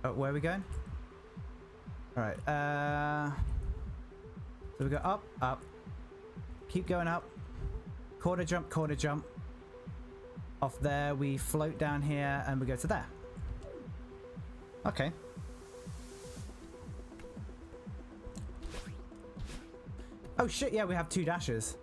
Oh, where are we going? Alright, so we go up, up. Keep going up. Corner jump, corner jump. Off there, we float down here, and we go to there. Okay. Oh shit, yeah, we have 2 dashes.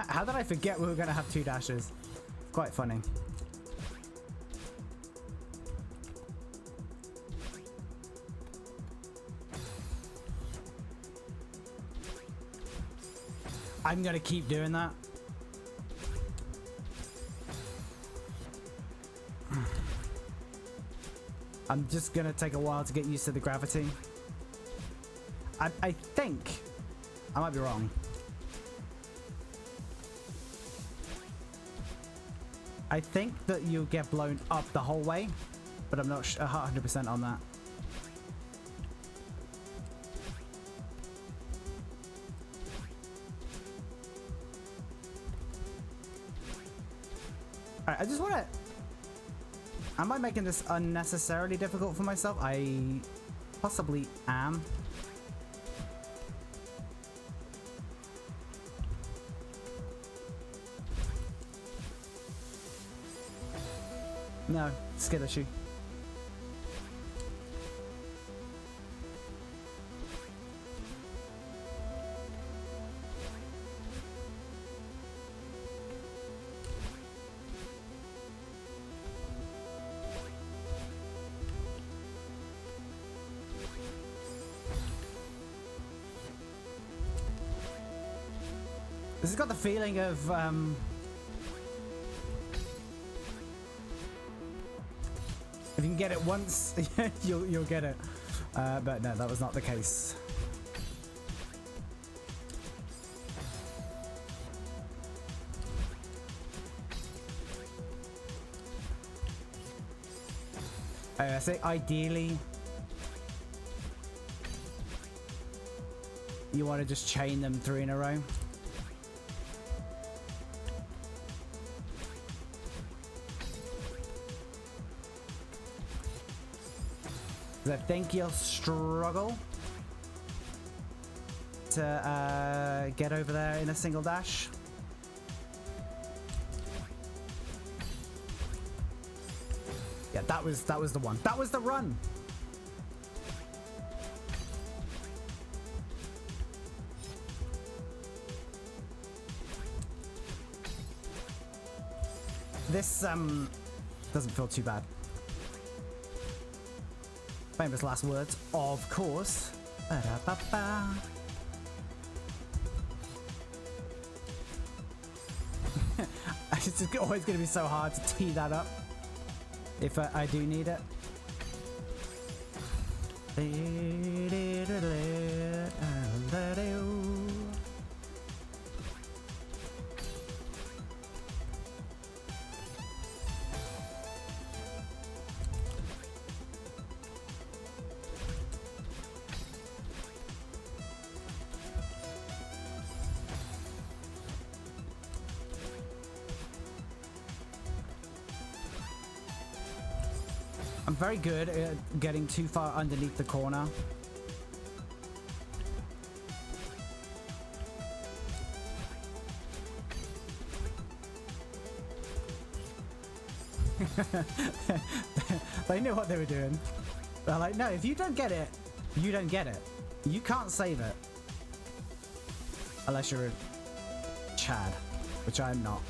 How did I forget we were going to have 2 dashes? Quite funny. I'm going to keep doing that. I'm just going to take a while to get used to the gravity. I think... I might be wrong. I think that you'll get blown up the whole way, but I'm not 100% on that. Alright, I just want to... Am I making this unnecessarily difficult for myself? I possibly am. No, skill issue. This has got the feeling of if you can get it once, you'll get it. But no, that was not the case. I say ideally, you want to just chain them 3 in a row. I think you'll struggle to get over there in a single dash. Yeah, that was the one. That was the run. This doesn't feel too bad. Famous last words, of course. Ba-da-ba-ba. It's always going to be so hard to tee that up if I do need it. I'm very good at getting too far underneath the corner. They knew what they were doing. They're like, no, if you don't get it, you don't get it. You can't save it. Unless you're a Chad, which I'm not.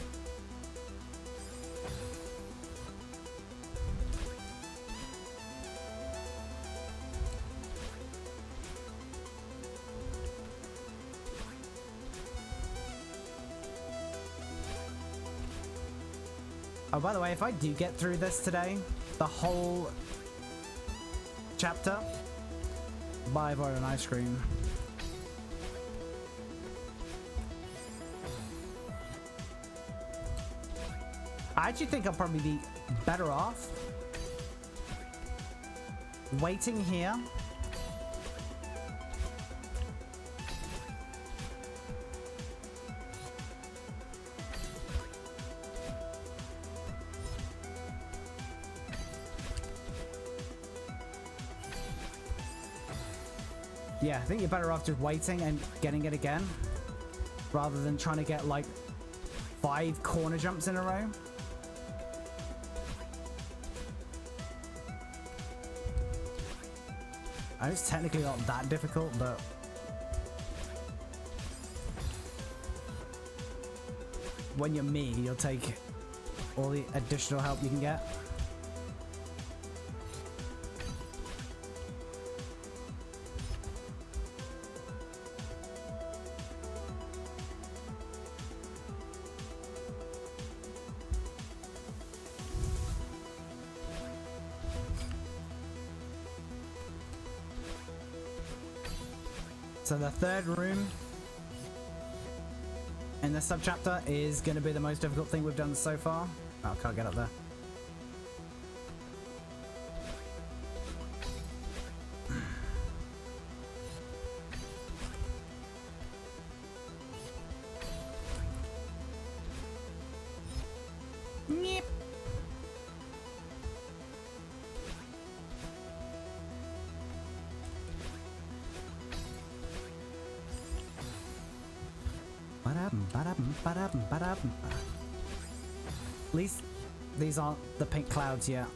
Oh, by the way, if I do get through this today, the whole chapter, Buy for an ice cream. I actually think I'll probably be better off waiting here. Yeah, I think you're better off just waiting and getting it again rather than trying to get like 5 corner jumps in a row. I know it's technically not that difficult, but when you're me, you'll take all the additional help you can get. So the third room in the subchapter is going to be the most difficult thing we've done so far. Oh, can't get up there. Yep. At least these aren't the pink clouds yet.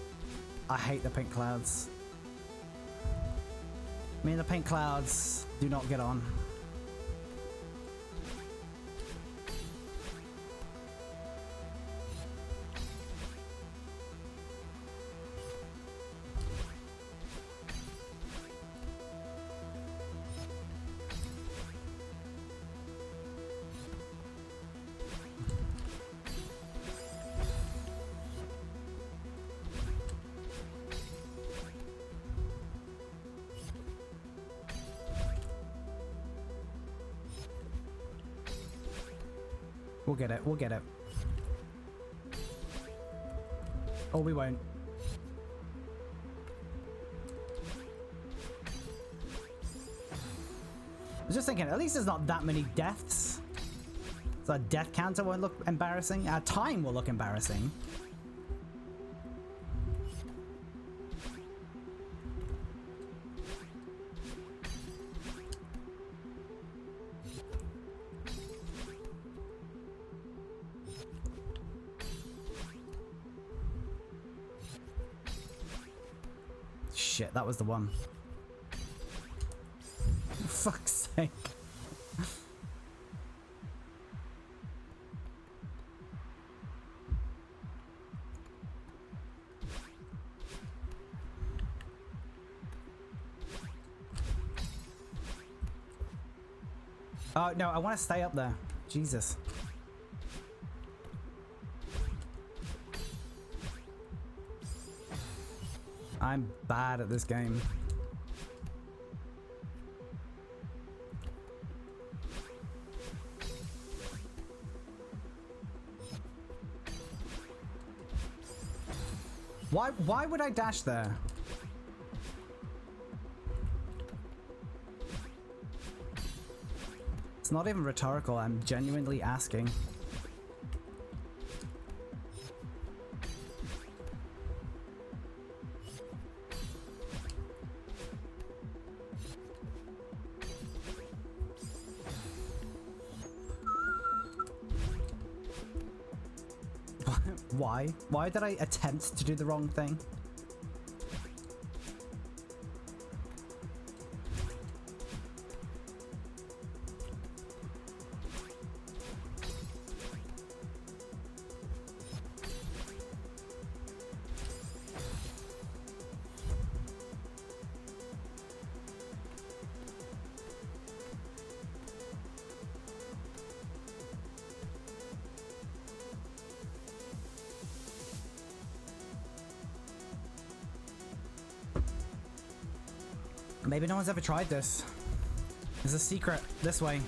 I hate the pink clouds. Me and the pink clouds do not get on. We'll get it. We'll get it. Or we won't. I was just thinking, at least there's not that many deaths. So our death counter won't look embarrassing. Our time will look embarrassing. Shit, that was the one. For fuck's sake. Oh, no, I want to stay up there. Jesus. I'm bad at this game. Why would I dash there? It's not even rhetorical, I'm genuinely asking. Why? Why did I attempt to do the wrong thing? maybe no one's ever tried this. There's a secret this way.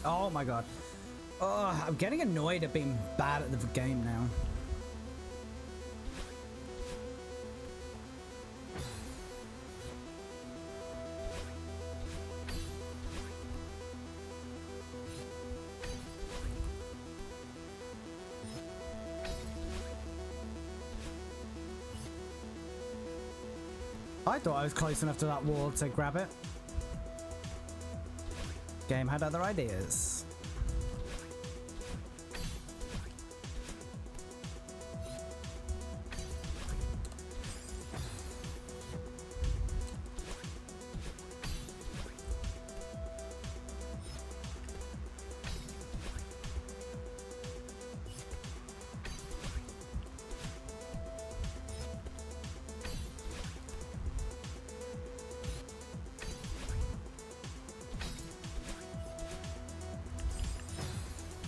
Oh my god. Oh, I'm getting annoyed at being bad at the game now. I thought I was close enough to that wall to grab it. Game had other ideas.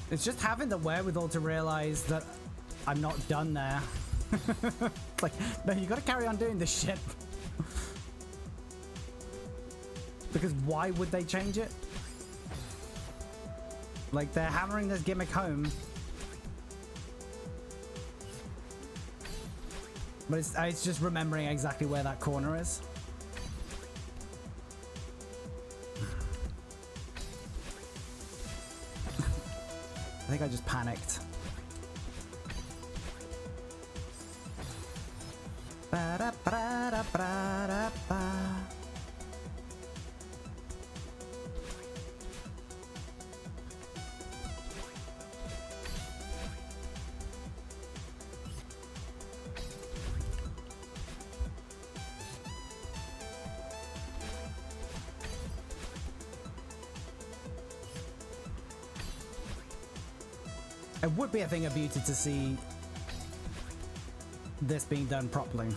It's just having the wherewithal to realize that I'm not done there. Like, no, you gotta carry on doing this shit. Because why would they change it? Like, they're hammering this gimmick home. But it's just remembering exactly where that corner is. I think I just panicked. It would be a thing of beauty to see this being done properly.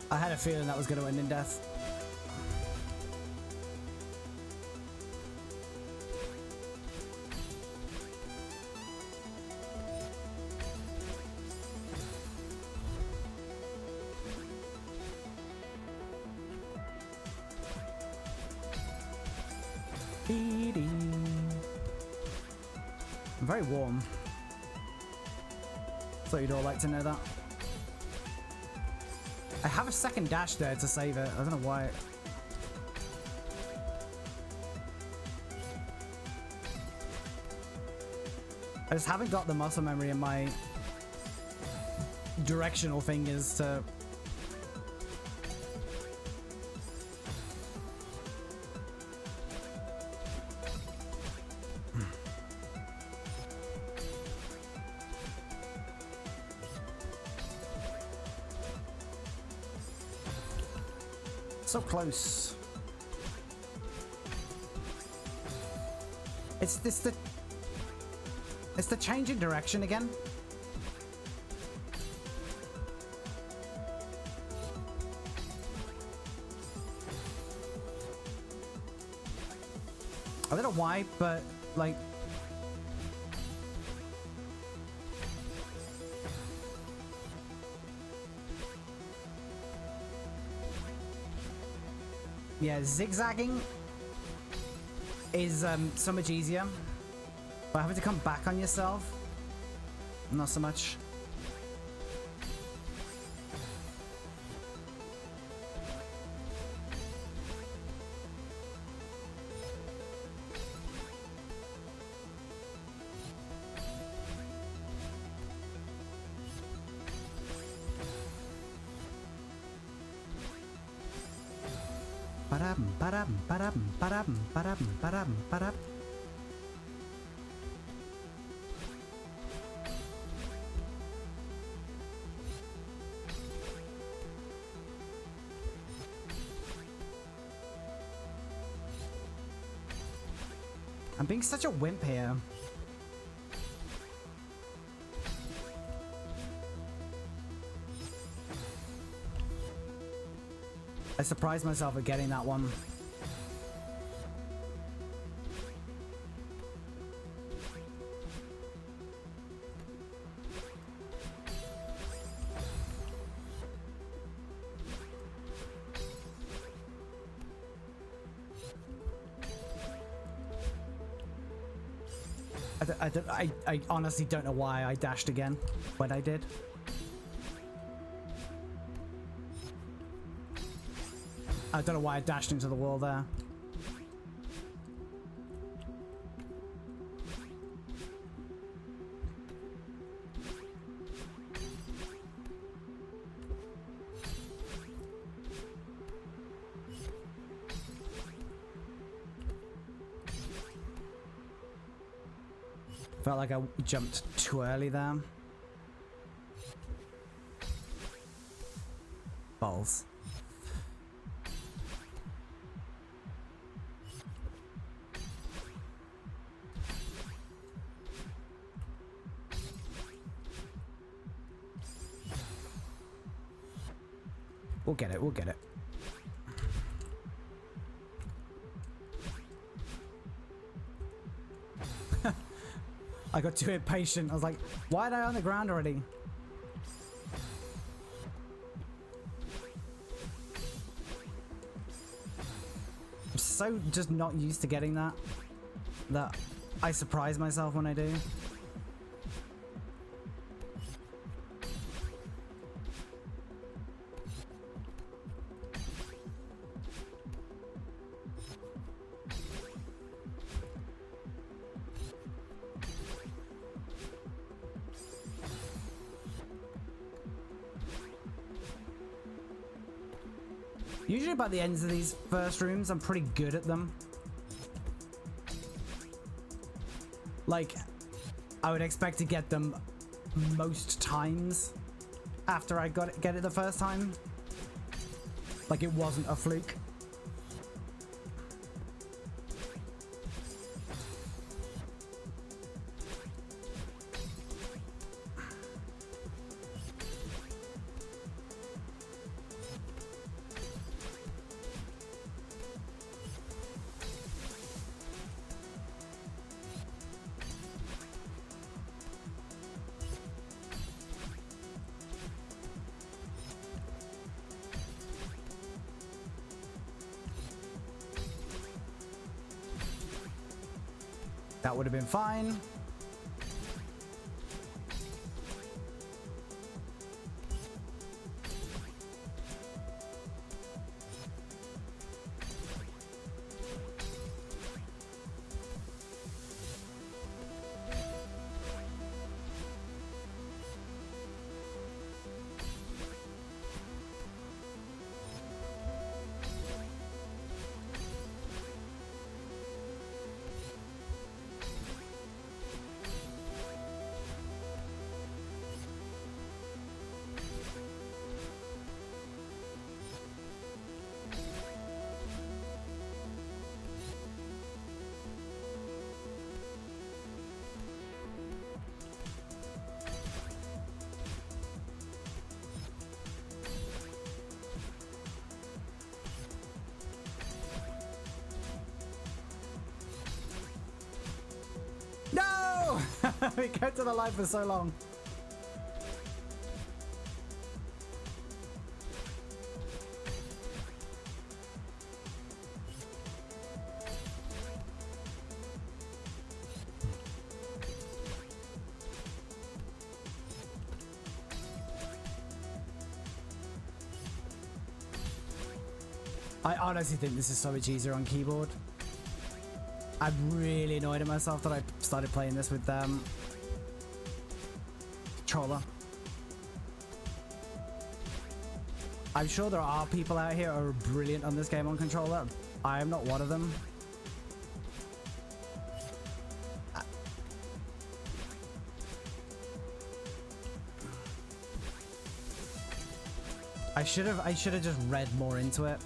I had a feeling that was going to end in death. I'm very warm. Thought you'd all like to know that. I have a second dash there to save it. I don't know why. I just haven't got the muscle memory in my directional fingers to... So close. It's the change in direction again. I don't know why, but like yeah, zigzagging is so much easier But having to come back on yourself, not so much. I'm being such a wimp here. I surprised myself at getting that one. I honestly don't know why I dashed again when I did. I don't know why I dashed into the wall there. Felt like I jumped too early there. Balls. We'll get it, we'll get it. I got too impatient. I was like, why am I on the ground already? I'm so just not used to getting that I surprise myself when I do. Usually by the ends of these first rooms, I'm pretty good at them. Like, I would expect to get them most times after I get it the first time. Like it wasn't a fluke. That would have been fine. No! We kept to the light for so long. I honestly think this is so much easier on keyboard. I'm really annoyed at myself that I started playing this with controller. I'm sure there are people out here who are brilliant on this game on controller. I am not one of them. I should have just read more into it.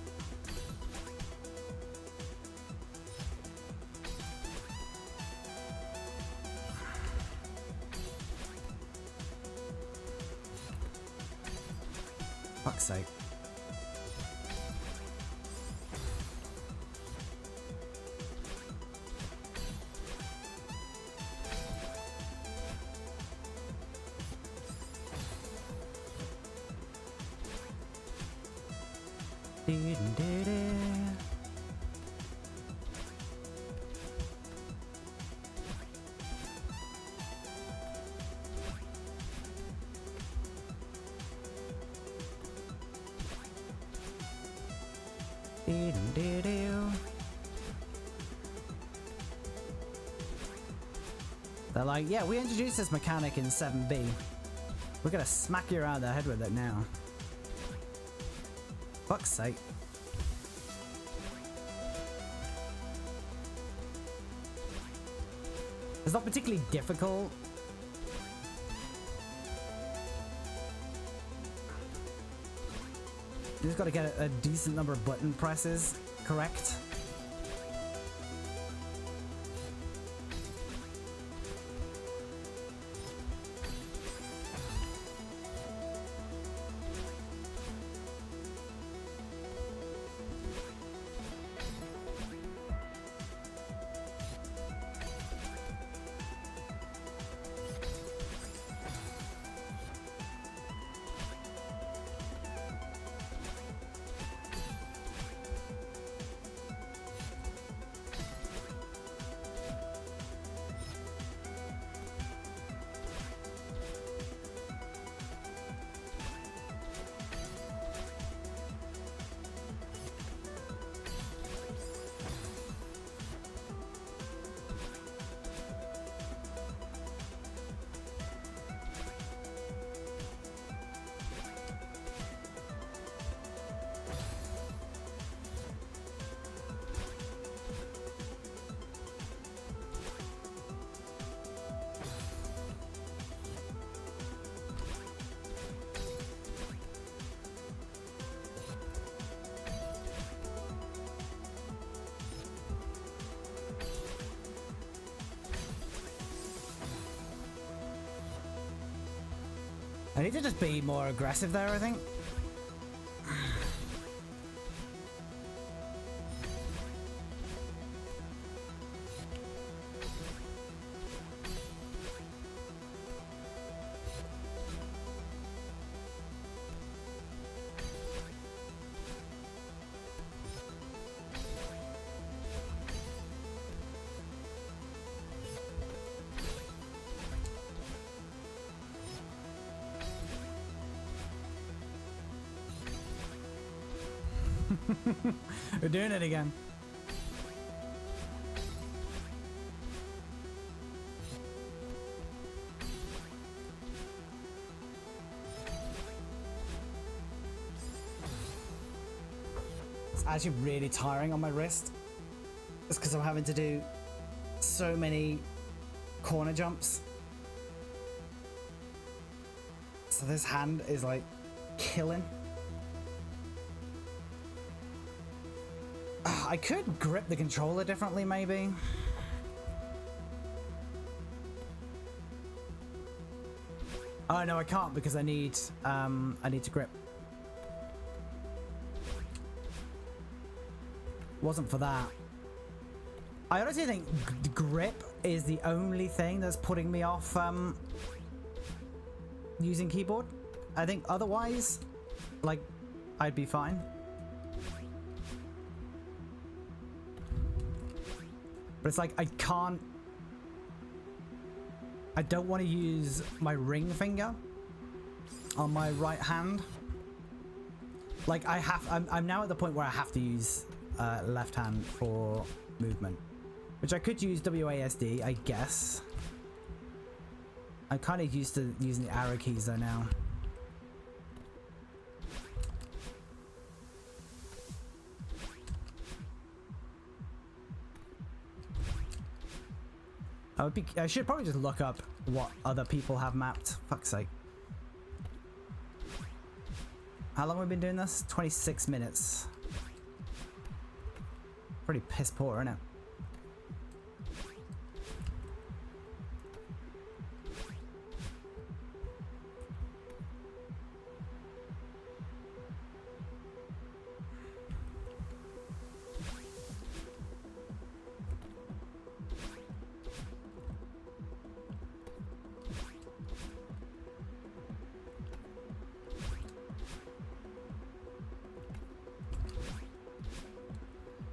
Fuck's sake. They're like, yeah, we introduced this mechanic in 7B. We're gonna smack you around the head with it now. Fuck's sake. It's not particularly difficult. You just gotta get a decent number of button presses correct. I need to just be more aggressive there, I think. We're doing it again. It's actually really tiring on my wrist. It's because I'm having to do so many corner jumps. So this hand is like killing. I could grip the controller differently, maybe. Oh no, I can't because I need to grip. Wasn't for that. I honestly think grip is the only thing that's putting me off using keyboard. I think otherwise, like, I'd be fine. But it's like, I don't want to use my ring finger on my right hand. Like I'm now at the point where I have to use left hand for movement, which I could use WASD, I guess. I'm kind of used to using the arrow keys though now. I should probably just look up what other people have mapped. Fuck's sake. How long have we been doing this? 26 minutes. Pretty piss poor, isn't it?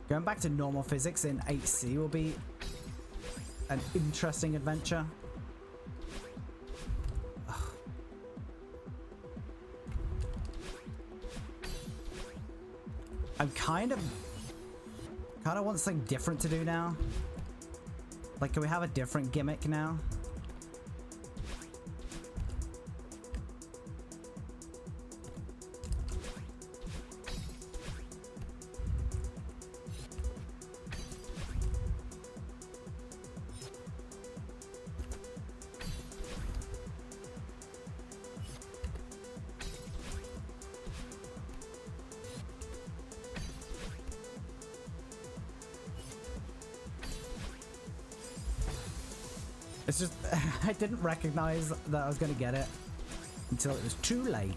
Going back to normal physics in 8C will be an interesting adventure. Ugh. I'm kind of want something different to do now. Like, can we have a different gimmick now? It's just, I didn't recognize that I was going to get it until it was too late.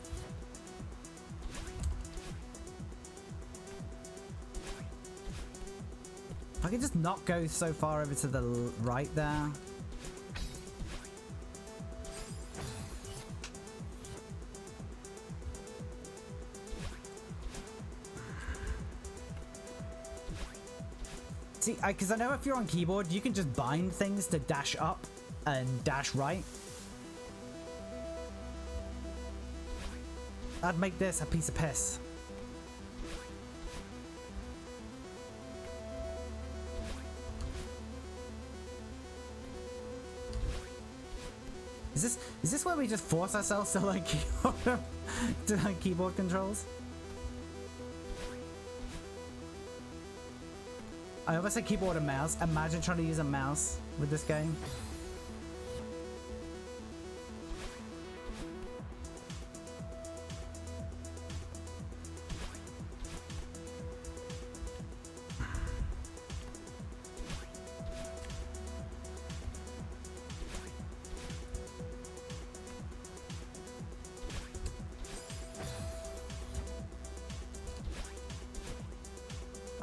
I can just not go so far over to the right there. See, because I know if you're on keyboard, you can just bind things to dash up and dash right. That'd make this a piece of piss. Is this where we just force ourselves to like keyboard controls? I almost said keyboard and mouse. Imagine trying to use a mouse with this game.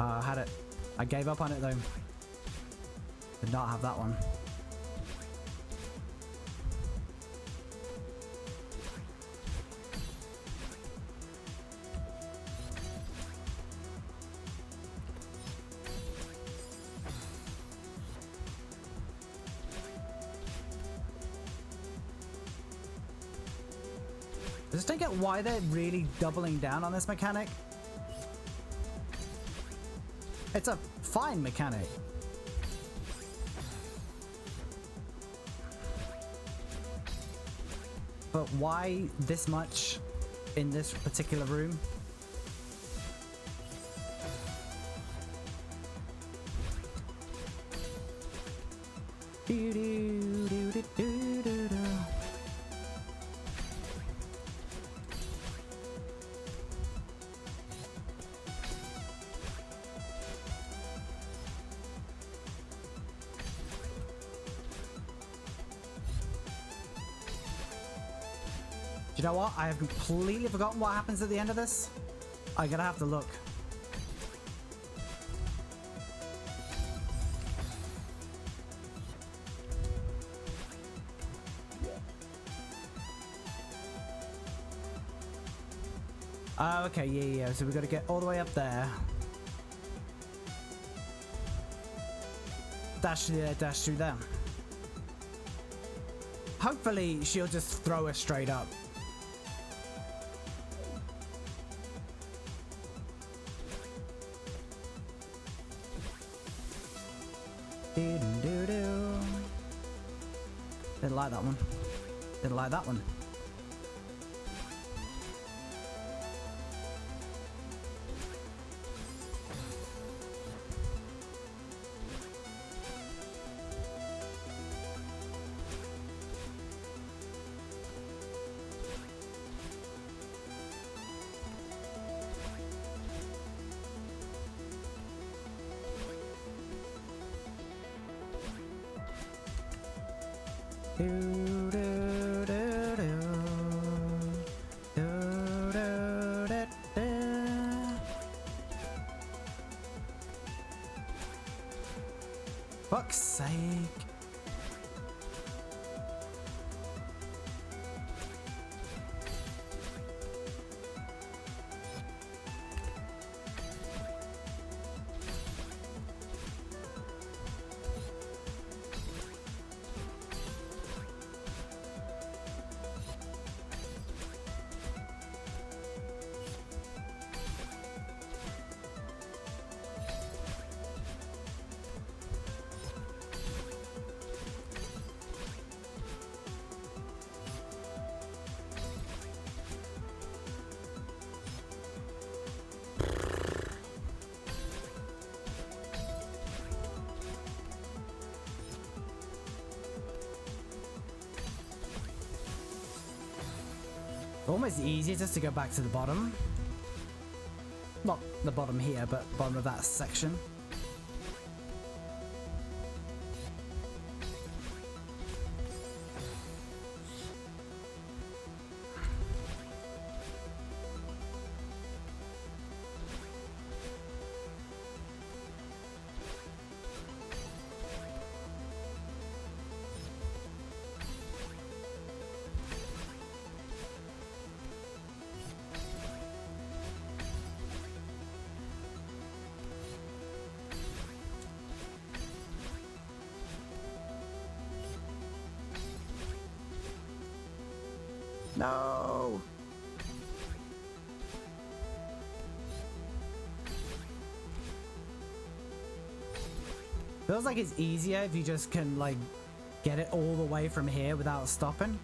I had it. I gave up on it though. Did not have that one. I just don't get why they're really doubling down on this mechanic. It's a fine mechanic. But why this much in this particular room? Do, do, do, do, do, do, do. Do you know what? I have completely forgotten what happens at the end of this. I'm gonna have to look. Okay, yeah. So we gotta get all the way up there. Dash through there, dash through there. Hopefully she'll just throw us straight up. Doo-doo-doo-doo. Didn't like that one. Didn't like that one. Fuck's sake. Almost easier just to go back to the bottom. Not the bottom here, but bottom of that section. No. Feels like it's easier if you just can like get it all the way from here without stopping.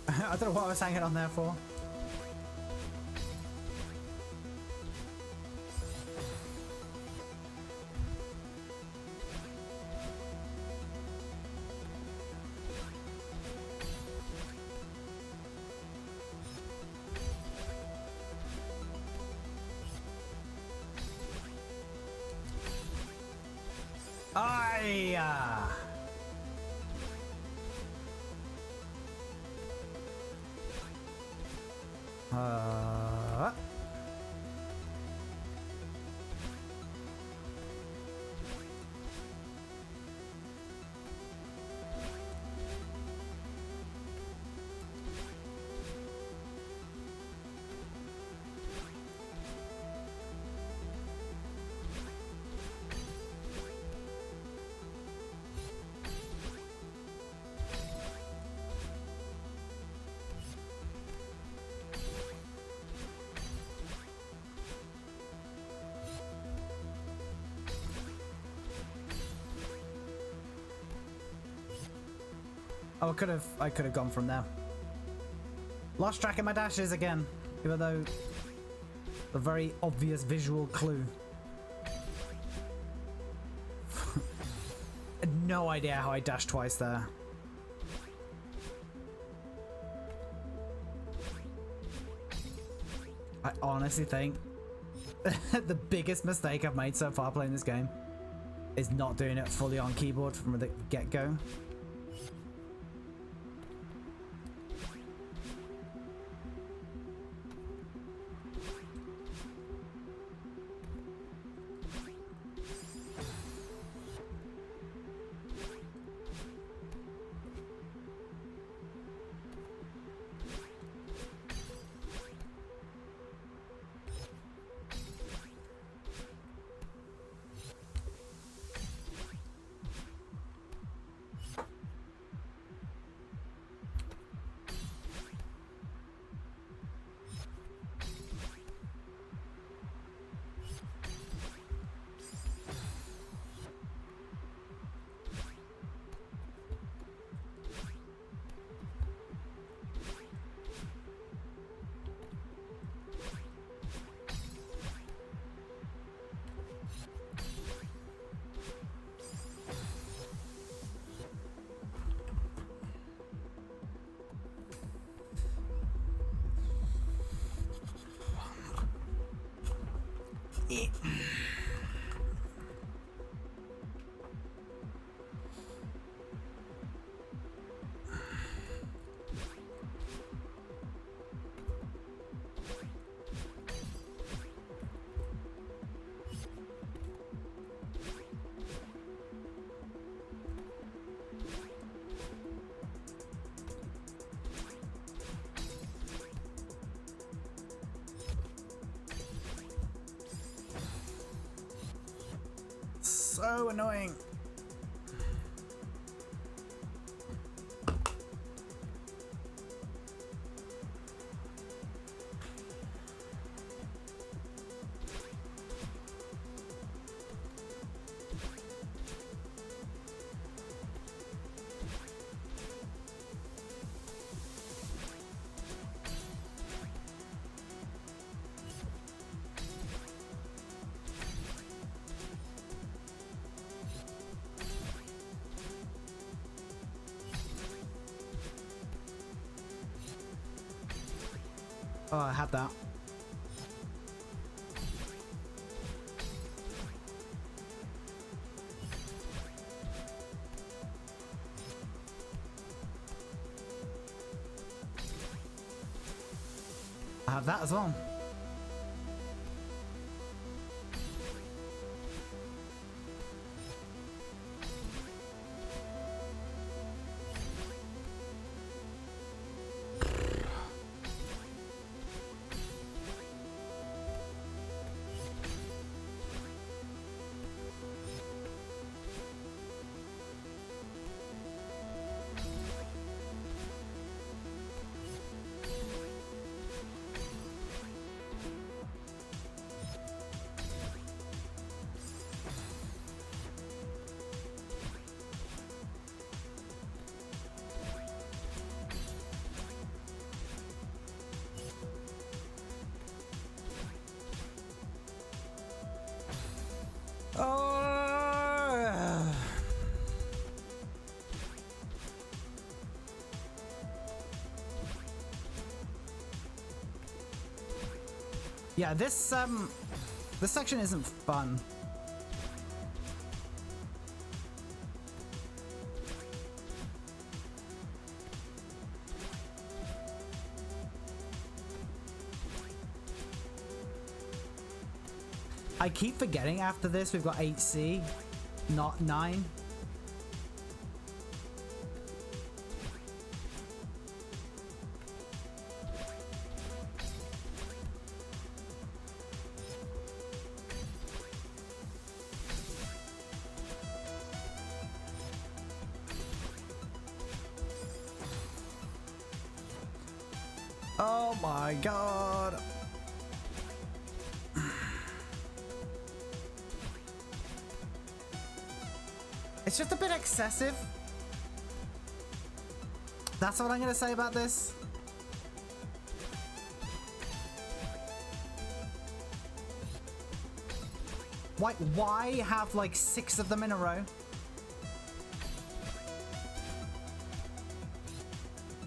I don't know what I was hanging on there for. Oh, I could have gone from there. Lost track of my dashes again, even though a very obvious visual clue. No idea how I dashed twice there. I honestly think the biggest mistake I've made so far playing this game is not doing it fully on keyboard from the get-go. so annoying. Oh, I had that. I have that as well. Oh. Yeah, this section isn't fun. I keep forgetting after this we've got 8C, not 9. Oh my god. It's just a bit excessive. That's what I'm gonna say about this. Why have like 6 of them in a row?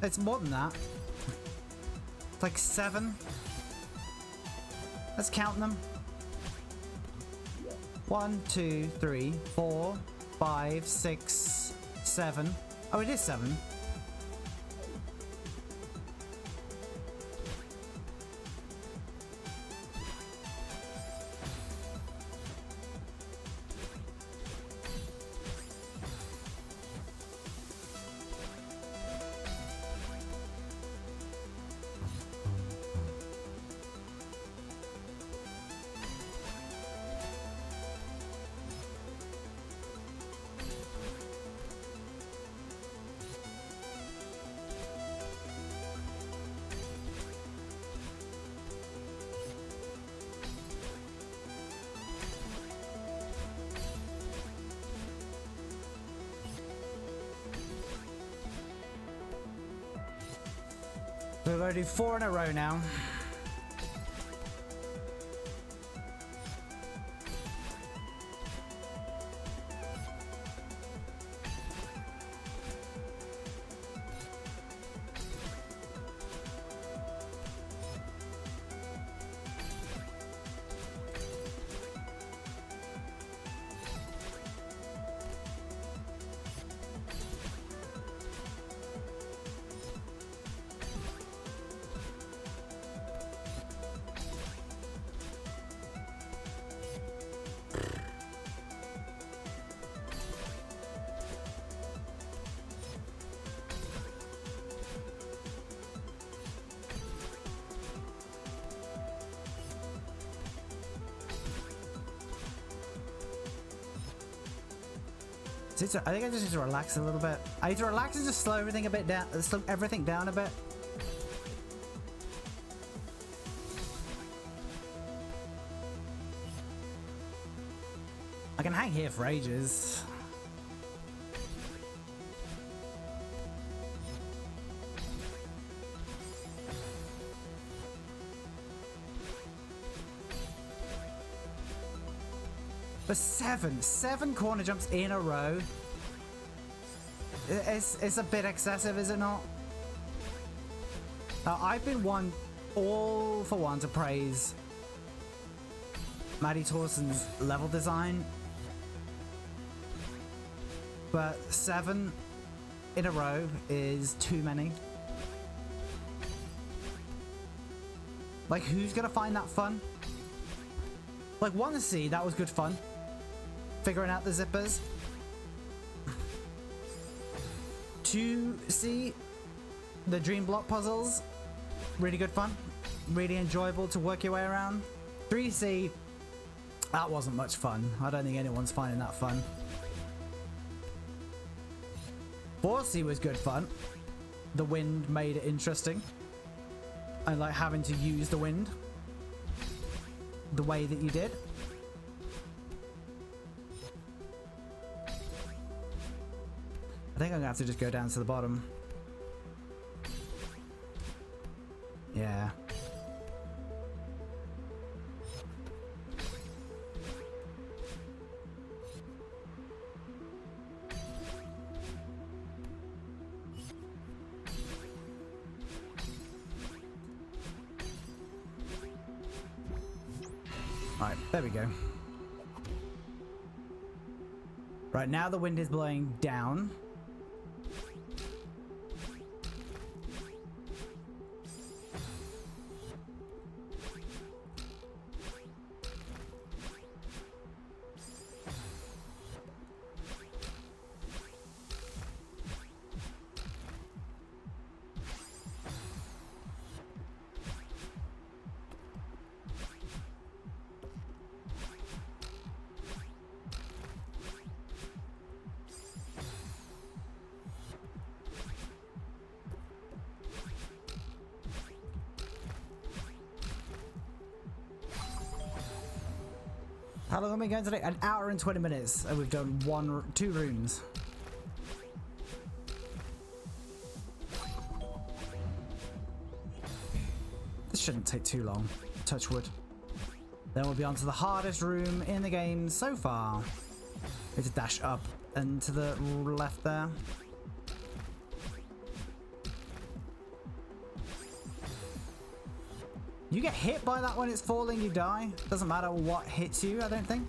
It's more than that. It's like 7. Let's count them. 1, 2, 3, 4, 5, 6, 7. Oh, it is 7. So we're going to do 4 in a row now. I think I just need to relax a little bit. I need to relax and just slow everything a bit down. Slow everything down a bit. I can hang here for ages. But seven corner jumps in a row. It's a bit excessive, is it not? Now, I've been all for one to praise Maddie Thorson's level design, but 7 in a row is too many. Like, who's gonna find that fun? Like, 1C, that was good fun. Figuring out the zippers. 2C, the dream block puzzles. Really good fun. Really enjoyable to work your way around. 3C, that wasn't much fun. I don't think anyone's finding that fun. 4C was good fun. The wind made it interesting. I like having to use the wind the way that you did. I think I'm gonna have to just go down to the bottom. Yeah. Alright, there we go. Right, now the wind is blowing down. How long are we going today? An hour and 20 minutes, and we've done 2 rooms. This shouldn't take too long. Touch wood. Then we'll be on to the hardest room in the game so far. We have to dash up and to the left there. You get hit by that when it's falling, you die. Doesn't matter what hits you, I don't think.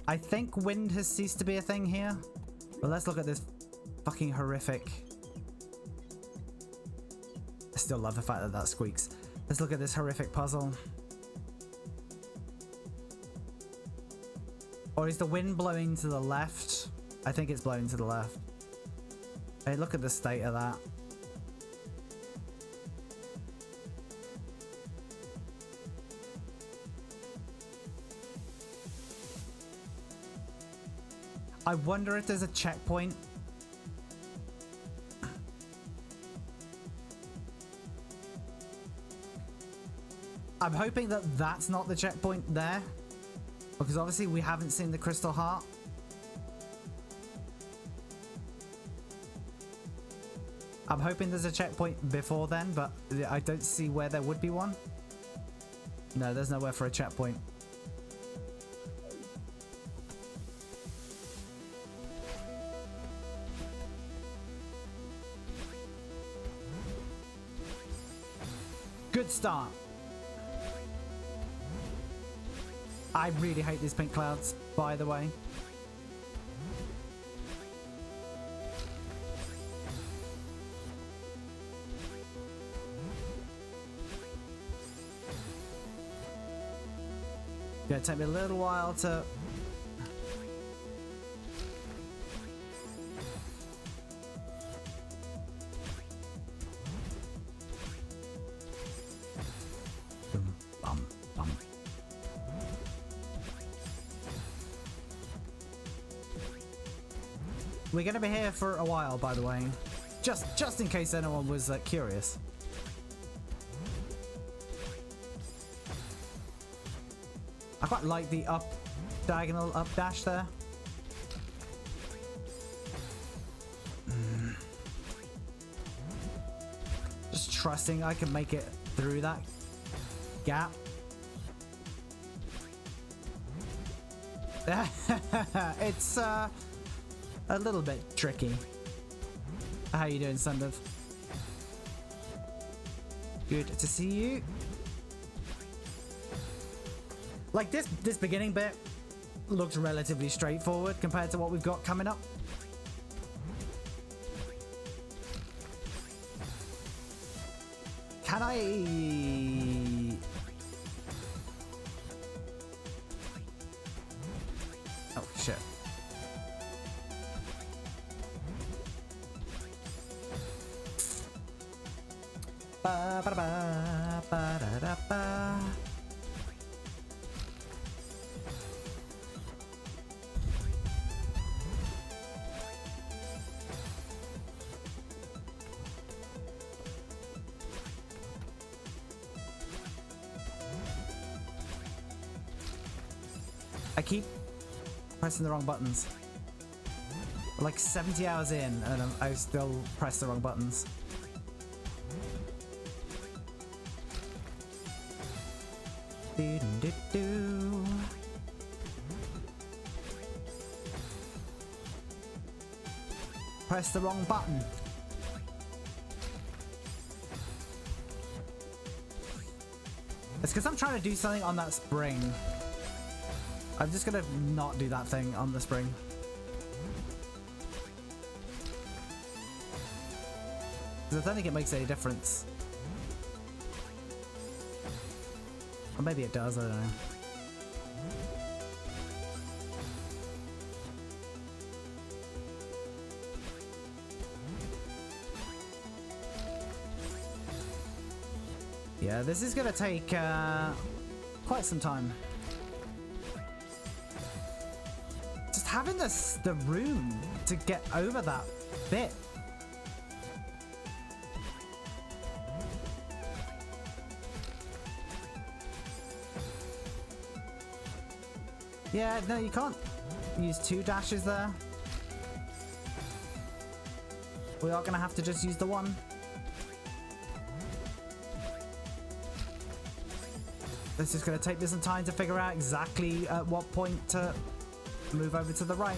I think wind has ceased to be a thing here. But let's look at this fucking horrific... I still love the fact that that squeaks. Let's look at this horrific puzzle. Or is the wind blowing to the left? I think it's blowing to the left. Hey, look at the state of that. I wonder if there's a checkpoint. I'm hoping that that's not the checkpoint there. Because obviously we haven't seen the crystal heart. I'm hoping there's a checkpoint before then, but I don't see where there would be one. No, there's nowhere for a checkpoint. Good start. I really hate these pink clouds, by the way. Gonna take me a little while to... we're gonna be here for a while, by the way. Just in case anyone was curious. I quite like the diagonal up dash there. Just trusting I can make it through that gap. It's a little bit tricky. How you doing, Sundev? Good to see you. Like this beginning bit looks relatively straightforward compared to what we've got coming up. Can I? Oh shit. Ba ba ba ba da da ba. I keep pressing the wrong buttons. We're like 70 hours in and I still press the wrong buttons. Do-do-do-do. Press the wrong button. It's because I'm trying to do something on that spring. I'm just gonna not do that thing on the spring. Because I don't think it makes any difference. Or maybe it does, I don't know. Yeah, this is gonna take quite some time. Just having the room to get over that bit. Yeah, no, you can't use two dashes there. We are gonna have to just use the one. This is gonna take me some time to figure out exactly at what point to move over to the right.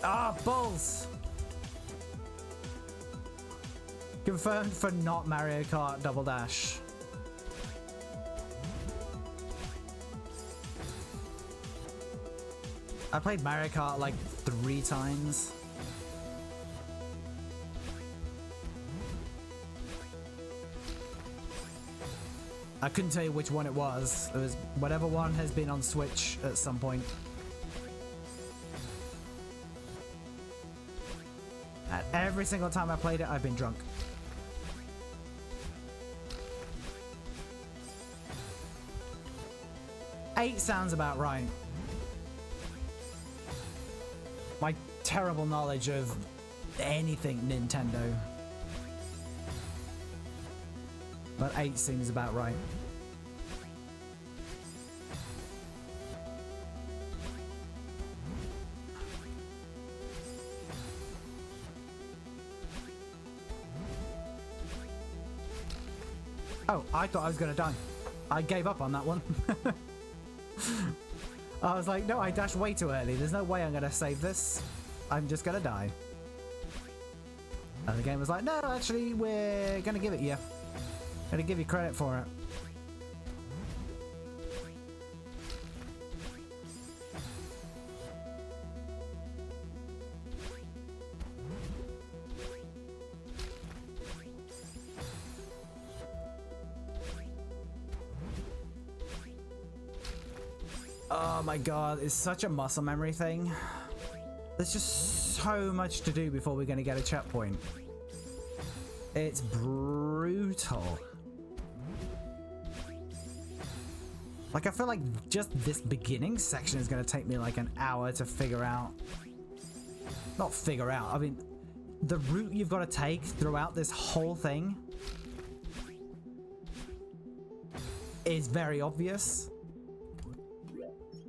Ah, balls! Confirmed for not Mario Kart Double Dash. I played Mario Kart like 3 times. I couldn't tell you which one it was. It was whatever one has been on Switch at some point. And every single time I played it, I've been drunk. Eight sounds about right. My terrible knowledge of anything Nintendo. But 8 seems about right. Oh, I thought I was gonna die. I gave up on that one. I was like, no, I dashed way too early. There's no way I'm gonna save this. I'm just gonna die. And the game was like, no, actually, we're gonna give it you. Gonna give you credit for it. Oh my god, it's such a muscle memory thing. There's just so much to do before we're going to get a checkpoint. It's brutal. Like, I feel like just this beginning section is going to take me like an hour to figure out. Not figure out, I mean, the route you've got to take throughout this whole thing is very obvious.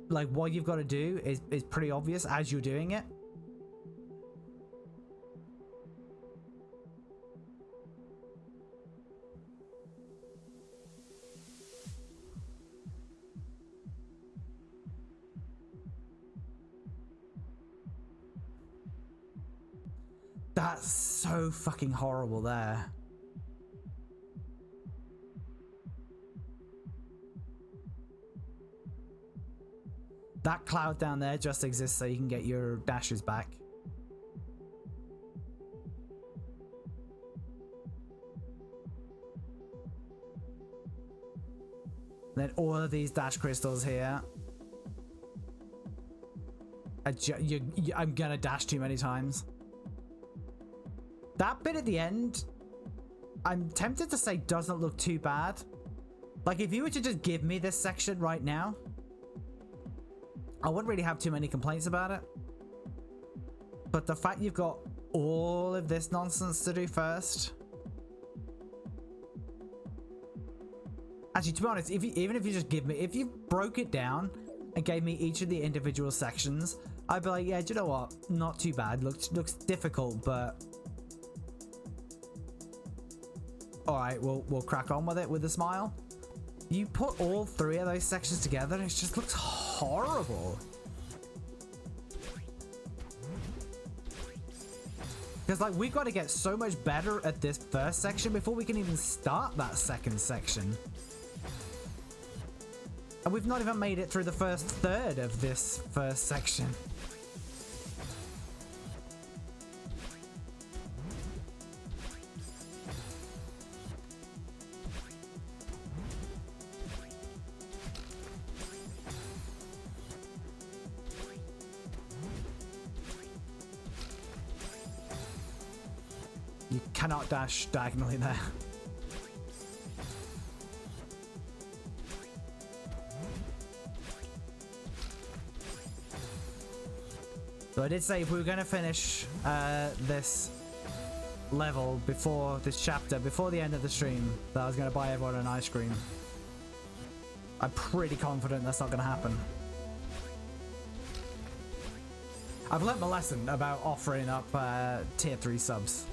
Like, what you've got to do is pretty obvious as you're doing it. That's so fucking horrible there. That cloud down there just exists so you can get your dashes back. Then all of these dash crystals here. I'm gonna dash too many times. That bit at the end, I'm tempted to say doesn't look too bad. Like, if you were to just give me this section right now, I wouldn't really have too many complaints about it. But the fact you've got all of this nonsense to do first. Actually, to be honest, even if you just give me, if you broke it down and gave me each of the individual sections, I'd be like, yeah, do you know what? Not too bad. Looks difficult, but all right, we'll crack on with it with a smile. You put all three of those sections together and it just looks horrible. Because, like, we've got to get so much better at this first section before we can even start that second section. And we've not even made it through the first third of this first section. You cannot dash diagonally there. So I did say if we were going to finish this level before this chapter, before the end of the stream, that I was going to buy everyone an ice cream. I'm pretty confident that's not going to happen. I've learnt my lesson about offering up tier 3 subs.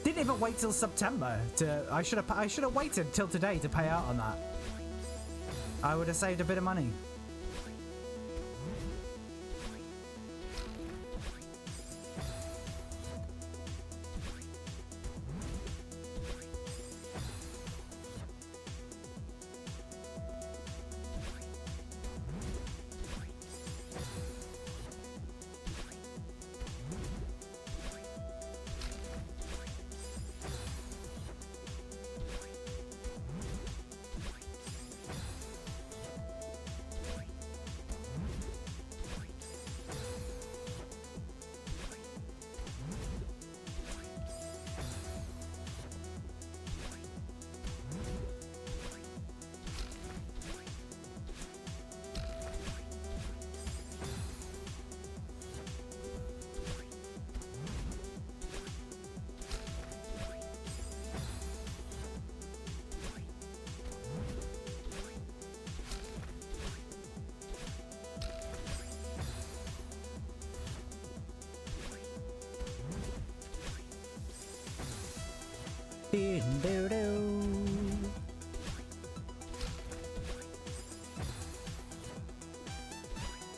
Didn't even wait till September to. I should have waited till today to pay out on that. I would have saved a bit of money.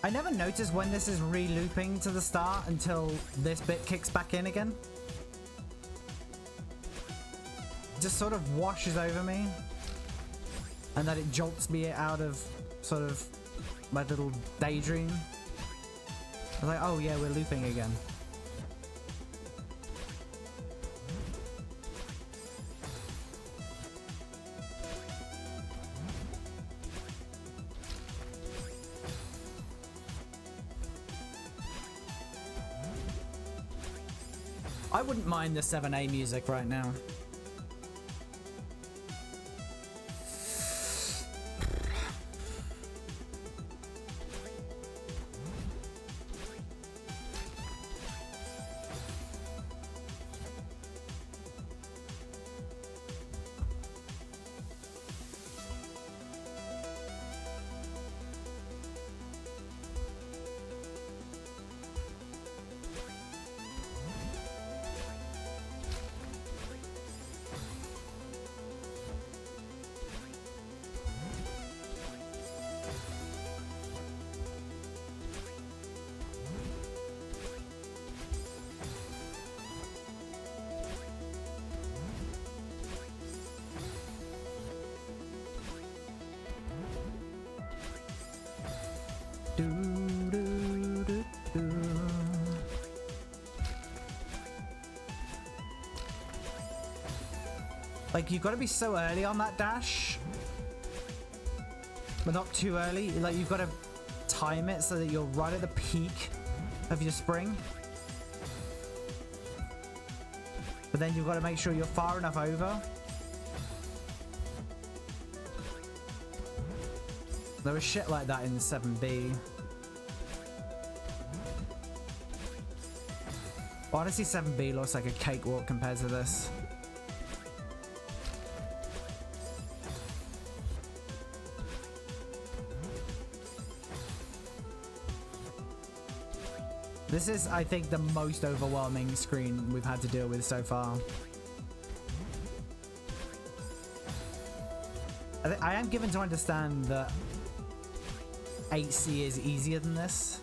I never notice when this is re-looping to the start until this bit kicks back in again. It just sort of washes over me, and then it jolts me out of sort of my little daydream. I was like, oh yeah, we're looping again. I wouldn't mind the 7A music right now. Like, you've got to be so early on that dash, but not too early. Like, you've got to time it so that you're right at the peak of your spring. But then you've got to make sure you're far enough over. There was shit like that in 7B. Honestly, 7B looks like a cakewalk compared to this. This is, I think, the most overwhelming screen we've had to deal with so far. I am given to understand that 8C is easier than this.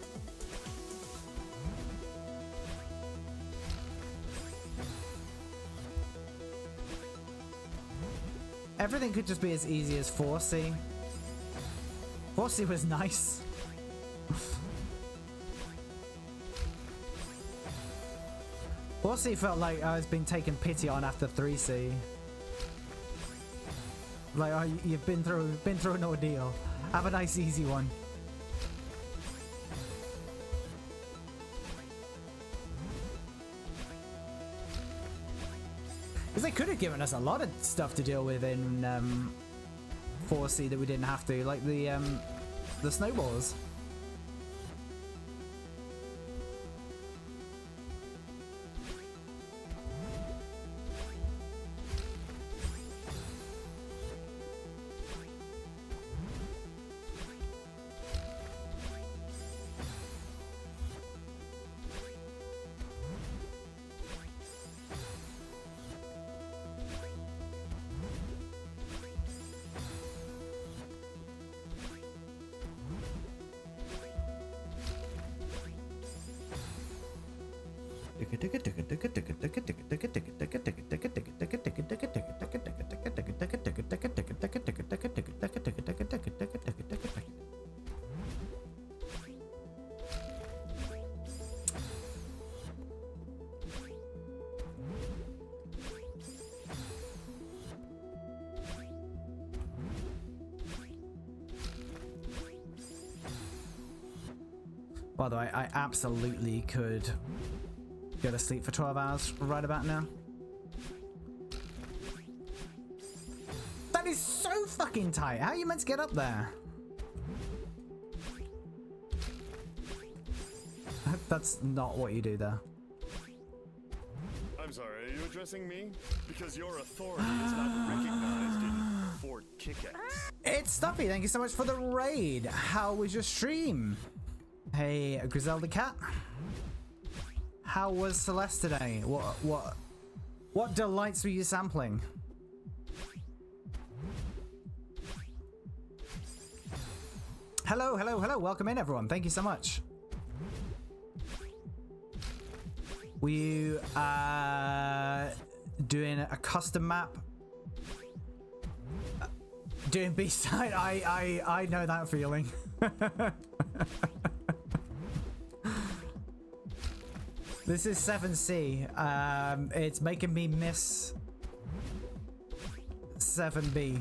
Everything could just be as easy as 4C. 4C was nice. 4C felt like I was being taken pity on after 3C. Like, oh, you've been through an ordeal. Have a nice easy one. Because they could have given us a lot of stuff to deal with in 4C that we didn't have to, like the snowballs. By the way, I absolutely could go to sleep for 12 hours right about now. That is so fucking tight. How are you meant to get up there? That's not what you do there. I'm sorry, are you addressing me? Because your authority is not recognized in Fort Kickass. It's Stuffy, thank you so much for the raid. How was your stream? Hey, Griselda Cat. How was Celeste today? What delights were you sampling? Hello, hello, hello. Welcome in, everyone. Thank you so much. Were you doing a custom map? Doing B-side? I know that feeling. This is 7C. It's making me miss 7B.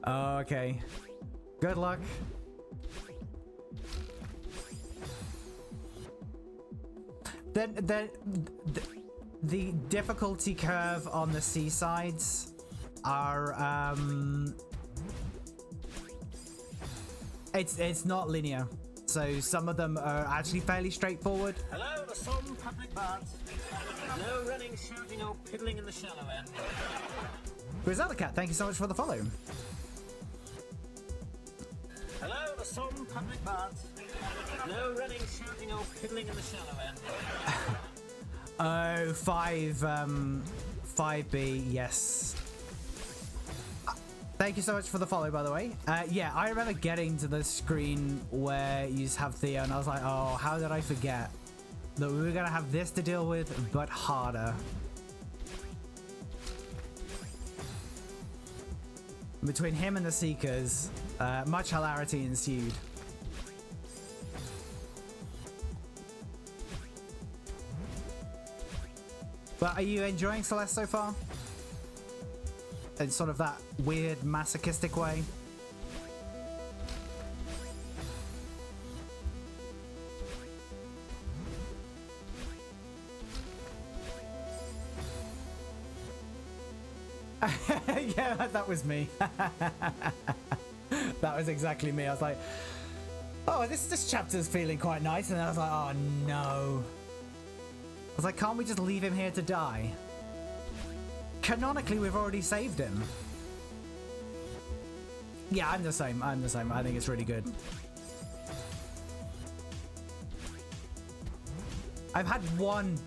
Okay. Good luck. The difficulty curve on the seasides are it's not linear. So some of them are actually fairly straightforward. Hello, the some public baths. No running, shouting, or piddling in the shallow end. Griselda Cat, thank you so much for the follow. Hello, the some public baths. No running, shouting, or piddling in the shallow end. Oh, 5B, yes. Thank you so much for the follow, by the way. Yeah, I remember getting to the screen where you just have Theo, and I was like, oh, how did I forget that we were going to have this to deal with, but harder. Between him and the Seekers, much hilarity ensued. But are you enjoying Celeste so far? In sort of that weird masochistic way? Yeah, that was me. That was exactly me. I was like, oh, this chapter's feeling quite nice. And then I was like, oh no. I was like, can't we just leave him here to die? Canonically, we've already saved him. Yeah, I'm the same. I'm the same. I think it's really good. I've had one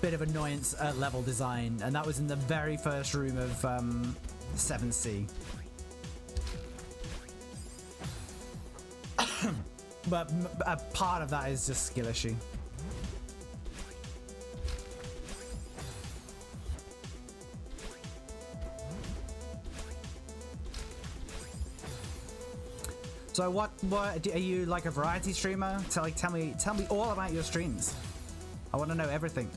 bit of annoyance at level design, and that was in the very first room of 7C. But a part of that is just skill issue. So what are you, like a variety streamer? Tell me all about your streams. I want to know everything.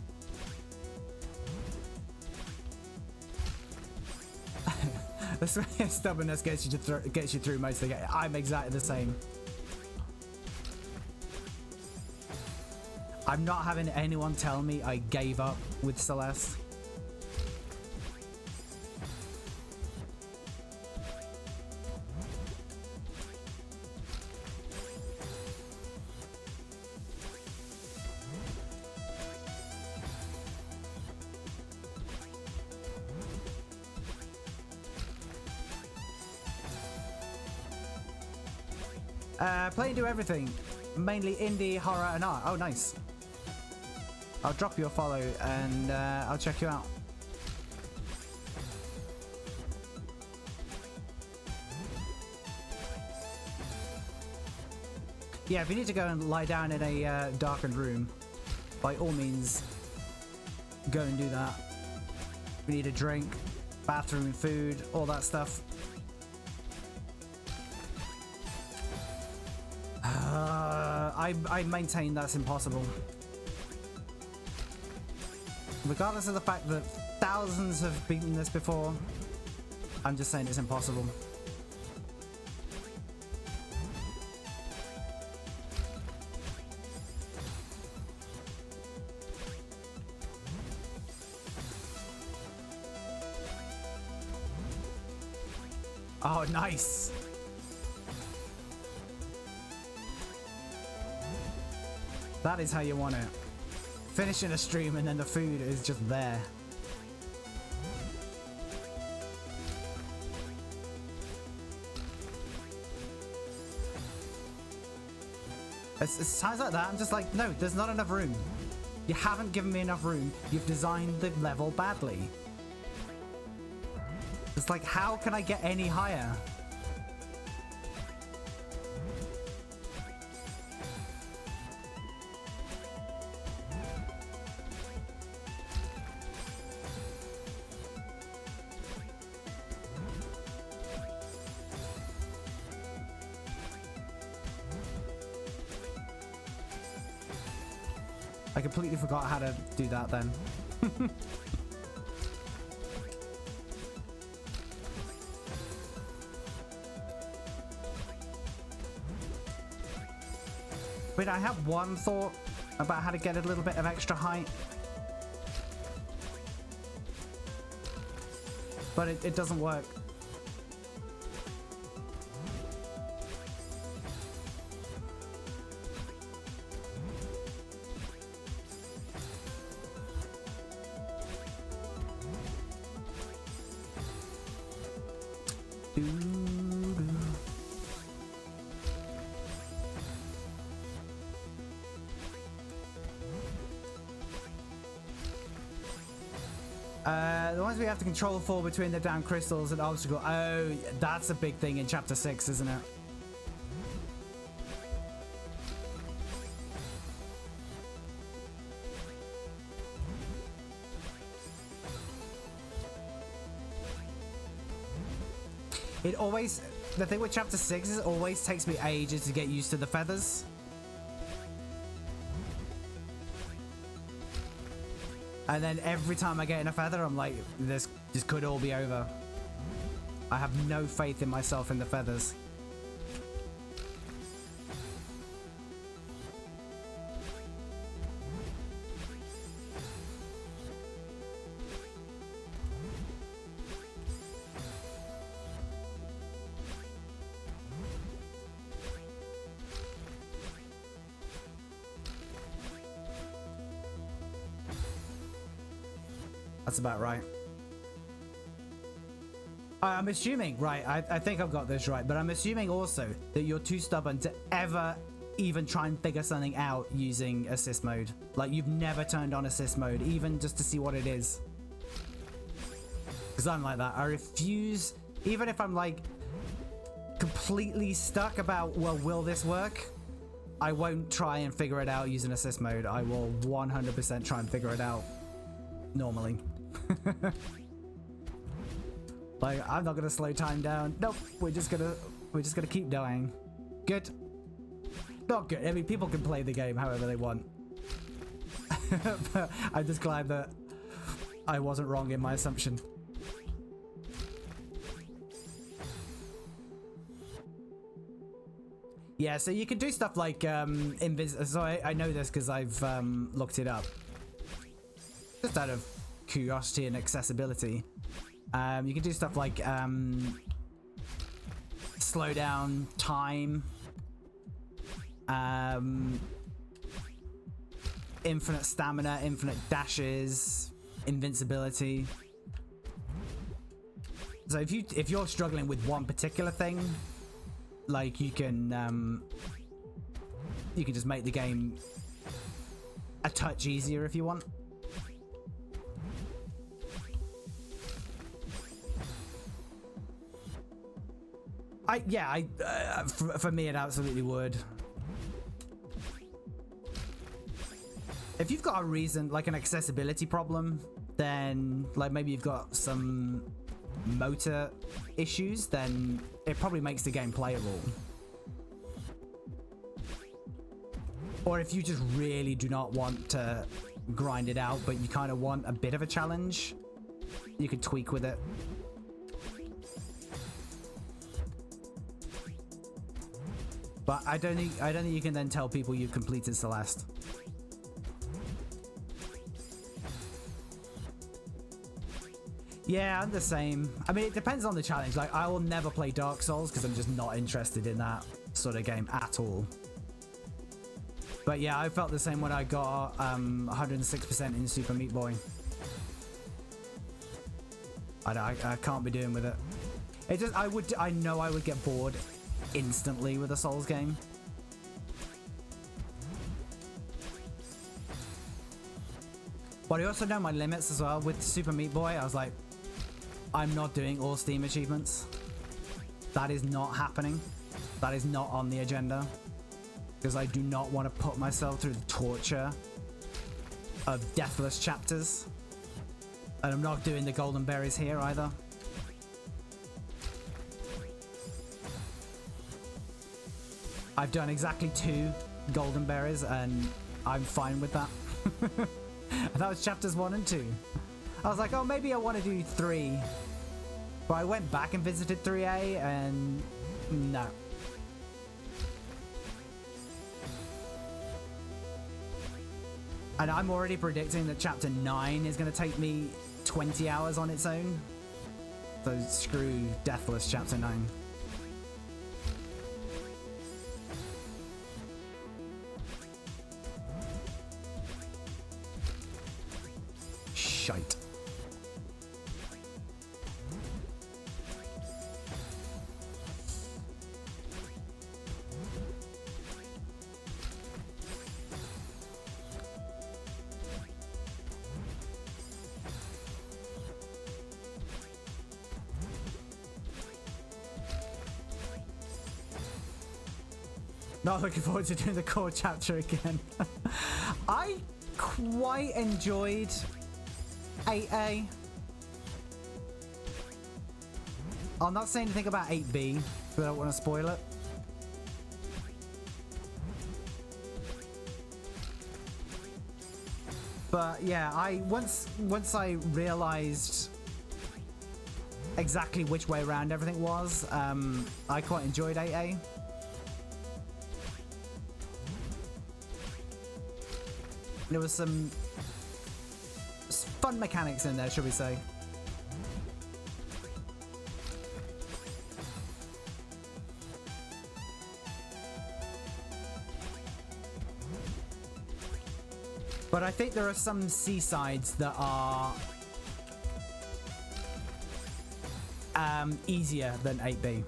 This stubbornness gets you through most of the game. I'm exactly the same. I'm not having anyone tell me I gave up with Celeste. Play and do everything. Mainly indie, horror, and art. Oh, nice. I'll drop you a follow and I'll check you out. Yeah, if you need to go and lie down in a darkened room, by all means, go and do that. We need a drink, bathroom, food, all that stuff. I maintain that's impossible. Regardless of the fact that thousands have beaten this before, I'm just saying it's impossible. Oh, nice. That is how you want it. Finishing a stream and then the food is just there. It's times like that I'm just like, no, there's not enough room. You haven't given me enough room. You've designed the level badly. It's like, how can I get any higher? I completely forgot how to do that then. Wait, I have one thought. about how to get a little bit of extra height. But it doesn't work. The ones we have to control for between the down crystals and obstacle. Oh, that's a big thing in chapter 6, isn't it? It always, the thing with chapter 6 is it always takes me ages to get used to the feathers. And then every time I get in a feather, I'm like, this could all be over. I have no faith in myself in the feathers. That's about right. I'm assuming, right, I think I've got this right, but I'm assuming also that you're too stubborn to ever even try and figure something out using assist mode. Like, you've never turned on assist mode, even just to see what it is. Because I'm like that. I refuse, even if I'm like completely stuck about, well, will this work? I won't try and figure it out using assist mode. I will 100% try and figure it out normally. Like, I'm not gonna slow time down. Nope, we're just gonna keep dying. Good. Not good. I mean, people can play the game however they want. But I'm just glad that I wasn't wrong in my assumption. Yeah, so you can do stuff like so I know this because I've looked it up. Just out of curiosity and accessibility. You can do stuff like slow down time, infinite stamina, infinite dashes, invincibility. So if you're struggling with one particular thing, like you can just make the game a touch easier if you want. For me, it absolutely would. If you've got a reason, like an accessibility problem, then like maybe you've got some motor issues, then it probably makes the game playable. Or if you just really do not want to grind it out, but you kind of want a bit of a challenge, you could tweak with it. But I don't think you can then tell people you've completed Celeste. Yeah, I'm the same. I mean, it depends on the challenge. Like, I will never play Dark Souls because I'm just not interested in that sort of game at all. But yeah, I felt the same when I got 106% in Super Meat Boy. I can't be doing with it. It just, I know I would get bored instantly with a Souls game. But I also know my limits as well. With Super Meat Boy, I was like, I'm not doing all Steam achievements. That is not happening. That is not on the agenda. Because I do not want to put myself through the torture of deathless chapters. And I'm not doing the golden berries here either. I've done exactly 2 golden berries and I'm fine with that. That was chapters 1 and 2. I was like, oh, maybe I want to do 3. But I went back and visited 3A and no. And I'm already predicting that chapter 9 is going to take me 20 hours on its own. So screw Deathless chapter 9. Shite. Not looking forward to doing the core chapter again. I quite enjoyed 8A. I'll not say anything about 8B, because I don't want to spoil it. But yeah, once I realized exactly which way around everything was, I quite enjoyed 8A. There was some fun mechanics in there, should we say. But I think there are some seasides that are easier than 8B.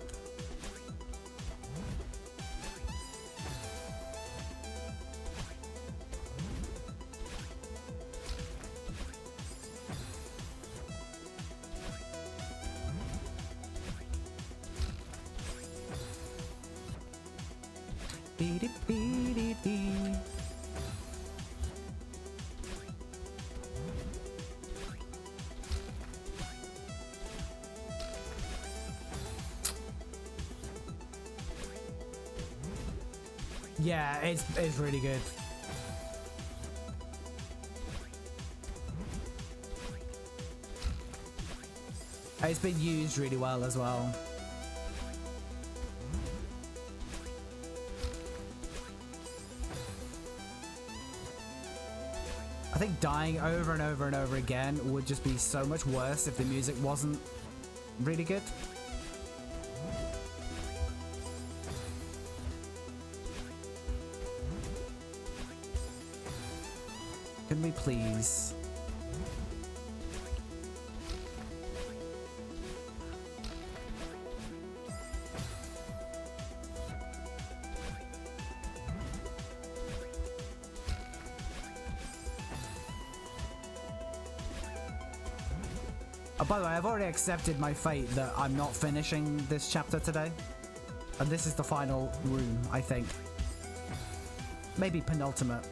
Yeah, it's really good. It's been used really well as well. I think dying over and over and over again would just be so much worse if the music wasn't really good. Can we please? Oh, by the way, I've already accepted my fate that I'm not finishing this chapter today. And this is the final room, I think. Maybe penultimate.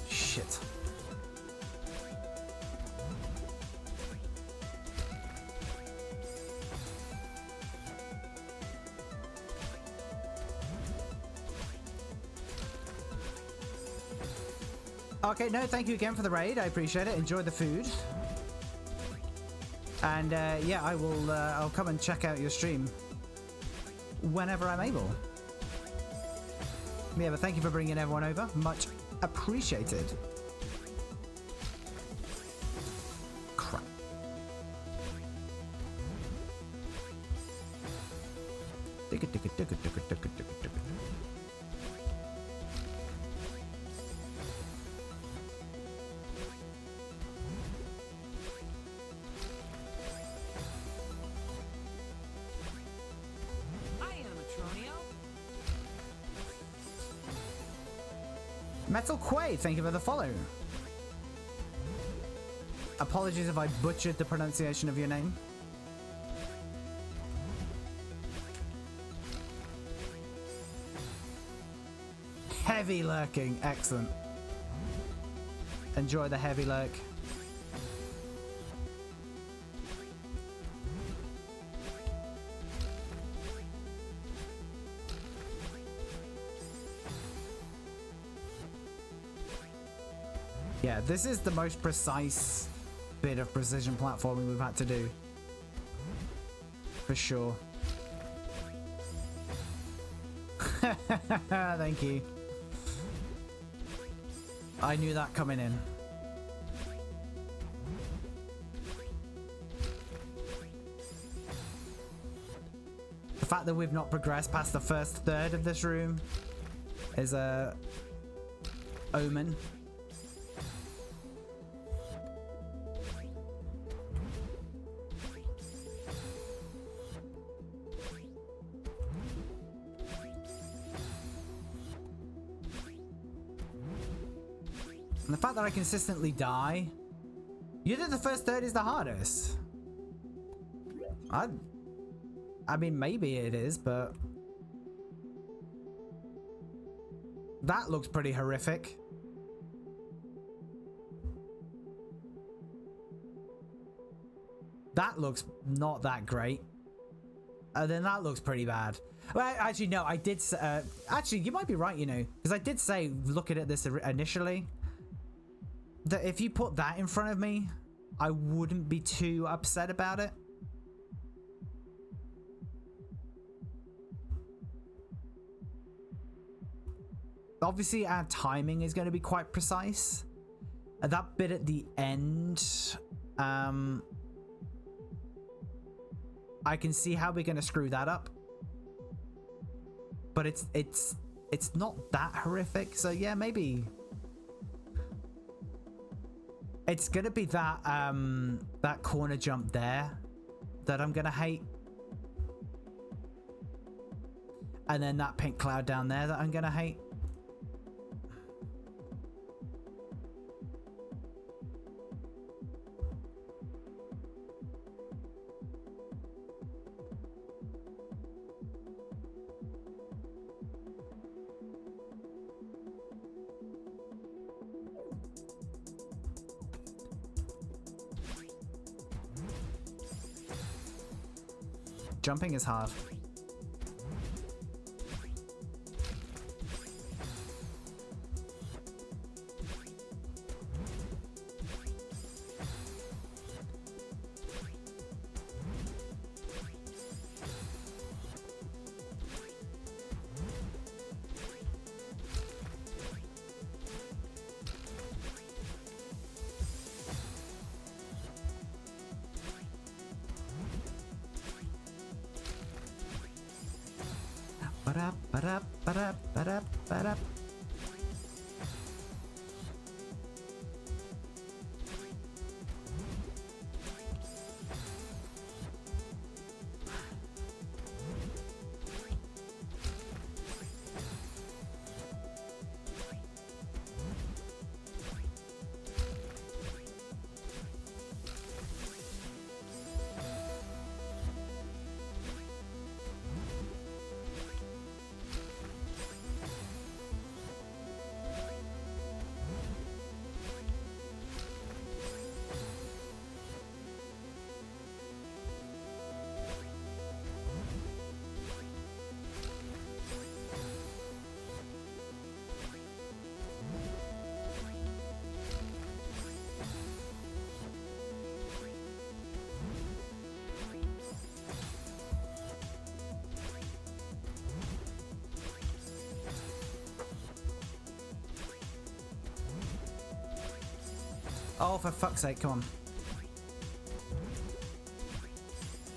Shit. Okay, no, thank you again for the raid. I appreciate it. Enjoy the food. And yeah, I will. I'll come and check out your stream whenever I'm able. Yeah, but thank you for bringing everyone over. Much appreciated. Crap. Metal Quay, thank you for the follow. Apologies if I butchered the pronunciation of your name. Heavy lurking, excellent. Enjoy the heavy lurk. Yeah, this is the most precise bit of precision platforming we've had to do. for sure. Thank you. I knew that coming in. The fact that we've not progressed past the first third of this room is a omen. And the fact that I consistently die. You think the first third is the hardest? I mean, maybe it is, but that looks pretty horrific. That looks not that great. Then that looks pretty bad. Well, actually, no, I did. Actually, you might be right, you know, because I did say looking at this initially that if you put that in front of me, I wouldn't be too upset about it. Obviously, our timing is going to be quite precise. That bit at the end, I can see how we're going to screw that up. But it's not that horrific. So yeah, maybe it's going to be that that corner jump there that I'm going to hate. And then that pink cloud down there that I'm going to hate. Jumping is hard. Ba-da. Oh, for fuck's sake, come on.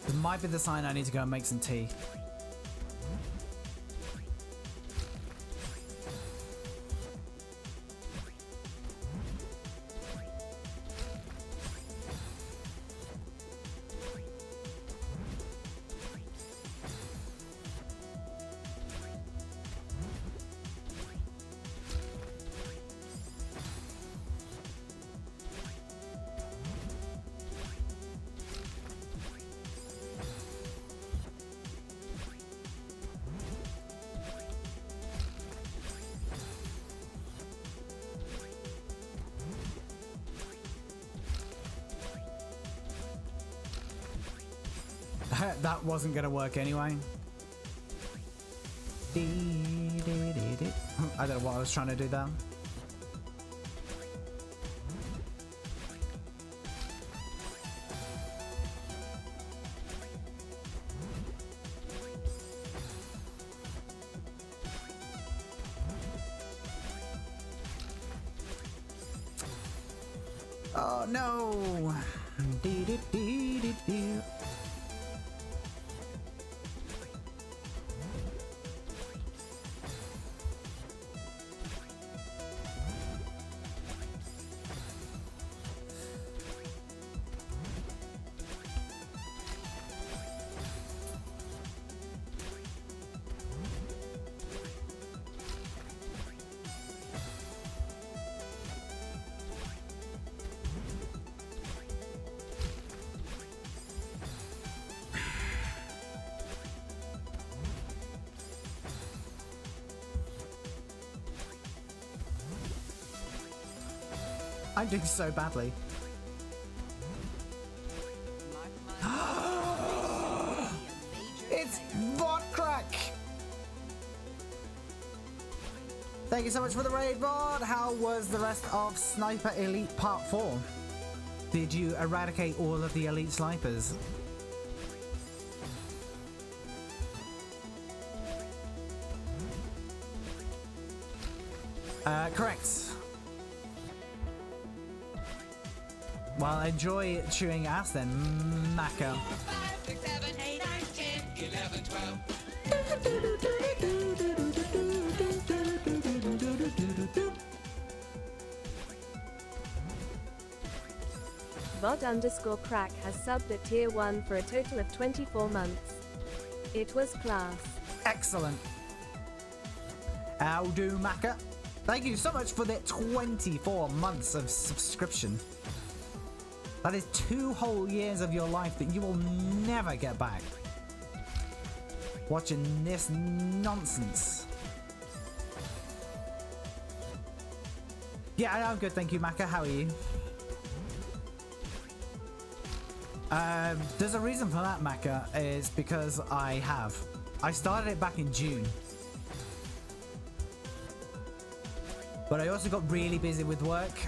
This might be the sign I need to go and make some tea. That wasn't gonna work anyway. I don't know what I was trying to do there. Oh no! Dee-dee-dee-dee-dee. I'm doing so badly. It's bot crack! Thank you so much for the raid, bot. How was the rest of Sniper Elite Part 4? Did you eradicate all of the elite snipers? Correct. Well, enjoy chewing ass then, Maka. 5, 6, 7, 8, 9, 10, 11, 12. Bot_crack has subbed at tier 1 for a total of 24 months. It was class. Excellent. How do, Maka? Thank you so much for the 24 months of subscription. That is 2 whole years of your life that you will never get back. Watching this nonsense. Yeah, I'm good, thank you, Maka. How are you? There's a reason for that, Maka, is because I started it back in June. But I also got really busy with work.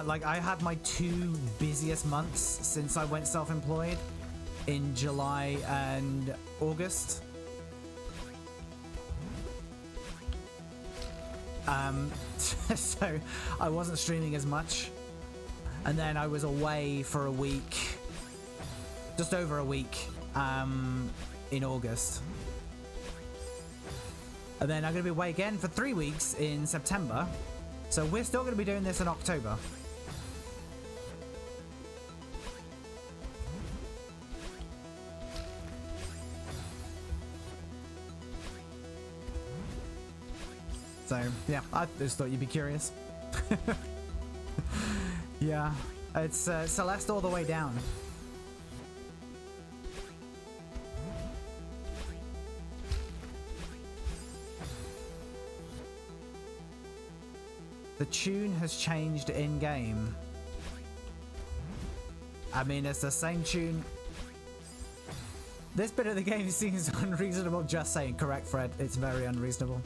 Like, I had my 2 busiest months since I went self-employed in July and August. So I wasn't streaming as much. And then I was away for a week, just over a week, in August. And then I'm going to be away again for 3 weeks in September. So we're still going to be doing this in October. So, yeah, I just thought you'd be curious. Yeah, it's Celeste all the way down. The tune has changed in-game. I mean, it's the same tune. This bit of the game seems unreasonable. Just saying, correct, Fred. It's very unreasonable.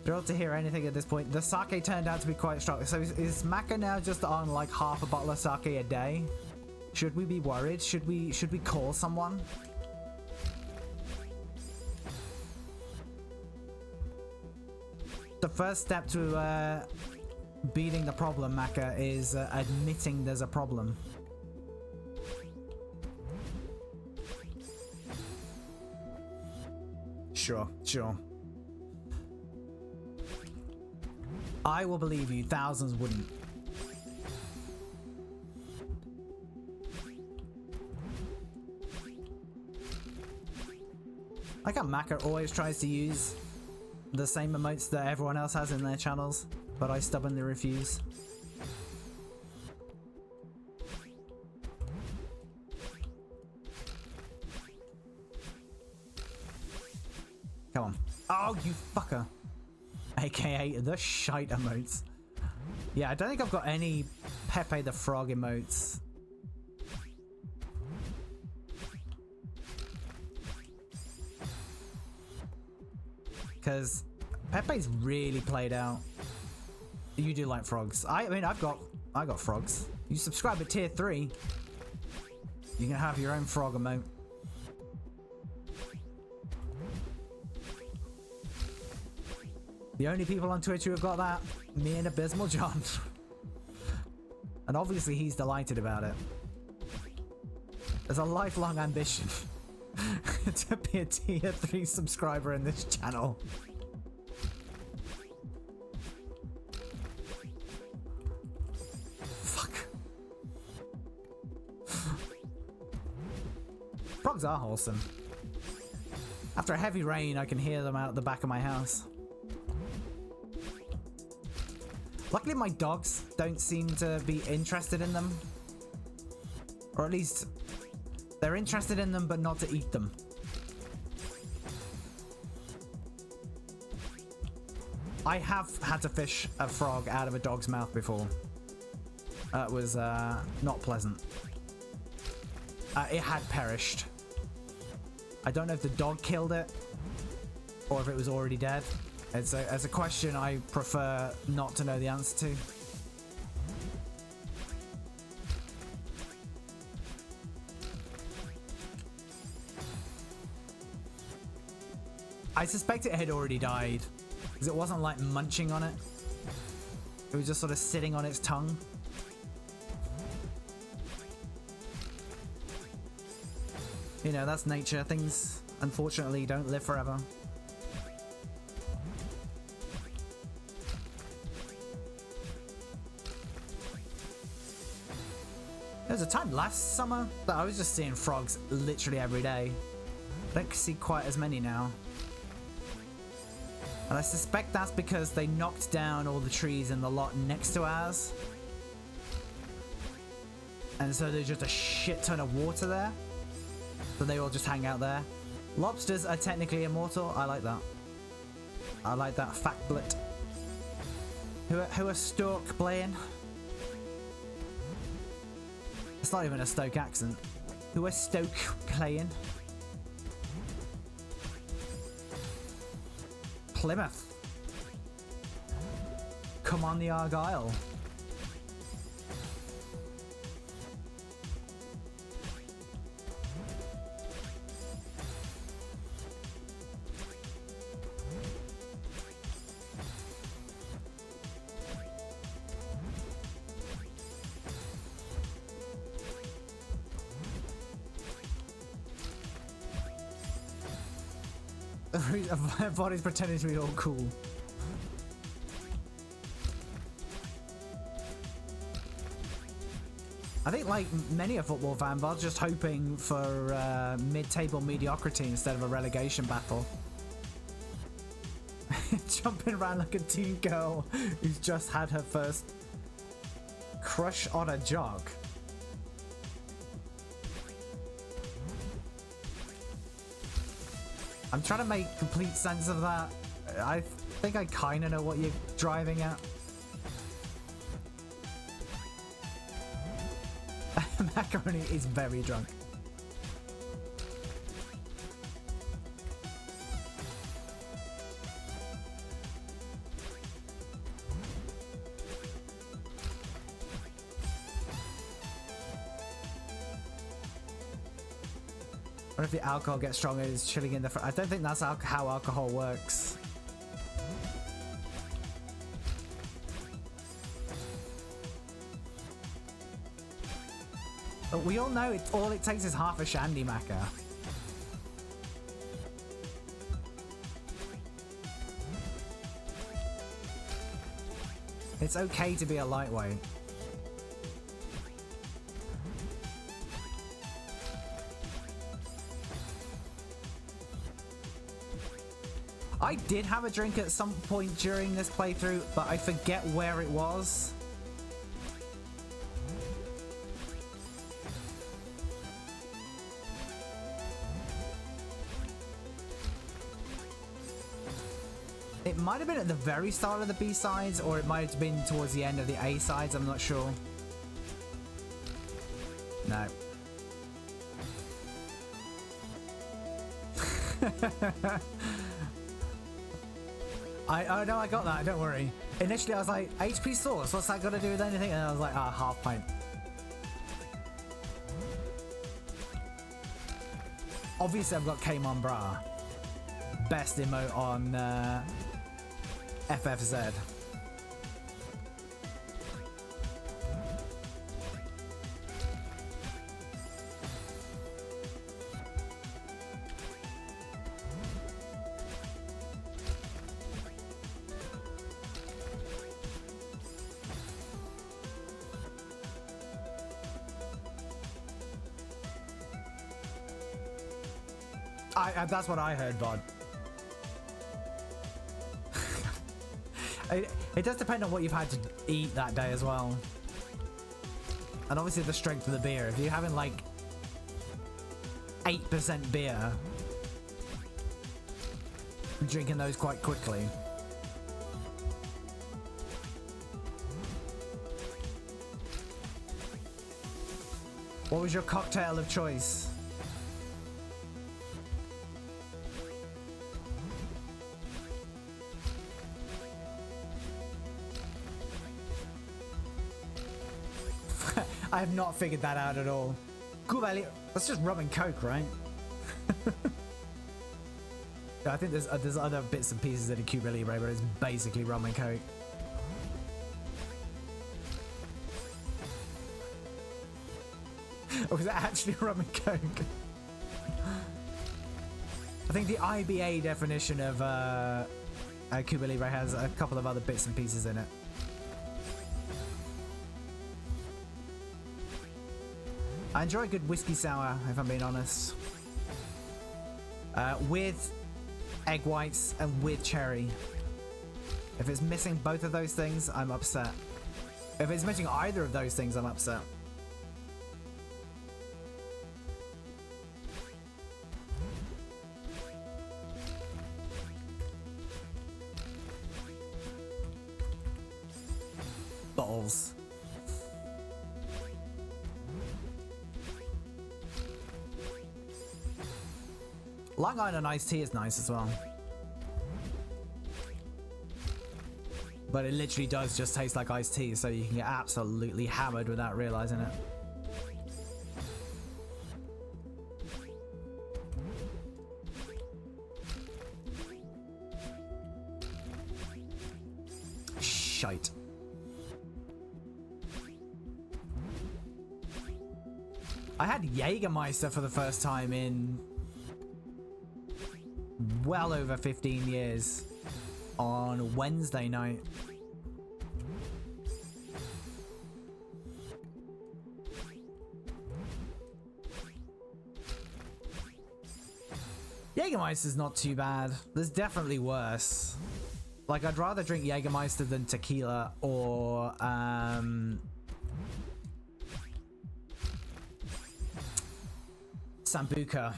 Thrilled to hear anything at this point. The sake turned out to be quite strong. So is Maka now just on like half a bottle of sake a day? Should we be worried? Should we call someone? The first step to beating the problem, Maka, is admitting there's a problem. Sure, sure. I will believe you, thousands wouldn't. I got Maka always tries to use the same emotes that everyone else has in their channels, but I stubbornly refuse. Come on. Oh, you fucker. AKA the shite emotes. Yeah, I don't think I've got any Pepe the Frog emotes. Because Pepe's really played out. You do like frogs. I mean, I got frogs. You subscribe at tier 3. You can have your own frog emote. The only people on Twitch who have got that, me and Abysmal John. And obviously he's delighted about it. There's a lifelong ambition to be a tier 3 subscriber in this channel. Fuck. Frogs are wholesome. After a heavy rain, I can hear them out the back of my house. Luckily, my dogs don't seem to be interested in them. Or at least, they're interested in them, but not to eat them. I have had to fish a frog out of a dog's mouth before. It was not pleasant. It had perished. I don't know if the dog killed it or if it was already dead. It's a question I prefer not to know the answer to. I suspect it had already died because it wasn't like munching on it. It was just sort of sitting on its tongue. You know, that's nature. Things, unfortunately, don't live forever. There was a time last summer that I was just seeing frogs literally every day. I don't see quite as many now. And I suspect that's because they knocked down all the trees in the lot next to ours. And so there's just a shit ton of water there. So they all just hang out there. Lobsters are technically immortal. I like that. I like that factlet. Who are Stork playing? It's not even a Stoke accent. Who are Stoke playing? Plymouth. Come on the Argyle. Everybody's pretending to be all cool. I think, like many a football fan, I was just hoping for mid-table mediocrity instead of a relegation battle. Jumping around like a teen girl who's just had her first crush on a jog. I'm trying to make complete sense of that. I think I kind of know what you're driving at. Macaroni is very drunk. I wonder if the alcohol gets stronger is chilling in the front. I don't think that's how alcohol works. But we all know all it takes is half a shandy maca. It's okay to be a lightweight. I did have a drink at some point during this playthrough, but I forget where it was. It might have been at the very start of the B-sides, or it might have been towards the end of the A-sides, I'm not sure. No. No, I got that, don't worry. Initially I was like, HP source, what's that got to do with anything? And I was like, half pint. Obviously I've got Cayman Bra. Best emote on FFZ. That's what I heard, Bod. It does depend on what you've had to eat that day as well. And obviously the strength of the beer. If you're having like 8% beer, drinking those quite quickly. What was your cocktail of choice? I have not figured that out at all. Kubali, that's just rum and coke, right? Yeah, I think there's other bits and pieces in a Cuba Libre, but it's basically rum and coke. Or was it actually rum and coke? I think the IBA definition of Cuba Libre has a couple of other bits and pieces in it. I enjoy a good whiskey sour, if I'm being honest. With egg whites and with cherry. If it's missing both of those things, I'm upset. If it's missing either of those things, I'm upset. Balls. Long Island iced tea is nice as well. But it literally does just taste like iced tea, so you can get absolutely hammered without realizing it. Shite. I had Jägermeister for the first time in well over 15 years on Wednesday night. Jägermeister's not too bad. There's definitely worse. Like, I'd rather drink Jägermeister than tequila or Sambuca.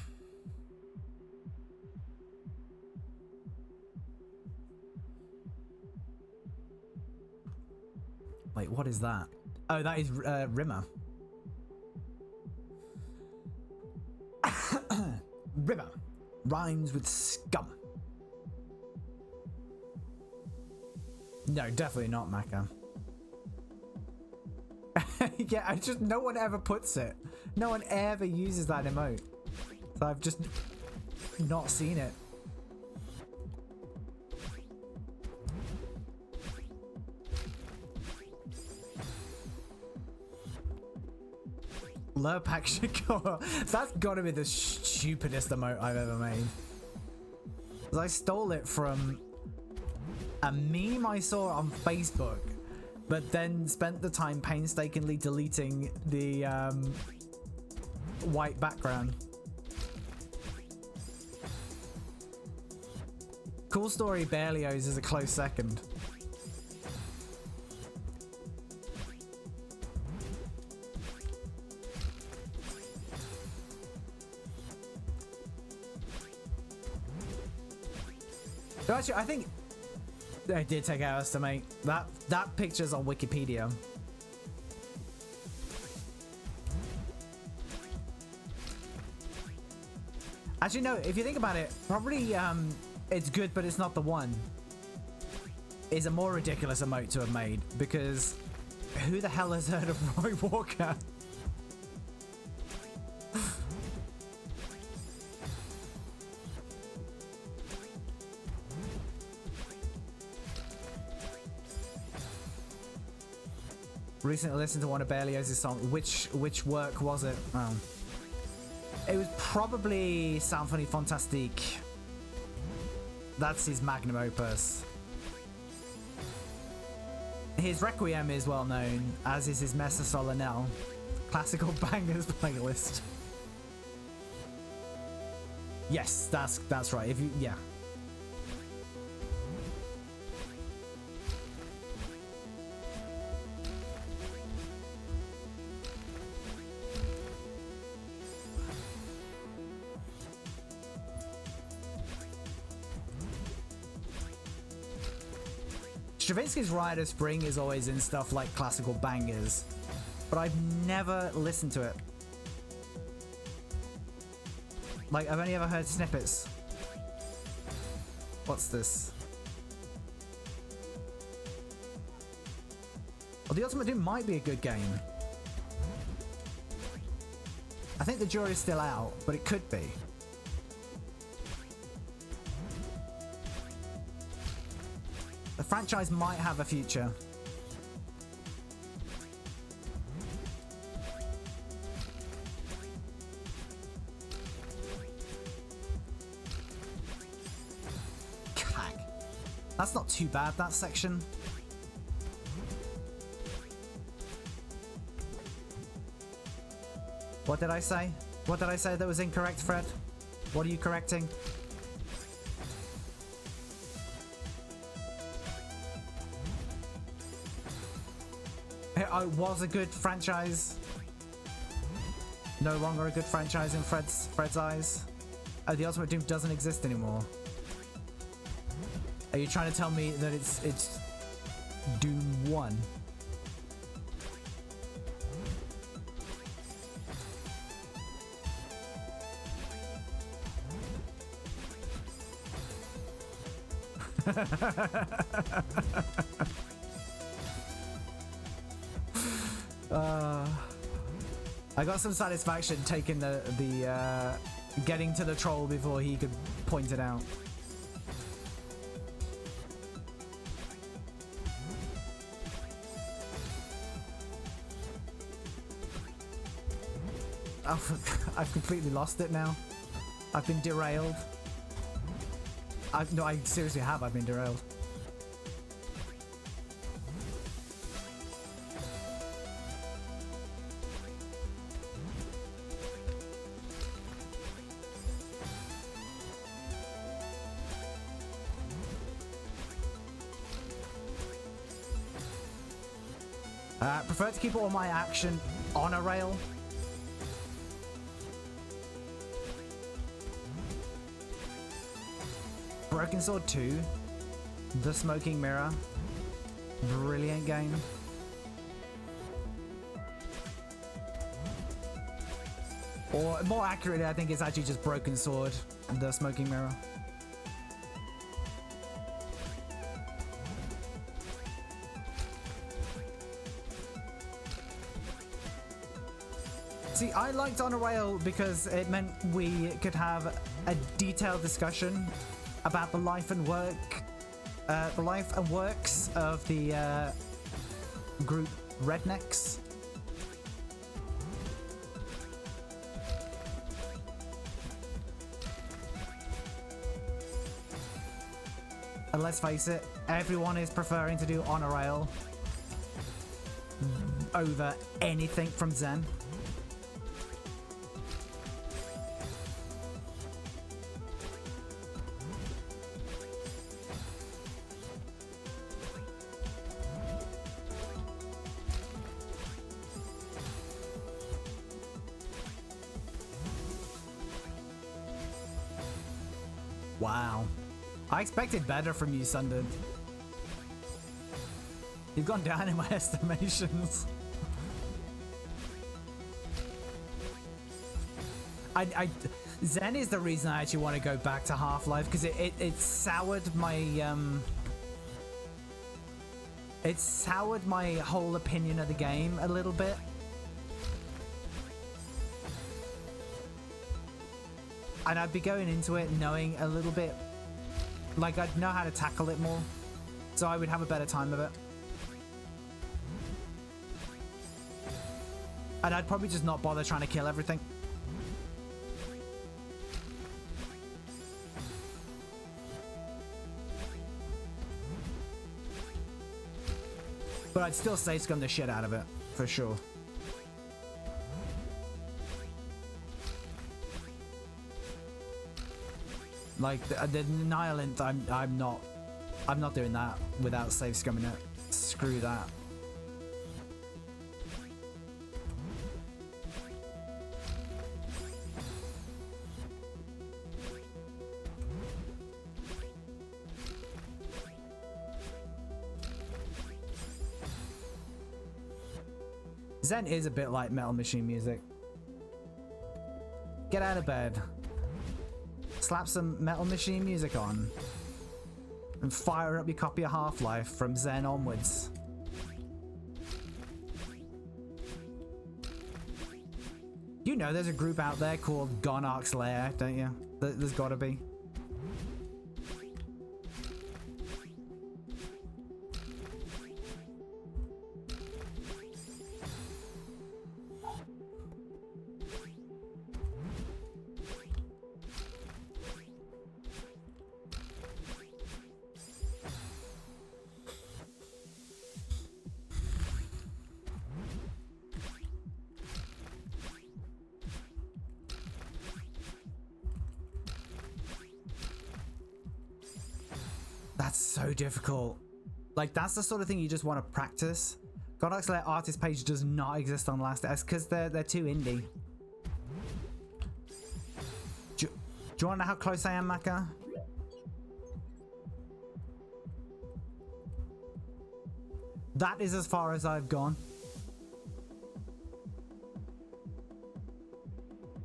Wait, what is that? Oh, that is Rimmer. Rimmer rhymes with scum. No, definitely not Macca. Yeah, I just, no one ever puts it. No one ever uses that emote. So I've just not seen it. Lurpak Shakur. That's gotta be the stupidest emote I've ever made. 'Cause I stole it from a meme I saw on Facebook, but then spent the time painstakingly deleting the white background. Cool Story Berlioz is a close second. So actually, I think they did take hours to make. That picture's on Wikipedia. Actually, no, if you think about it, probably it's good, but it's not the one. Is a more ridiculous emote to have made, because who the hell has heard of Roy Walker? Recently listened to one of Berlioz's songs. Which work was it? Oh. It was probably Symphonie Fantastique. That's his magnum opus. His Requiem is well known, as is his Messa Solennelle. Classical bangers playlist. Yes, that's right. If you yeah. Stravinsky's Rite of Spring is always in stuff like classical bangers, but I've never listened to it. Like, I've only ever heard snippets. What's this? Well, the Ultimate Doom might be a good game. I think the jury's still out, but it could be. The franchise might have a future. Cag. That's not too bad, that section. What did I say? What did I say that was incorrect, Fred? What are you correcting? It was a good franchise. No longer a good franchise in Fred's eyes. Oh, the Ultimate Doom doesn't exist anymore. Are you trying to tell me that it's Doom 1? I got some satisfaction taking the getting to the troll before he could point it out. Oh, I've completely lost it now. I've been derailed. No, I seriously have. I've been derailed. Prefer to keep all my action on a rail. Broken Sword 2, The Smoking Mirror, brilliant game. Or more accurately, I think it's actually just Broken Sword, The Smoking Mirror. See, I liked On a Rail because it meant we could have a detailed discussion about the life and works of the group Rednecks. And let's face it, everyone is preferring to do On a Rail over anything from Zen. Wow. I expected better from you, Sundered. You've gone down in my estimations. Zen is the reason I actually want to go back to Half-Life, because it soured my it soured my whole opinion of the game a little bit. And I'd be going into it knowing a little bit, like I'd know how to tackle it more, so I would have a better time of it. And I'd probably just not bother trying to kill everything. But I'd still save scum the shit out of it, for sure. Like the Nihilant, I'm not doing that without save scumming it. Screw that. Zen is a bit like Metal Machine music. Get out of bed, slap some Metal Machine music on, and fire up your copy of Half-Life from Zen onwards. You know there's a group out there called Gonarch's Lair, don't you? There's gotta be. That's so difficult. Like, that's the sort of thing you just want to practice. Goddark's Lair artist page does not exist on Last S because they're too indie. Do you want to know how close I am, Maka? That is as far as I've gone.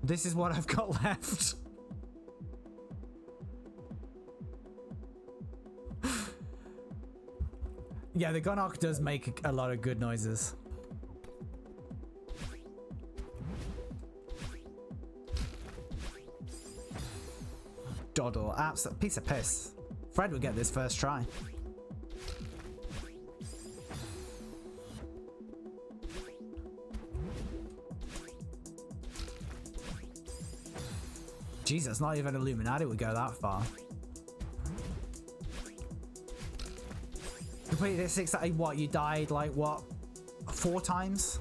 This is what I've got left. Yeah, the Gonarch does make a lot of good noises. Doddle, absolute piece of piss. Fred will get this first try. Jesus, not even Illuminati would go that far. Completed it 6, what, you died like what, 4 times?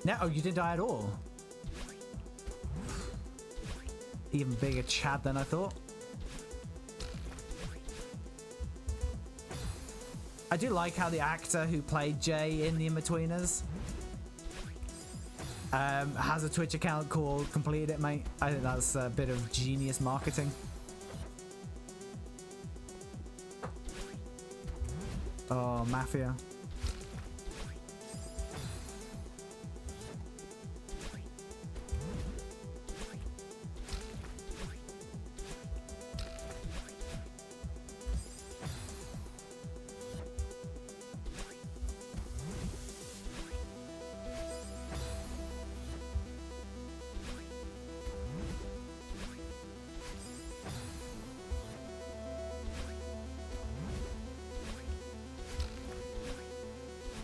No, oh, you didn't die at all. Even bigger Chad than I thought. I do like how the actor who played Jay in The Inbetweeners has a Twitch account called Completed It, mate. I think that's a bit of genius marketing. Oh, Mafia.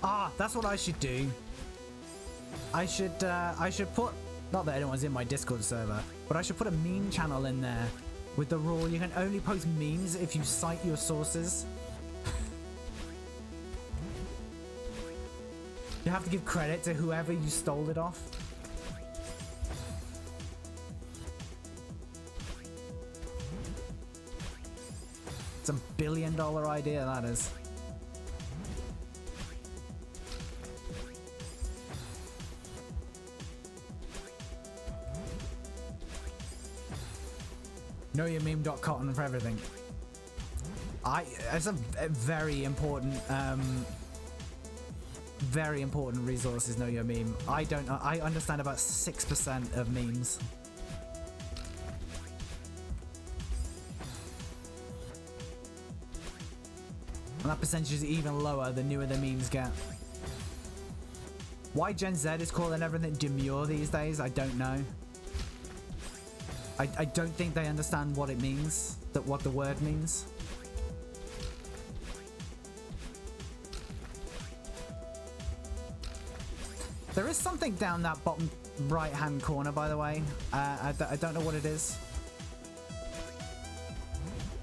Ah, that's what I should do. I should put, not that anyone's in my Discord server, but I should put a meme channel in there with the rule you can only post memes if you cite your sources. You have to give credit to whoever you stole it off. It's a $1 billion idea, that is. KnowYourMeme.cotton for everything. It's a very important resource is Know Your Meme. I understand about 6% of memes. And that percentage is even lower the newer the memes get. Why Gen Z is calling everything demure these days, I don't know. I don't think they understand what it means, what the word means. There is something down that bottom right-hand corner, by the way. I don't know what it is.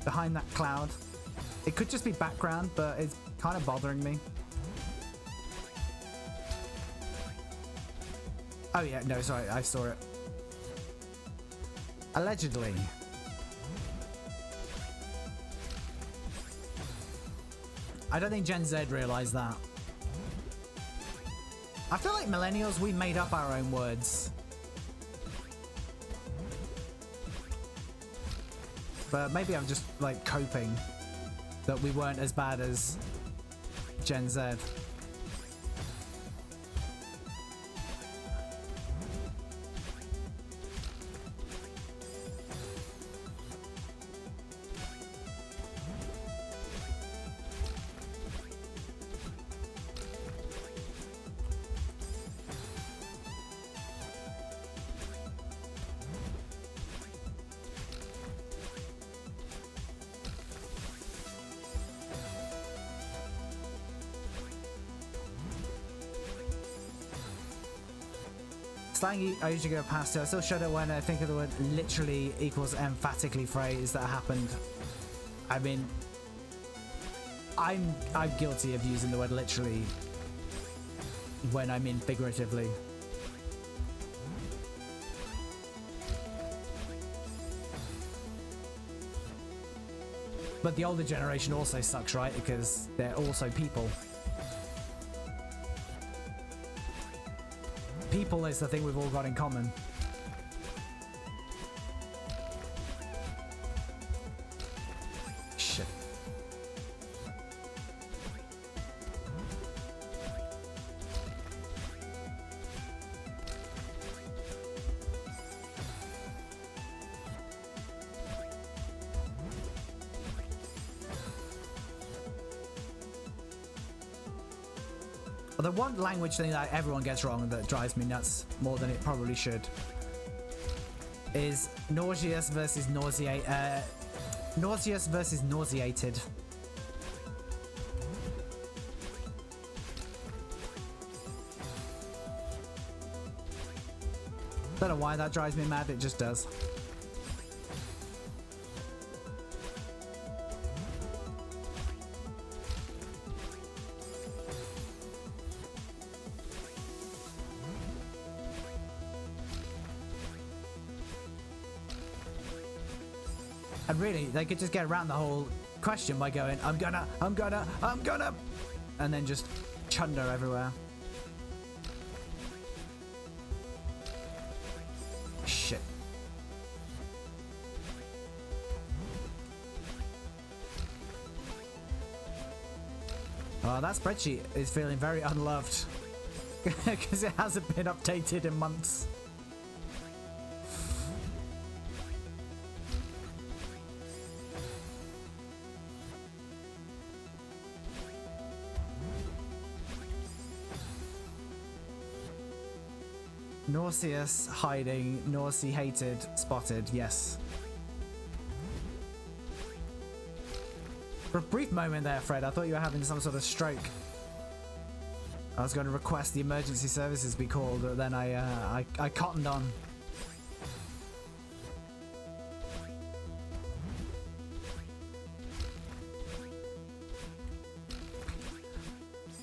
Behind that cloud. It could just be background, but it's kind of bothering me. Oh yeah, no, sorry, I saw it. Allegedly. I don't think Gen Z realized that. I feel like millennials, we made up our own words. But maybe I'm just like coping that we weren't as bad as Gen Z. Slang I usually go past to. I still shudder when I think of the word literally equals emphatically phrase that happened. I mean, I'm guilty of using the word literally when I mean figuratively. But the older generation also sucks, right? Because they're also people. People is the thing we've all got in common. Shit. The one language thing that everyone gets wrong that drives me nuts more than it probably should is nauseous versus nauseous versus nauseated. Don't know why that drives me mad, it just does. And really, they could just get around the whole question by going, I'm gonna, and then just chunder everywhere. Shit. Oh, that spreadsheet is feeling very unloved because it hasn't been updated in months. Nauseous, hiding, nauseated, spotted, yes. For a brief moment there, Fred, I thought you were having some sort of stroke. I was going to request the emergency services be called, but then I cottoned on.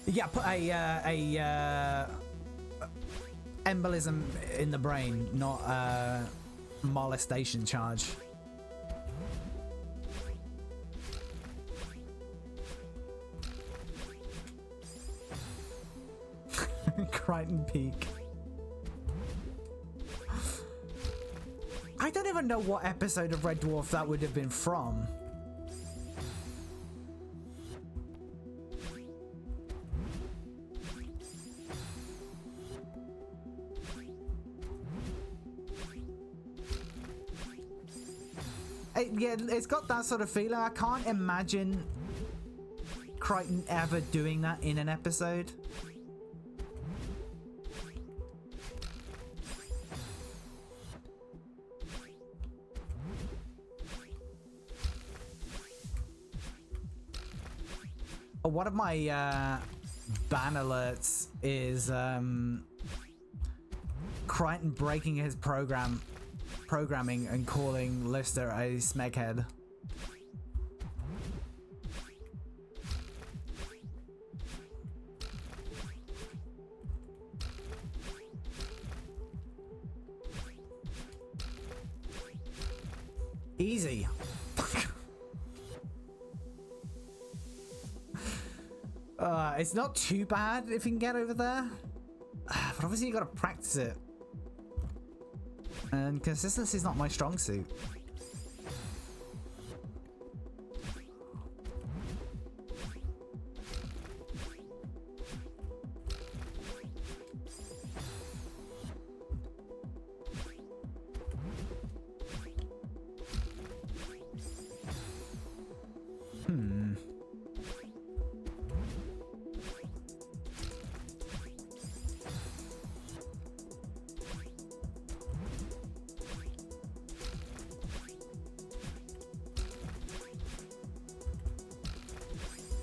Yeah, put a embolism in the brain, not a molestation charge. Crichton Peak. I don't even know what episode of Red Dwarf that would have been from. Yeah, it's got that sort of feeling. I can't imagine Crichton ever doing that in an episode. One of my ban alerts is Crichton breaking his programming and calling Lister a smeghead. Easy. It's not too bad if you can get over there. But obviously you gotta practice it. And consistency is not my strong suit.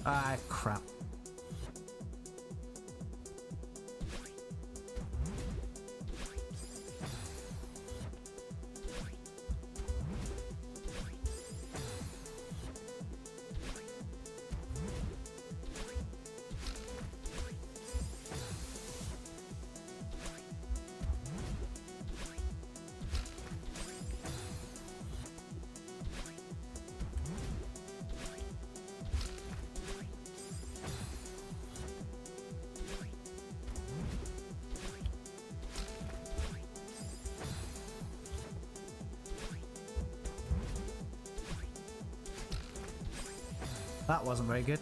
Ah, crap. That wasn't very good.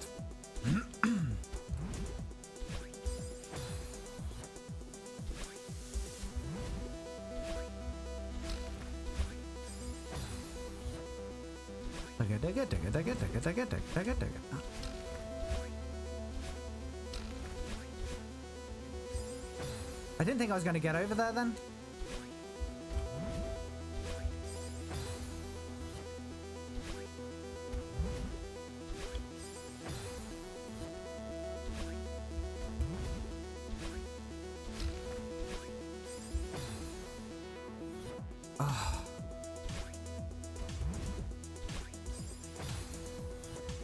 I didn't think I was going to get over there then.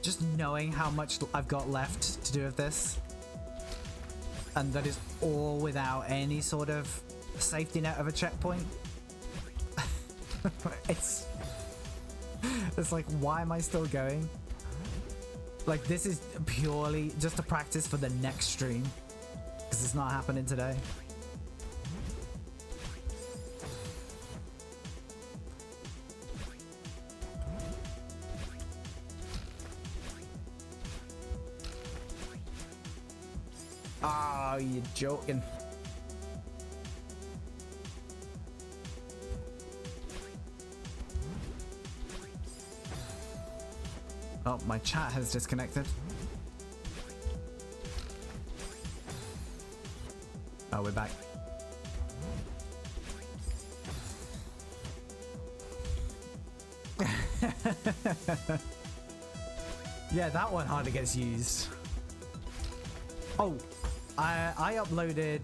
Just knowing how much I've got left to do with this, and that is all without any sort of safety net of a checkpoint. it's like, why am I still going? Like, this is purely just a practice for the next stream, because it's not happening today. Oh, you're joking. Oh, my chat has disconnected. Oh, we're back. Yeah, that one hardly gets used. Oh, I uploaded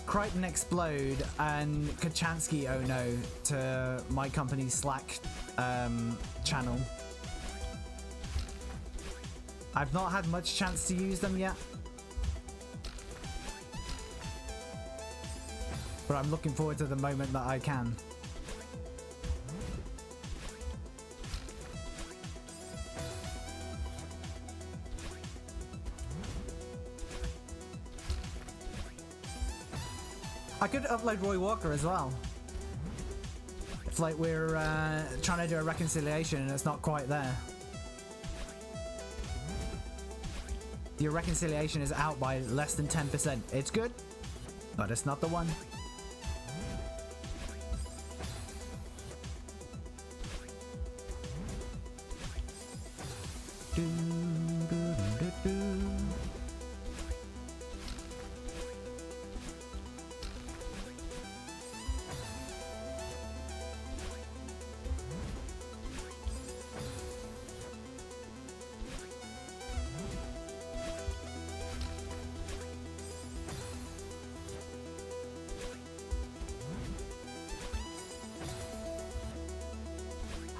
Crichton Explode and Kachansky Oh No to my company's Slack channel. I've not had much chance to use them yet, but I'm looking forward to the moment that I can. I could upload Roy Walker as well. It's like we're trying to do a reconciliation and it's not quite there. Your reconciliation is out by less than 10%. It's good, but it's not the one.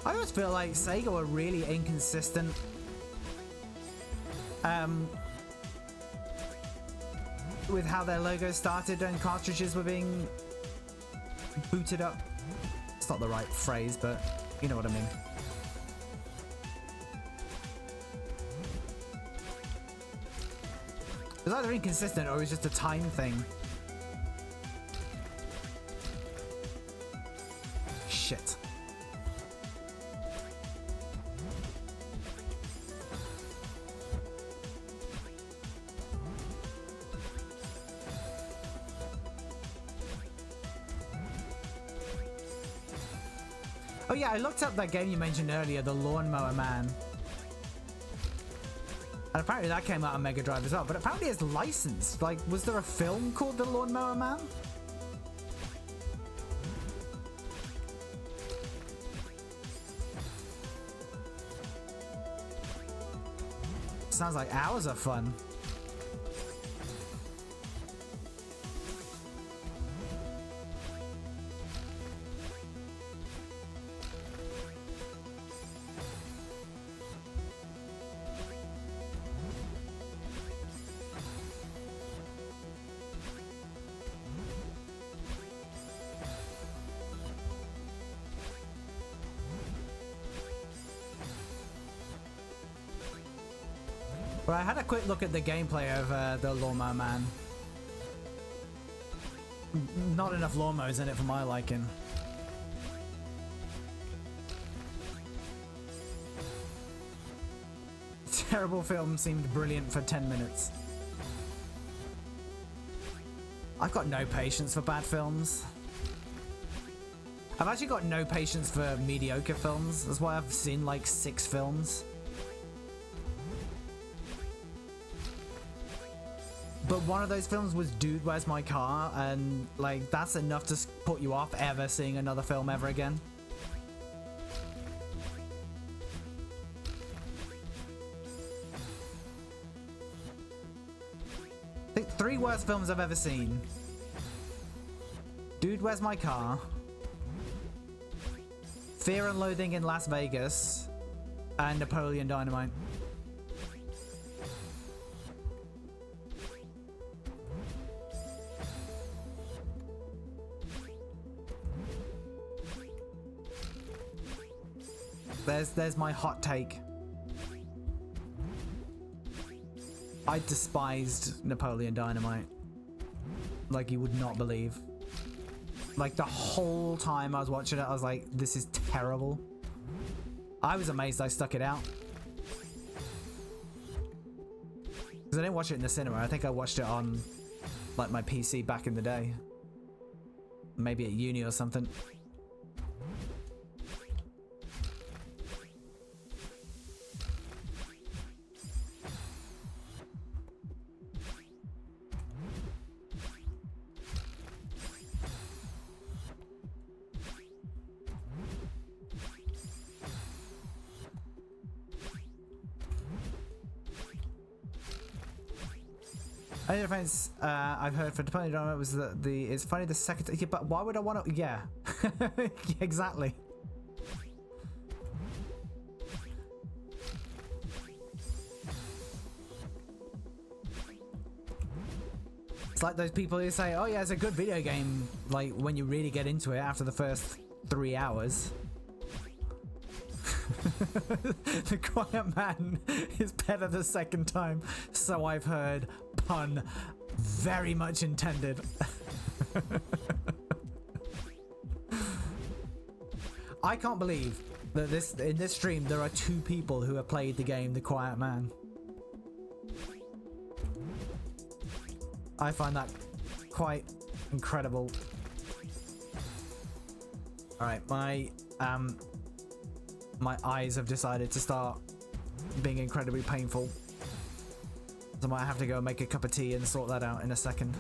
I always feel like Sega were really inconsistent. With how their logo started and cartridges were being booted up. It's not the right phrase, but you know what I mean. It was either inconsistent or it was just a time thing. Shit. Oh yeah, I looked up that game you mentioned earlier, the Lawnmower Man. And apparently that came out on Mega Drive as well, but apparently it's licensed. Like, was there a film called The Lawnmower Man? Sounds like hours of fun. Well, I had a quick look at the gameplay of the Lawnmower Man. Not enough lawnmowers in it for my liking. Terrible film seemed brilliant for 10 minutes. I've got no patience for bad films. I've actually got no patience for mediocre films. That's why I've seen like 6 films. But one of those films was Dude, Where's My Car? And like that's enough to put you off ever seeing another film ever again. I think 3 worst films I've ever seen. Dude, Where's My Car? Fear and Loathing in Las Vegas, and Napoleon Dynamite. There's my hot take. I despised Napoleon Dynamite. Like you would not believe. Like the whole time I was watching it, I was like, this is terrible. I was amazed I stuck it out. Because I didn't watch it in the cinema. I think I watched it on like my PC back in the day. Maybe at uni or something. Only defense I've heard for Napoleon Dynamite was that it's funny the second. Yeah, but why would I want to? Yeah, yeah, exactly. It's like those people who say, "Oh yeah, it's a good video game." Like when you really get into it after the first 3 hours. The Quiet Man is better the second time, so I've heard. Pun very much intended. I can't believe that in this stream there are 2 people who have played the game The Quiet Man. I find that quite incredible. Alright, my eyes have decided to start being incredibly painful. So I might have to go make a cup of tea and sort that out in a second.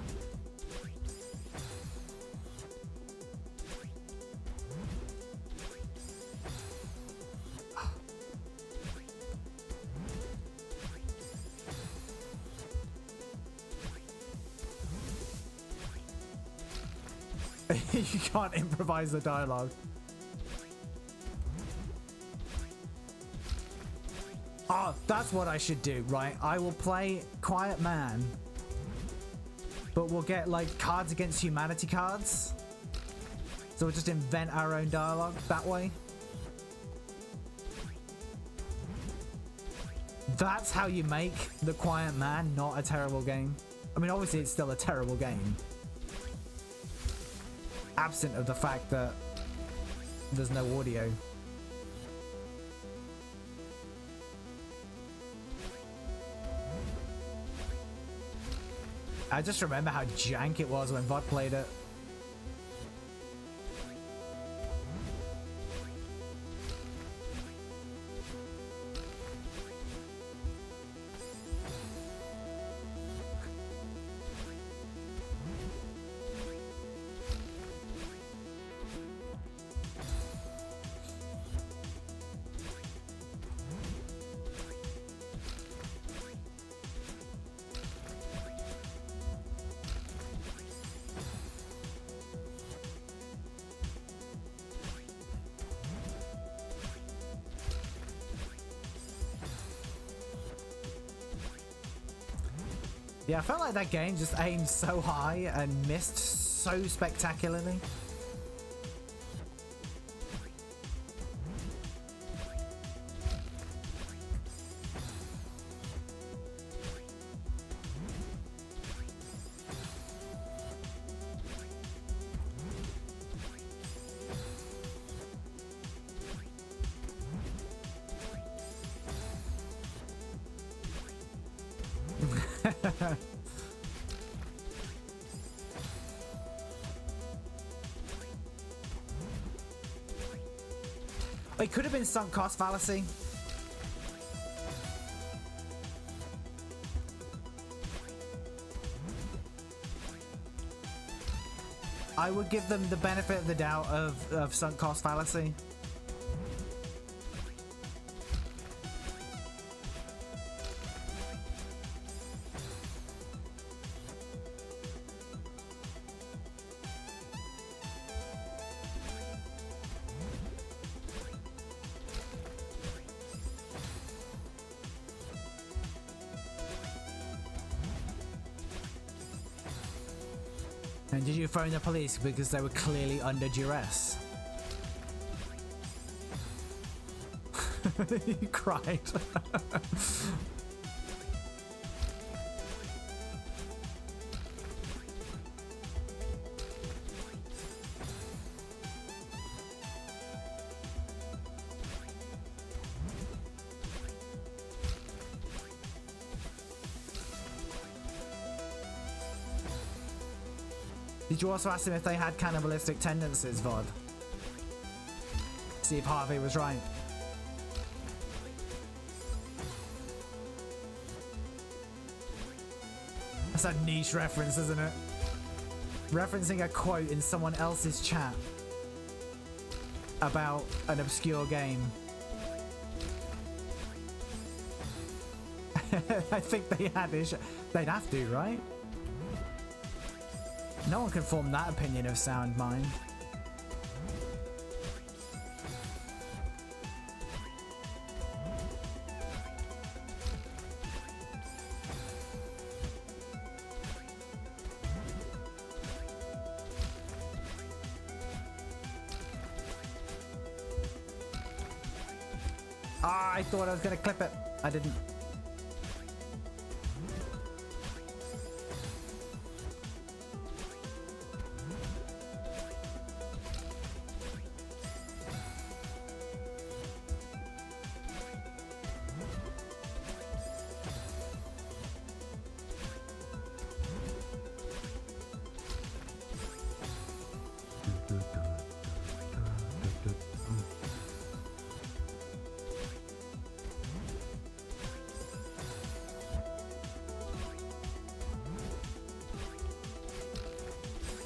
You can't improvise the dialogue. Oh, that's what I should do, right? I will play Quiet Man, but we'll get like Cards Against Humanity cards. So we'll just invent our own dialogue that way. That's how you make The Quiet Man not a terrible game. I mean, obviously it's still a terrible game. Absent of the fact that there's no audio. I just remember how jank it was when VOD played it. Yeah, I felt like that game just aimed so high and missed so spectacularly. It could have been sunk cost fallacy. I would give them the benefit of the doubt of sunk cost fallacy. And did you phone the police because they were clearly under duress? You cried. Did you also ask them if they had cannibalistic tendencies, VOD? See if Harvey was right. That's a niche reference, isn't it? Referencing a quote in someone else's chat about an obscure game. I think they had issues. They'd have to, right? No one can form that opinion of sound mind. Ah, I thought I was gonna clip it. I didn't.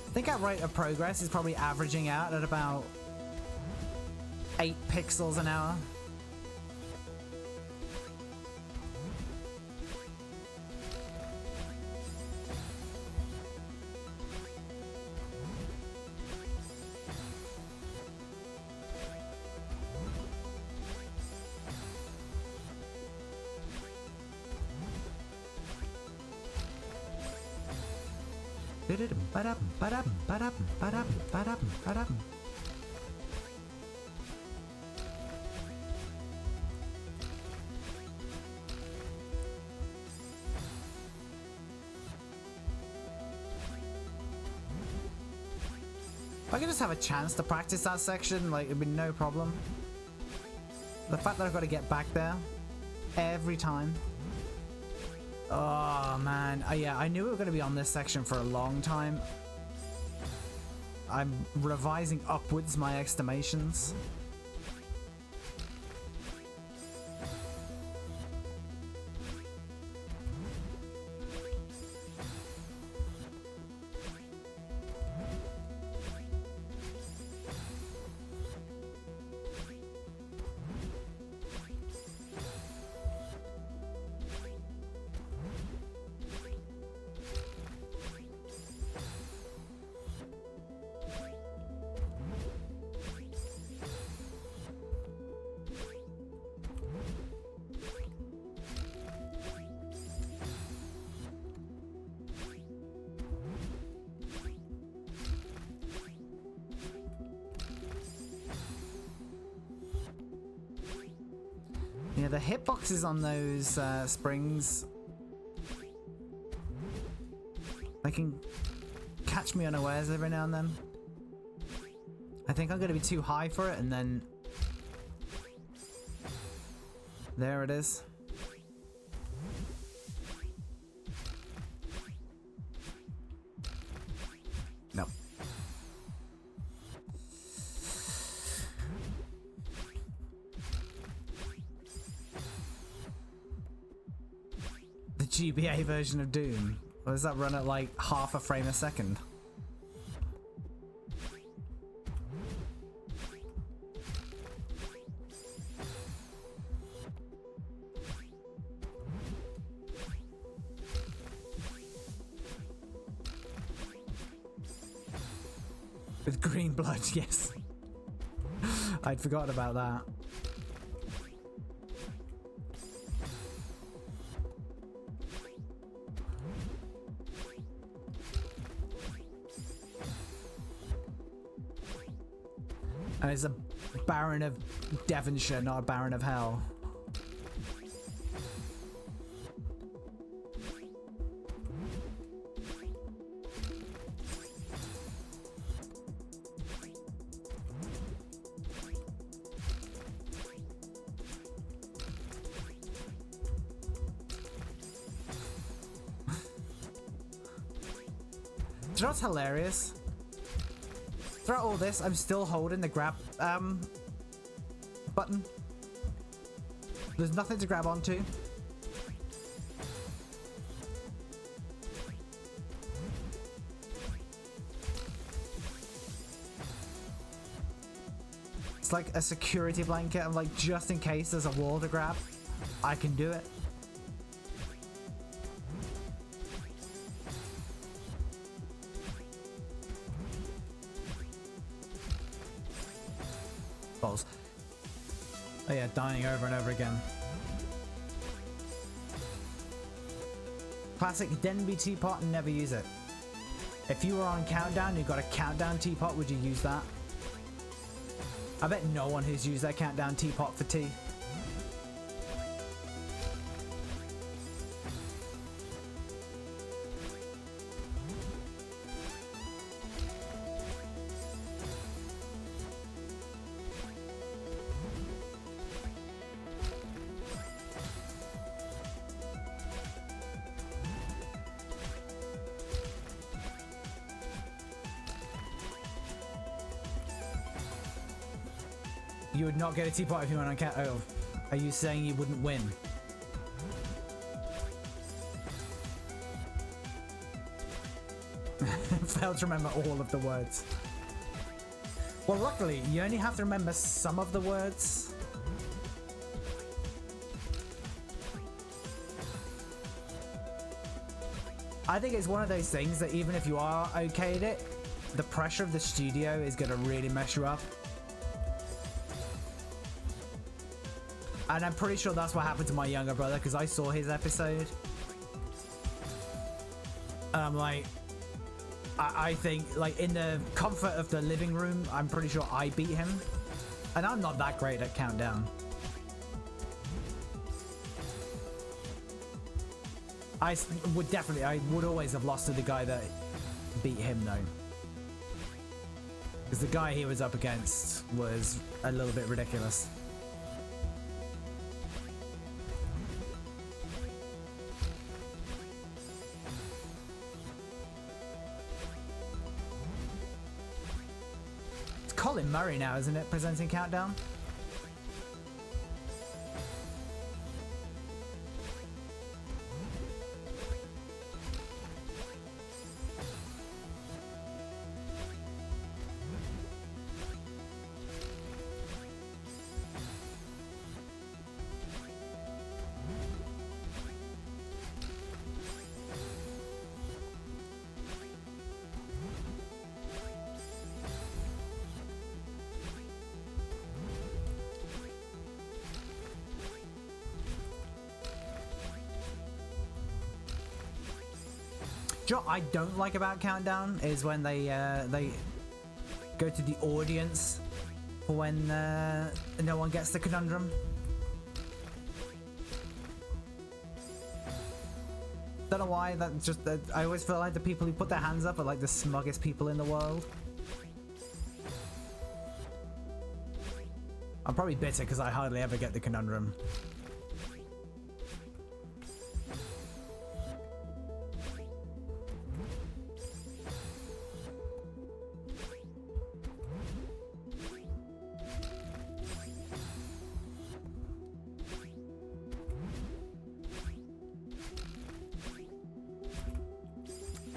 I think our rate of progress is probably averaging out at about 8 pixels an hour. If I could just have a chance to practice that section, like, it'd be no problem. The fact that I've got to get back there every time. Oh, man. Yeah, I knew we were going to be on this section for a long time. I'm revising upwards my estimations. Yeah, the hitboxes on those springs, they can catch me unawares every now and then. I think I'm going to be too high for it, and then there it is. No. The GBA version of Doom. Or does that run at like half a frame a second? With green blood, yes. I'd forgotten about that. And it's a Baron of Devonshire, not a Baron of Hell. Do you know what's hilarious? Throughout all this, I'm still holding the grab button. There's nothing to grab onto. It's like a security blanket. I'm like, just in case there's a wall to grab, I can do it. Balls. Oh yeah, dying over and over again. Classic Denby teapot and never use it. If you were on countdown, you got a countdown teapot, would you use that? I bet no one who's used that countdown teapot for tea. You would not get a teapot if you went on count. Oh, are you saying you wouldn't win? Failed to remember all of the words. Well, luckily, you only have to remember some of the words. I think it's one of those things that even if you are okay at it, the pressure of the studio is going to really mess you up. And I'm pretty sure that's what happened to my younger brother, because I saw his episode. And I'm like, I think, like, in the comfort of the living room, I'm pretty sure I beat him. And I'm not that great at countdown. I would always have lost to the guy that beat him, though. Because the guy he was up against was a little bit ridiculous. Colin Murray now, isn't it, presenting Countdown? Do you know what I don't like about Countdown is when they go to the audience for when no one gets the conundrum. Don't know why. That just I always feel like the people who put their hands up are like the smuggest people in the world. I'm probably bitter because I hardly ever get the conundrum.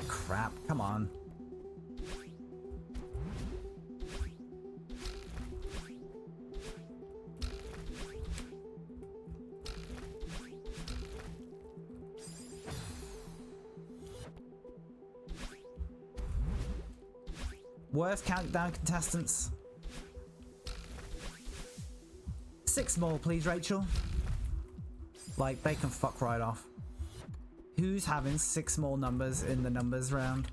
Crap, come on. Worst countdown contestants. 6 more, please, Rachel. Like, they can fuck right off. Who's having 6 more numbers in the numbers round?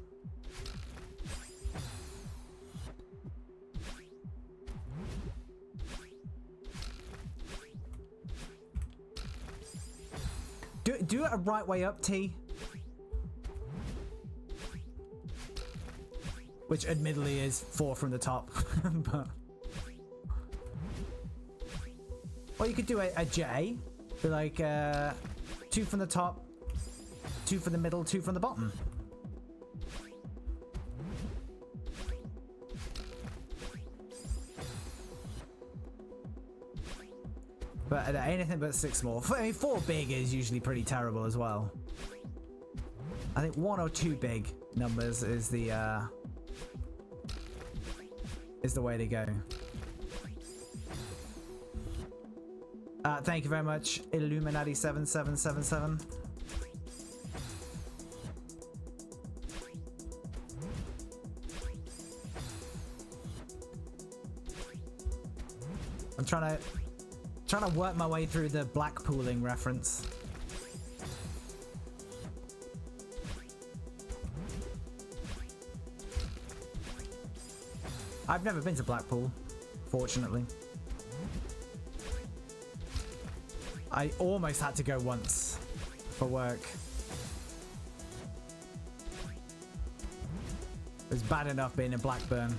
Do it a right way up, T. Which admittedly is 4 from the top. But... or you could do a J. Be like 2 from the top, 2 from the middle, 2 from the bottom. But anything but 6 more. I mean, 4 big is usually pretty terrible as well. I think 1 or 2 big numbers is the way to go. Thank you very much, Illuminati7777. I'm trying to work my way through the Blackpooling reference. I've never been to Blackpool, fortunately. I almost had to go once for work. It was bad enough being in Blackburn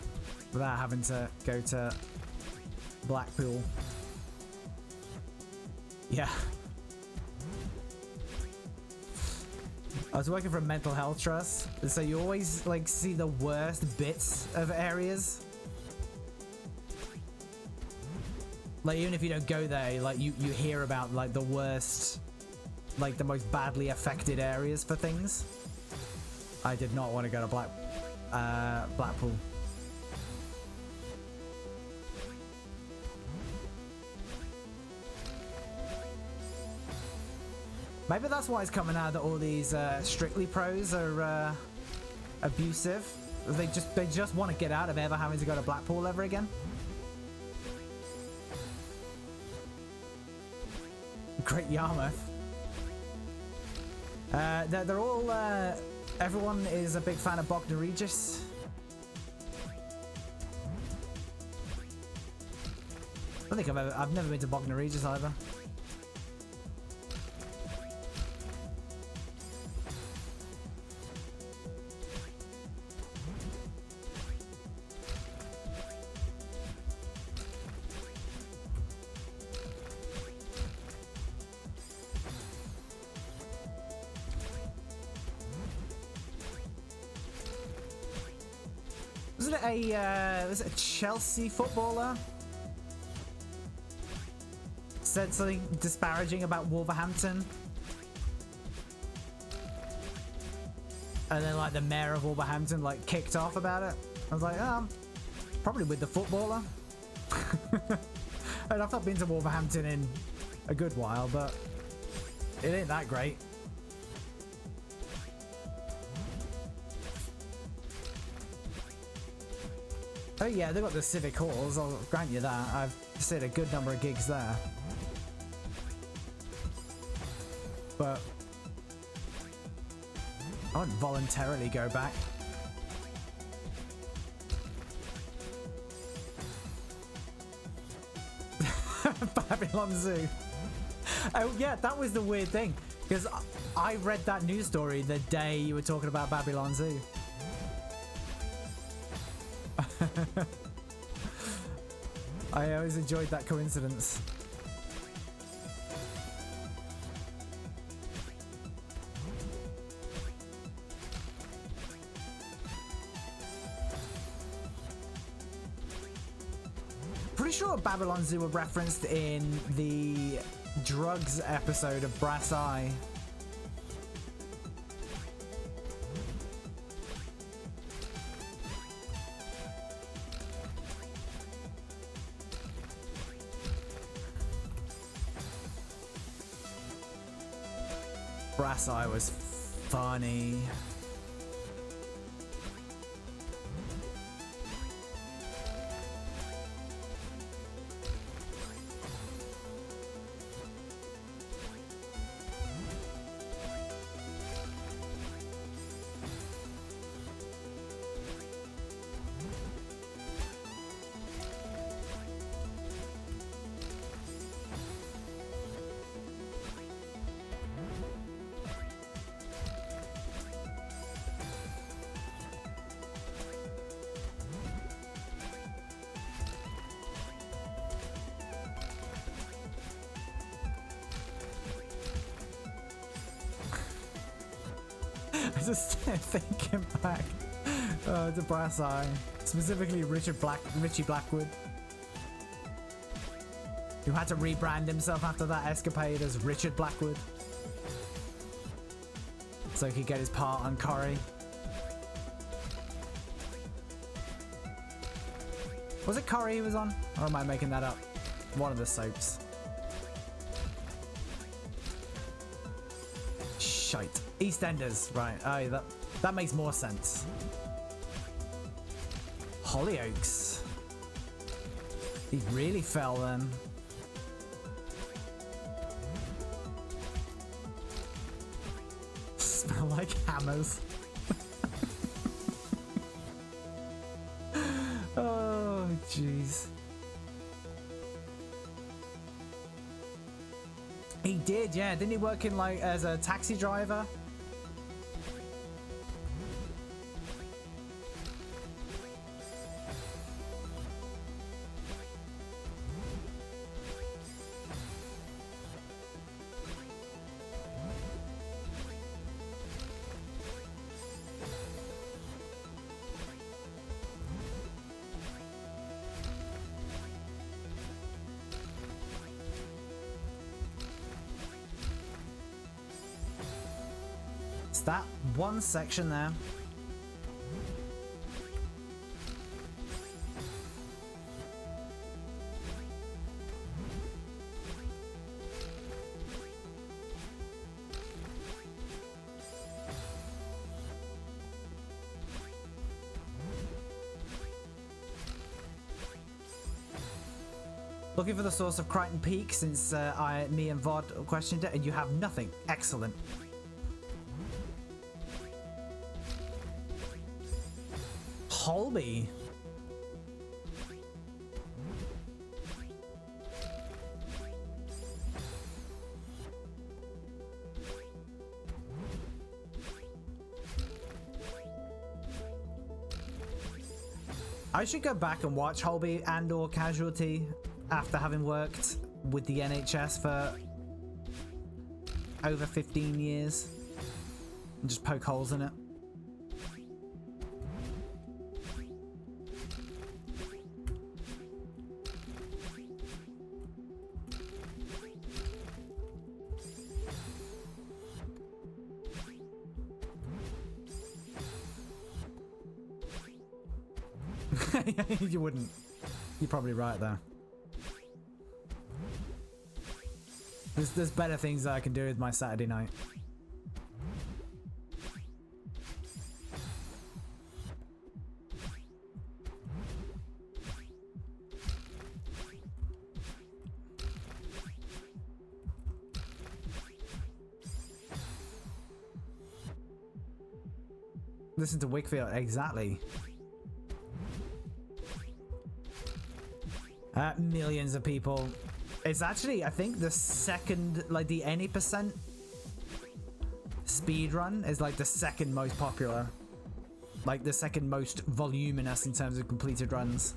without having to go to Blackpool. Yeah. I was working for a mental health trust, so you always like see the worst bits of areas. Like, even if you don't go there, like you hear about like the worst, like the most badly affected areas for things. I did not want to go to Blackpool. Maybe that's why it's coming out that all these Strictly pros are abusive. They just want to get out of ever having to go to Blackpool ever again. Great Yarmouth. They're all Everyone is a big fan of Bognor Regis. I don't think I've never been to Bognor Regis either. Was it a Chelsea footballer? Said something disparaging about Wolverhampton. And then like the mayor of Wolverhampton like kicked off about it. I was like, probably with the footballer. And I've not been to Wolverhampton in a good while, but it ain't that great. Oh yeah, they've got the civic halls, I'll grant you that. I've seen a good number of gigs there. But I wouldn't voluntarily go back. Babylon Zoo. Oh yeah, that was the weird thing. Because I read that news story the day you were talking about Babylon Zoo. I always enjoyed that coincidence. Pretty sure Babylon Zoo were referenced in the drugs episode of Brass Eye. Brass Eye was funny. Just thinking back to Brass Eye, specifically Richie Blackwood, who had to rebrand himself after that escapade as Richard Blackwood, so he could get his part on Corrie. Was it Corrie he was on, or am I making that up? One of the soaps. Shite. EastEnders, right? Oh, that makes more sense. Hollyoaks. He really fell then. Smell like hammers. Oh, jeez. He did, yeah. Didn't he work in like as a taxi driver? That one section there. Looking for the source of Crichton Peak since me and Vod questioned it, and you have nothing. Excellent. Holby. I should go back and watch Holby and or Casualty after having worked with the NHS for over 15 years and just poke holes in it. You wouldn't. You're probably right there. There's better things that I can do with my Saturday night. Listen to Wickfield, exactly. Millions of people. It's actually, I think, the second, like the any percent speed run is like the second most popular, like the second most voluminous in terms of completed runs.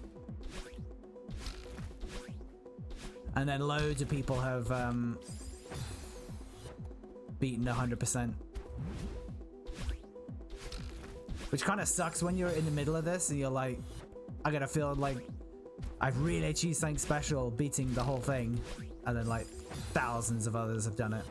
And then loads of people have beaten 100%. Which kind of sucks when you're in the middle of this and you're like, I gotta feel like I've really achieved something special beating the whole thing, and then like thousands of others have done it.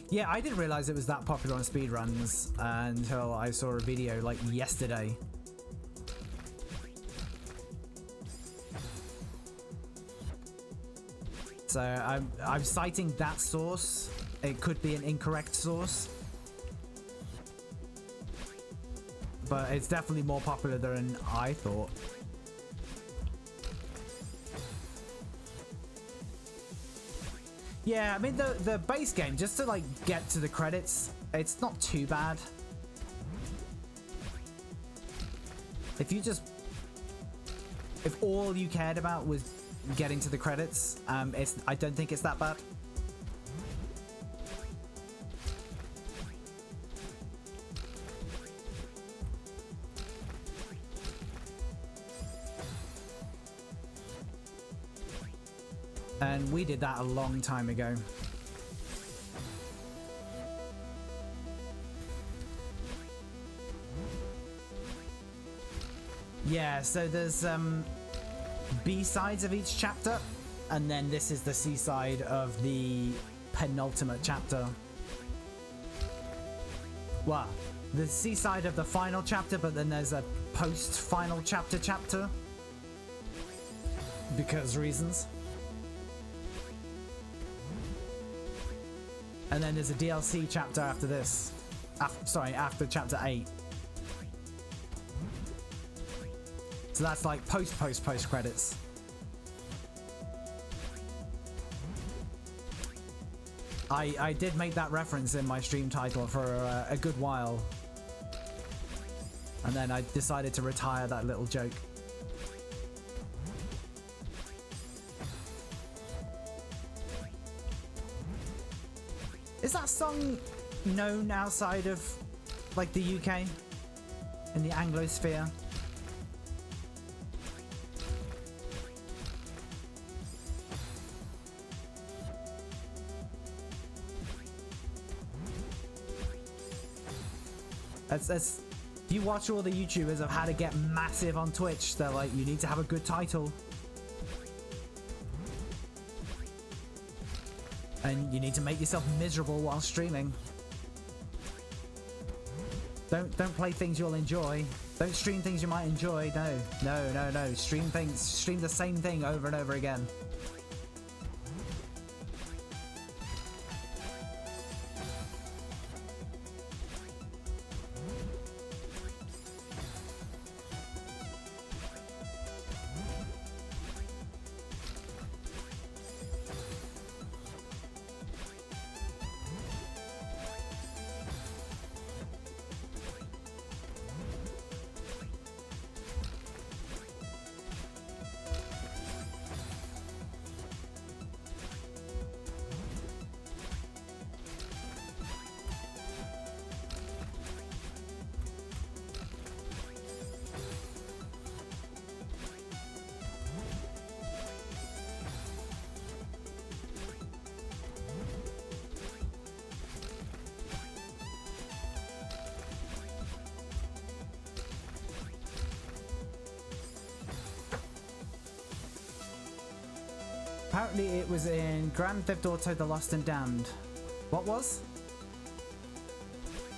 Yeah, I didn't realize it was that popular on speedruns until I saw a video like yesterday. So I'm citing that source. It could be an incorrect source, but it's definitely more popular than I thought. Yeah, I mean the base game, just to like get to the credits, it's not too bad. If all you cared about was getting to the credits, I don't think it's that bad. And we did that a long time ago. Yeah, so there's B-sides of each chapter, and then this is the C-side of the penultimate chapter. Well, the C-side of the final chapter, but then there's a post-final chapter because reasons. And then there's a DLC chapter after this. After chapter 8. So that's like post credits. I did make that reference in my stream title for a good while. And then I decided to retire that little joke. Is that song known outside of like the UK? In the Anglosphere? That's if you watch all the YouTubers of how to get massive on Twitch, they're like, you need to have a good title. And you need to make yourself miserable while streaming. Don't play things you'll enjoy. Don't stream things you might enjoy. No. Stream the same thing over and over again. Apparently it was in Grand Theft Auto The Lost and Damned. What was?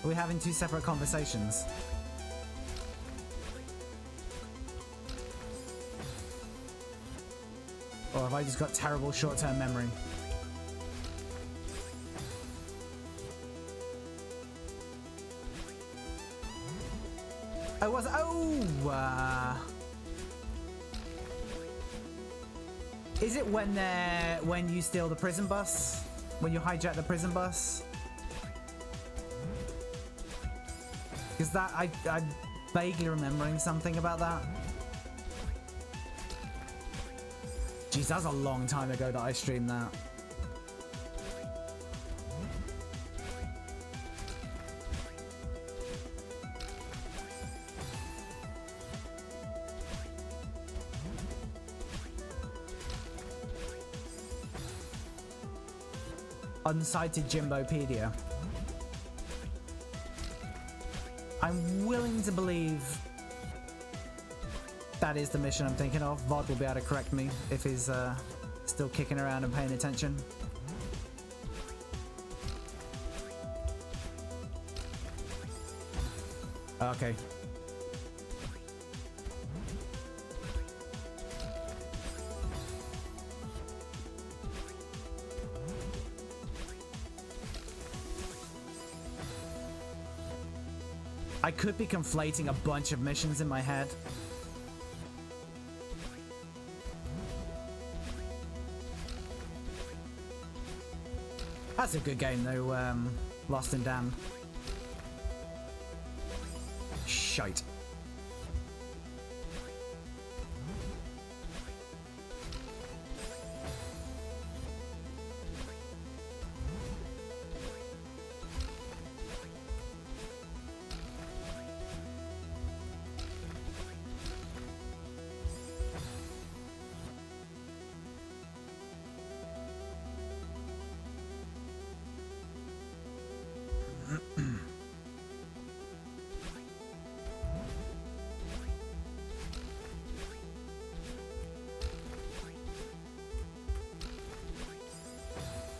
Are we having two separate conversations? Or have I just got terrible short-term memory? I was. Is it when you steal the prison bus? When you hijack the prison bus? Because that I'm vaguely remembering something about that. Jeez, that's a long time ago that I streamed that. Unsighted Jimbopedia. I'm willing to believe that is the mission I'm thinking of. VOD will be able to correct me if he's still kicking around and paying attention. Okay. I could be conflating a bunch of missions in my head. That's a good game though, Lost and Damned. Shite.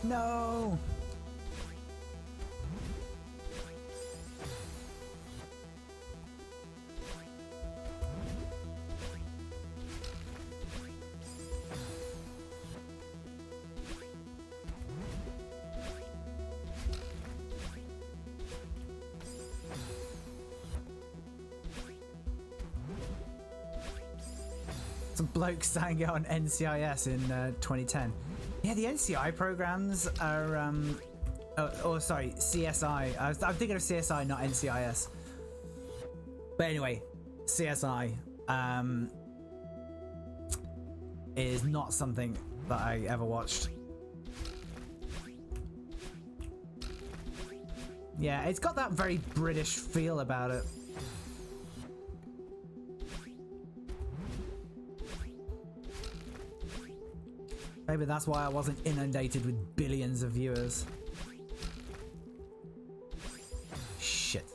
No. Some bloke sang it on NCIS in 2010. Yeah, the NCI programs are, sorry, CSI. I'm thinking of CSI, not NCIS. But anyway, CSI is not something that I ever watched. Yeah, it's got that very British feel about it. Maybe that's why I wasn't inundated with billions of viewers. Shit.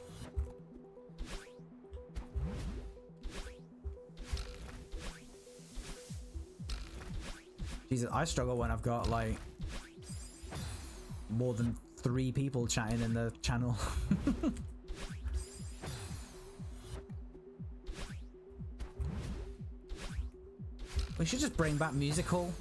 Jesus, I struggle when I've got like more than 3 people chatting in the channel. We should just bring back Music Hall.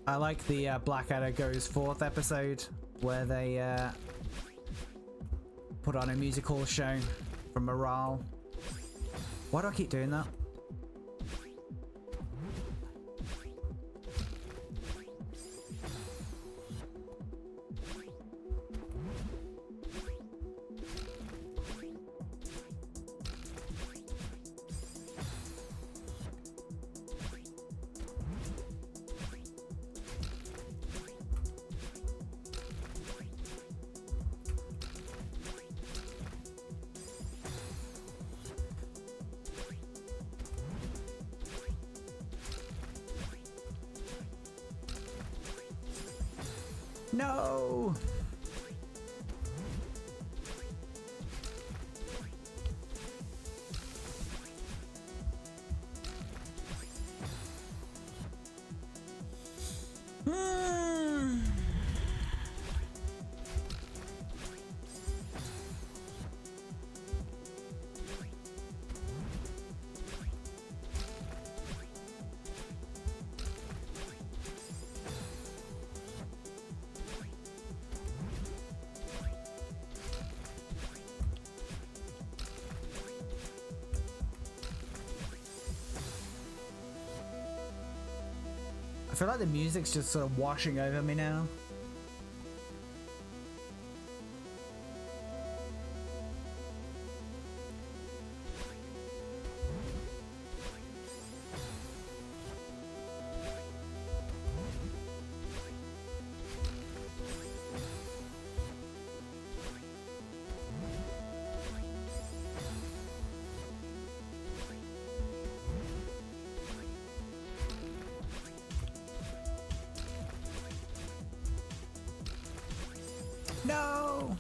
I like the Blackadder Goes Forth episode where they put on a musical show for morale. Why do I keep doing that? No! Hmm. I feel like the music's just sort of washing over me now. No!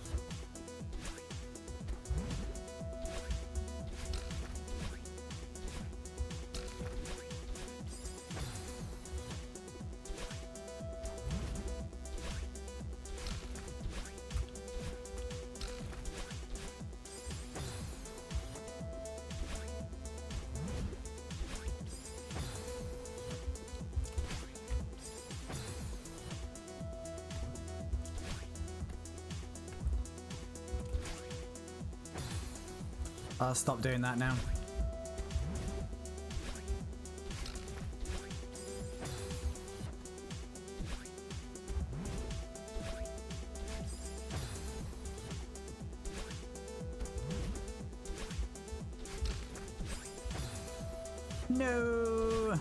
I'll stop doing that now. No!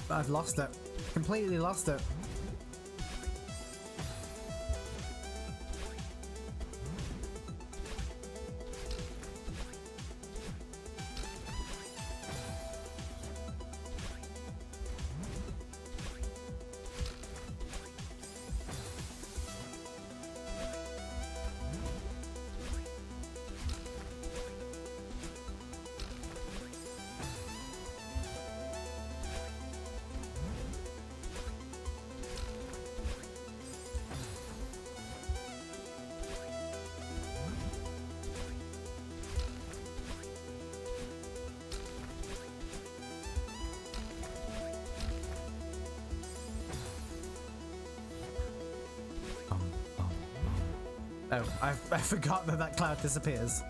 I've lost it. Completely lost it. Oh, I forgot that that cloud disappears.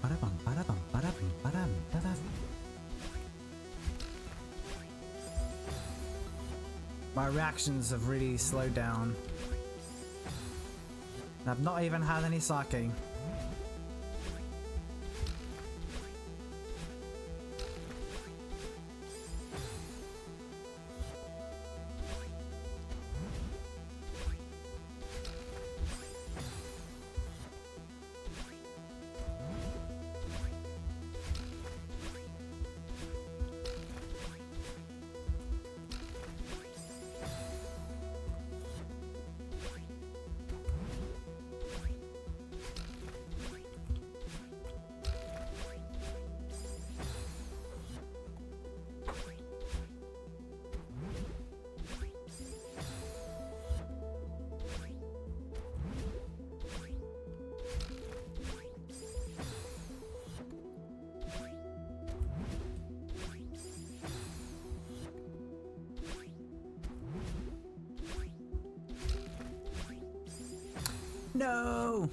Ba-da-bum, ba-da-bum, ba-da-bum, ba-dum, ba-da. My reactions have really slowed down. And I've not even had any sake. No!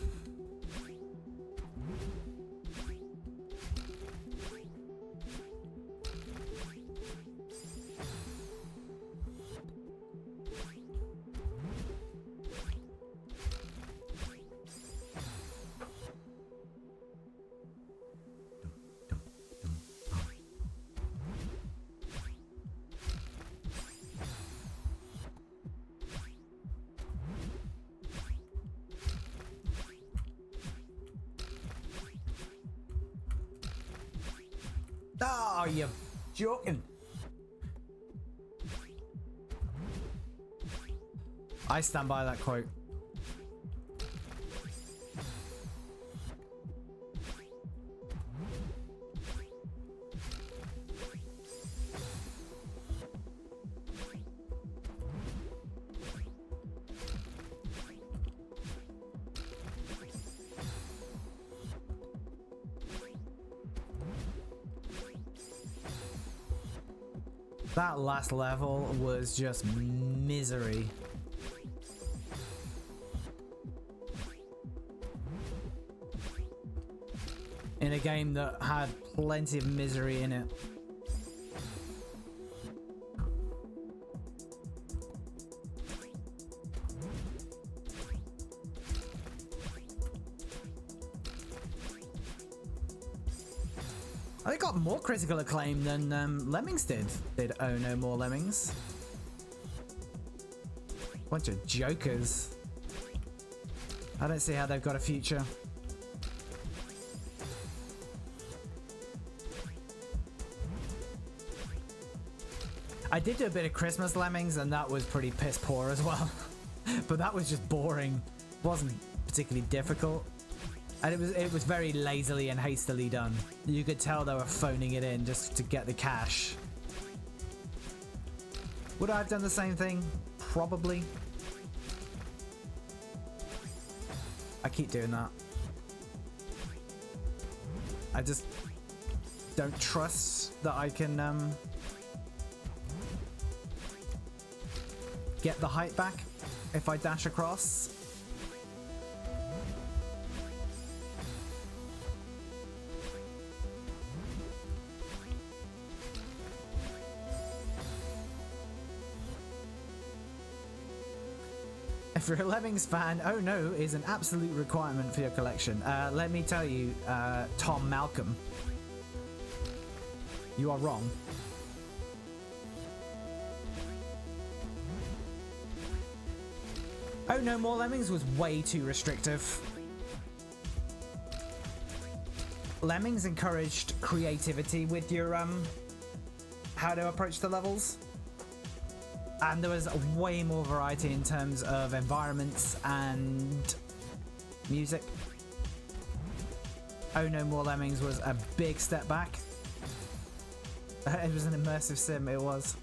Oh, you're joking. I stand by that quote. That last level was just misery. In a game that had plenty of misery in it. They got more critical acclaim than Lemmings did. Oh No More Lemmings. Bunch of jokers. I don't see how they've got a future. I did do a bit of Christmas Lemmings and that was pretty piss poor as well. But that was just boring. Wasn't particularly difficult. And it was very lazily and hastily done. You could tell they were phoning it in just to get the cash. Would I have done the same thing? Probably. I keep doing that. I just don't trust that I can get the height back if I dash across. If you're a Lemmings fan, Oh No is an absolute requirement for your collection. Let me tell you, Tom Malcolm, you are wrong. Oh No More Lemmings was way too restrictive. Lemmings encouraged creativity with your how to approach the levels. And there was way more variety in terms of environments and music. Oh No More Lemmings was a big step back. It was an immersive sim, it was.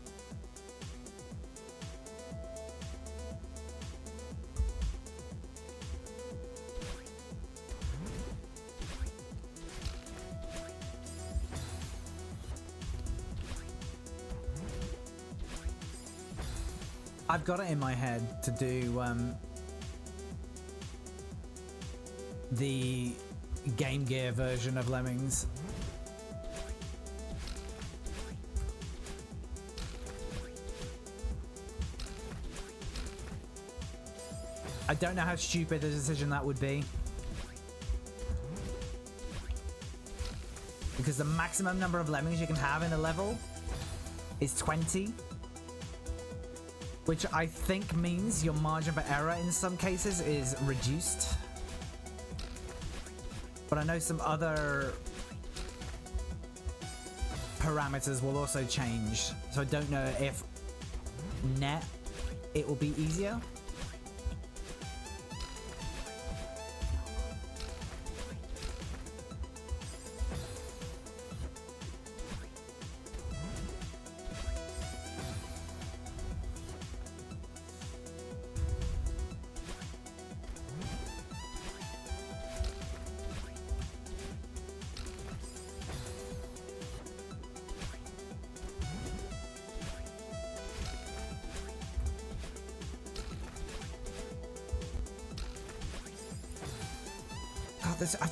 I've got it in my head to do the Game Gear version of Lemmings. I don't know how stupid a decision that would be. Because the maximum number of lemmings you can have in a level is 20. Which I think means your margin for error in some cases is reduced. But I know some other parameters will also change. So I don't know if net it will be easier.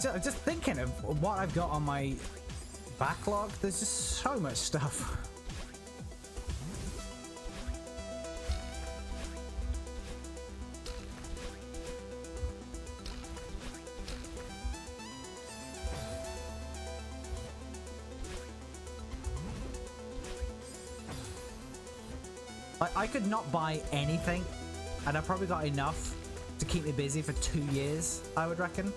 I'm just thinking of what I've got on my backlog. There's just so much stuff. I could not buy anything, and I've probably got enough to keep me busy for 2 years, I would reckon.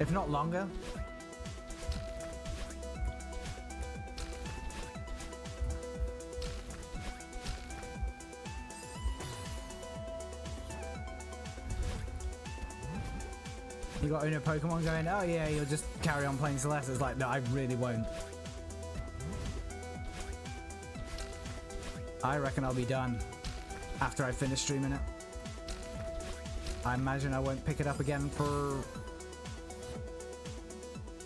If not longer. You got Uno Pokemon going, oh yeah, you'll just carry on playing Celeste. It's like, no, I really won't. I reckon I'll be done after I finish streaming it. I imagine I won't pick it up again for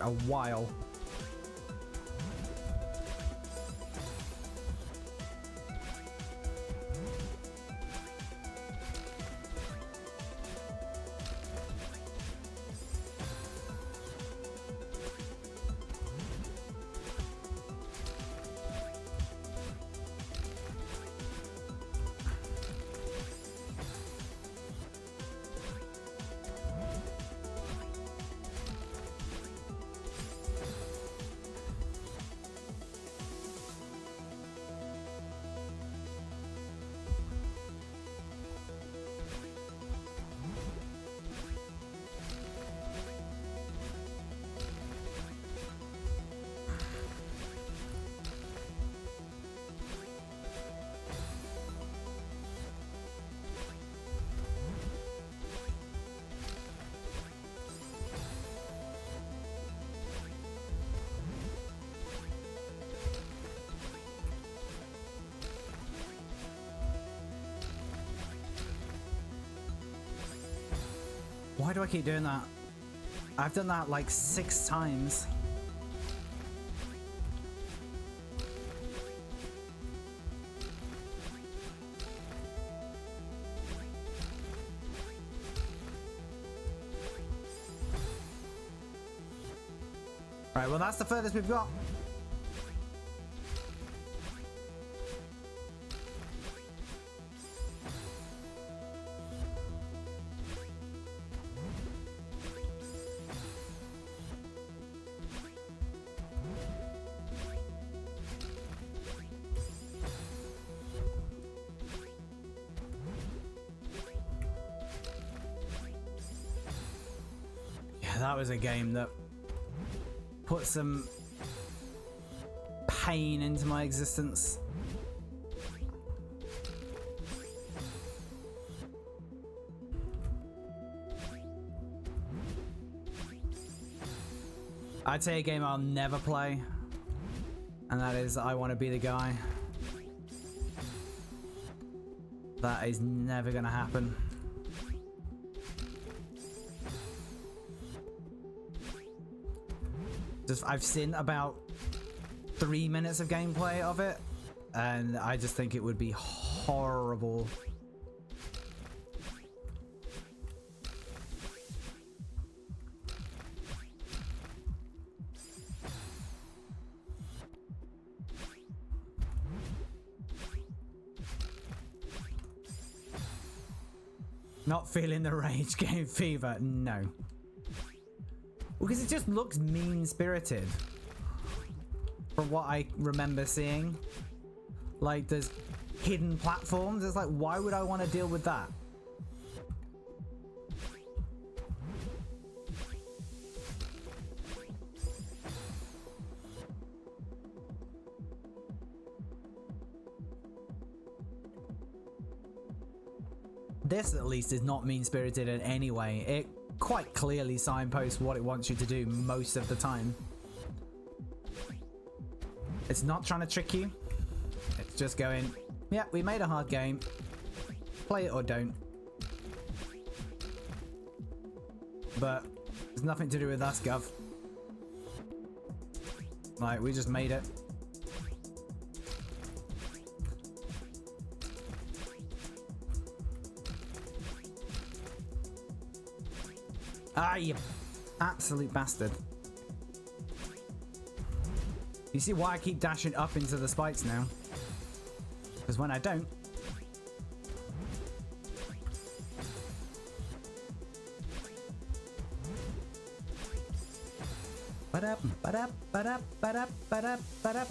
a while. Why do I keep doing that? I've done that like 6 times. Right, well that's the furthest we've got. That was a game that put some pain into my existence. I'd say a game I'll never play, and that is I Want to Be the Guy. That is never gonna happen. I've seen about 3 minutes of gameplay of it, and I just think it would be horrible. Not feeling the rage game fever, no. Because it just looks mean-spirited. From what I remember seeing. Like, there's hidden platforms. It's like, why would I want to deal with that? This, at least, is not mean-spirited in any way. It quite clearly signposts what it wants you to do most of the time. It's not trying to trick you. It's just going, yeah, we made a hard game. Play it or don't. But there's nothing to do with us, Gov. Like, we just made it. Ah, you absolute bastard. You see why I keep dashing up into the spikes now? Because when I don't... Ba-da, ba-da, ba-da, ba-da, ba-da, ba-da.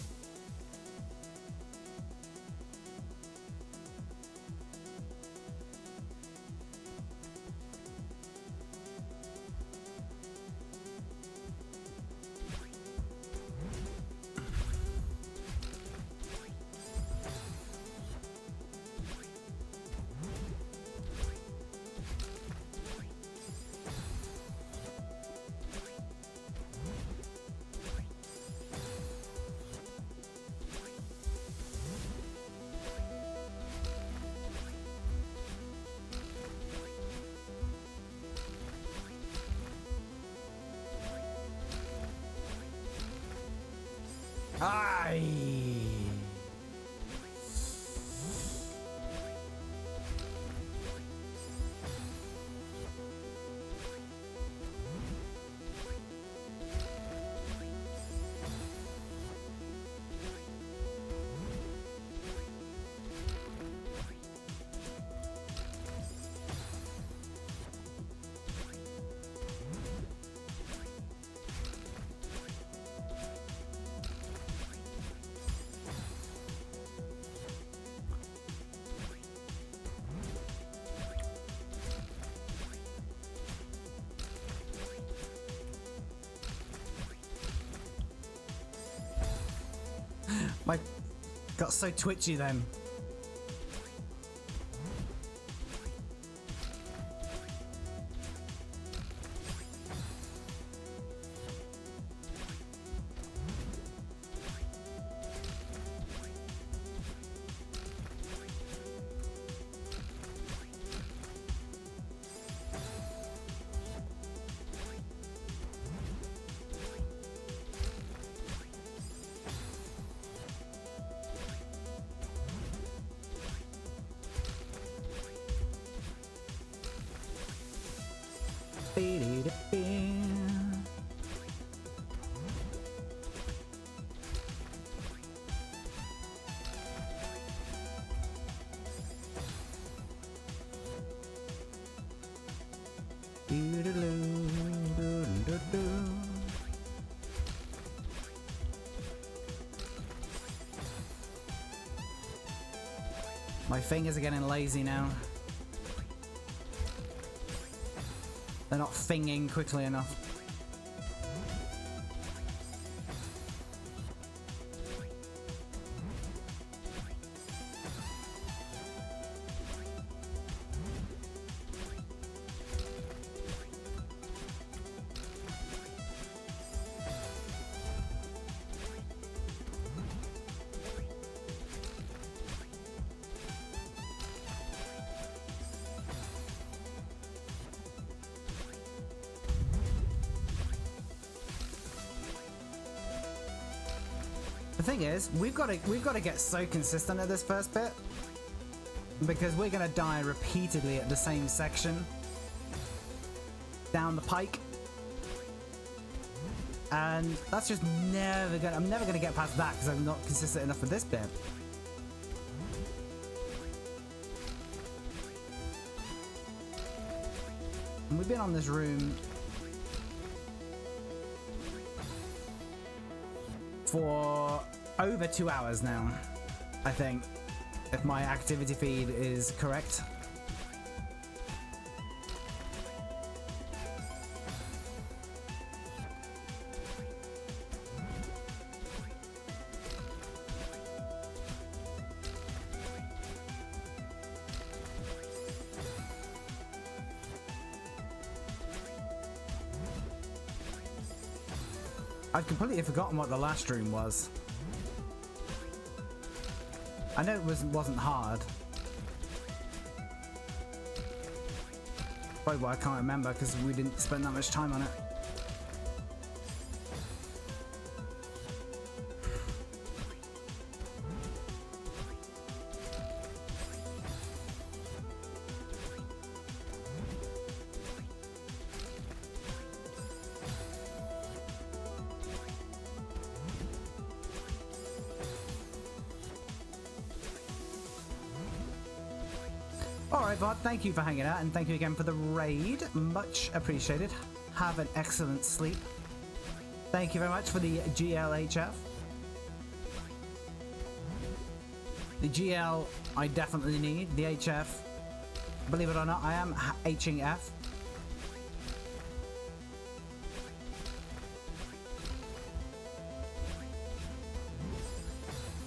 Aye. My got so twitchy then. My fingers are getting lazy now. They're not finging quickly enough. The thing is, we've got to get so consistent at this first bit because we're gonna die repeatedly at the same section down the pike, and that's just never gonna. I'm never gonna get past that because I'm not consistent enough with this bit. And we've been on this room for over 2 hours now, I think, if my activity feed is correct. I'd completely forgotten what the last room was. I know it wasn't hard. Probably why I can't remember, because we didn't spend that much time on it. Alright, Bot, thank you for hanging out, and thank you again for the raid. Much appreciated. Have an excellent sleep. Thank you very much for the GLHF. The GL I definitely need. The HF, believe it or not, I am Hing F.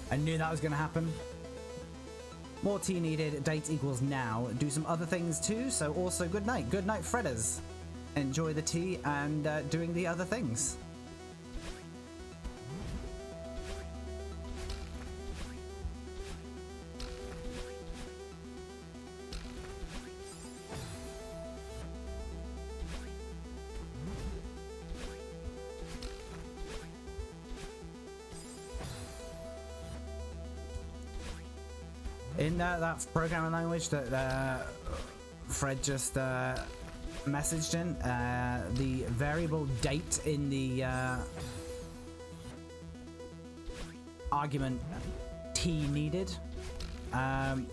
I knew that was going to happen. More tea needed, date equals now. Do some other things too, so also good night. Good night, Fredders. Enjoy the tea and doing the other things. In that programming language that Fred just messaged in, the variable date in the argument T needed,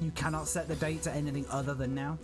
you cannot set the date to anything other than now.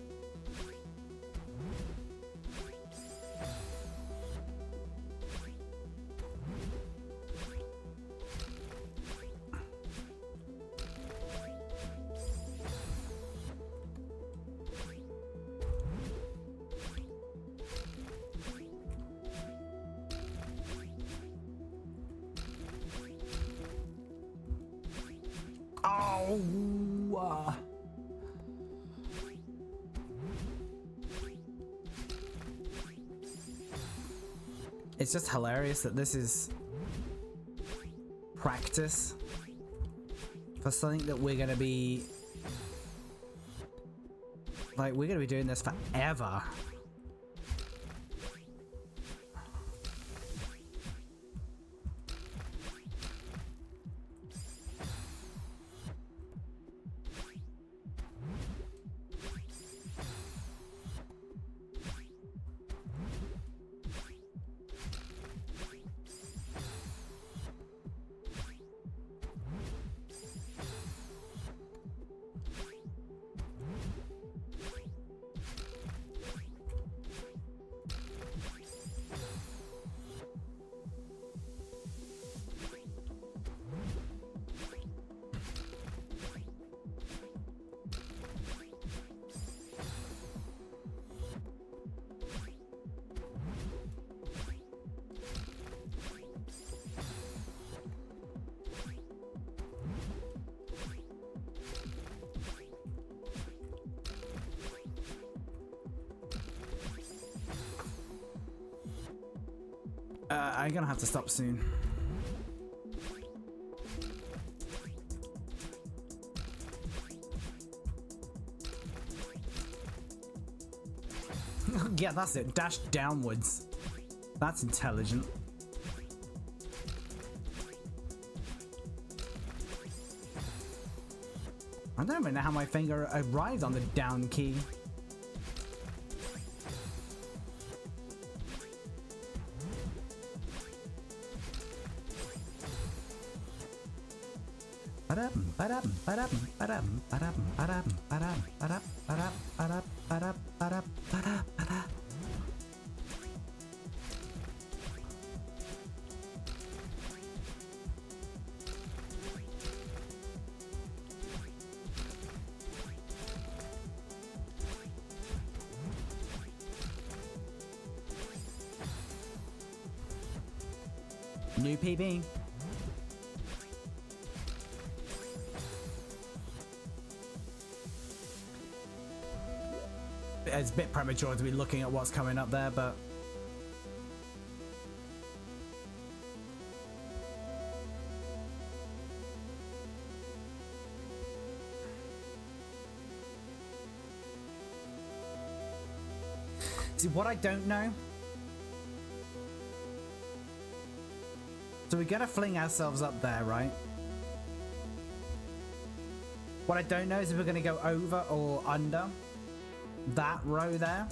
It's just hilarious that this is practice for something that we're gonna be like, we're gonna be doing this forever. I'm gonna have to stop soon. Yeah, that's it. Dash downwards. That's intelligent. I don't even know how my finger arrived on the down key. New PB. It's a bit premature to be looking at what's coming up there, but see what I don't know. So we're gonna fling ourselves up there, right? What I don't know is if we're gonna go over or under that row there.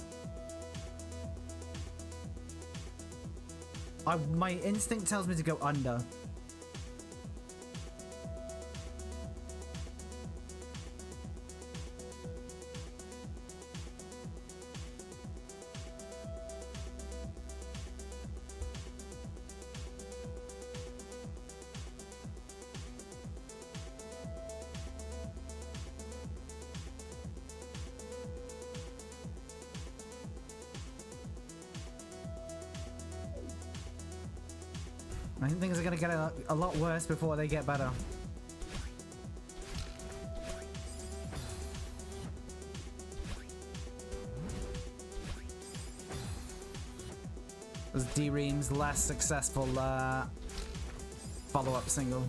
My instinct tells me to go under. I think things are going to get a lot worse before they get better. As D-Ream's less successful follow-up single.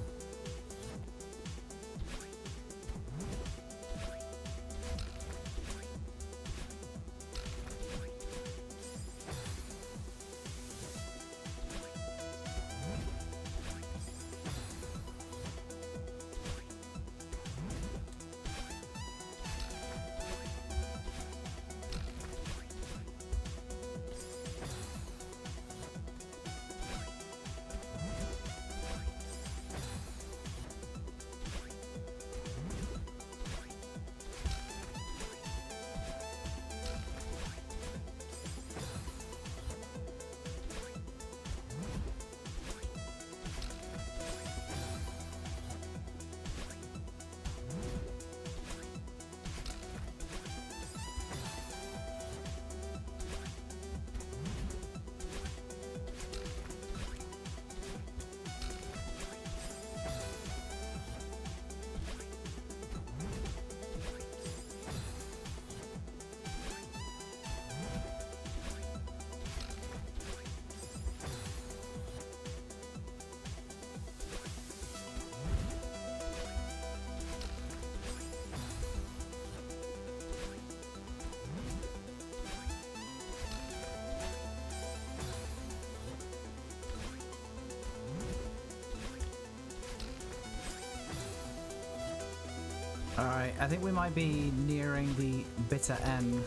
Alright, I think we might be nearing the bitter end.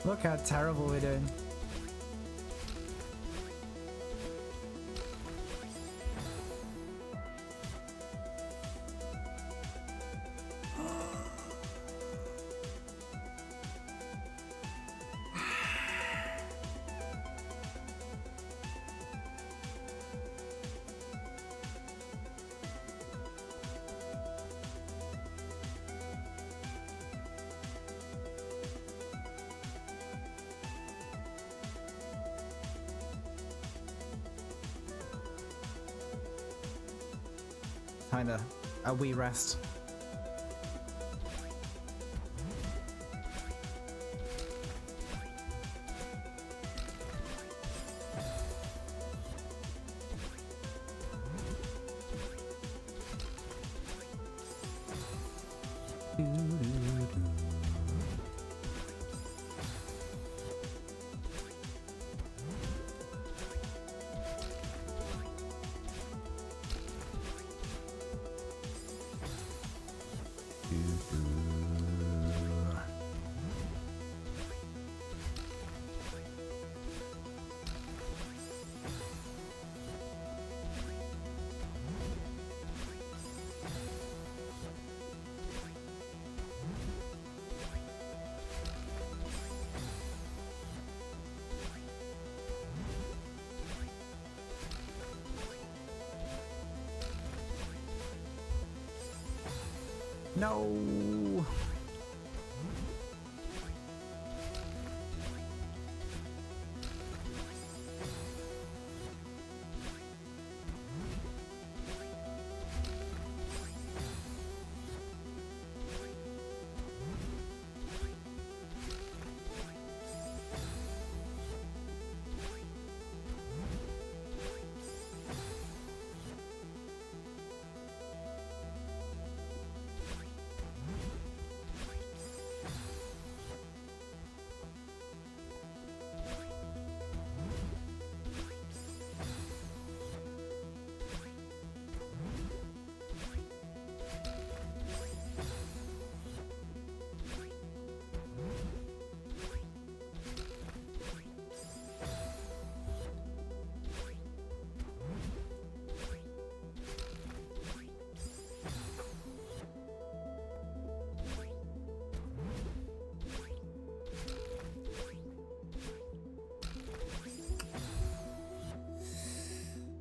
Look how terrible we're doing. Kinda a wee rest. No.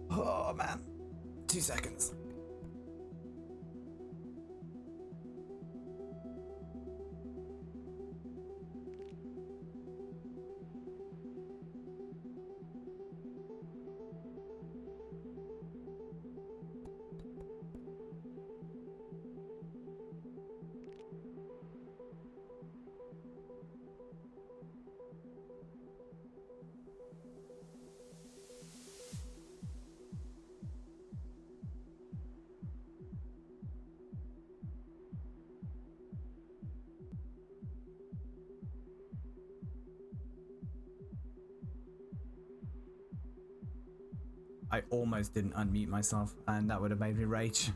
Oh man, 2 seconds. I almost didn't unmute myself, and that would have made me rage.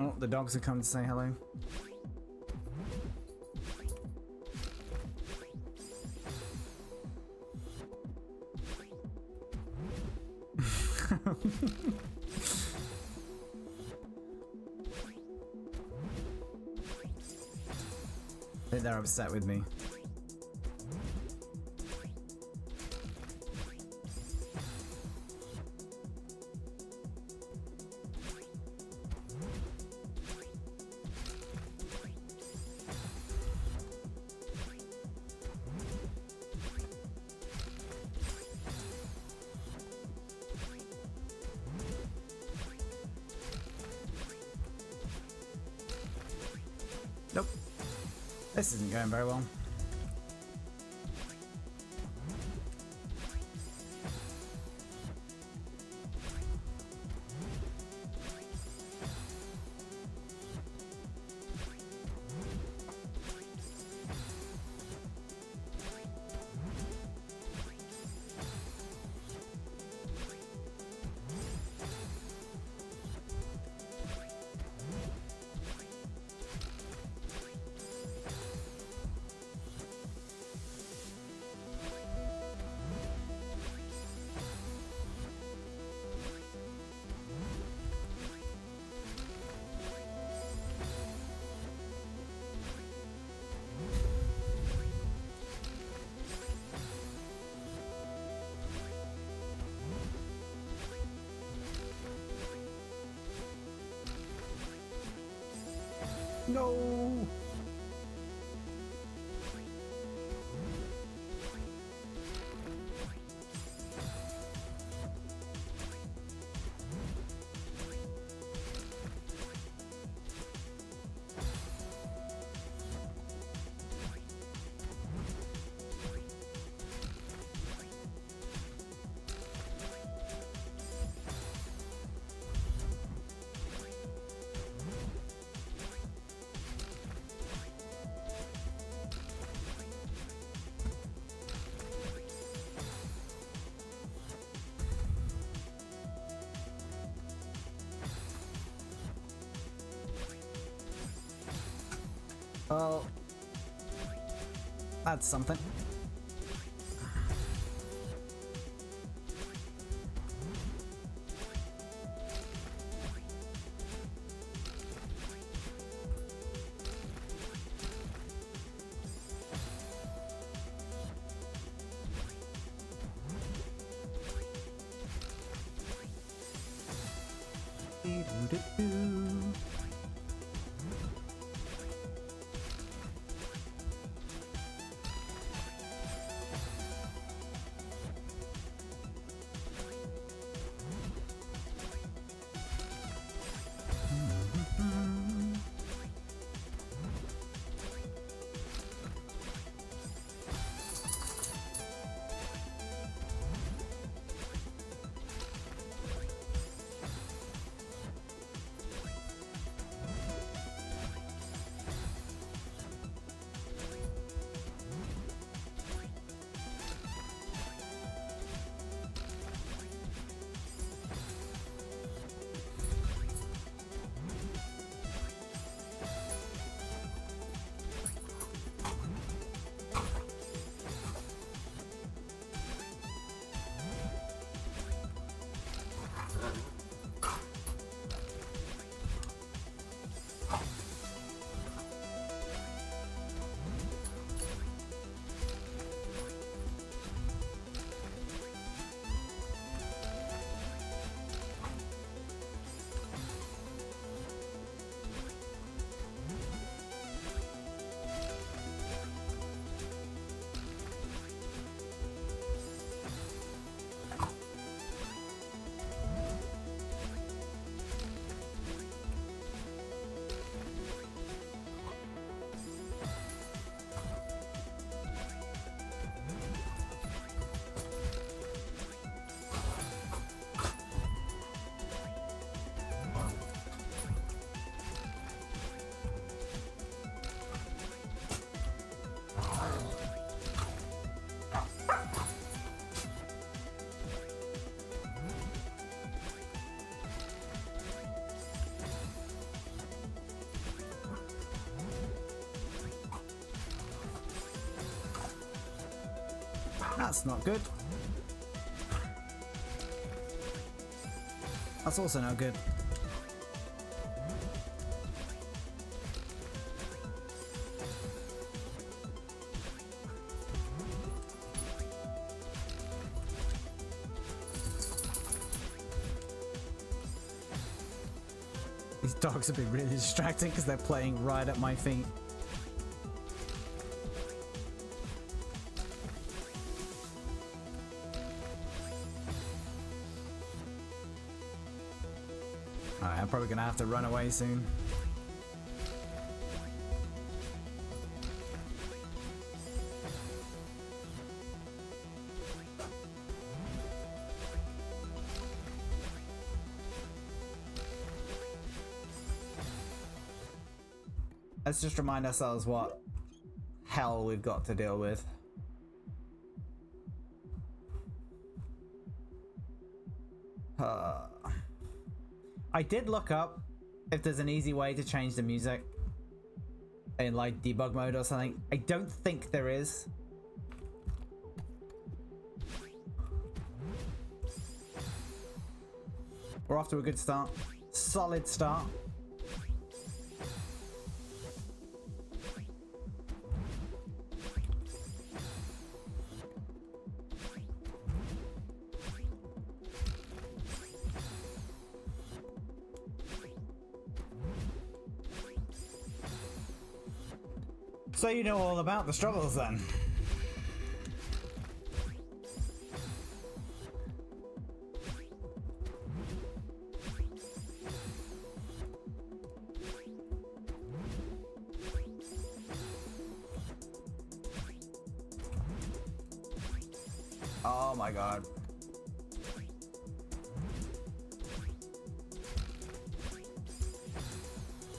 Oh, the dogs are coming to say hello. I think they're upset with me. Nope. This isn't going very well. No. Well, That's something. That's not good. That's also not good. These dogs have been really distracting because they're playing right at my feet. Alright, I'm probably gonna have to run away soon. Let's just remind ourselves what hell we've got to deal with. I did look up if there's an easy way to change the music in like debug mode or something. I don't think there is. We're off to a good start. Solid start. So you know all about the struggles then. Oh my god.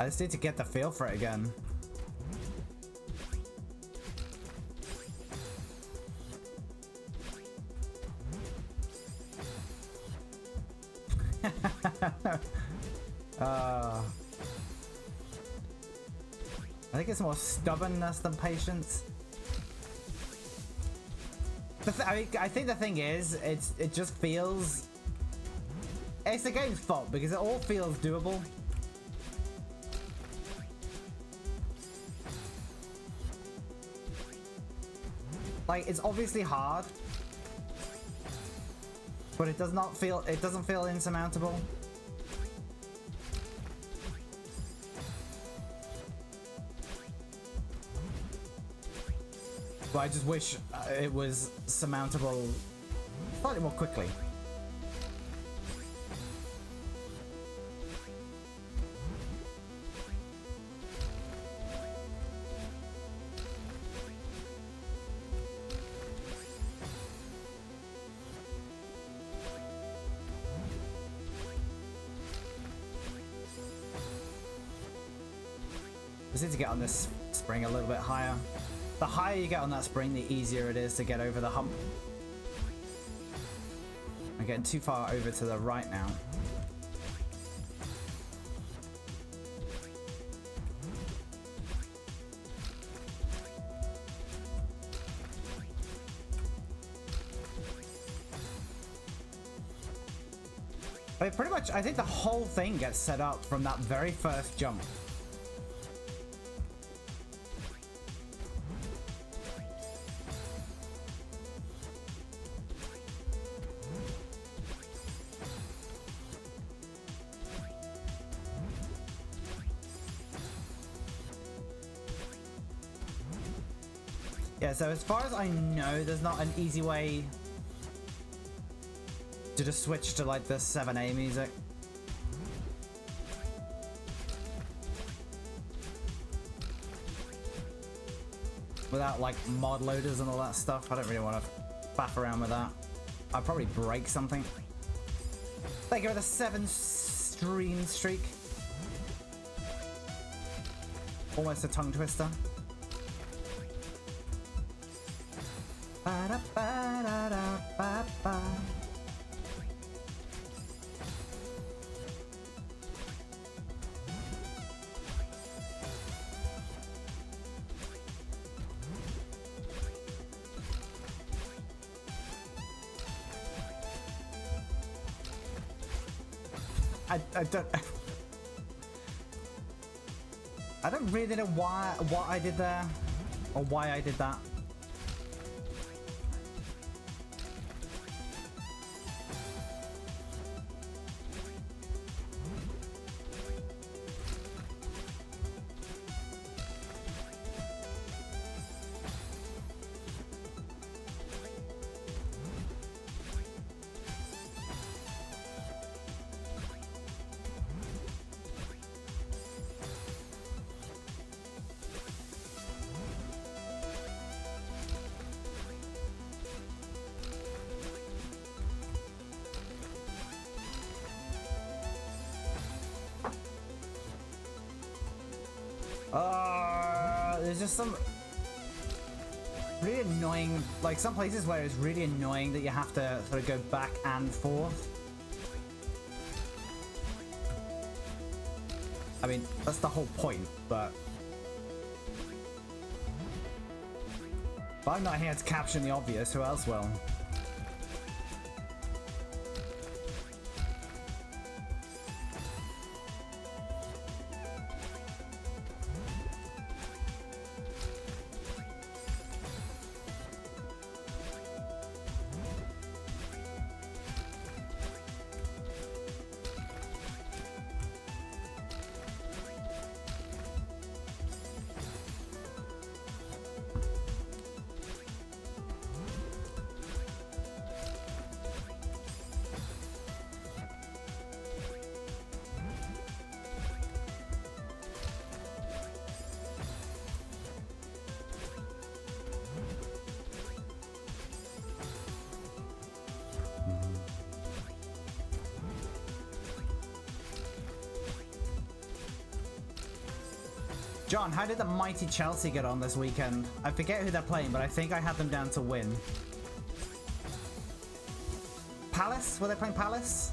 I just need to get the feel for it again. I think it's more stubbornness than patience. I think the thing is, it just feels... It's the game's fault, because it all feels doable. Like, it's obviously hard, but it doesn't feel insurmountable. But I just wish it was surmountable slightly more quickly. Just need to get on this spring a little bit higher. The higher you get on that spring, the easier it is to get over the hump. I'm getting too far over to the right now. I mean, pretty much, I think the whole thing gets set up from that very first jump. Yeah, so as far as I know, there's not an easy way to just switch to like the 7A music. Without like mod loaders and all that stuff. I don't really want to faff around with that. I'd probably break something. Thank you for the 7 stream streak. Almost a tongue twister. Ba-da-ba-da-da-ba-ba. I don't really know what I did there or why I did that. There's just some really annoying, like some places where it's really annoying that you have to sort of go back and forth. I mean, that's the whole point, but I'm not here to caption the obvious, who else will? John, how did the mighty Chelsea get on this weekend? I forget who they're playing, but I think I had them down to win. Palace? Were they playing Palace?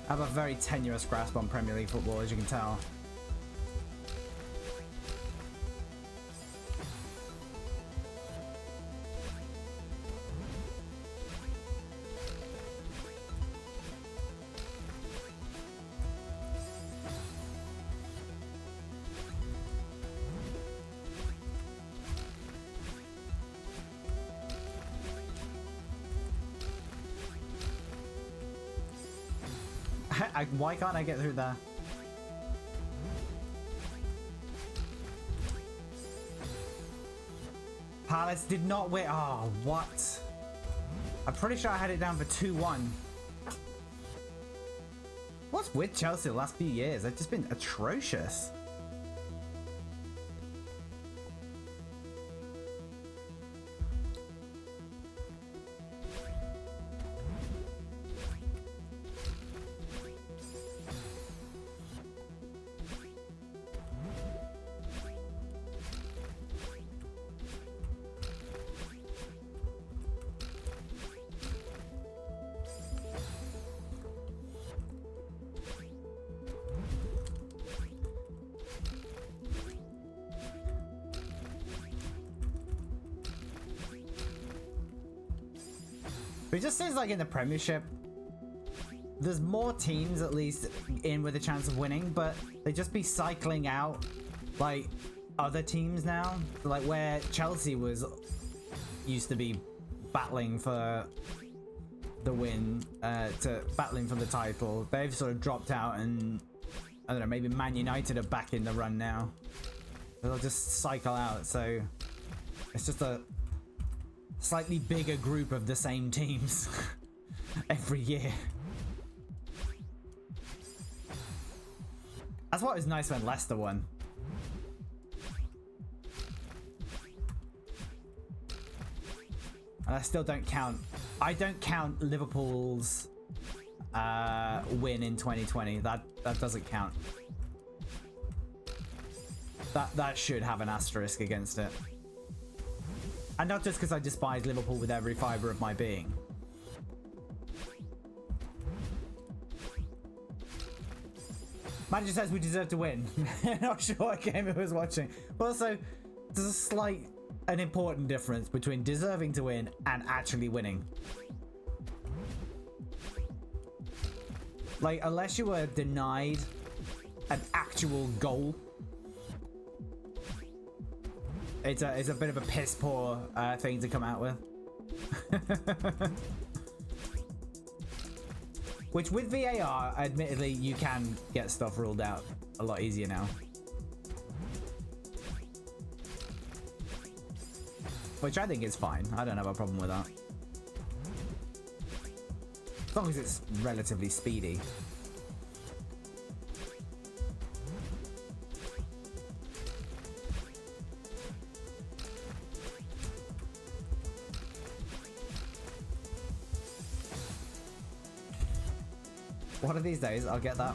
I have a very tenuous grasp on Premier League football, as you can tell. Why can't I get through there? Palace did not win. Oh, what? I'm pretty sure I had it down for 2-1. What's with Chelsea the last few years? They've just been atrocious. But it just seems like in the Premiership, there's more teams at least in with a chance of winning, but they just be cycling out like other teams now. Like where Chelsea used to be battling for the win, battling for the title. They've sort of dropped out, and I don't know, maybe Man United are back in the run now. They'll just cycle out, so it's just a slightly bigger group of the same teams every year. That's what was nice when Leicester won. And I still don't count. I don't count Liverpool's win in 2020. That doesn't count. That should have an asterisk against it. And not just because I despise Liverpool with every fibre of my being. Manager says we deserve to win. Not sure what game he was watching. But also, there's an important difference between deserving to win and actually winning. Like, unless you were denied an actual goal, it's a bit of a piss poor thing to come out with. Which with VAR, admittedly, you can get stuff ruled out a lot easier now. Which I think is fine. I don't have a problem with that. As long as it's relatively speedy. One of these days, I'll get that.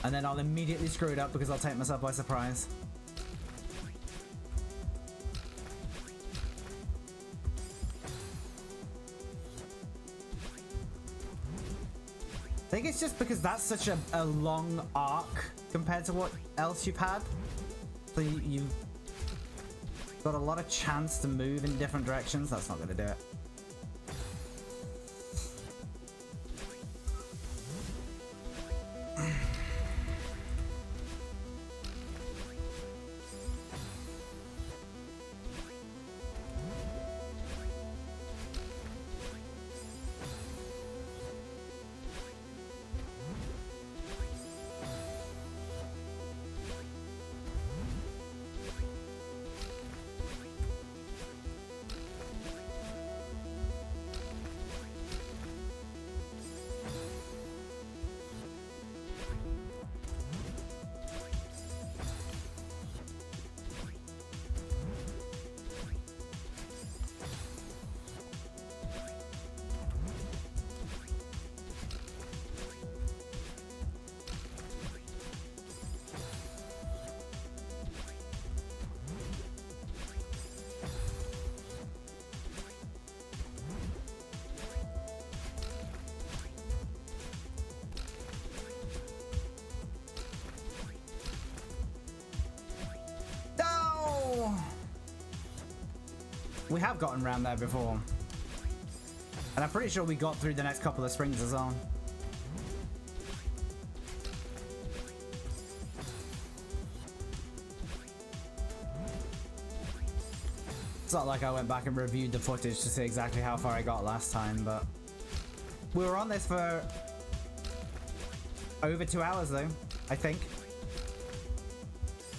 And then I'll immediately screw it up because I'll take myself by surprise. I think it's just because that's such a long arc compared to what else you've had. So you've got a lot of chance to move in different directions. That's not going to do it. We have gotten around there before. And I'm pretty sure we got through the next couple of springs as well. It's not like I went back and reviewed the footage to see exactly how far I got last time, but we were on this for over 2 hours though, I think.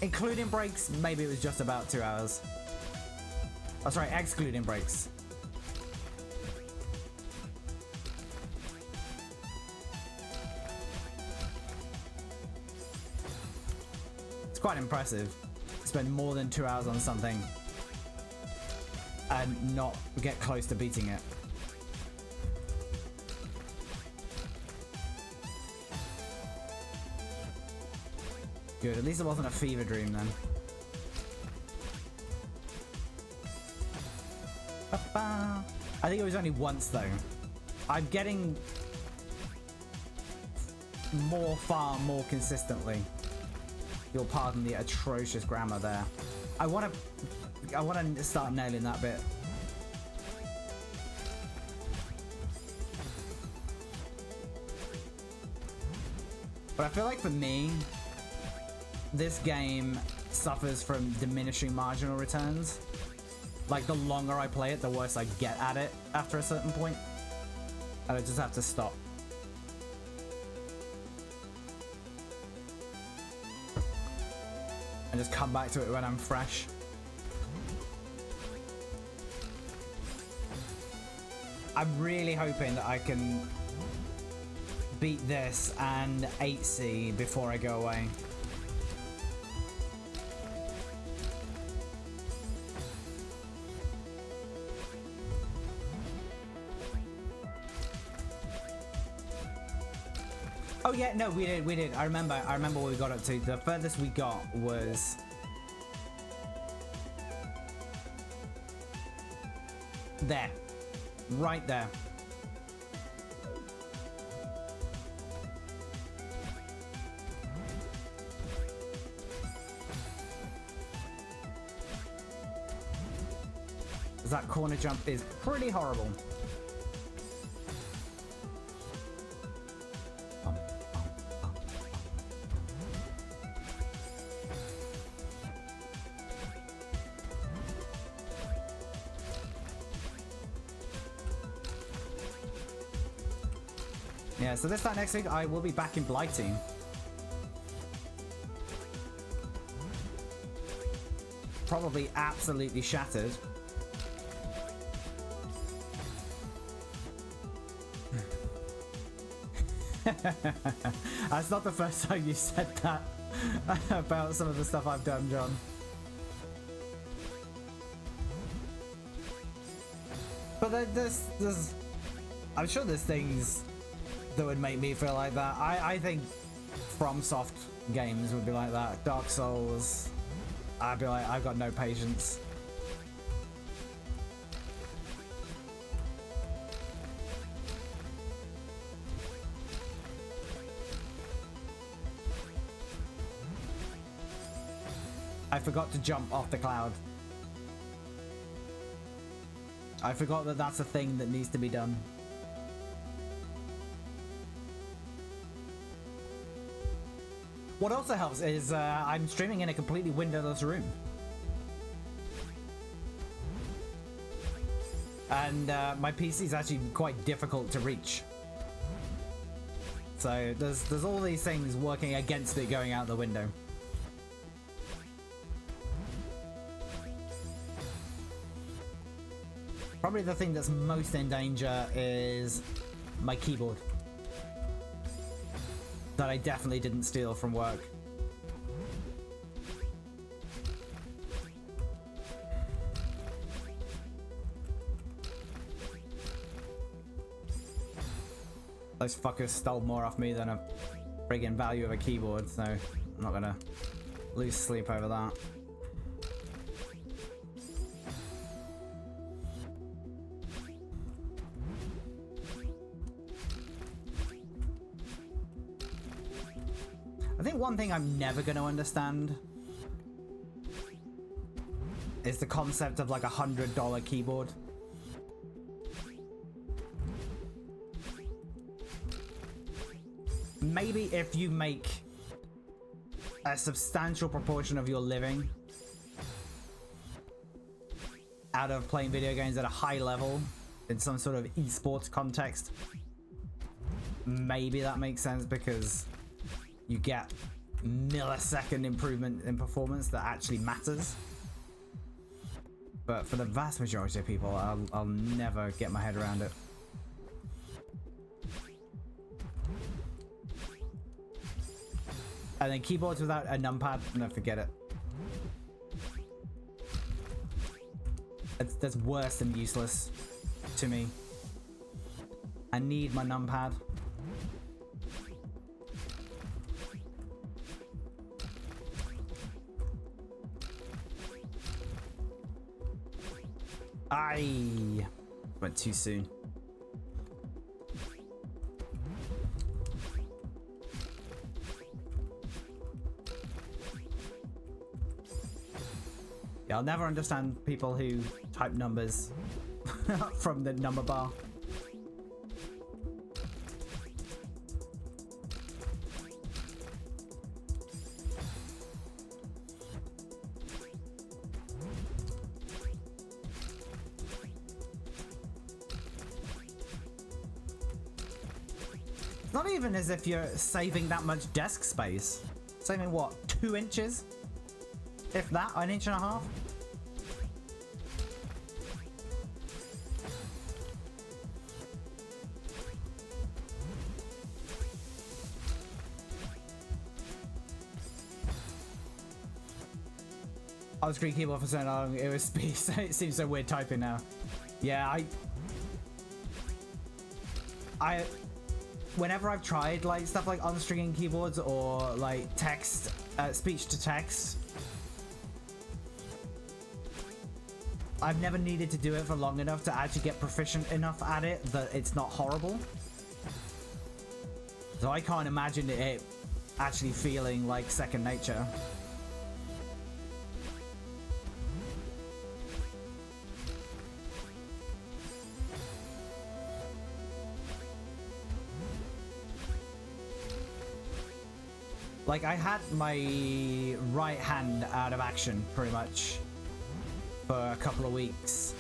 Including breaks, maybe it was just about 2 hours. Oh, sorry, excluding breaks. It's quite impressive to spend more than 2 hours on something and not get close to beating it. Good, at least it wasn't a fever dream then. I think it was only once though. I'm getting far more consistently. You'll pardon the atrocious grammar there. I want to start nailing that bit. But I feel like for me, this game suffers from diminishing marginal returns. Like, the longer I play it, the worse I get at it after a certain point. And I just have to stop. And just come back to it when I'm fresh. I'm really hoping that I can beat this and 8C before I go away. Oh yeah, no, we did. I remember what we got up to. The furthest we got was there. Right there. That corner jump is pretty horrible. Yeah, so this time next week I will be back in Blighting. Probably absolutely shattered. That's not the first time you said that about some of the stuff I've done, John. But there's I'm sure there's things that would make me feel like that. I think FromSoft games would be like that. Dark Souls, I'd be like, I've got no patience. I forgot to jump off the cloud. I forgot that that's a thing that needs to be done. What also helps is I'm streaming in a completely windowless room. And my PC is actually quite difficult to reach. So there's all these things working against it going out the window. Probably the thing that's most in danger is my keyboard. That I definitely didn't steal from work. Those fuckers stole more off me than a friggin' value of a keyboard, so I'm not gonna lose sleep over that. I think one thing I'm never going to understand is the concept of like $100 keyboard. Maybe if you make a substantial proportion of your living out of playing video games at a high level in some sort of esports context, maybe that makes sense because you get millisecond improvement in performance that actually matters. But for the vast majority of people, I'll never get my head around it. And then keyboards without a numpad, no, forget it. That's worse than useless to me. I need my numpad. I went too soon. Yeah, I'll never understand people who type numbers from the number bar. It's not even as if you're saving that much desk space. Saving what, 2 inches? If that, an inch and a half? On-screen keyboard for so long, it was speed, so it seems so weird typing now. Yeah, whenever I've tried like stuff like on-screen keyboards or like text, speech to text, I've never needed to do it for long enough to actually get proficient enough at it that it's not horrible. So I can't imagine it actually feeling like second nature. Like, I had my right hand out of action, pretty much, for a couple of weeks.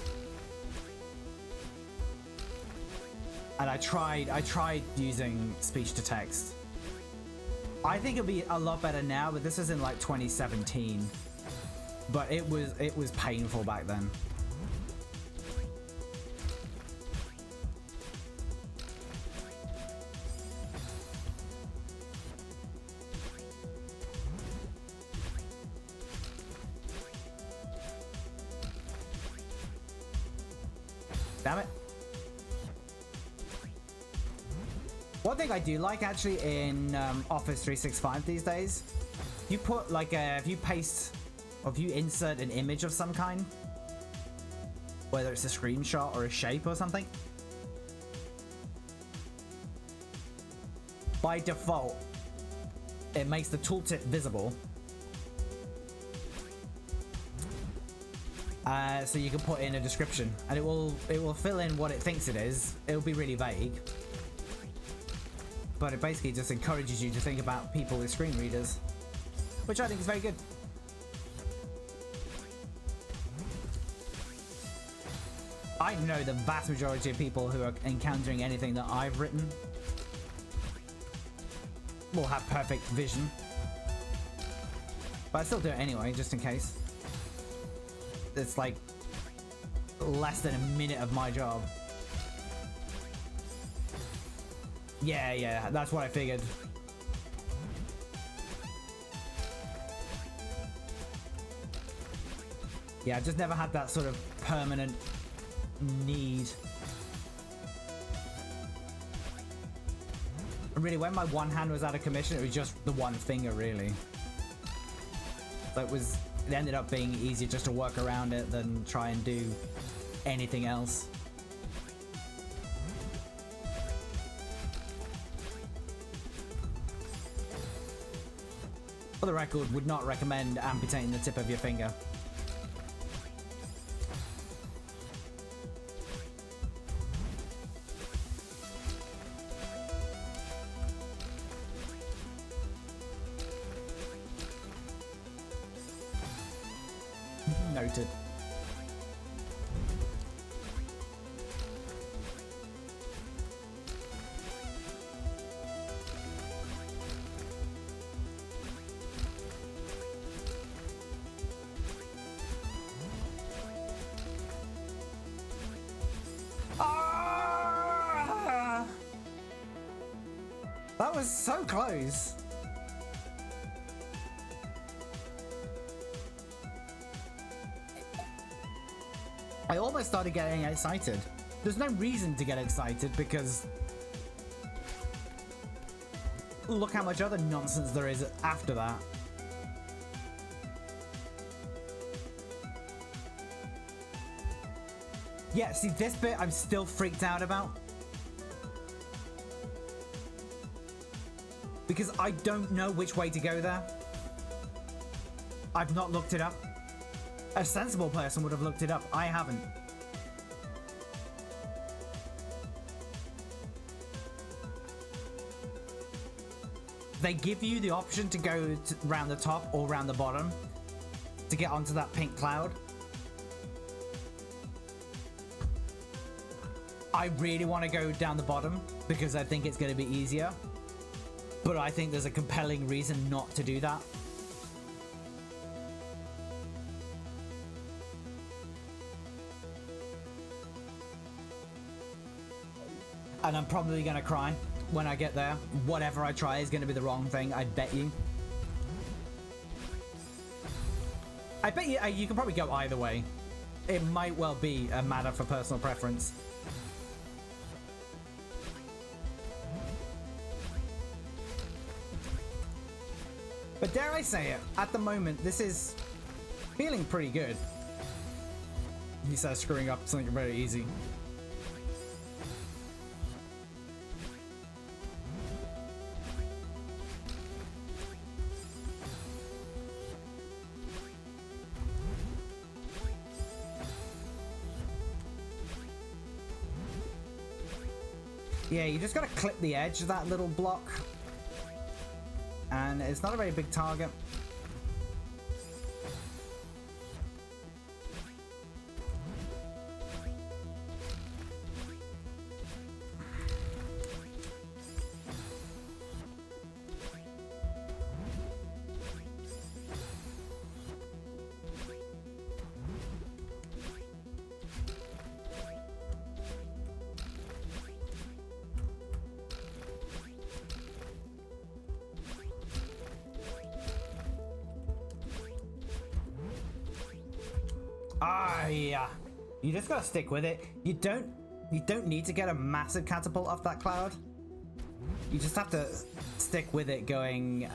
And I tried using speech to text. I think it'll be a lot better now, but this is in like 2017. But it was painful back then. Damn it. One thing I do like actually in Office 365 these days, you put like if you paste or if you insert an image of some kind, whether it's a screenshot or a shape or something, by default it makes the tooltip visible. So you can put in a description and it will fill in what it thinks it is. It'll be really vague, but it basically just encourages you to think about people with screen readers, which I think is very good. I know the vast majority of people who are encountering anything that I've written will have perfect vision, but I still do it anyway, just in case. It's like less than a minute of my job. Yeah, that's what I figured. Yeah, I've just never had that sort of permanent need. Really, when my one hand was out of commission, it was just the one finger, really. So it ended up being easier just to work around it than try and do anything else. For the record, would not recommend amputating the tip of your finger. Noted. Ah! That was so close. I almost started getting excited. There's no reason to get excited because look how much other nonsense there is after that. Yeah, see, this bit I'm still freaked out about. Because I don't know which way to go there. I've not looked it up. A sensible person would have looked it up. I haven't. They give you the option to go round the top or round the bottom to get onto that pink cloud. I really want to go down the bottom because I think it's going to be easier. But I think there's a compelling reason not to do that. And I'm probably going to cry when I get there. Whatever I try is going to be the wrong thing, I bet you. I bet you you can probably go either way. It might well be a matter for personal preference. But dare I say it, at the moment, this is feeling pretty good. He says screwing up something very easy. Yeah, you just gotta clip the edge of that little block. And it's not a very big target. Yeah, you just gotta stick with it. You don't need to get a massive catapult off that cloud. You just have to stick with it going,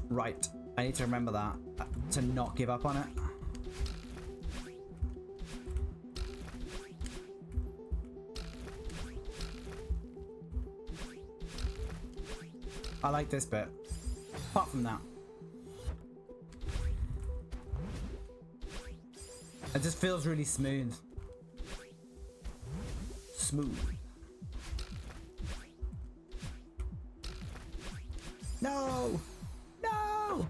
right. I need to remember that to not give up on it. I like this bit. Apart from that. It just feels really smooth. Smooth. No! No!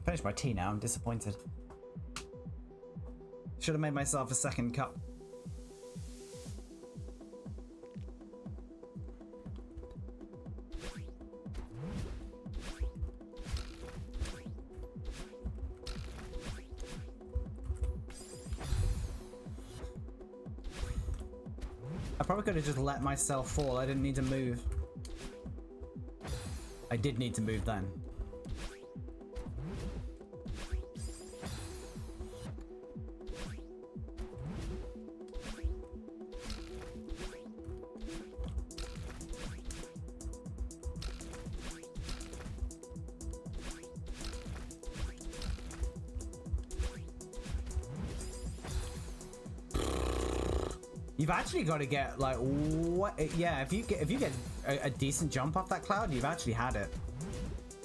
Finished my tea now, I'm disappointed. Should have made myself a second cup. I probably could have just let myself fall, I didn't need to move. I did need to move then. You've actually got to get like what? Yeah, if you get a decent jump off that cloud, you've actually had it.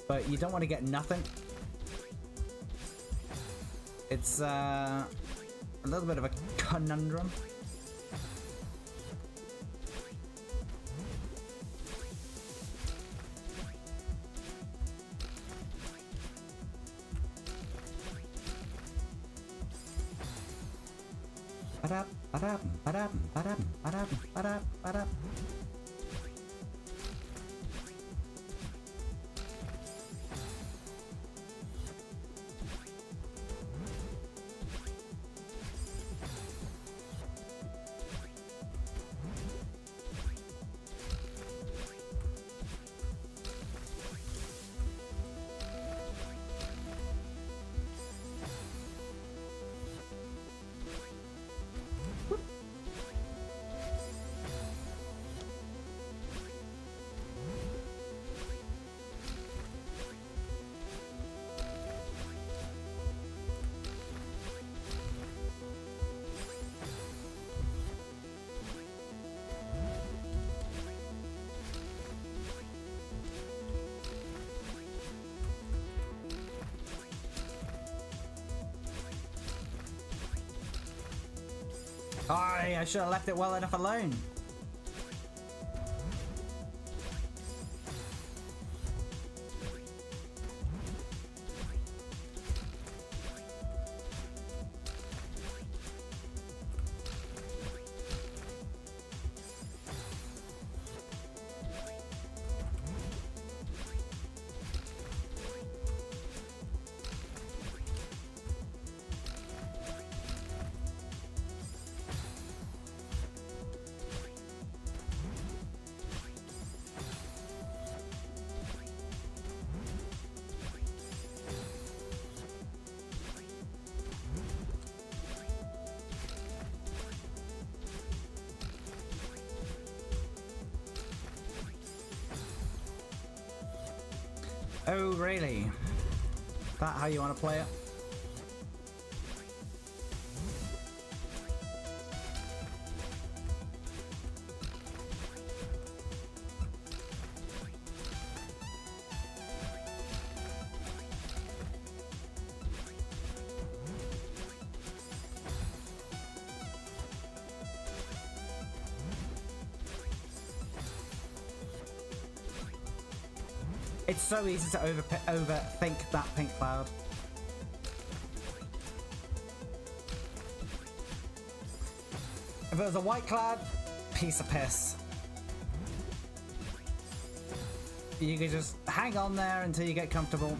But you don't want to get nothing. It's a little bit of a conundrum. Ba-dap, ba-dap, ba-dap, ba-dap, ba-dap, ba-dap, ba-dap. I should have left it well enough alone. Oh, really? That how you want to play it? It's so easy to overthink that pink cloud. If it was a white cloud, piece of piss. You could just hang on there until you get comfortable.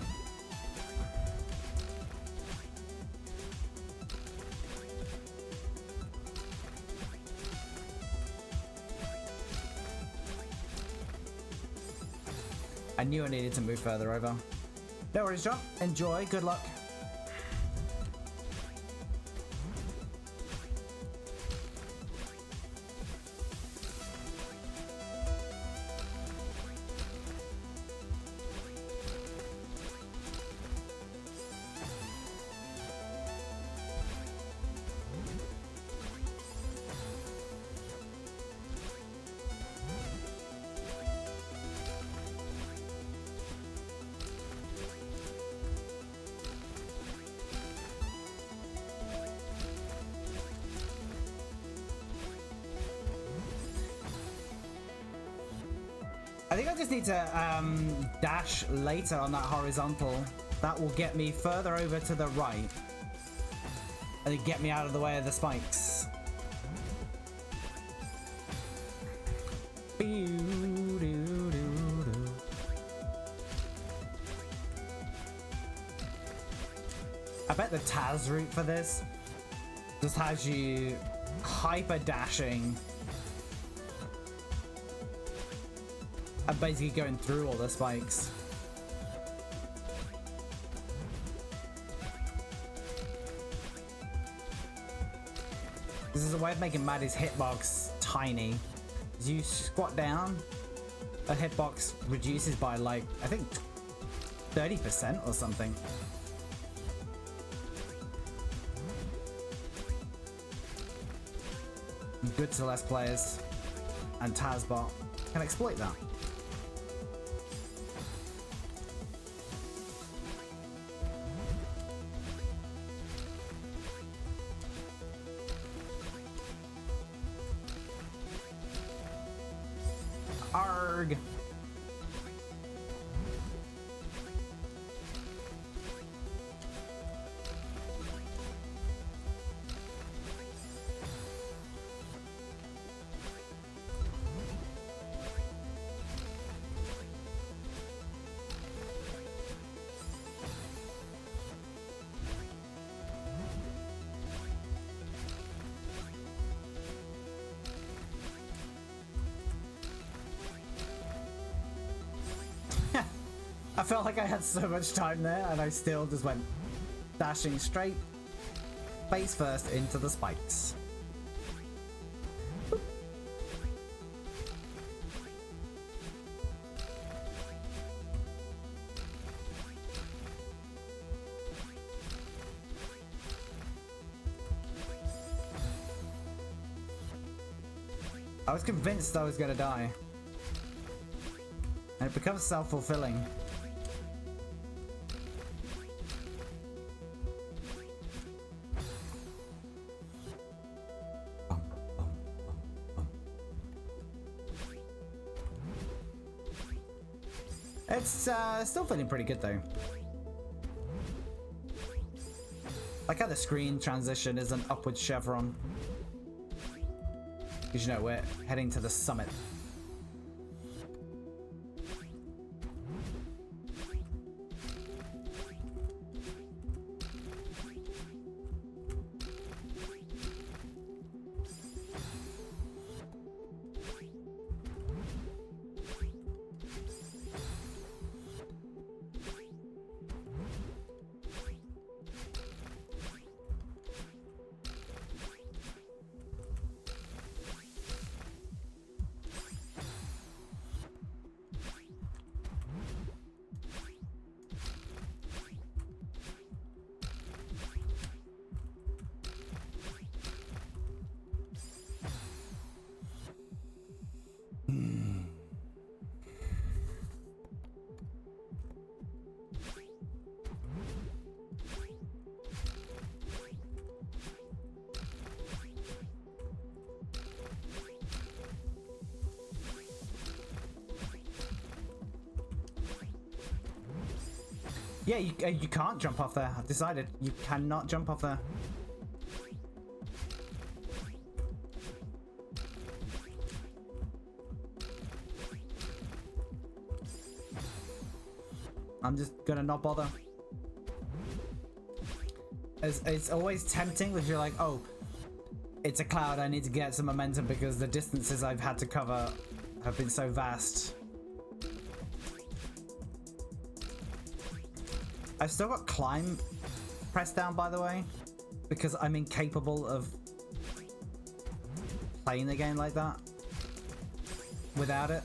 I knew I needed to move further over. No worries, John. Enjoy. Good luck. I think I just need to dash later on that horizontal. That will get me further over to the right. And then get me out of the way of the spikes. I bet the Taz route for this just has you hyper dashing and basically going through all the spikes. This is a way of making Maddie's hitbox tiny. As you squat down, a hitbox reduces by like, I think 30% or something. Good Celeste players and Tazbot can exploit that. Arg! I felt like I had so much time there and I still just went dashing straight face first into the spikes. I was convinced I was gonna die. And it becomes self-fulfilling. It's still feeling pretty good though. Like how the screen transition is an upward chevron. Because you know we're heading to the summit. Yeah, you can't jump off there. I've decided you cannot jump off there. I'm just gonna not bother. It's always tempting if you're like, oh, it's a cloud, I need to get some momentum because the distances I've had to cover have been so vast. I've still got climb pressed down, by the way, because I'm incapable of playing the game like that without it.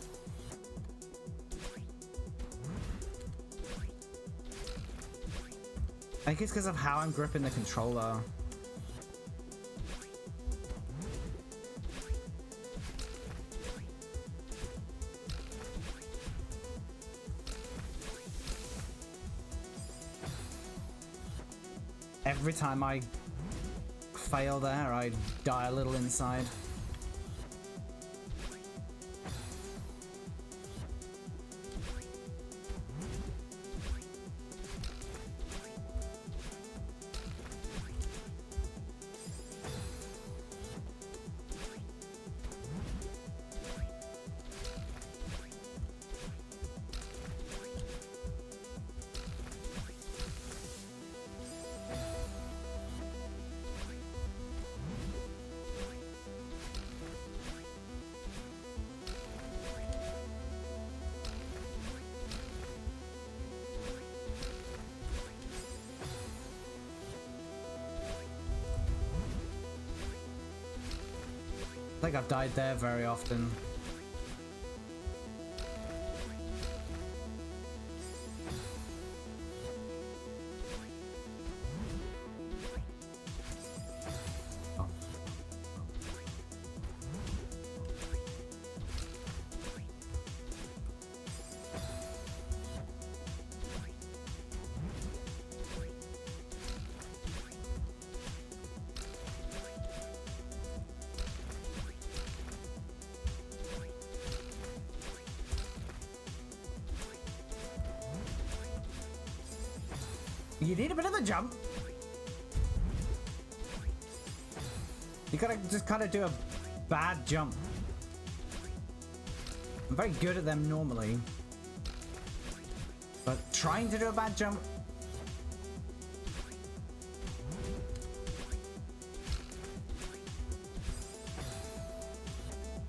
I think it's because of how I'm gripping the controller. Every time I fail there, I die a little inside. I think I've died there very often. You need a bit of a jump. You gotta just kind of do a bad jump. I'm very good at them normally. But trying to do a bad jump.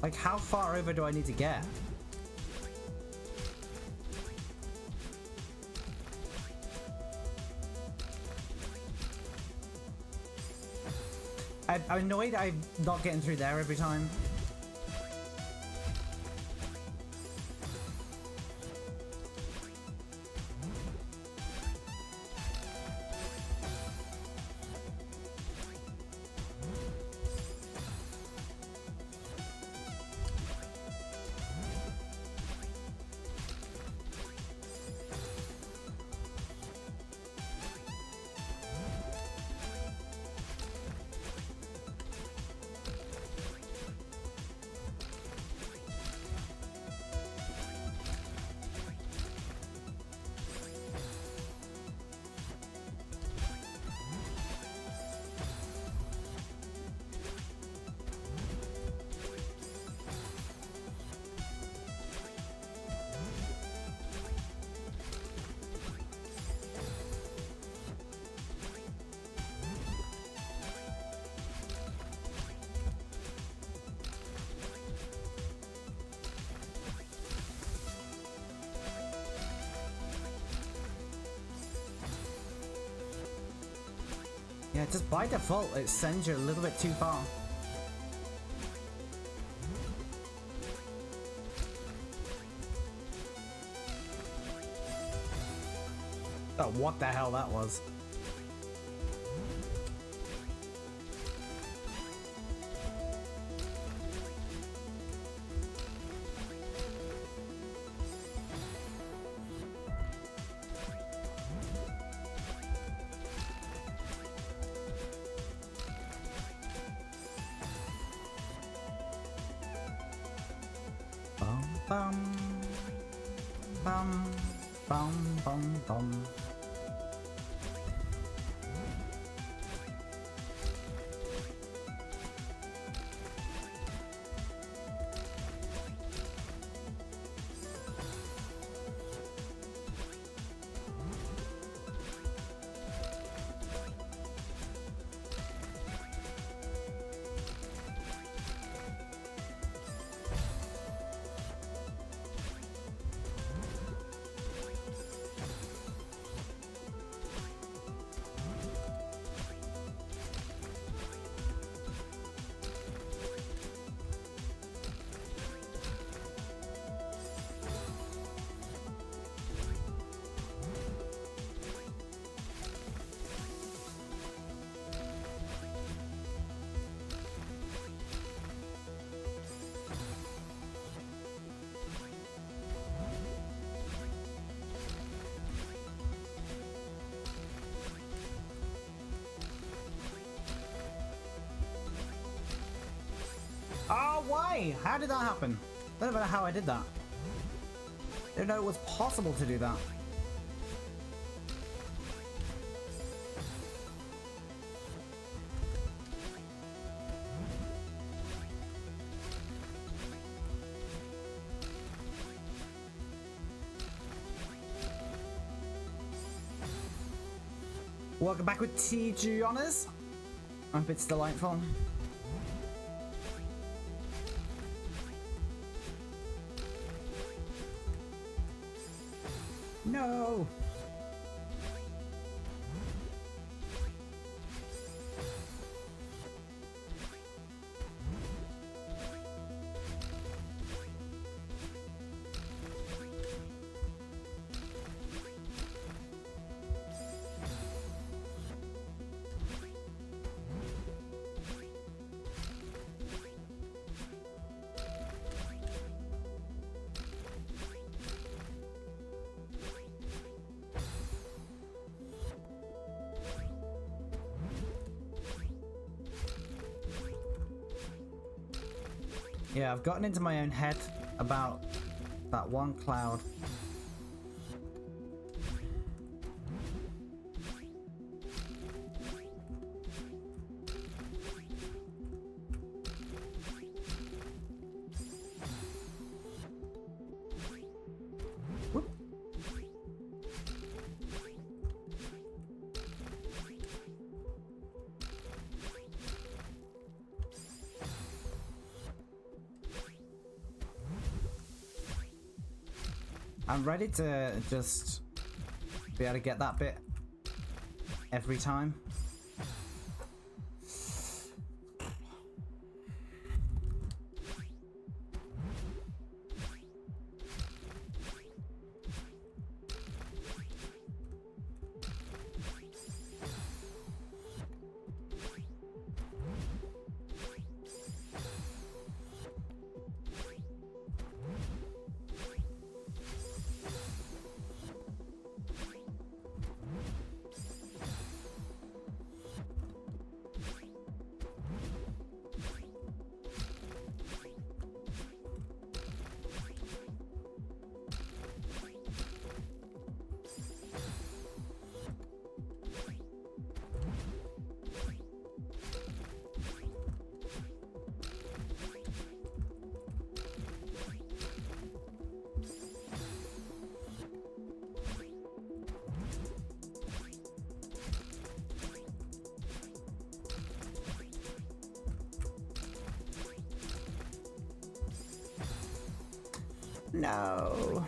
Like, how far over do I need to get? I'm annoyed I'm not getting through there every time. Yeah, just by default, it sends you a little bit too far. Oh, what the hell that was. Bum, bum, bum, bum, bum. Oh, why? How did that happen? I don't know how I did that. I didn't know it was possible to do that. Welcome back with TG Honors. I hope it's delightful. No! Yeah, I've gotten into my own head about that one cloud. I'm ready to just be able to get that bit every time. No.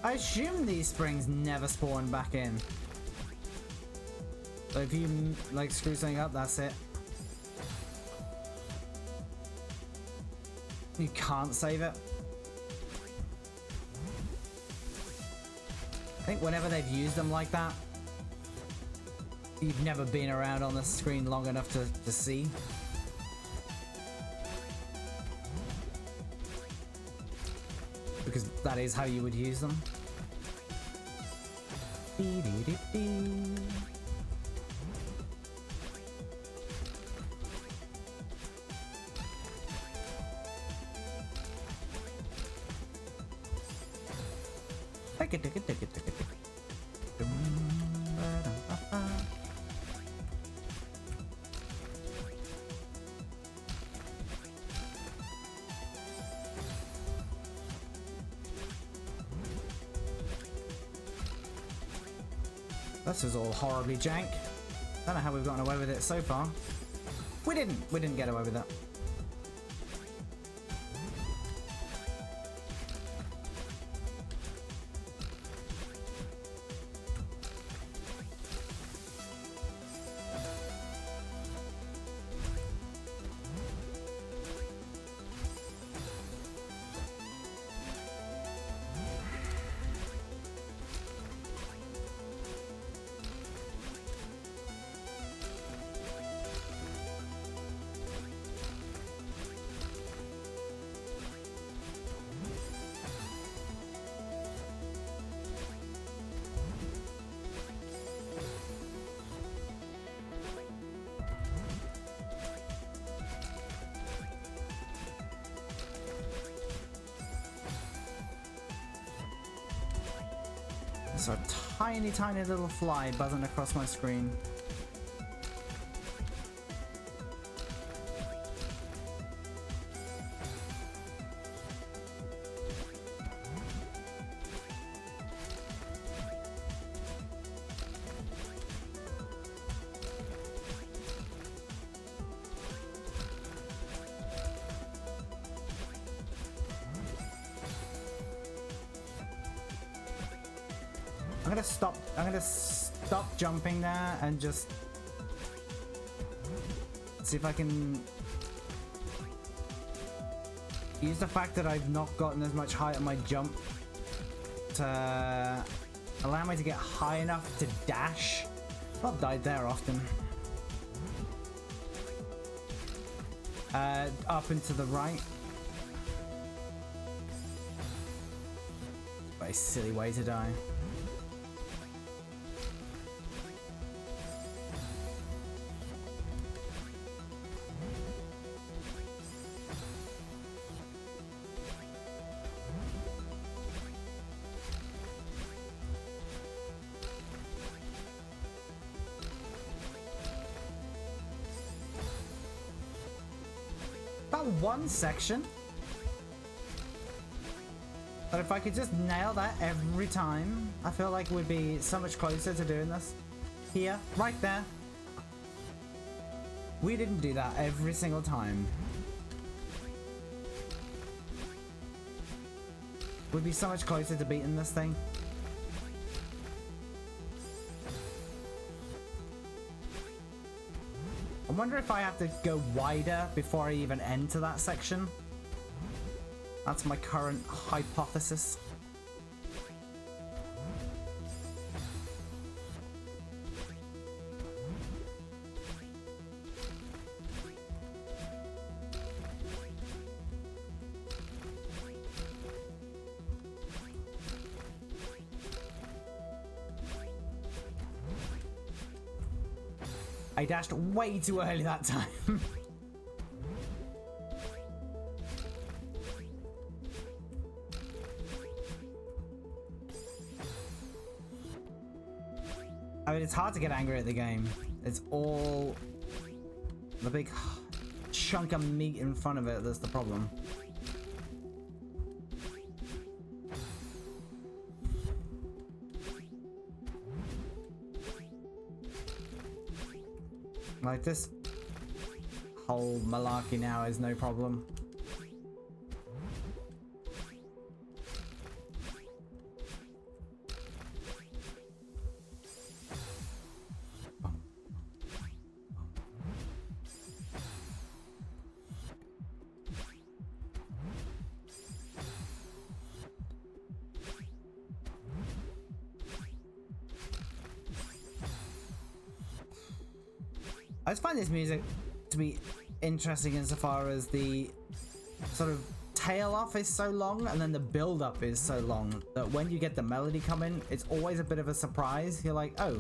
I assume these springs never spawn back in. So if you like screw something up, that's it. You can't save it. I think whenever they've used them like that, you've never been around on the screen long enough to see. Because that is how you would use them. This is all horribly jank. Don't know how we've gotten away with it so far. We didn't get away with that. So a tiny, tiny little fly buzzing across my screen. I'm gonna stop jumping there and just see if I can use the fact that I've not gotten as much height on my jump to allow me to get high enough to dash. Not died there often. Up and to the right. Very silly way to die. One section, but if I could just nail that every time, I feel like we'd be so much closer to doing this. Here, right there. We didn't do that every single time. We'd be so much closer to beating this thing. I wonder if I have to go wider before I even enter that section. That's my current hypothesis. I dashed way too early that time. I mean, it's hard to get angry at the game. It's all the big chunk of meat in front of it that's the problem. Like, this whole malarkey now is no problem. I just find this music to be interesting insofar as the sort of tail off is so long and then the build up is so long that when you get the melody coming, it's always a bit of a surprise. You're like, oh,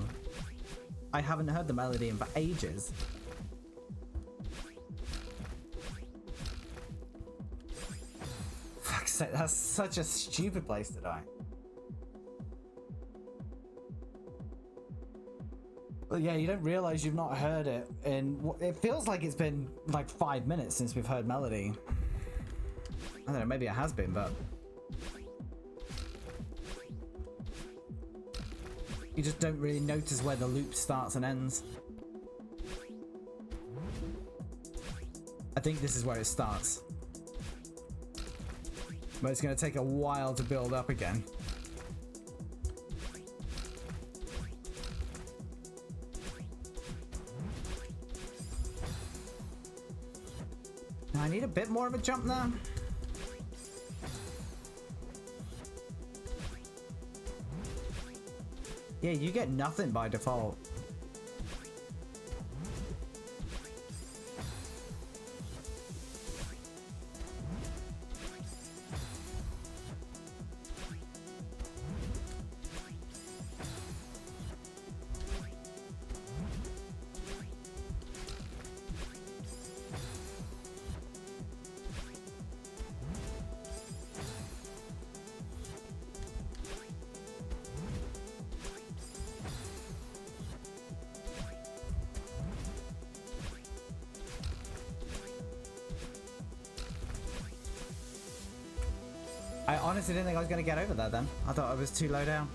I haven't heard the melody in for ages. Fuck's sake, that's such a stupid place to die. Well, yeah, you don't realize you've not heard it, and it feels like it's been like 5 minutes since we've heard melody. I don't know, maybe it has been, but you just don't really notice where the loop starts and ends. I think this is where it starts, but it's going to take a while to build up again. I need a bit more of a jump there. Yeah, you get nothing by default. I honestly didn't think I was going to get over that then. I thought I was too low down.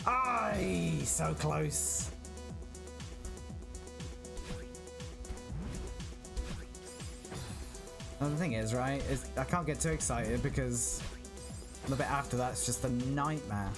Aye, so close. Well, the thing is, right, is I can't get too excited because the bit after that's just a nightmare.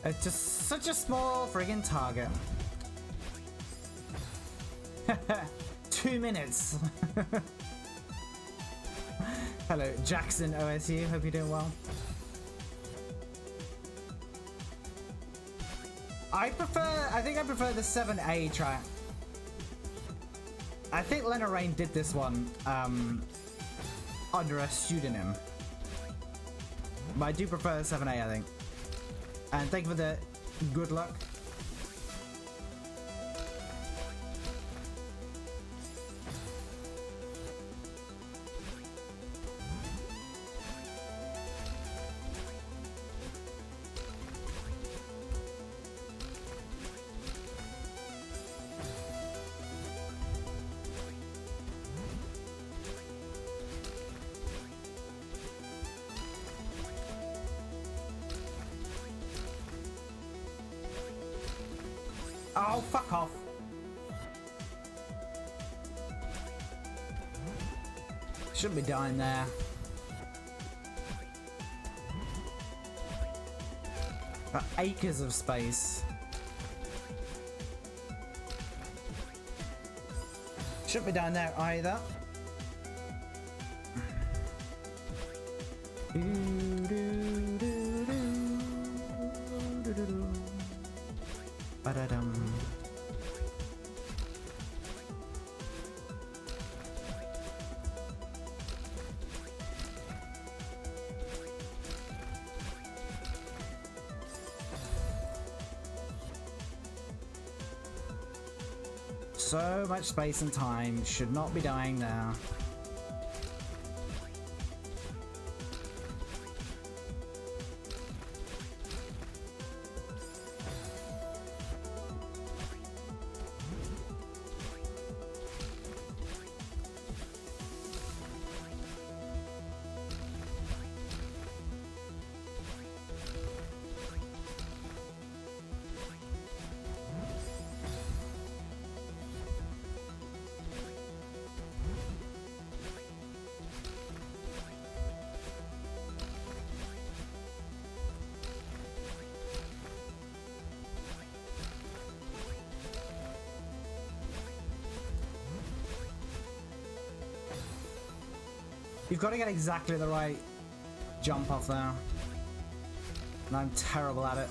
It's just such a small friggin' target. 2 minutes. Hello, Jackson OSU. Hope you're doing well. I think I prefer the 7A track. I think Lena Rain did this one under a pseudonym. But I do prefer the 7A, I think. And thank you for the good luck. Oh, fuck off. Shouldn't be dying there. Got acres of space. Shouldn't be down there either. Ba-da-dum. So much space and time, should not be dying now. You've got to get exactly the right jump off there. And I'm terrible at it.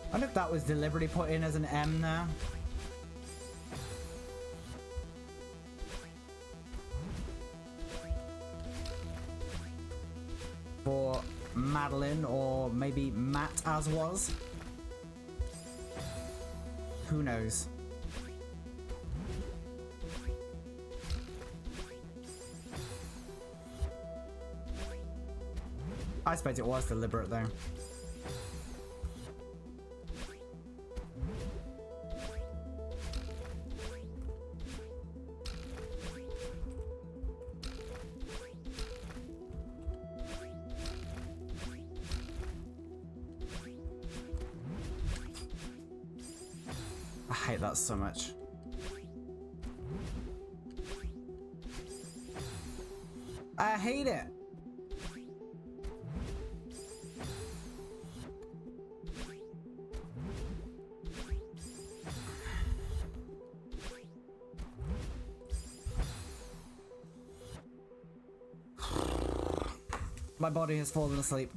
I wonder if that was deliberately put in as an M there. For Madeline, or maybe Matt as was. Who knows? I suppose it was deliberate though. I hate that so much. I hate it. My body has fallen asleep.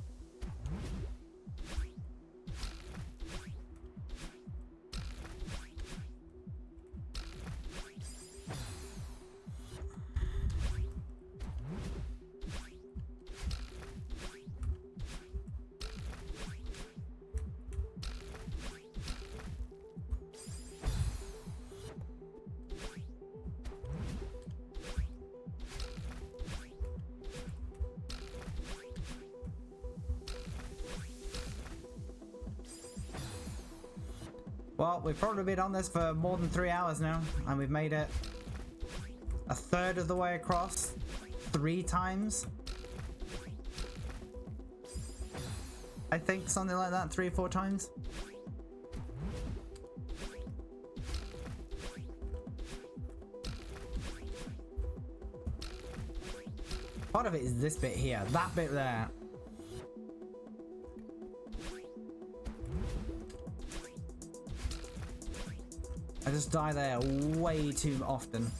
Well, we've probably been on this for more than 3 hours now, and we've made it a third of the way across 3 times. I think something like that, 3 or 4 times. Part of it is this bit here, that bit there. I just die there way too often.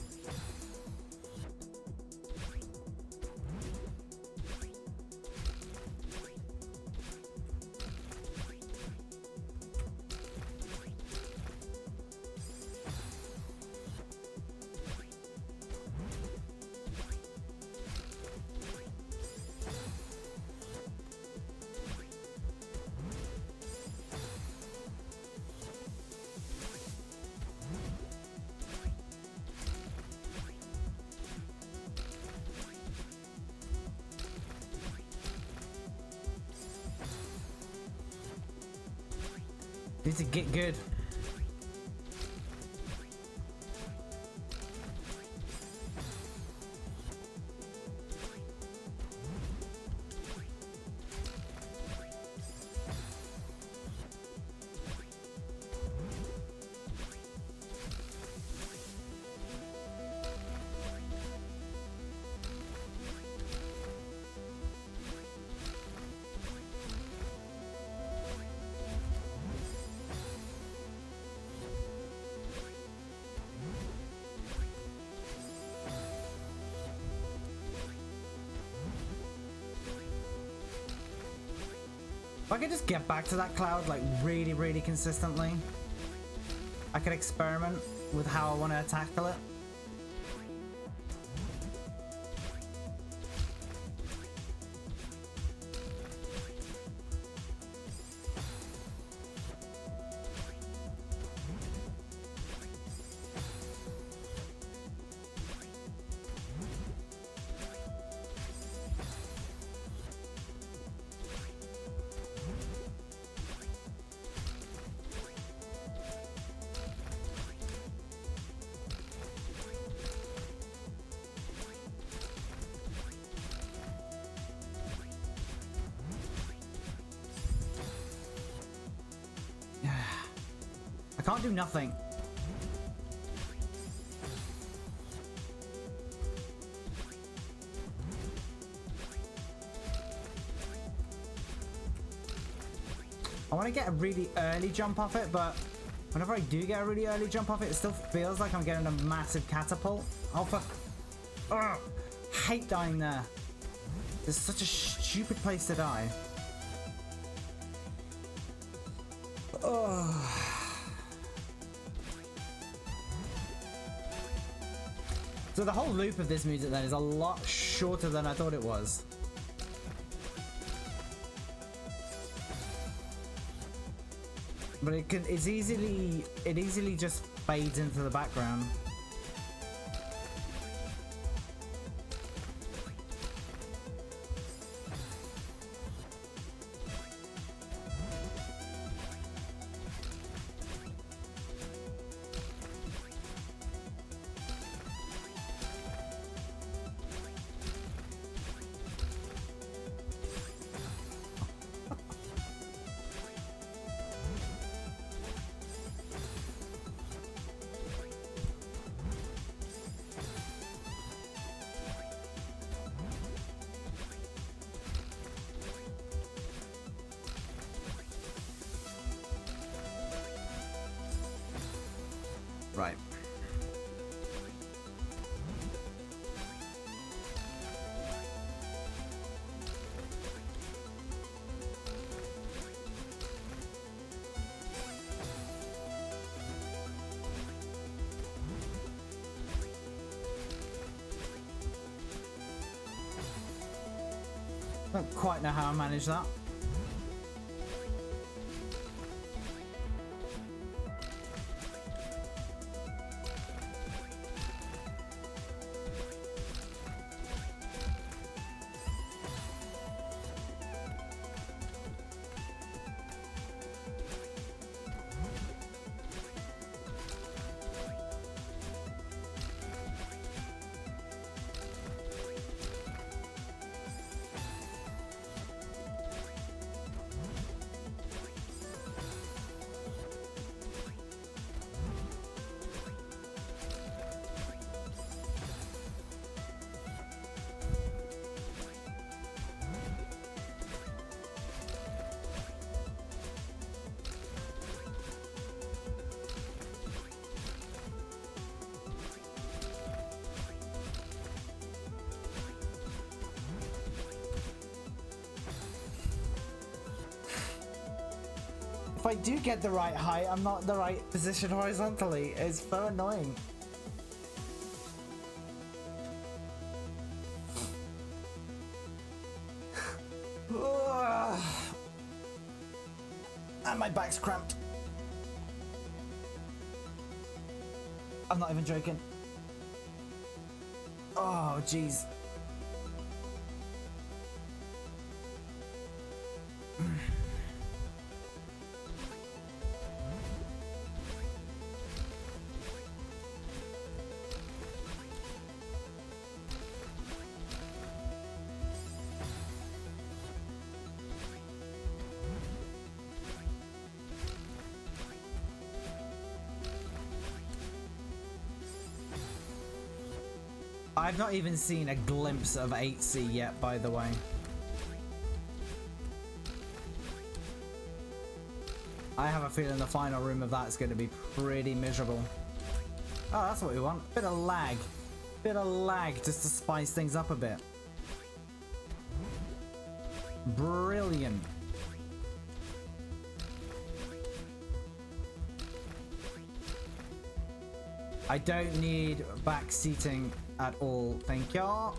Need to get good. If I could just get back to that cloud like really consistently, I could experiment with how I want to tackle it. I can't do nothing. I want to get a really early jump off it, but whenever I do get a really early jump off it, it still feels like I'm getting a massive catapult. Oh fuck. Ugh. Hate dying there. It's such a stupid place to die. So the whole loop of this music then is a lot shorter than I thought it was. But it easily just fades into the background. Right. Don't quite know how I manage that. If I do get the right height, I'm not in the right position horizontally. It's so annoying. And my back's cramped. I'm not even joking. Oh, jeez. I've not even seen a glimpse of 8C yet, by the way. I have a feeling the final room of that is going to be pretty miserable. Oh, that's what we want. Bit of lag. Bit of lag just to spice things up a bit. Brilliant. I don't need back seating at all, thank y'all.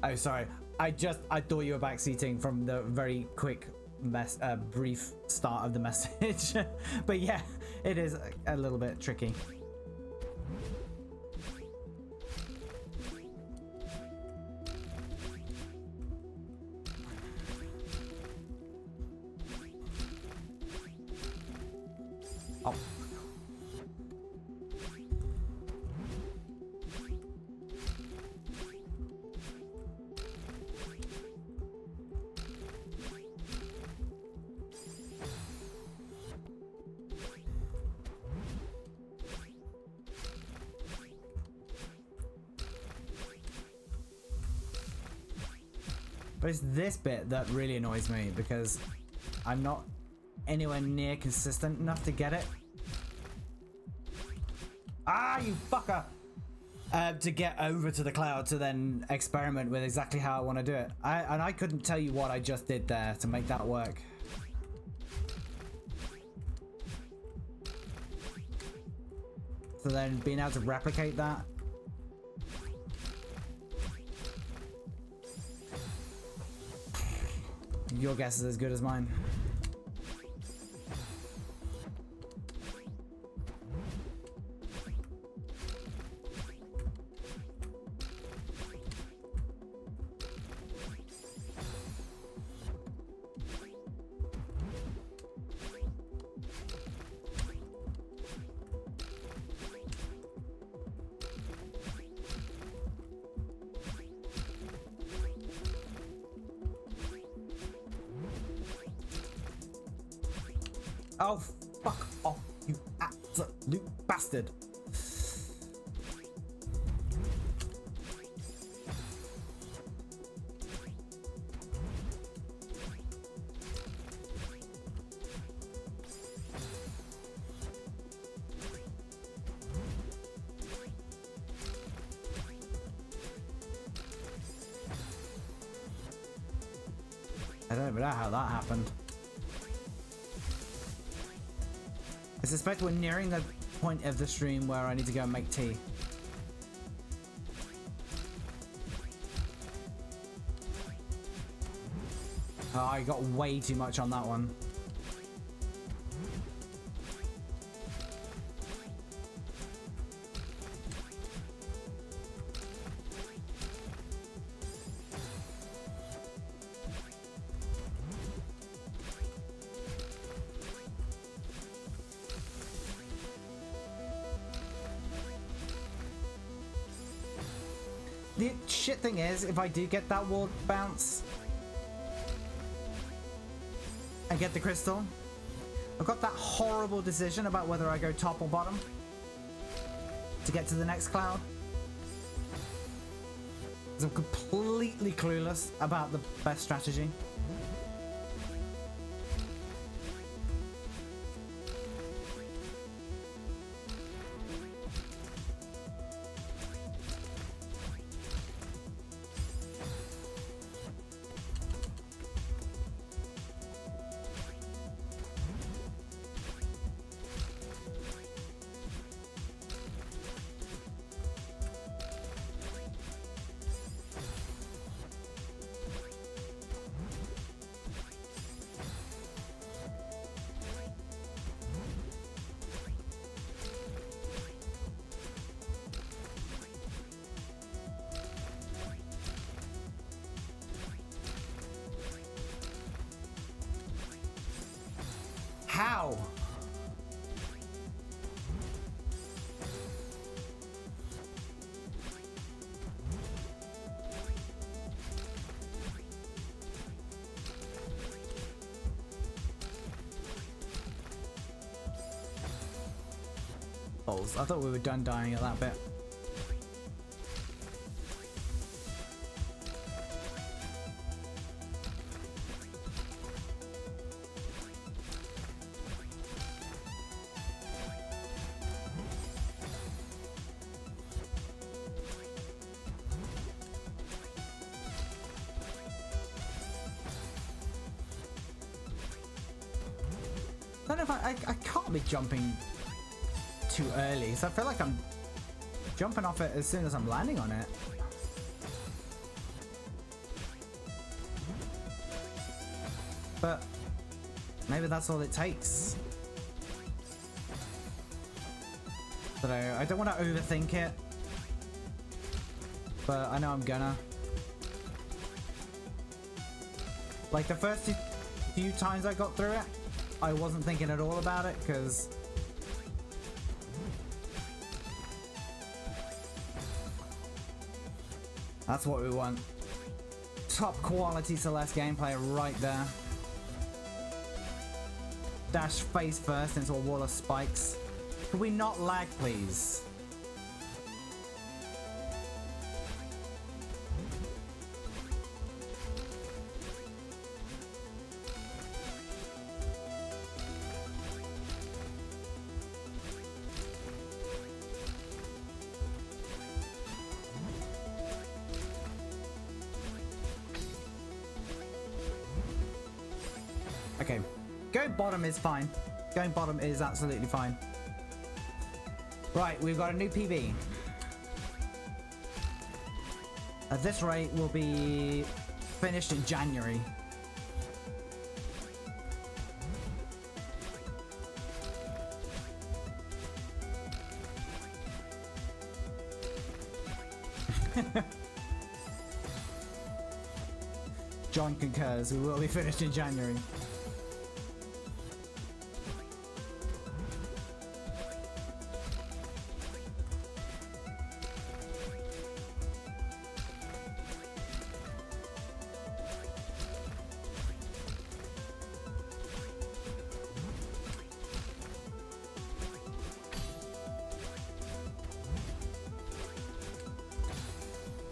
Oh, sorry. I thought you were back seating from the very quick brief start of the message. But yeah, it is a little bit tricky. Oh. But it's this bit that really annoys me because I'm not anywhere near consistent enough to get it. Ah, you fucker! to get over to the cloud to then experiment with exactly how I want to do it. And I couldn't tell you what I just did there to make that work. So then being able to replicate that. Your guess is as good as mine. Oh, fuck off, you absolute bastard. I don't even know how that happened. I suspect we're nearing the point of the stream where I need to go and make tea. Oh, I got way too much on that one. The shit thing is, if I do get that wall bounce and get the crystal, I've got that horrible decision about whether I go top or bottom to get to the next cloud. 'Cause I'm completely clueless about the best strategy. How? Balls. I thought we were done dying at that bit. I don't know if I can't be jumping too early, so I feel like I'm jumping off it as soon as I'm landing on it. But maybe that's all it takes. So I don't want to overthink it, but I know I'm gonna. Like the first few times I got through it, I wasn't thinking at all about it, because that's what we want. Top quality Celeste gameplay right there. Dash face first into a wall of spikes. Could we not lag, please? Okay. Going bottom is fine. Going bottom is absolutely fine. Right, we've got a new PB. At this rate, we'll be finished in January. John concurs, we will be finished in January.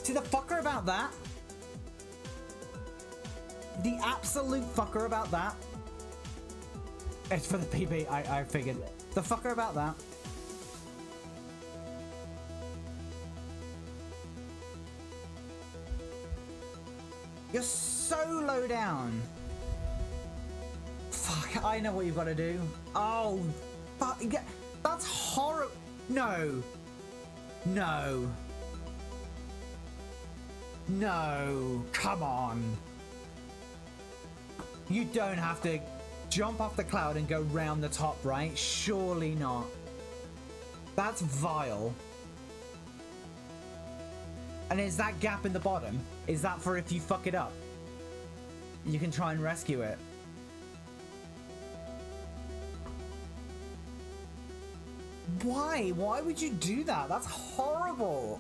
See the fucker about that? The absolute fucker about that? It's for the PB, I figured. The fucker about that? You're so low down. Fuck, I know what you've got to do. Oh, fuck, that's horrible. No. No. No, come on. You don't have to jump off the cloud and go round the top, right? Surely not. That's vile. And is that gap in the bottom? Is that for if you fuck it up? You can try and rescue it. Why? Why would you do that? That's horrible.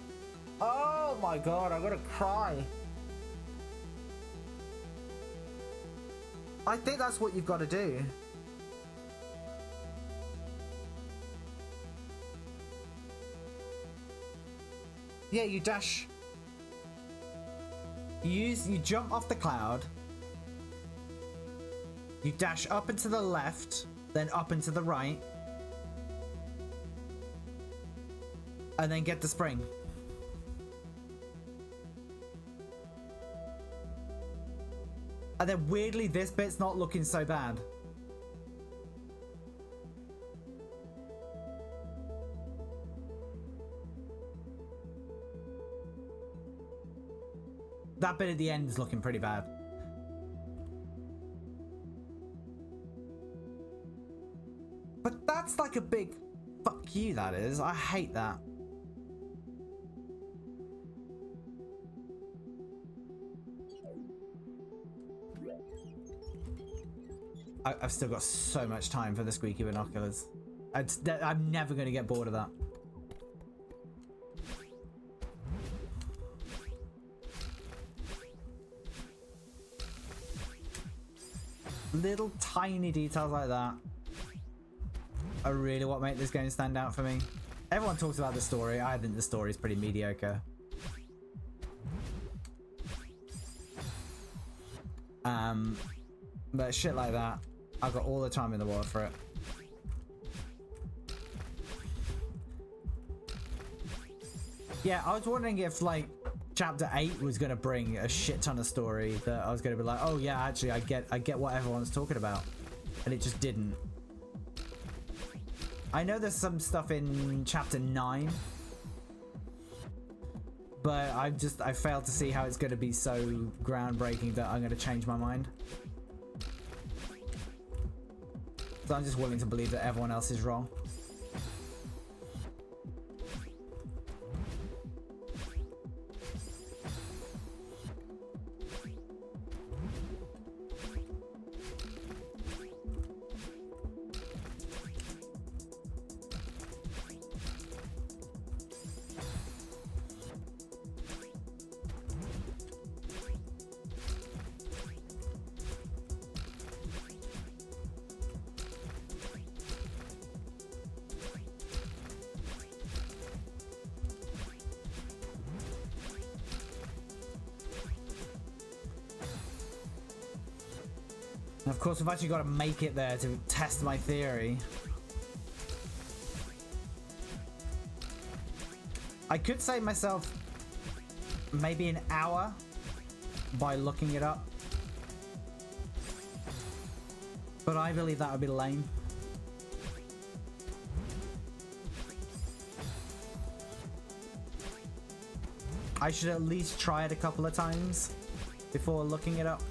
Oh my god, I'm gonna cry. I think that's what you've got to do. Yeah, you dash. You jump off the cloud. You dash up and to the left, then up and to the right. And then get the spring. And then weirdly, this bit's not looking so bad. That bit at the end is looking pretty bad. But that's like a big fuck you, that is. I hate that. I've still got so much time for the squeaky binoculars. I'm never going to get bored of that. Little tiny details like that are really what make this game stand out for me. Everyone talks about the story. I think the story is pretty mediocre. But shit like that, I've got all the time in the world for it. Yeah, I was wondering if like chapter 8 was going to bring a shit ton of story that I was going to be like, oh yeah, actually I get what everyone's talking about, and it just didn't. I know there's some stuff in chapter 9, but I failed to see how it's going to be so groundbreaking that I'm going to change my mind. So I'm just willing to believe that everyone else is wrong. And of course, we've actually got to make it there to test my theory. I could save myself maybe an hour by looking it up. But I believe that would be lame. I should at least try it a couple of times before looking it up.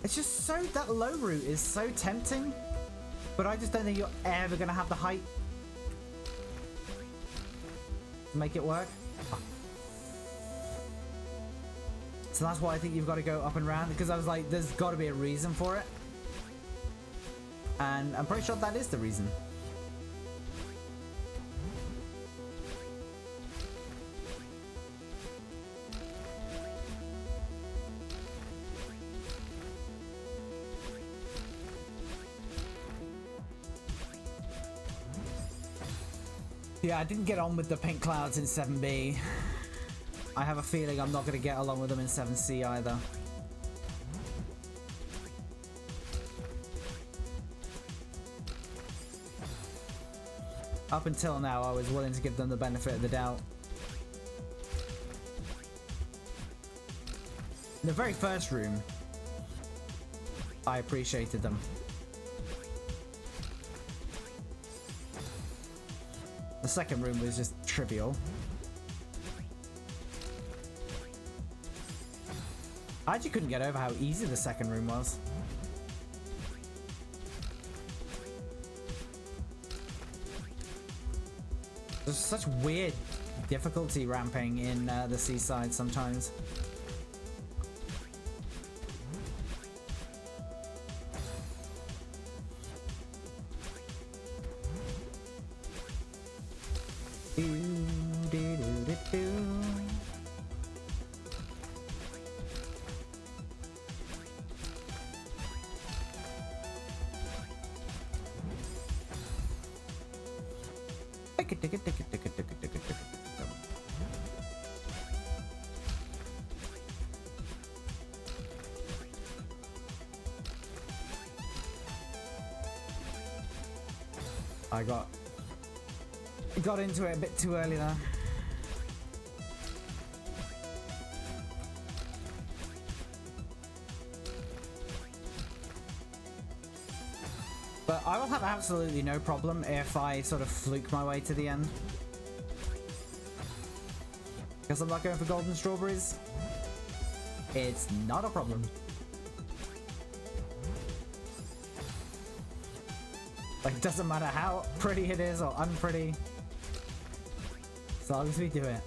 It's just so, that low route is so tempting, but I just don't think you're ever gonna have the height to make it work. So that's why I think you've got to go up and round, because I was like, there's got to be a reason for it. And I'm pretty sure that is the reason. Yeah, I didn't get on with the pink clouds in 7B. I have a feeling I'm not going to get along with them in 7C either. Up until now, I was willing to give them the benefit of the doubt. In the very first room, I appreciated them. The second room was just trivial. I actually couldn't get over how easy the second room was. There's such weird difficulty ramping in the seaside sometimes. I got into it a bit too early there. But I will have absolutely no problem if I sort of fluke my way to the end. Because I'm not going for golden strawberries. It's not a problem. Like, it doesn't matter how pretty it is or unpretty, as long as we do it.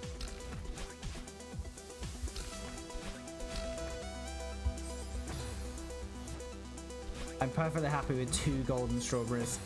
I'm perfectly happy with 2 golden strawberries.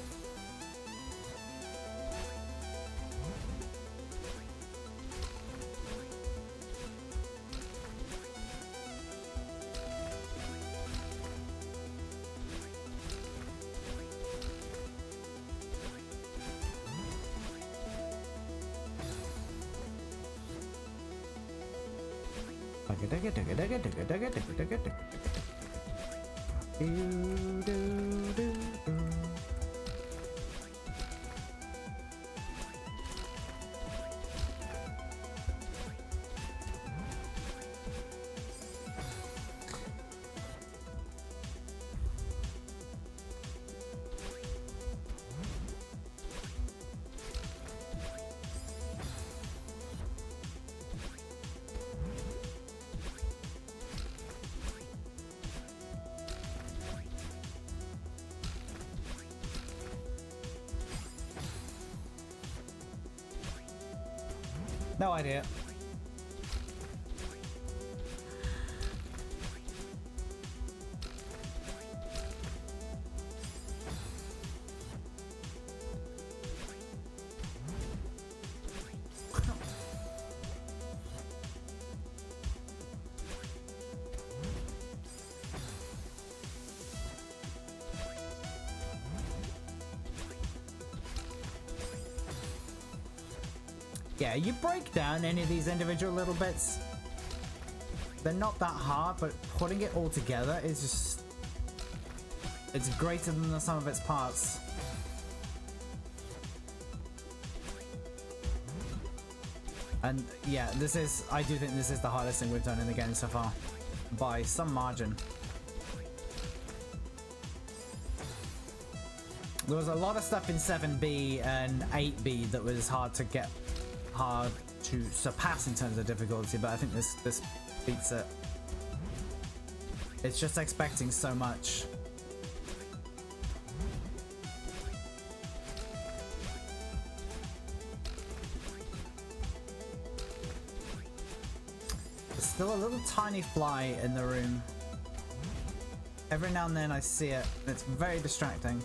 No idea. Yeah, you break down any of these individual little bits. They're not that hard, but putting it all together is just... it's greater than the sum of its parts. And yeah, I do think this is the hardest thing we've done in the game so far. By some margin. There was a lot of stuff in 7B and 8B that was hard to surpass in terms of difficulty, but I think this beats it. It's just expecting so much. There's still a little tiny fly in the room. Every now and then I see it, and it's very distracting.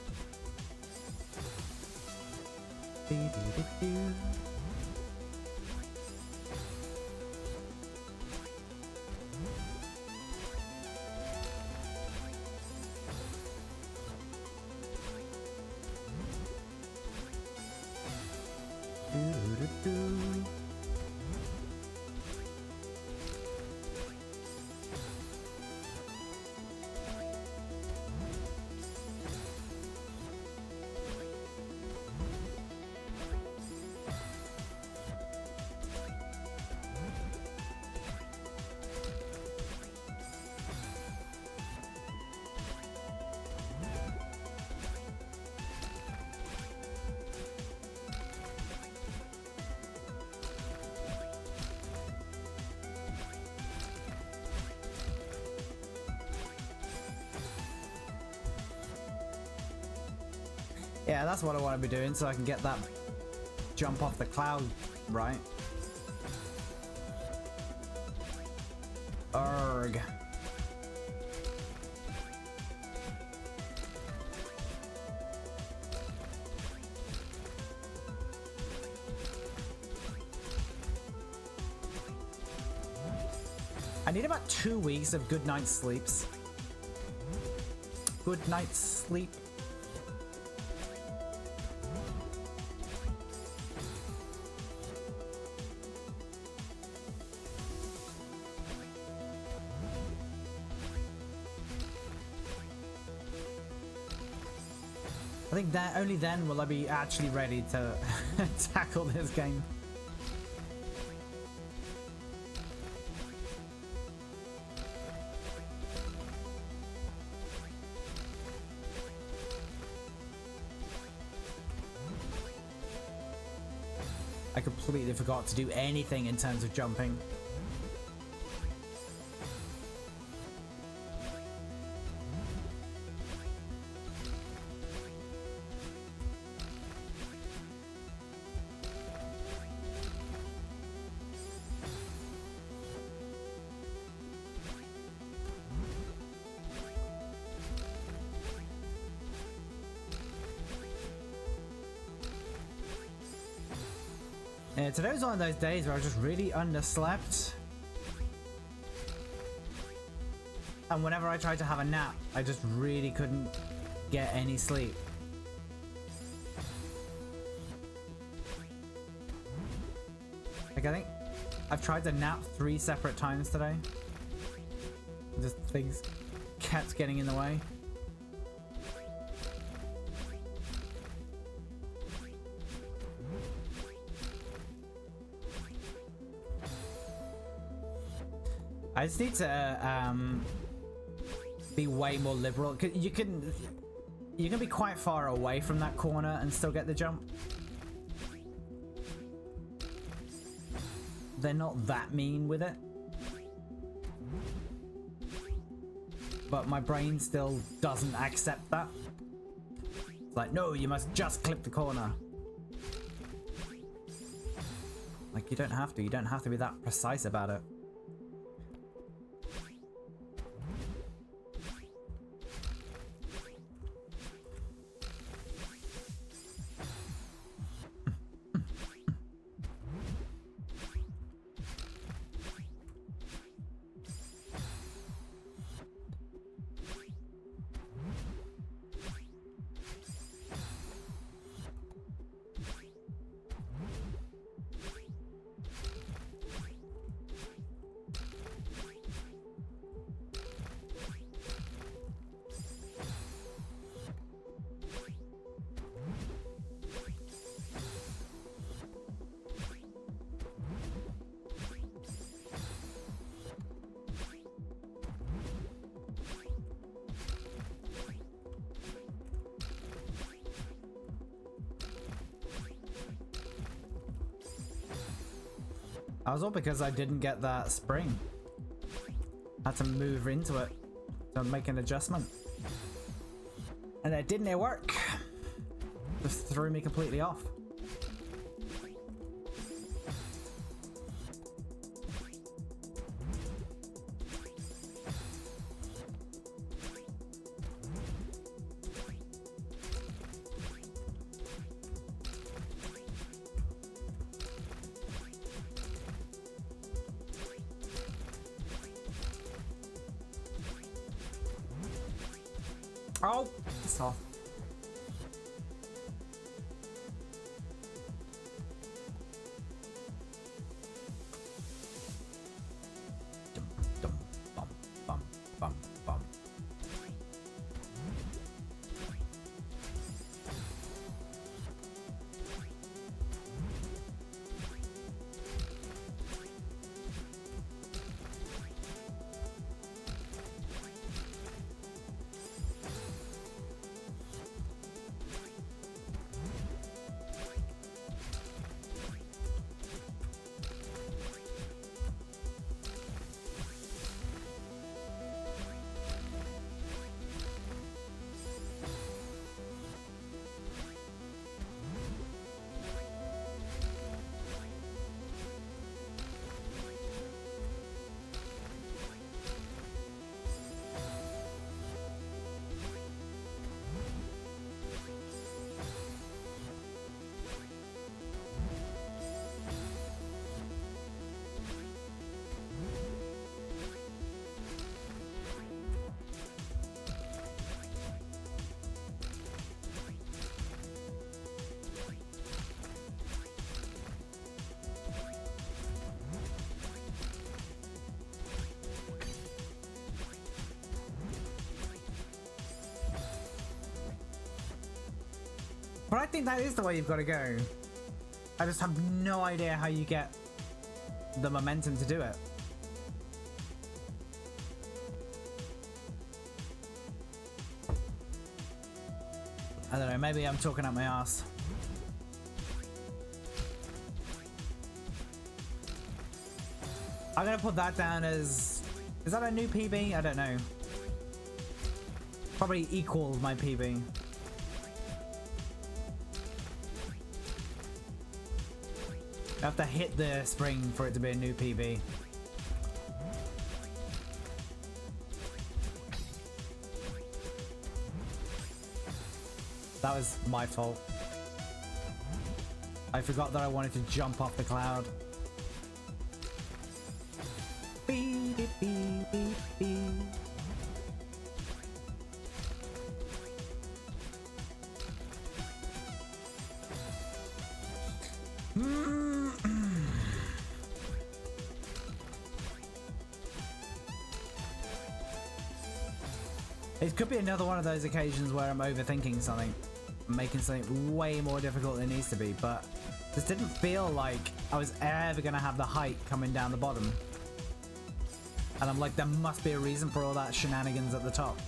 Yeah, that's what I want to be doing so I can get that jump off the cloud right. Arg. I need about 2 weeks of good night's sleeps. Good night's sleep. I think that only then will I be actually ready to tackle this game. I completely forgot to do anything in terms of jumping. Yeah, today was one of those days where I was just really underslept. And whenever I tried to have a nap, I just really couldn't get any sleep. Like, I think I've tried to nap 3 separate times today. Just things kept getting in the way. I just need to be way more liberal. You can be quite far away from that corner and still get the jump. They're not that mean with it. But my brain still doesn't accept that. It's like, no, you must just clip the corner. Like, you don't have to. You don't have to be that precise about it. That was all because I didn't get that spring. Had to move into it to make an adjustment. And it didn't work. Just threw me completely off. Oh, it's off. Dum, dum, bum, bum, bum, bum. But I think that is the way you've got to go. I just have no idea how you get the momentum to do it. I don't know, maybe I'm talking out my ass. I'm gonna put that down as... Is that a new PB? I don't know. Probably equals my PB. I have to hit the spring for it to be a new PB. That was my fault. I forgot that I wanted to jump off the cloud. Beep, beep, beep, beep, beep. It could be another one of those occasions where I'm overthinking something, making something way more difficult than it needs to be, but this didn't feel like I was ever going to have the height coming down the bottom. And I'm like, there must be a reason for all that shenanigans at the top.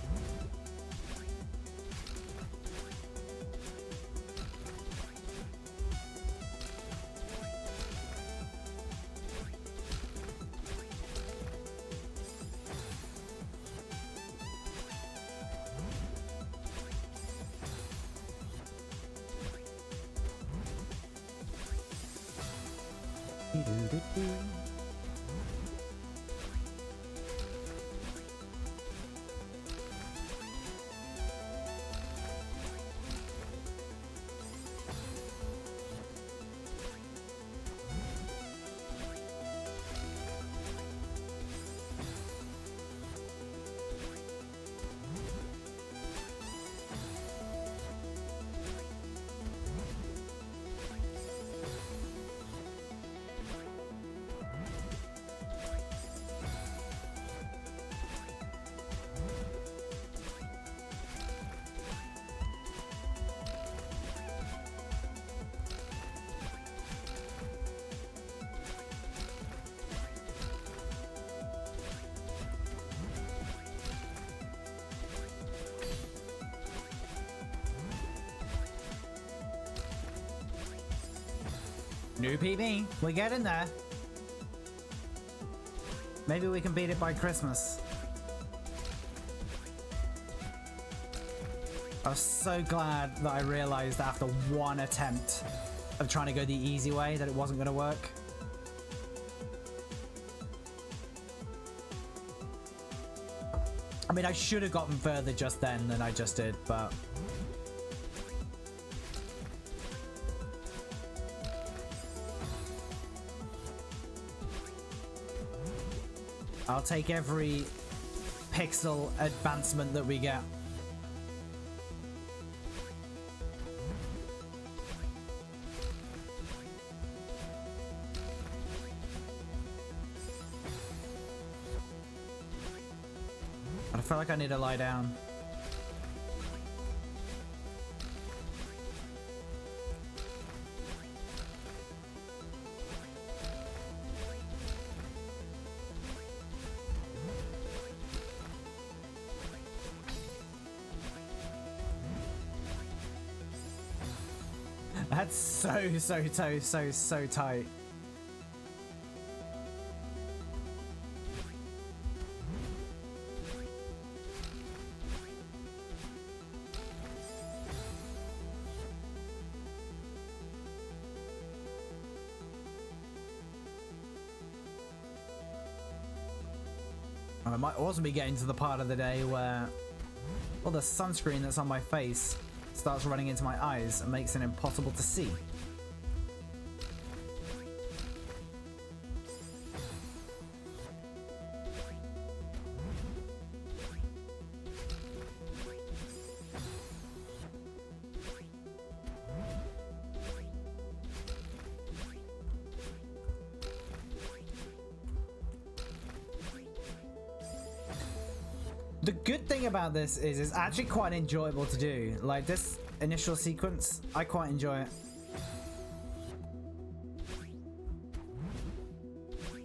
New PB, we're getting there. Maybe we can beat it by Christmas. I was so glad that I realized after one attempt of trying to go the easy way that it wasn't going to work. I mean, I should have gotten further just then than I just did, but... I'll take every pixel advancement that we get. I feel like I need to lie down. That's so tight. I might also be getting to the part of the day where all the sunscreen that's on my face starts running into my eyes and makes it impossible to see. The good thing about this is it's actually quite enjoyable to do. Like this initial sequence, I quite enjoy it.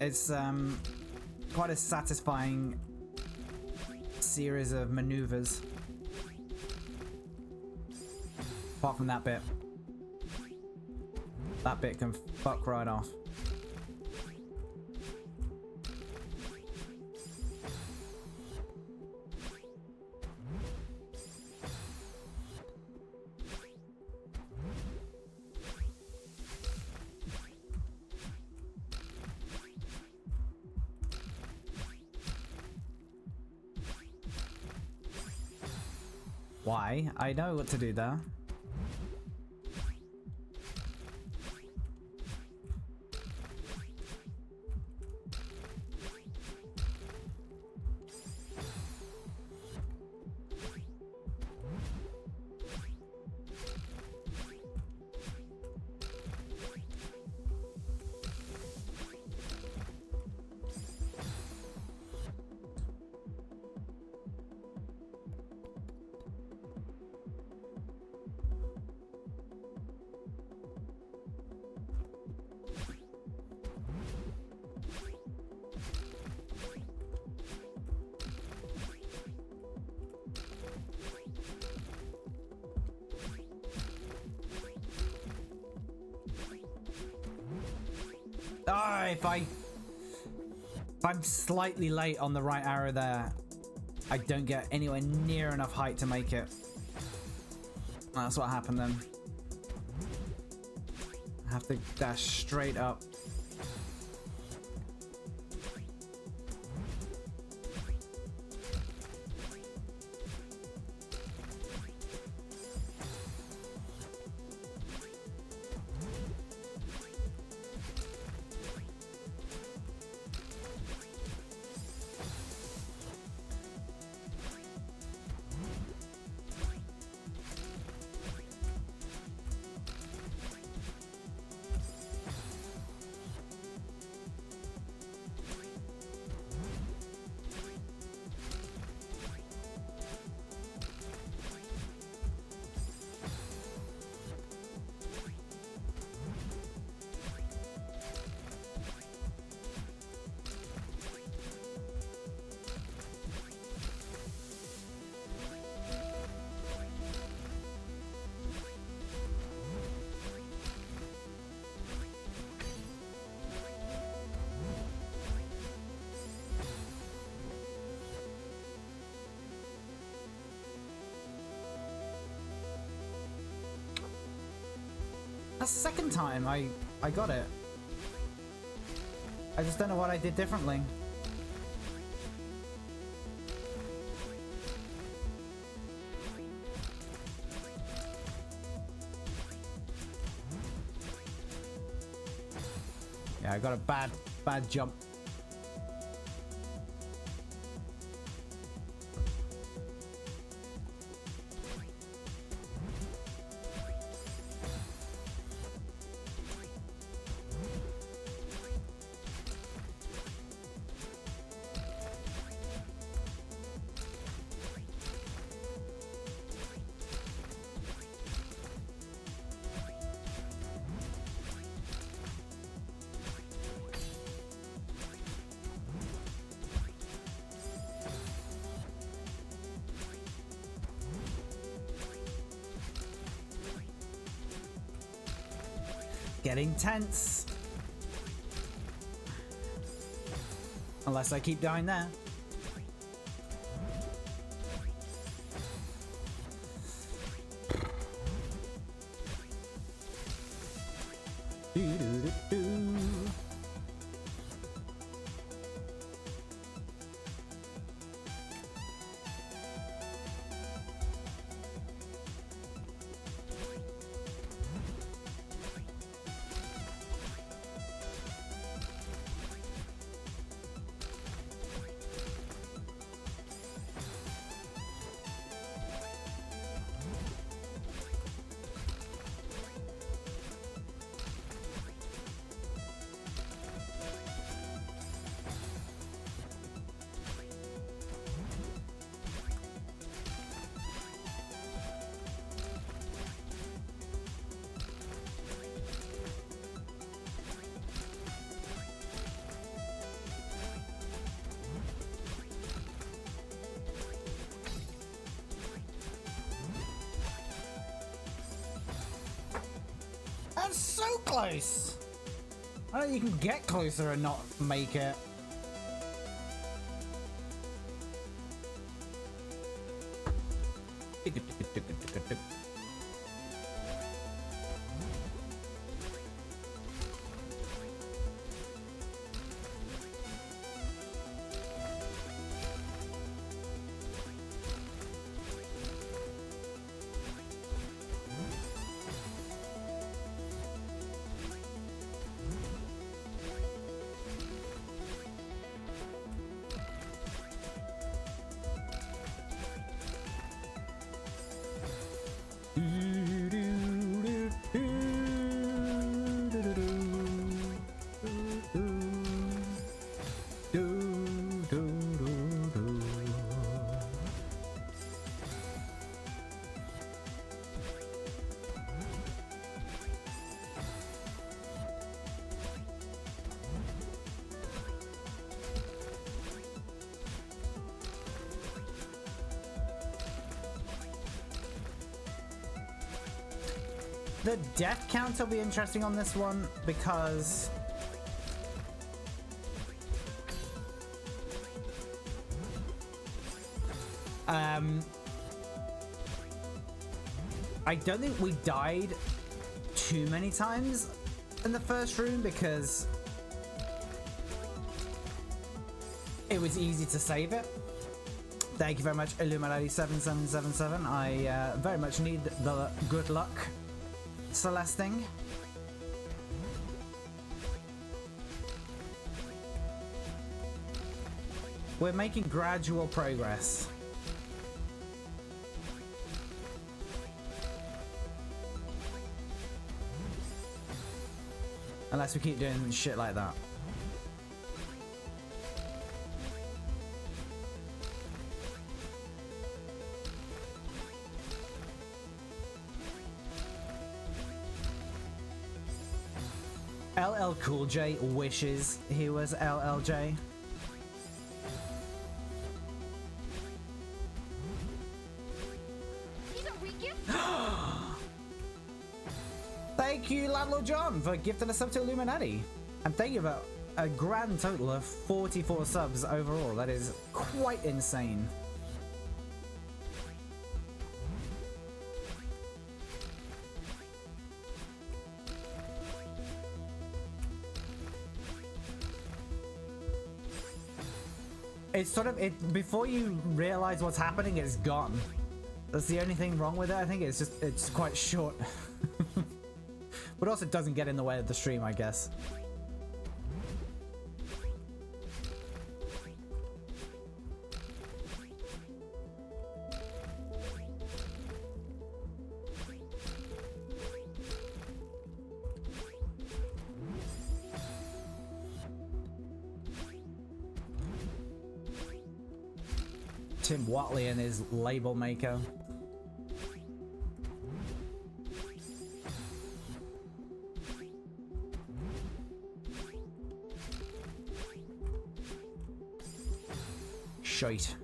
It's quite a satisfying series of maneuvers. Apart from that bit. That bit can fuck right off. Why? I know what to do there. Ah, if I'm slightly late on the right arrow there, I don't get anywhere near enough height to make it. That's what happened then. I have to dash straight up. That's the second time I got it. I just don't know what I did differently. Yeah, I got a bad jump. Getting tense. Unless I keep dying there. That's so close! I don't know you can get closer and not make it. The death count will be interesting on this one because I don't think we died too many times in the first room because it was easy to save it. Thank you very much, Illuminati7777. I very much need the good luck Celesting. We're making gradual progress. Unless we keep doing shit like that. LL Cool J wishes he was LLJ. Thank you, Landlord John, for gifting a sub to Illuminati. And thank you for a grand total of 44 subs overall. That is quite insane. It's sort of it before you realize what's happening, it's gone. That's the only thing wrong with it. I think it's quite short. But also it doesn't get in the way of the stream, I guess. Tim Watley and his label maker. Shite.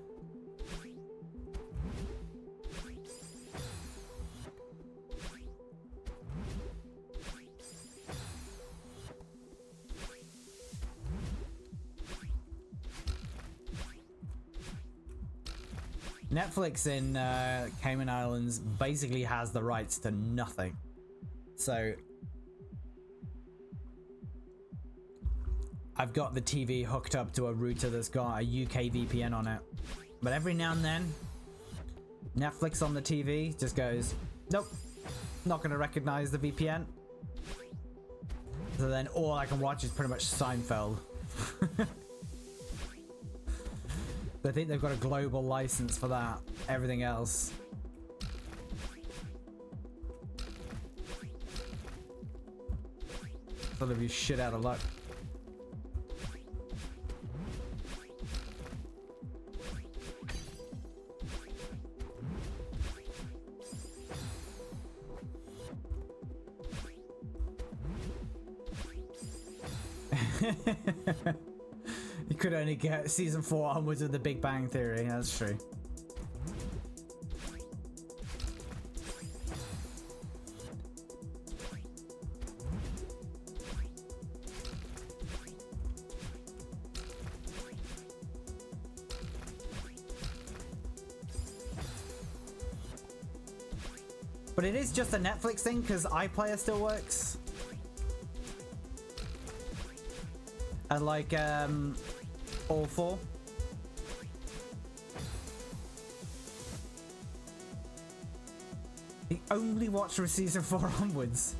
Netflix in Cayman Islands basically has the rights to nothing. So I've got the TV hooked up to a router that's got a UK VPN on it. But every now and then, Netflix on the TV just goes, nope, not going to recognize the VPN. So then all I can watch is pretty much Seinfeld. I think they've got a global license for that. Everything else. Thought they'd be shit out of luck. You could only get season 4 onwards of The Big Bang Theory. That's true. But it is just a Netflix thing because iPlayer still works. And like, all 4. He only watched from season 4 onwards.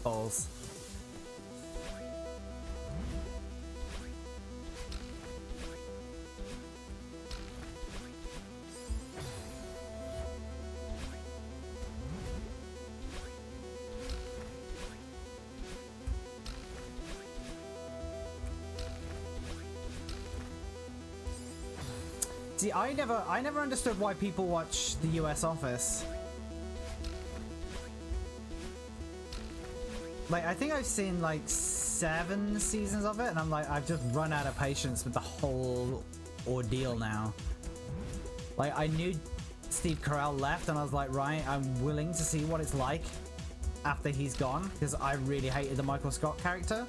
Balls. See, I never understood why people watch the US Office. Like, I think I've seen like 7 seasons of it, and I'm like, I've just run out of patience with the whole ordeal now. Like, I knew Steve Carell left, and I was like, right, I'm willing to see what it's like after he's gone, because I really hated the Michael Scott character.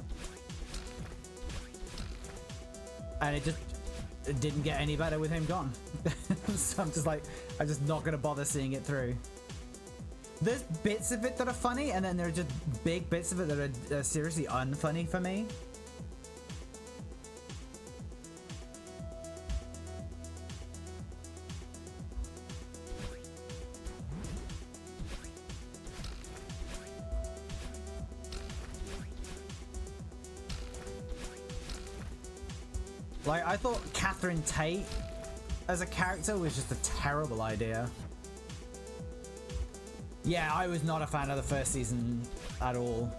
And it didn't get any better with him gone. So I'm just like, I'm just not gonna bother seeing it through. There's bits of it that are funny, and then there are just big bits of it that are seriously unfunny for me. Like, I thought Catherine Tate as a character was just a terrible idea. Yeah, I was not a fan of the first season at all.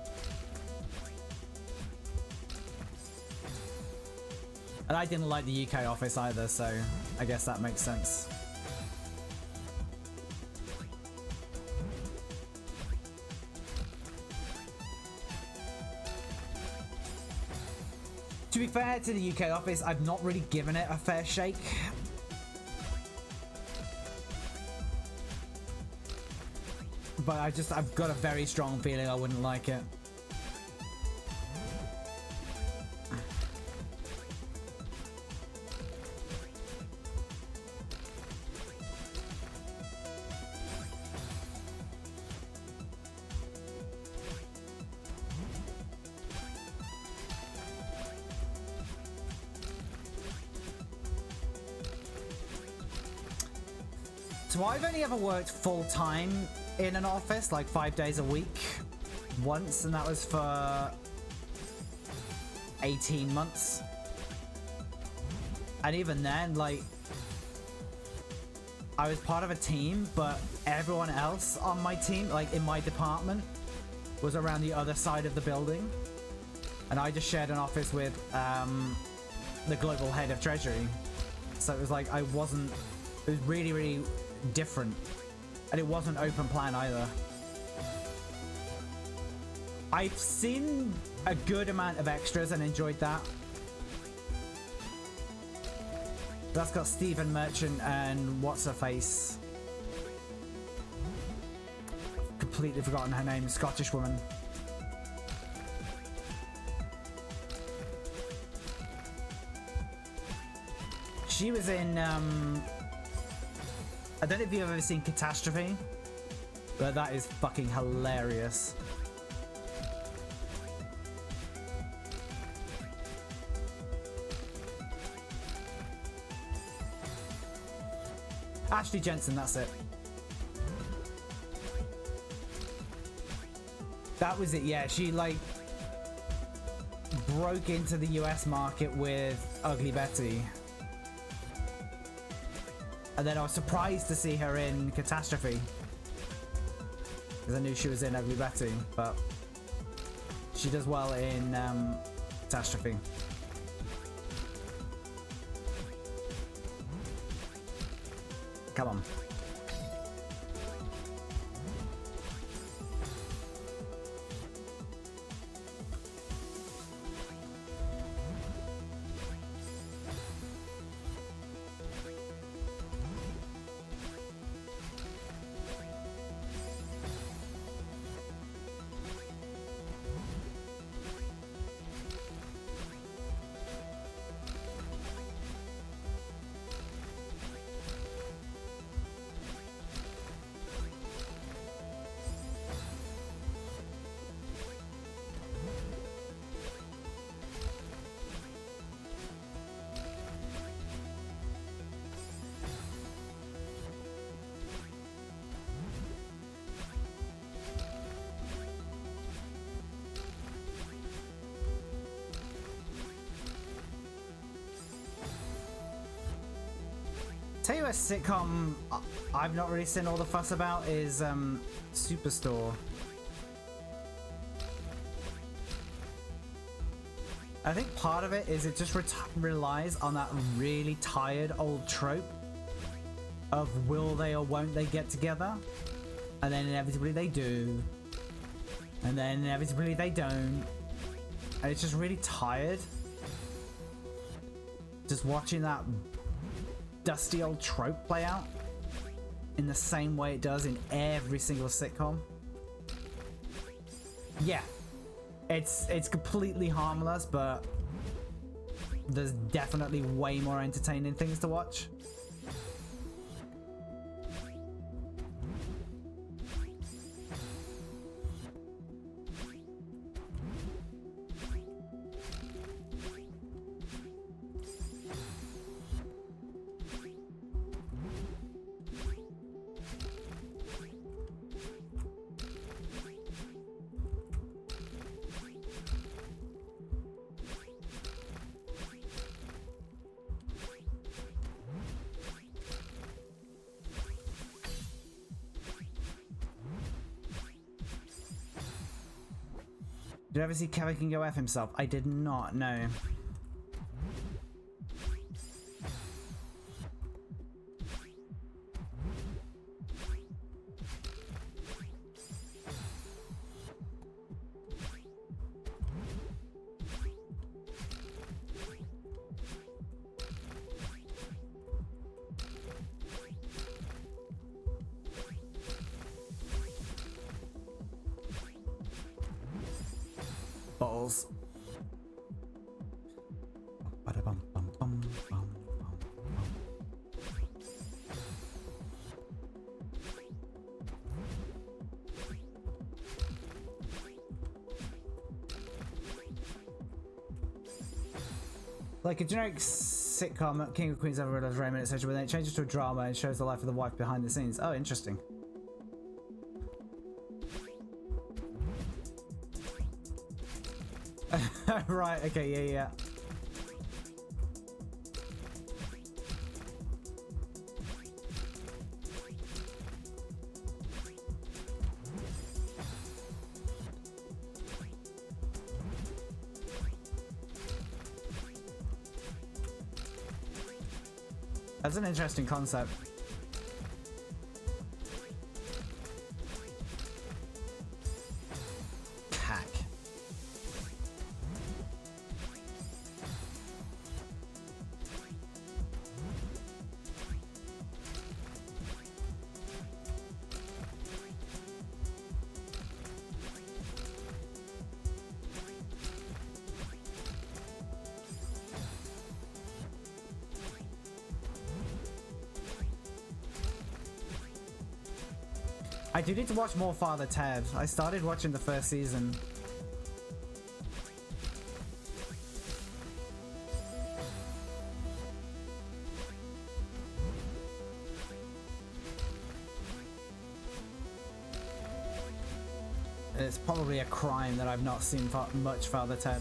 And I didn't like the UK office either, so I guess that makes sense. To be fair to the UK office, I've not really given it a fair shake. but I've got a very strong feeling I wouldn't like it. So I've only ever worked full-time in an office, like 5 days a week, once, and that was for 18 months. And even then, like, I was part of a team, but everyone else on my team, like in my department, was around the other side of the building. And I just shared an office with the global head of treasury. So it was like it was really, really different. And it wasn't open plan either. I've seen a good amount of extras and enjoyed that. That's got Stephen Merchant and what's-her-face. Completely forgotten her name, Scottish woman. She was in, I don't know if you've ever seen Catastrophe, but that is fucking hilarious. Ashley Jensen, that's it. That was it, yeah. She, like, broke into the US market with Ugly Betty. And then I was surprised to see her in Catastrophe. Because I knew she was in Ugly Betty, but she does well in Catastrophe. Come on. Tell you a sitcom I've not really seen all the fuss about is Superstore. I think part of it is it just relies on that really tired old trope of will they or won't they get together, and then inevitably they do, and then inevitably they don't, and it's just really tired just watching that dusty old trope play out in the same way it does in every single sitcom. Yeah, it's completely harmless, but there's definitely way more entertaining things to watch. Did you ever see Kevin Can Go F himself? I did not, no. goals. Ba-da-bum-bum-bum-bum-bum-bum. Like a generic sitcom, King of Queens, Ever Loves Raymond, etc., but then it changes to a drama and shows the life of the wife behind the scenes. Oh, interesting. Right, okay, yeah, yeah. That's an interesting concept. Cack. I do need to watch more Father Ted. I started watching the first season. It's probably a crime that I've not seen much Father Ted.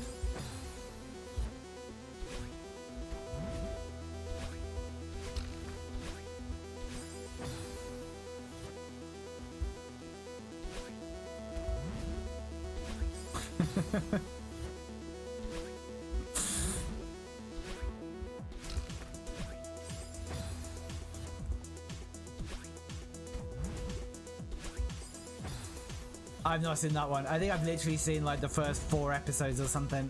I've not seen that one. I think I've literally seen like the first 4 episodes or something.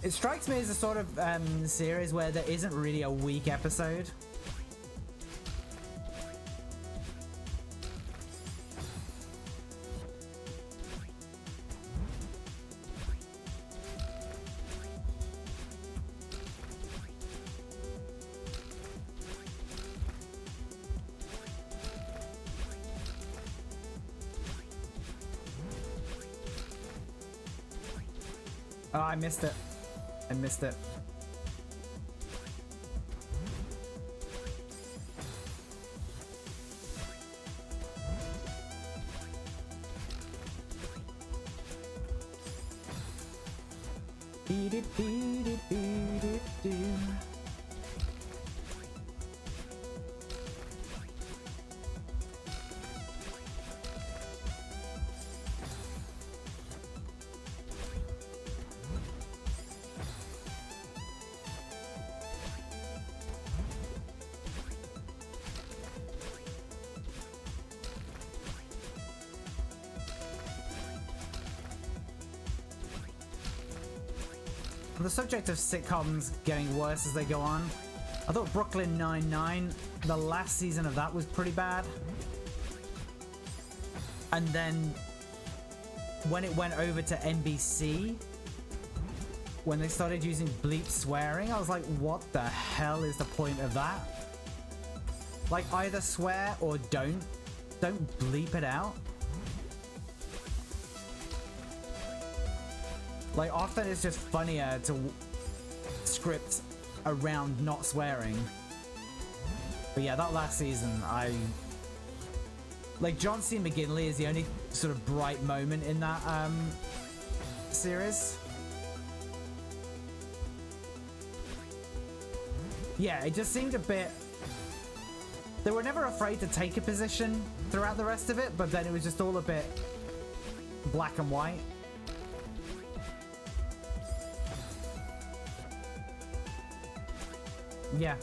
It strikes me as a sort of series where there isn't really a weak episode. Oh, I missed it. I missed it. On the subject of sitcoms getting worse as they go on, I thought Brooklyn Nine-Nine, the last season of that was pretty bad. And then when it went over to NBC, when they started using bleep swearing, I was like, what the hell is the point of that? Like, either swear or don't bleep it out. Like, often it's just funnier to script around not swearing. But yeah, that last season, like, John C. McGinley is the only sort of bright moment in that series. Yeah, it just seemed a bit... They were never afraid to take a position throughout the rest of it, but then it was just all a bit black and white. Yeah.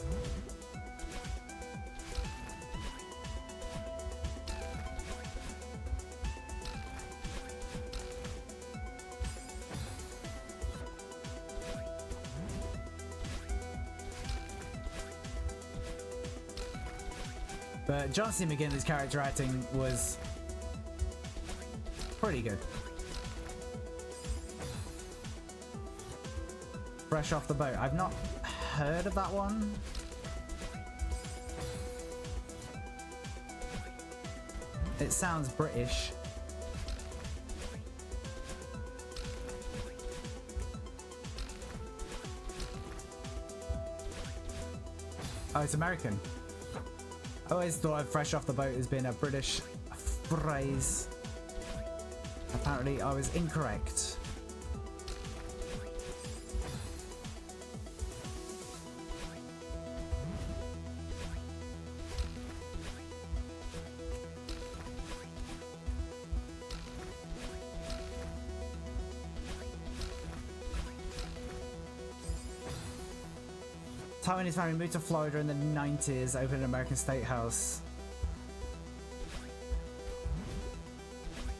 But John C. McGinley's character acting was pretty good. Fresh off the boat. I've not heard of that one. It sounds British. Oh, it's American. I always thought of fresh off the boat as being a British phrase. Apparently, I was incorrect. Ty and his family moved to Florida in the 90s, opened an American steakhouse.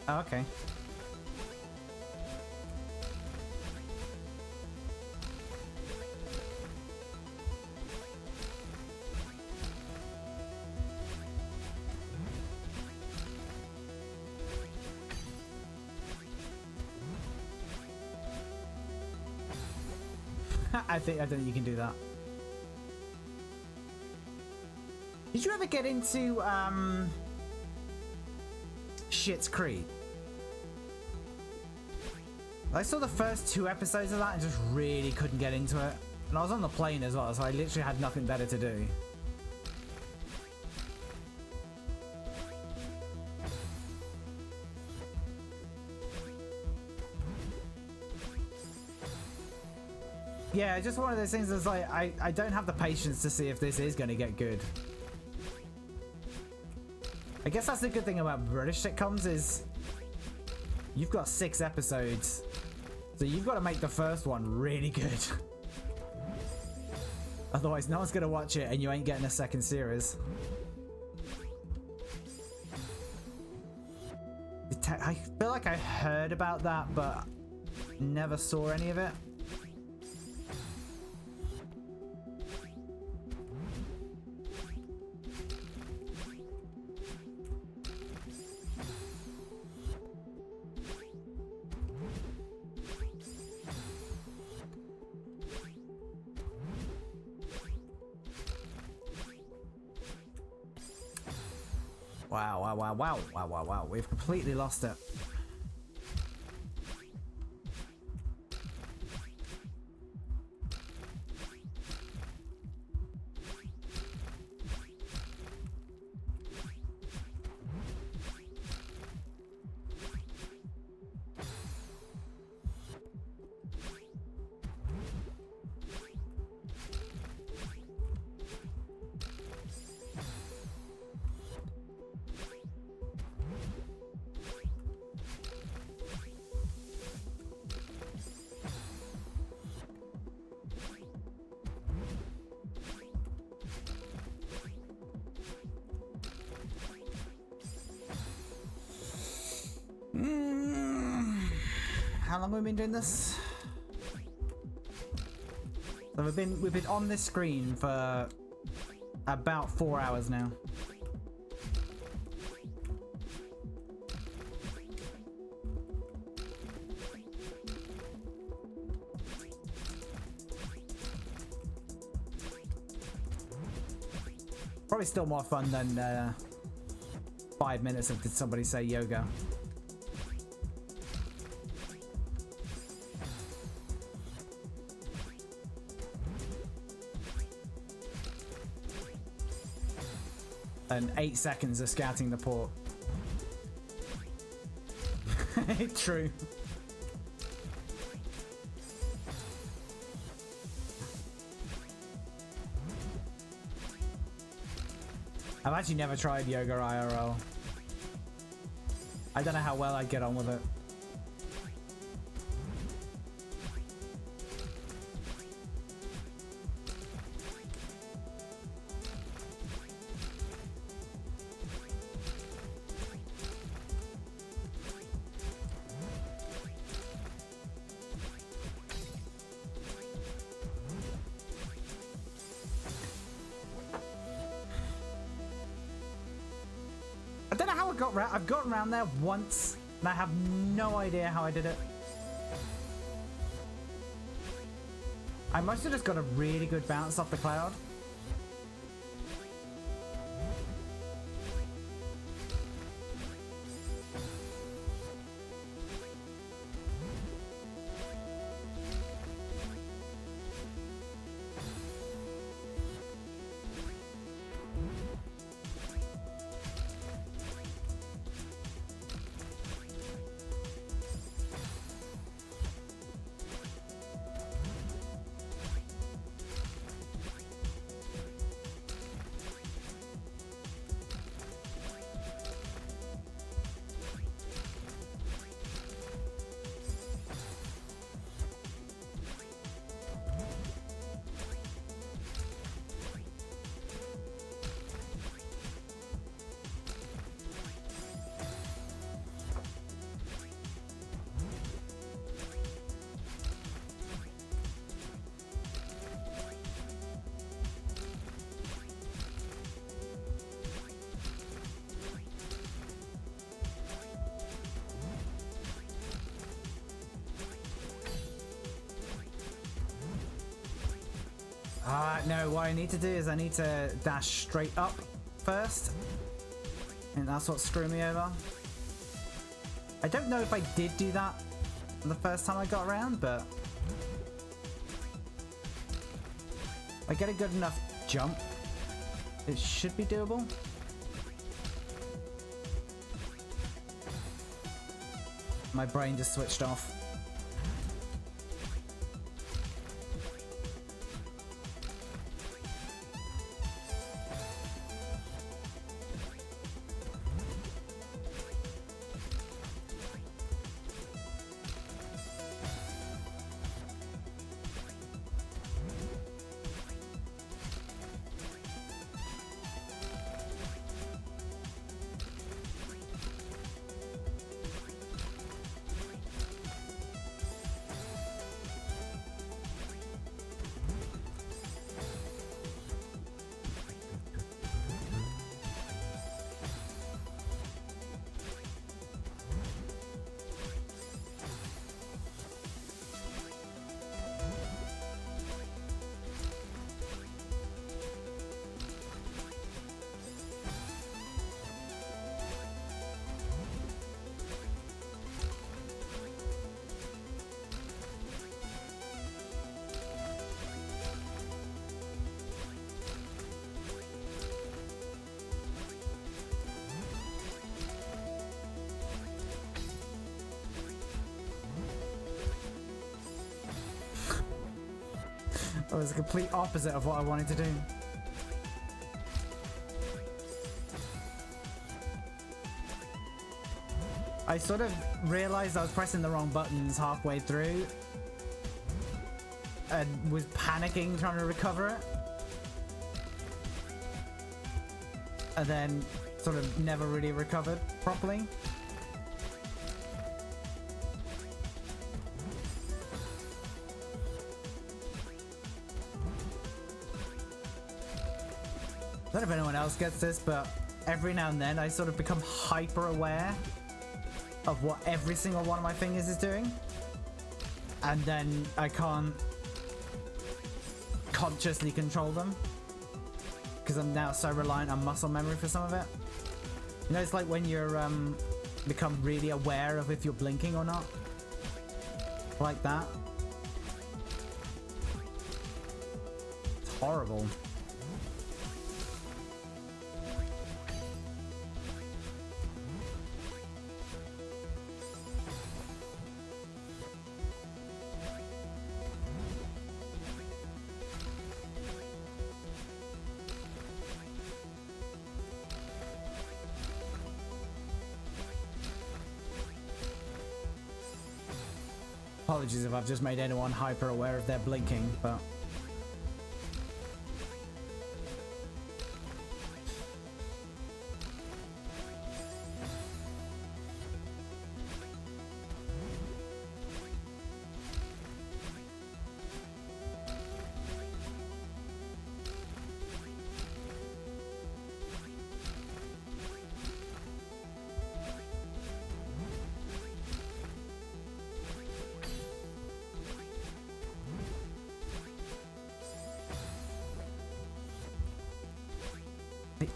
Oh, okay. I don't think you can do that. Did you ever get into Schitt's Creek? I saw the first 2 episodes of that and just really couldn't get into it. And I was on the plane as well, so I literally had nothing better to do. Yeah, just one of those things that's like, I don't have the patience to see if this is going to get good. I guess that's the good thing about British sitcoms is you've got 6 episodes, so you've got to make the first one really good. Otherwise, no one's going to watch it and you ain't getting a second series. I feel like I heard about that, but never saw any of it. Wow. We've completely lost it. How long have we been doing this? So we've been on this screen for about 4 hours now. Probably still more fun than 5 minutes of did somebody say yoga. And 8 seconds of scouting the port. True. I've actually never tried yoga IRL. I don't know how well I'd get on with it. I've gotten around there once, and I have no idea how I did it. I must have just got a really good bounce off the cloud. No, what I need to do is I need to dash straight up first. And that's what screwed me over. I don't know if I did do that the first time I got around, but if I get a good enough jump, it should be doable. My brain just switched off. That was the complete opposite of what I wanted to do. I sort of realized I was pressing the wrong buttons halfway through and was panicking trying to recover it. And then sort of never really recovered properly. I don't know if anyone else gets this, but every now and then I sort of become hyper aware of what every single one of my fingers is doing. And then I can't consciously control them because I'm now so reliant on muscle memory for some of it. You know, it's like when you're become really aware of if you're blinking or not. Like that. It's horrible. Apologies if I've just made anyone hyper aware of their blinking, but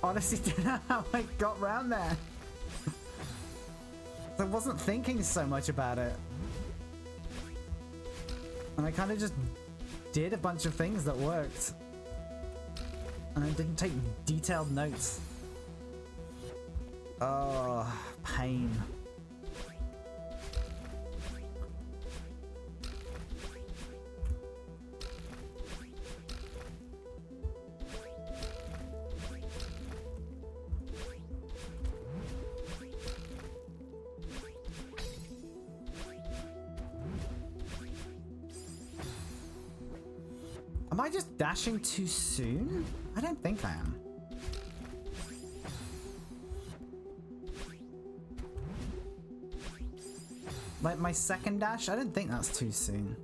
honestly don't know how I got round there. I wasn't thinking so much about it. And I kind of just did a bunch of things that worked. And I didn't take detailed notes. Oh, pain. Am I just dashing too soon? I don't think I am. Like my second dash? I don't think that's too soon.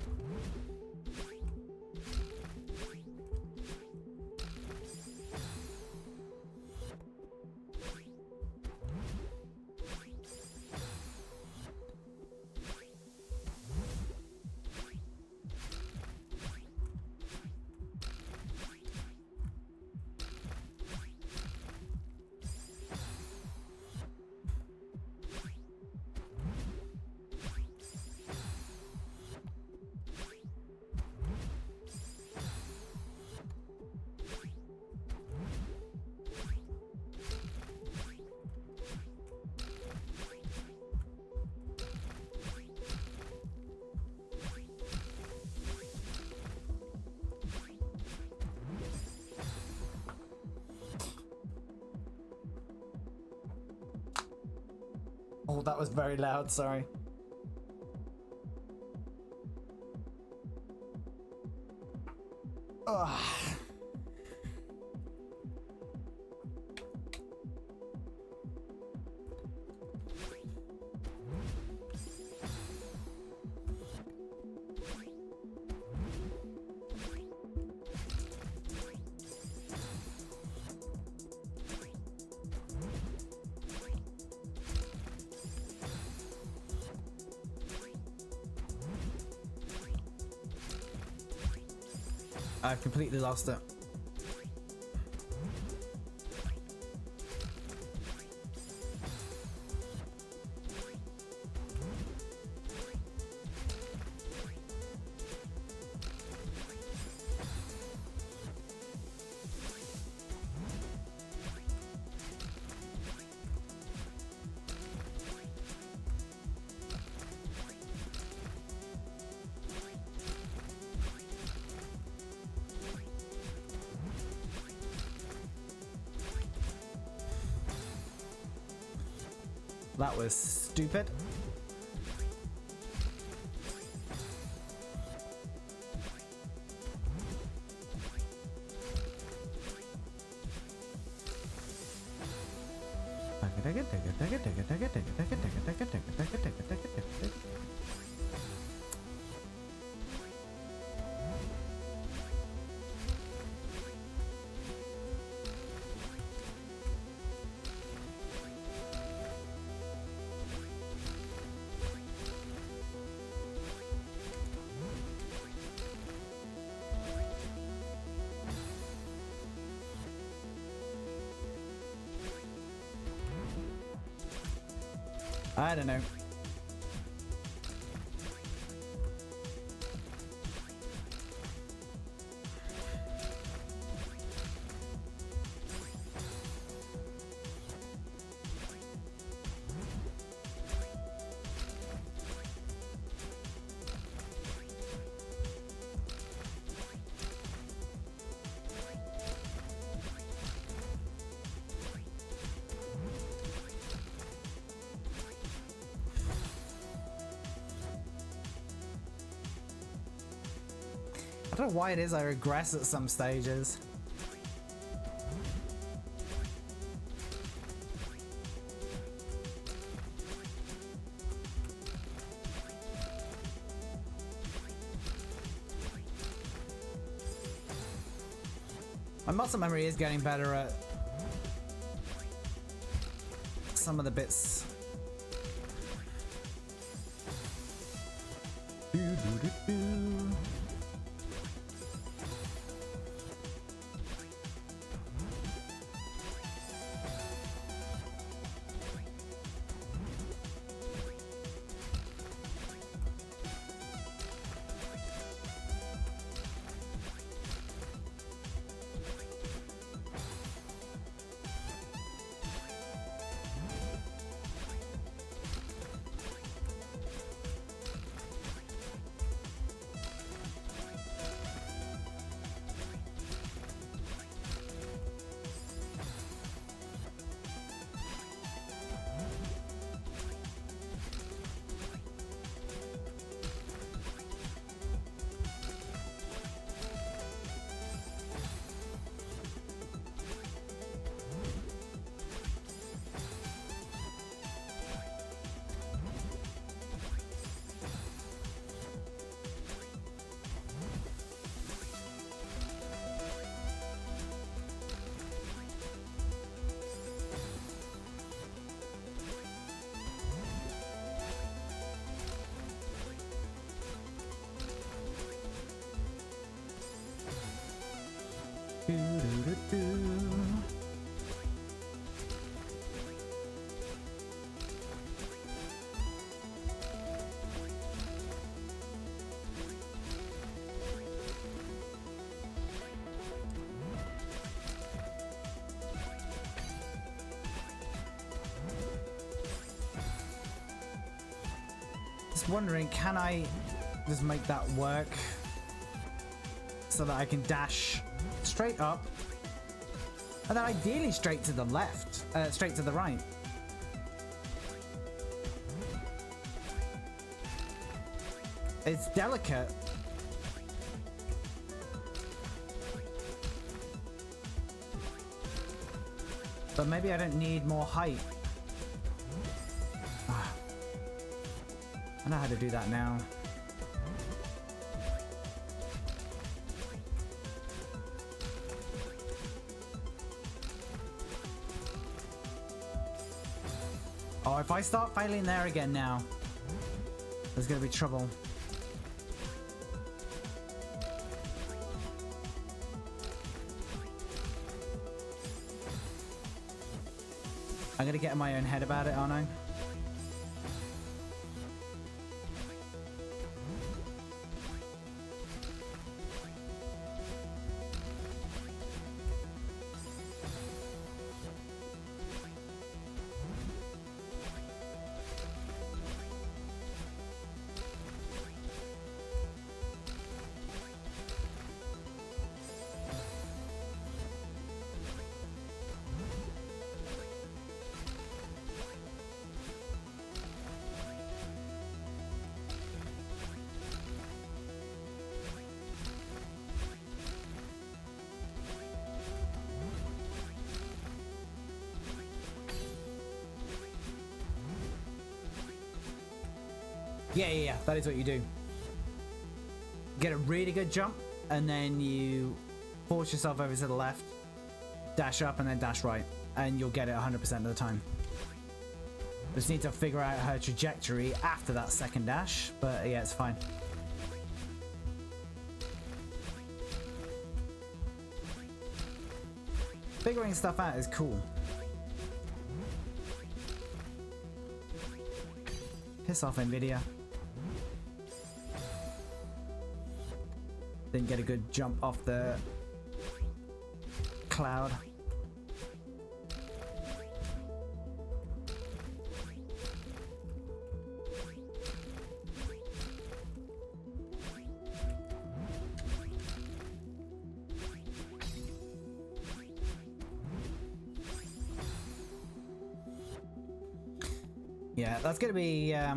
Oh, that was very loud, sorry. Ugh. I've completely lost it. That was stupid. I don't know. I don't know why it is I regress at some stages. My muscle memory is getting better at some of the bits. Just wondering, can I just make that work so that I can dash straight up and then ideally straight to the left, straight to the right. It's delicate. But maybe I don't need more height. I know how to do that now. Oh, if I start failing there again now, there's gonna be trouble. I'm gonna get in my own head about it, aren't I? Yeah, that is what you do. Get a really good jump, and then you force yourself over to the left, dash up, and then dash right, and you'll get it 100% of the time. Just need to figure out her trajectory after that second dash, but yeah, it's fine. Figuring stuff out is cool. Piss off, Nvidia. Didn't get a good jump off the cloud. Yeah, that's going to be a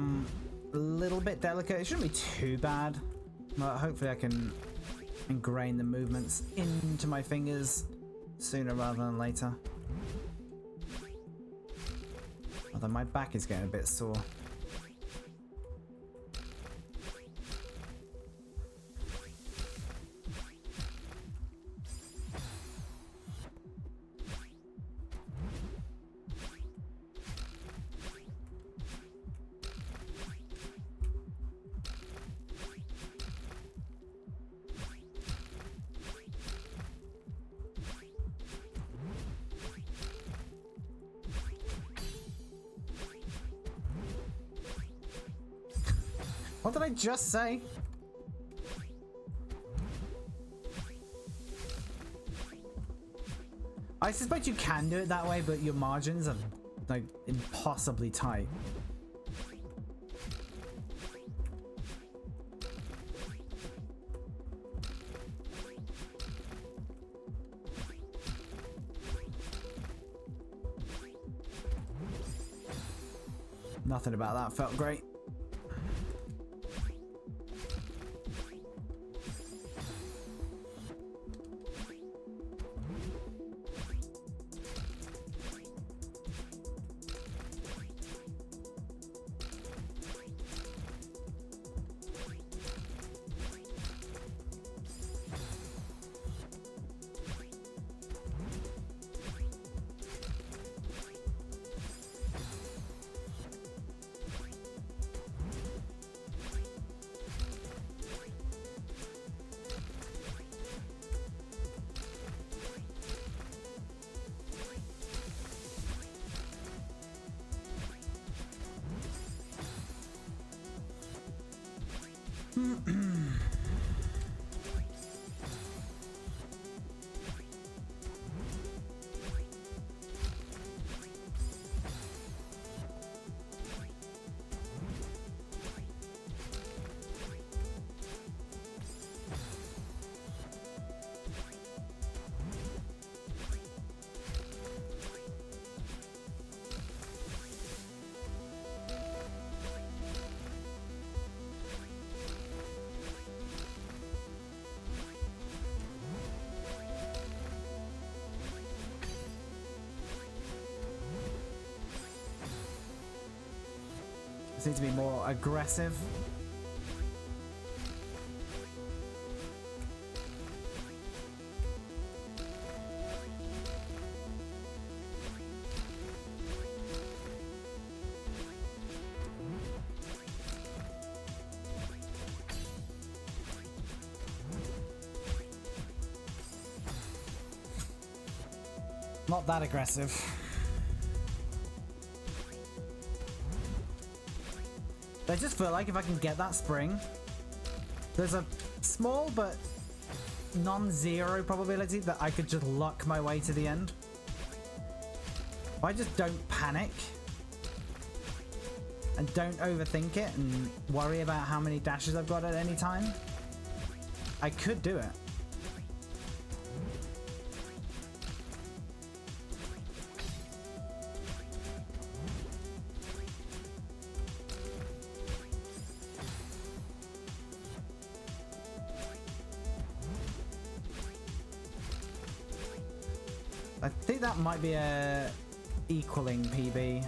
little bit delicate. It shouldn't be too bad. But hopefully I can ingrain the movements into my fingers sooner rather than later. Although my back is getting a bit sore. What did I just say? I suspect you can do it that way, but your margins are like impossibly tight. Nothing about that felt great. Seems to be more aggressive. Not that aggressive. I just feel like if I can get that spring, there's a small but non-zero probability that I could just luck my way to the end. If I just don't panic and don't overthink it and worry about how many dashes I've got at any time, I could do it. I think that might be a equaling PB.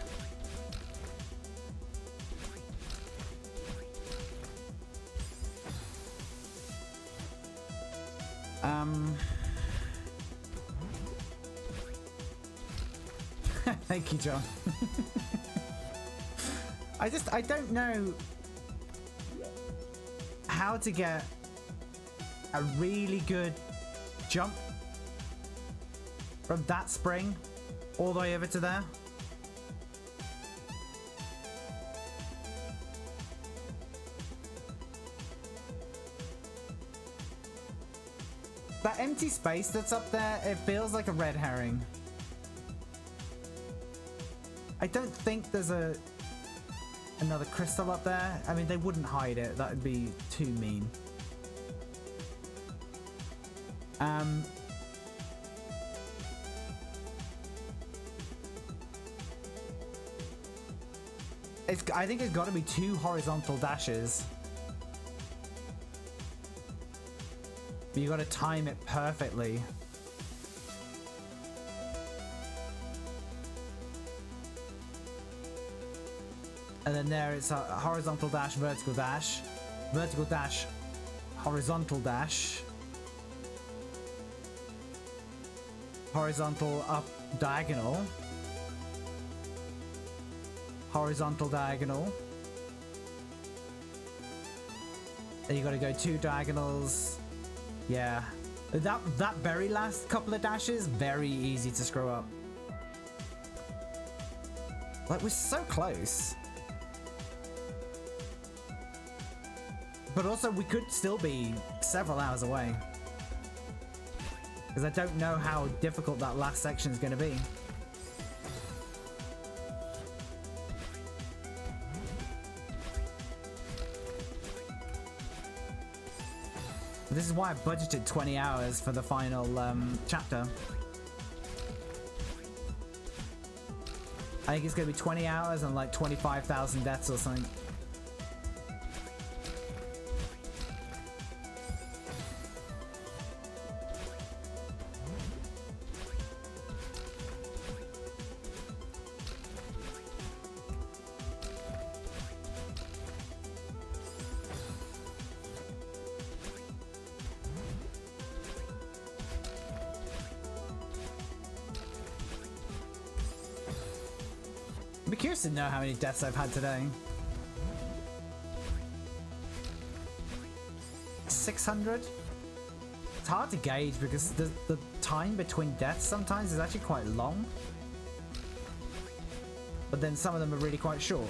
Thank you, John. I don't know how to get a really good jump from that spring all the way over to there. That empty space that's up there, it feels like a red herring. I don't think there's another crystal up there. I mean, they wouldn't hide it. That would be too mean. I think it's got to be 2 horizontal dashes. But you got to time it perfectly. And then there it's a horizontal dash, vertical dash, horizontal dash, horizontal up diagonal, horizontal diagonal. And you got to go 2 diagonals. Yeah, that very last couple of dashes, very easy to screw up. Like, we're so close. But also, we could still be several hours away. Because I don't know how difficult that last section is going to be. This is why I budgeted 20 hours for the final chapter. I think it's going to be 20 hours and like 25,000 deaths or something. I'd be curious to know how many deaths I've had today. 600? It's hard to gauge because the time between deaths sometimes is actually quite long. But then some of them are really quite short.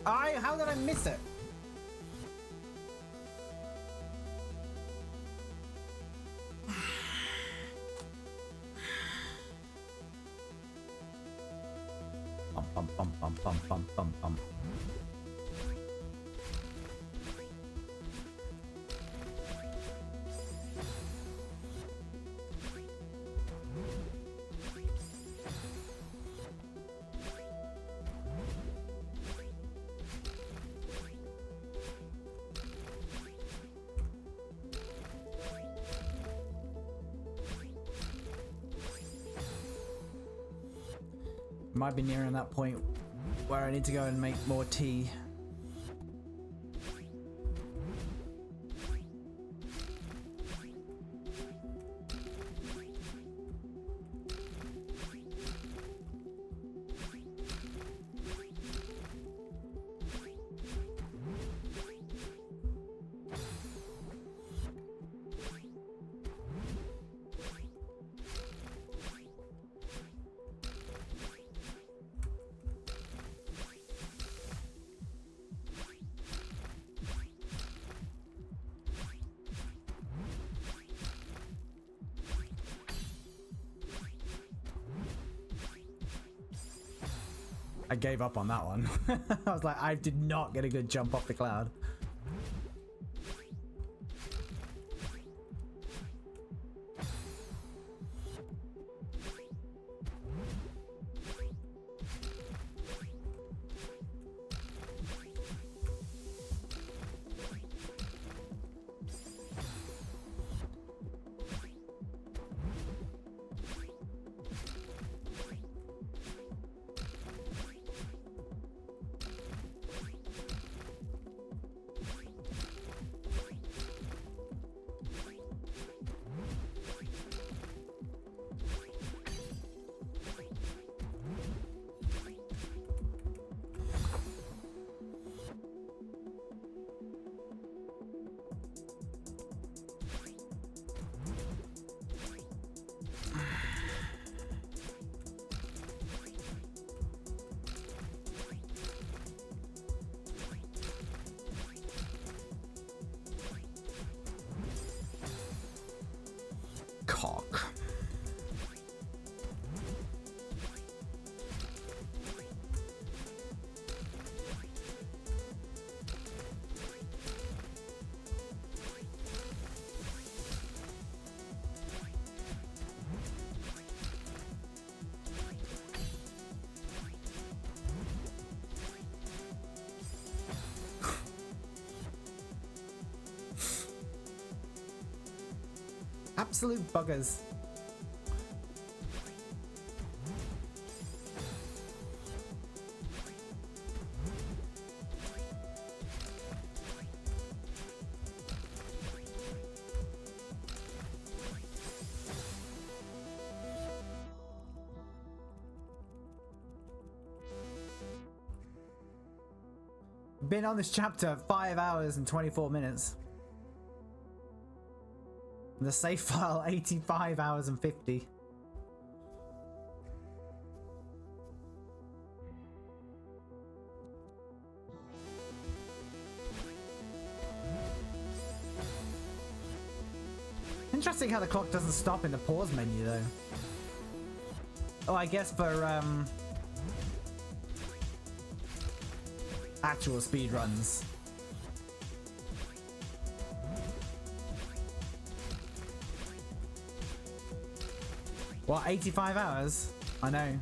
How did I miss it? Bum, bum, bum, bum, bum, bum, bum. Might be nearing that point where I need to go and make more tea. I gave up on that one. I was like, I did not get a good jump off the cloud. Cock. Absolute buggers. Been on this chapter 5 hours and 24 minutes. The save file 85 hours and 50. Interesting how the clock doesn't stop in the pause menu though. Oh, I guess for actual speed runs. What, 85 hours? I know.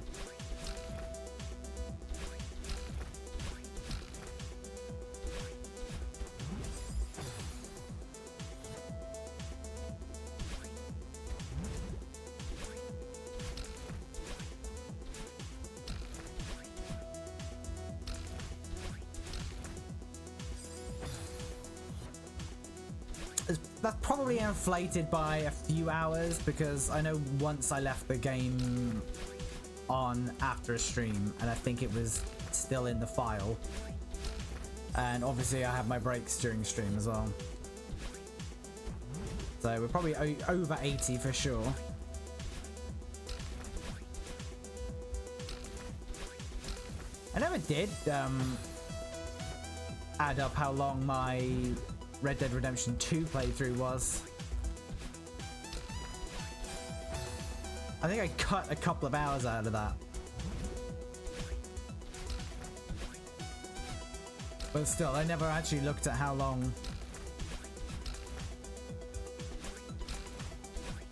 That's probably inflated by a few hours because I know once I left the game on after a stream and I think it was still in the file. And obviously I have my breaks during stream as well. So we're probably over 80 for sure. I never did add up how long my Red Dead Redemption 2 playthrough was. I think I cut a couple of hours out of that. But still, I never actually looked at how long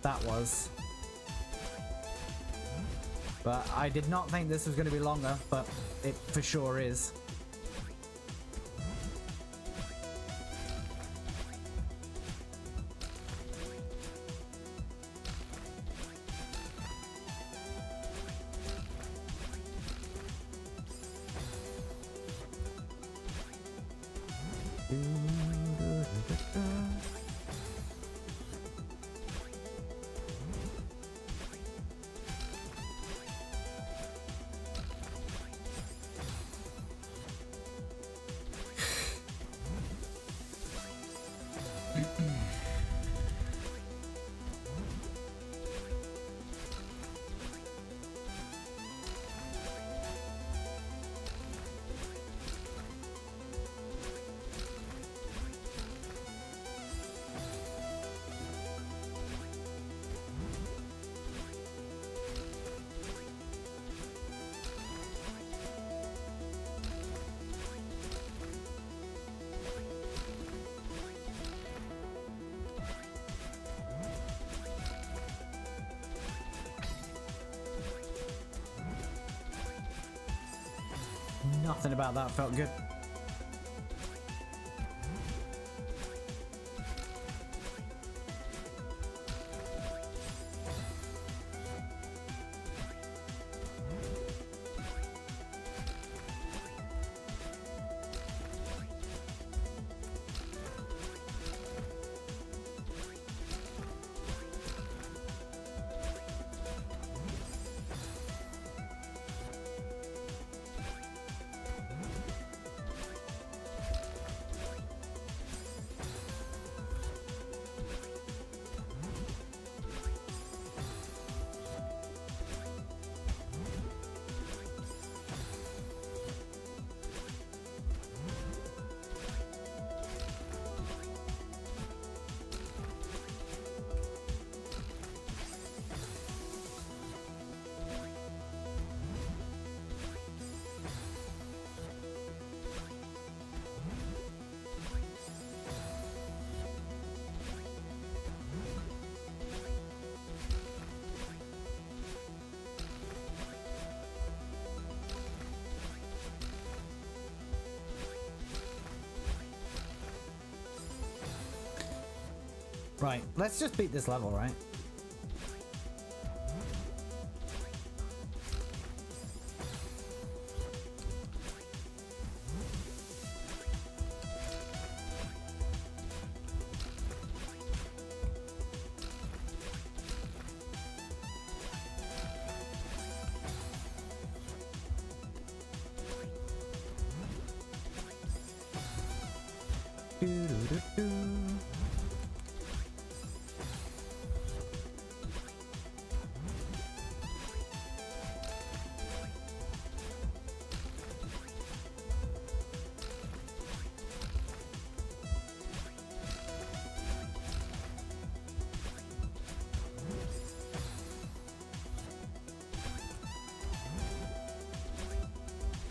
that was. But I did not think this was going to be longer, but it for sure is. Nothing about that felt good. Right, let's just beat this level, right?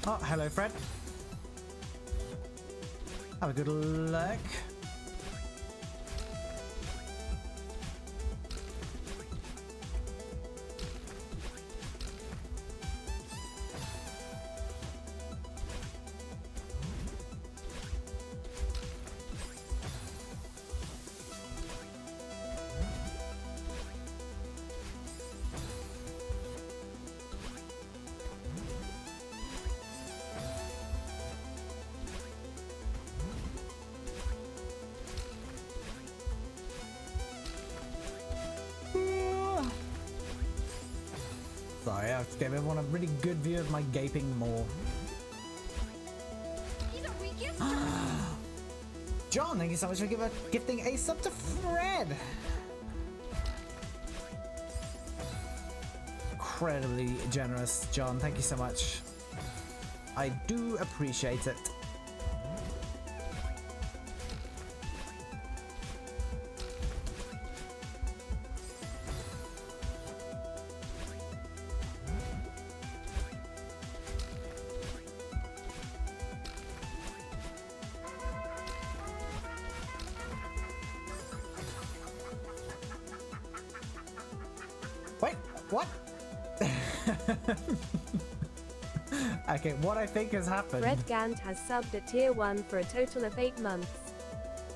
Oh, hello, Fred. Have a good look. Sorry, I have to give everyone a really good view of my gaping maw. John, thank you so much for gifting a sub to Fred. Incredibly generous, John. Thank you so much. I do appreciate it. What? Okay, what I think has happened. Red Gant has subbed at tier 1 for a total of 8 months.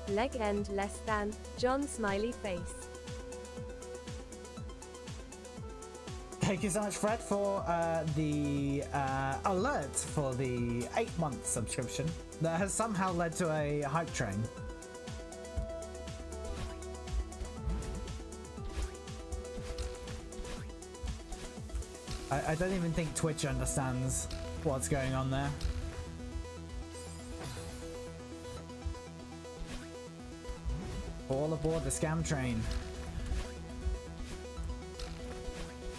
Leg end less than, John smiley face. Thank you so much, Fred, for the alert for the 8-month subscription that has somehow led to a hype train. I don't even think Twitch understands what's going on there. All aboard the scam train.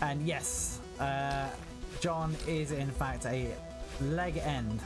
And yes, John is in fact a leg end.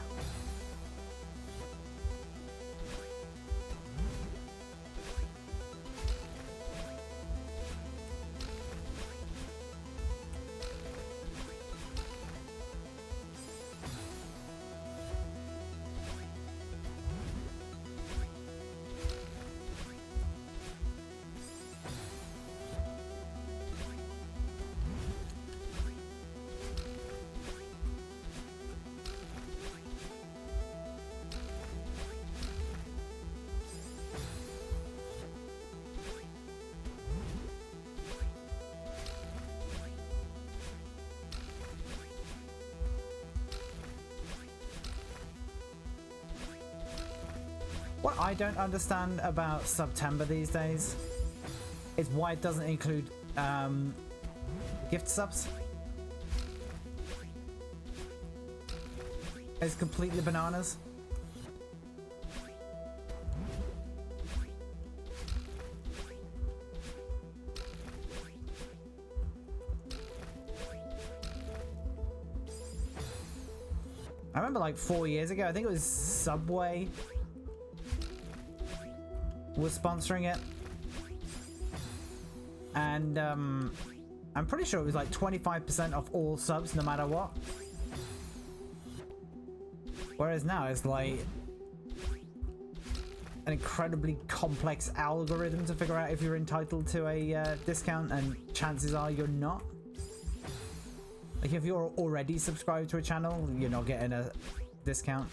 What I don't understand about September these days is why it doesn't include gift subs. It's completely bananas. I remember like 4 years ago, I think it was Subway was sponsoring it, and I'm pretty sure it was like 25% off all subs no matter what, whereas now it's like an incredibly complex algorithm to figure out if you're entitled to a discount, and chances are you're not. Like if you're already subscribed to a channel, you're not getting a discount.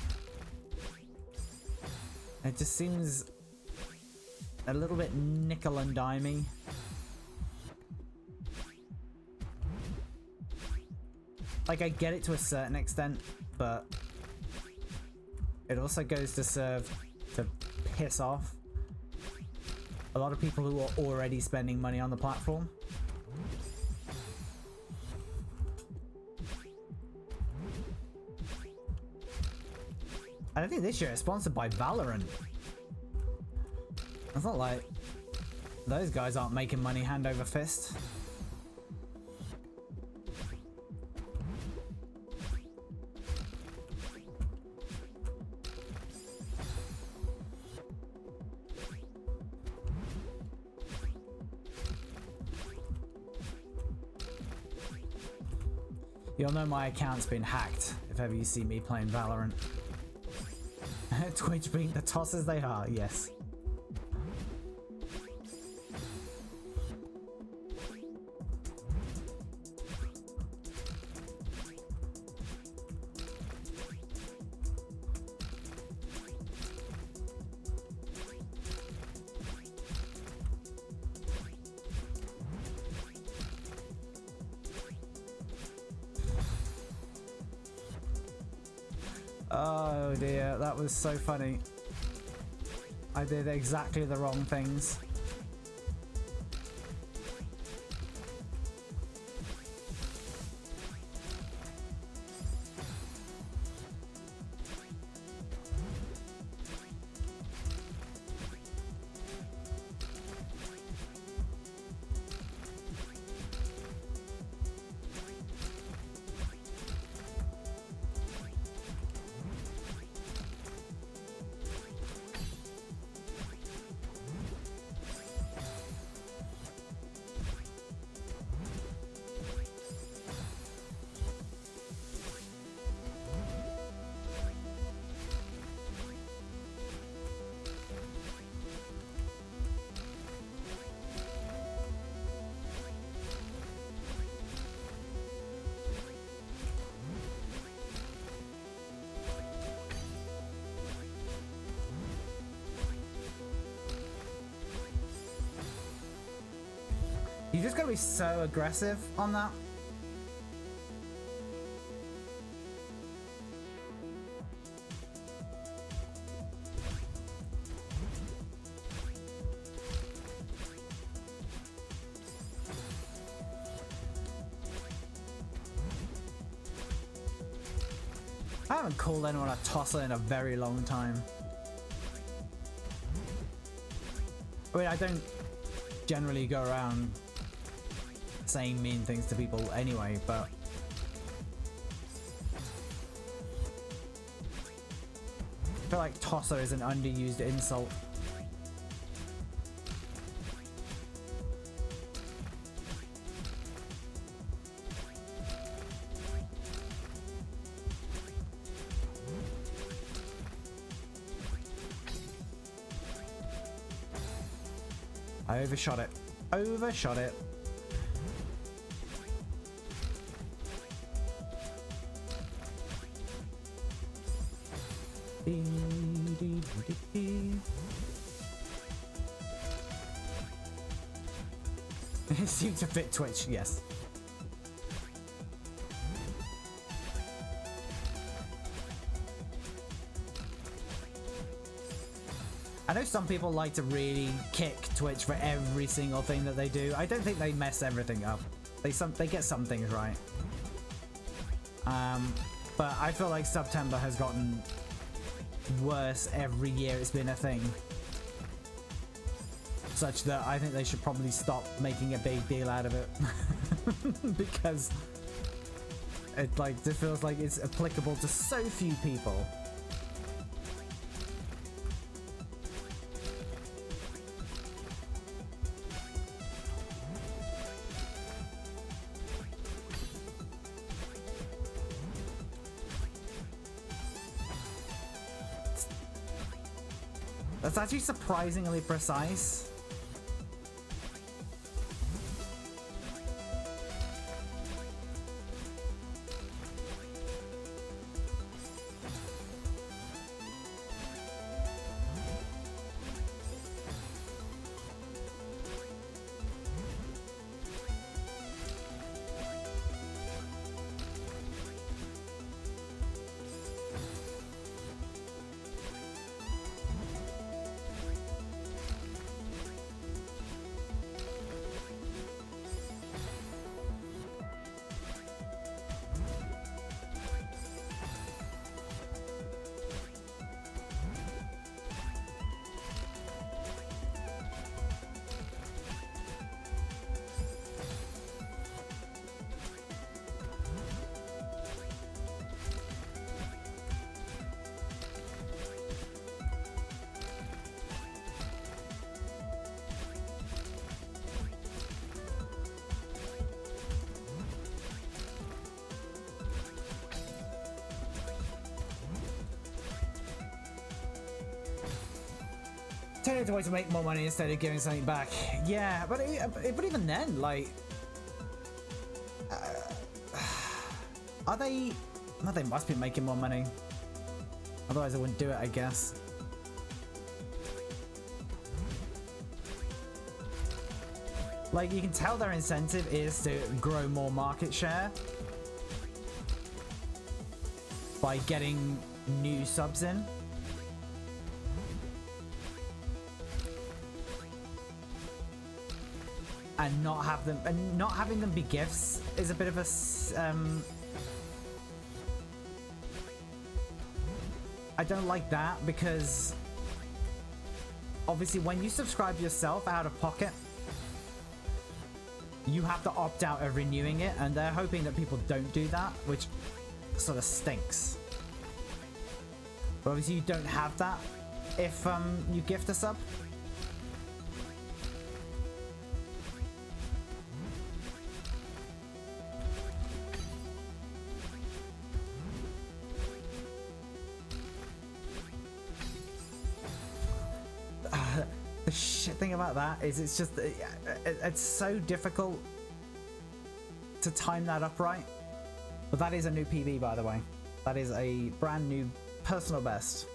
It just seems a little bit nickel and dimey. Like I get it to a certain extent, but it also goes to serve to piss off a lot of people who are already spending money on the platform. And I think this year it's sponsored by Valorant. It's not like those guys aren't making money hand over fist. You'll know my account's been hacked if ever you see me playing Valorant. Twitch being the tosses they are, yes. Oh dear, that was so funny. I did exactly the wrong things. You just gotta be so aggressive on that. I haven't called anyone a tosser in a very long time. I mean, I don't generally go around saying mean things to people anyway, but I feel like tosser is an underused insult. I overshot it. Overshot it. It seemed to fit Twitch, yes. I know some people like to really kick Twitch for every single thing that they do. I don't think they mess everything up. They get some things right. But I feel like September has gotten worse every year it's been a thing. Such that I think they should probably stop making a big deal out of it. Because it just feels like it's applicable to so few people. That's actually surprisingly precise. Turning to a way to make more money instead of giving something back. Yeah, but even then, like, are they? Well, they must be making more money. Otherwise, I wouldn't do it, I guess. Like, you can tell their incentive is to grow more market share by getting new subs in. And not having them be gifts is a bit of a I don't like that, because obviously when you subscribe yourself out of pocket, you have to opt out of renewing it, and they're hoping that people don't do that, which sort of stinks. But obviously you don't have that if you gift a sub. The shit thing about that is it's just it's so difficult to time that up right. But that is a new PB, by the way. That is a brand new personal best.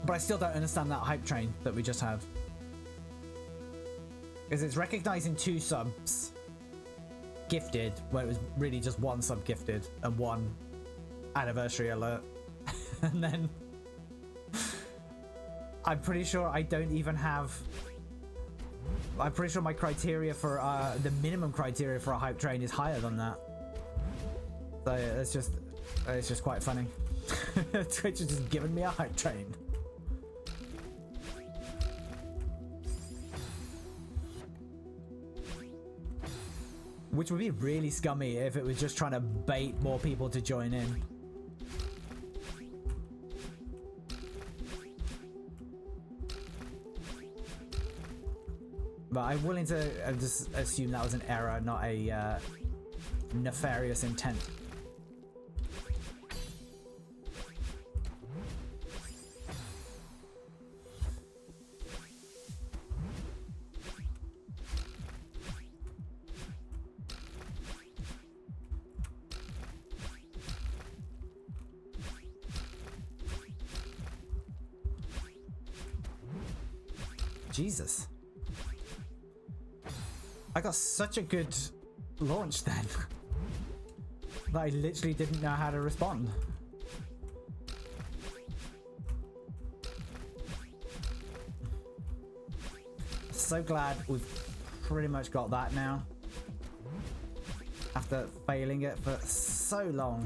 But I still don't understand that hype train that we just had. Is it's recognizing 2 subs gifted, where it was really just 1 sub gifted and 1 anniversary alert. And then I'm pretty sure I don't even have. I'm pretty sure my criteria for the minimum criteria for a hype train is higher than that. So yeah, it's just quite funny. Twitch has just given me a hype train. Which would be really scummy if it was just trying to bait more people to join in. But I'm willing to just assume that was an error, not a nefarious intent. Jesus. I got such a good launch then that I literally didn't know how to respond. So glad we've pretty much got that now after failing it for so long.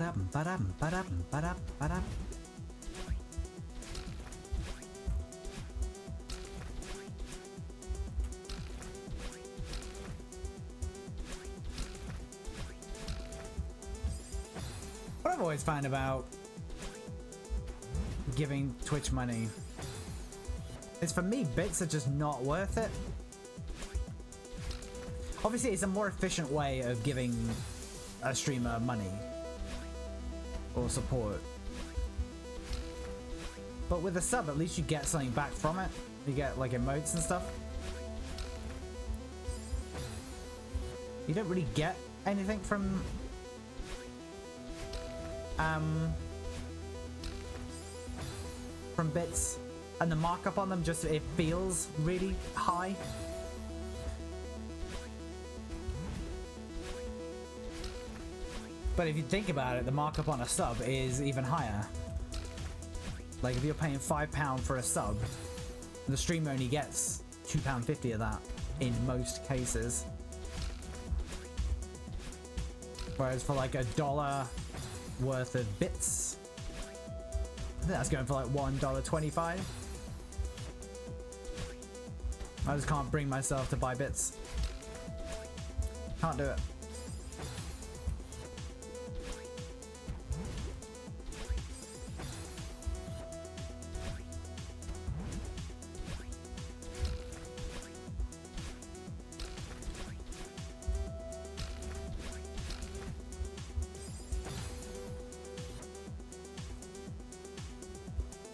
Ba-dum. What I've always found about giving Twitch money is, for me, bits are just not worth it. Obviously, it's a more efficient way of giving a streamer money or support, but with a sub, at least you get something back from it. You get like emotes and stuff. You don't really get anything from bits, and the markup on them, just it feels really high. But if you think about it, the markup on a sub is even higher. Like if you're paying £5 for a sub, the streamer only gets £2.50 of that in most cases. Whereas for like $1 worth of bits, I think that's going for like $1.25. I just can't bring myself to buy bits. Can't do it.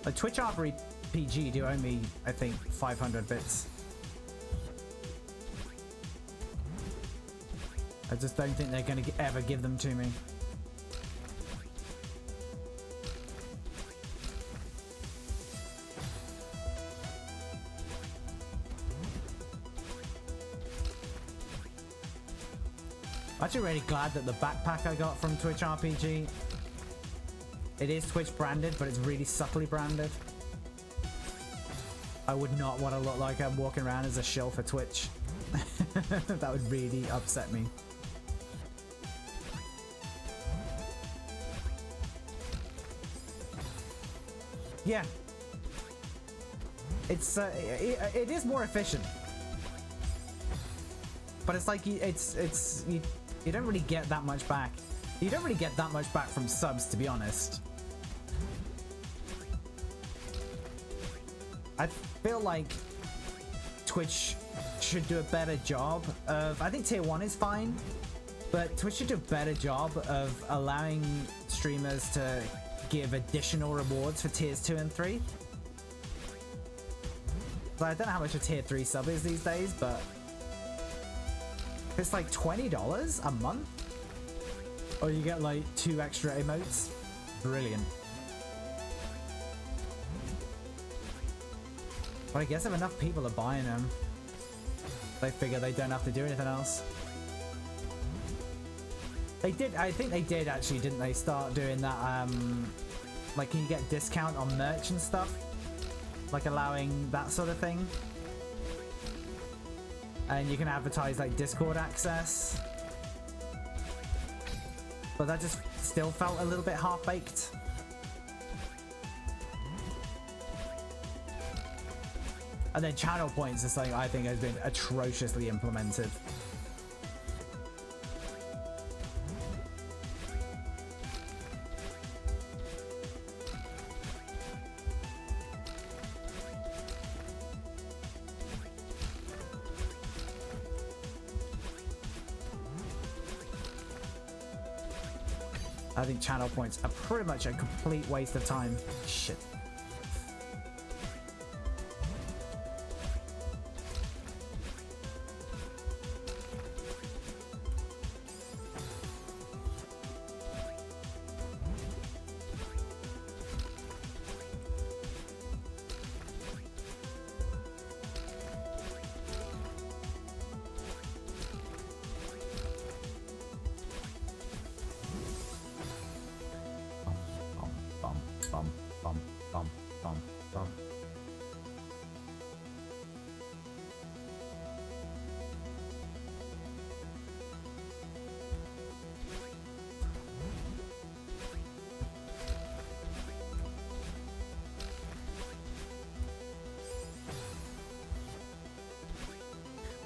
A Twitch RPG do owe me, I think, 500 bits. I just don't think they're going to ever give them to me. I'm actually really glad that the backpack I got from Twitch RPG, it is Twitch branded, but it's really subtly branded. I would not want to look like I'm walking around as a shill for Twitch. That would really upset me. Yeah. It's it is more efficient. But it's like you don't really get that much back. You don't really get that much back from subs, to be honest. I feel like Twitch should do a better job of, I think tier 1 is fine, but Twitch should do a better job of allowing streamers to give additional rewards for tiers 2 and 3. So I don't know how much a tier 3 sub is these days, but it's like $20 a month, or you get like 2 extra emotes. Brilliant. But I guess if enough people are buying them, they figure they don't have to do anything else. They did, I think they did actually, didn't they, start doing that, like, can you get discount on merch and stuff? Like allowing that sort of thing. And you can advertise like Discord access. But that just still felt a little bit half-baked. And then channel points is something I think has been atrociously implemented. I think channel points are pretty much a complete waste of time. Shit.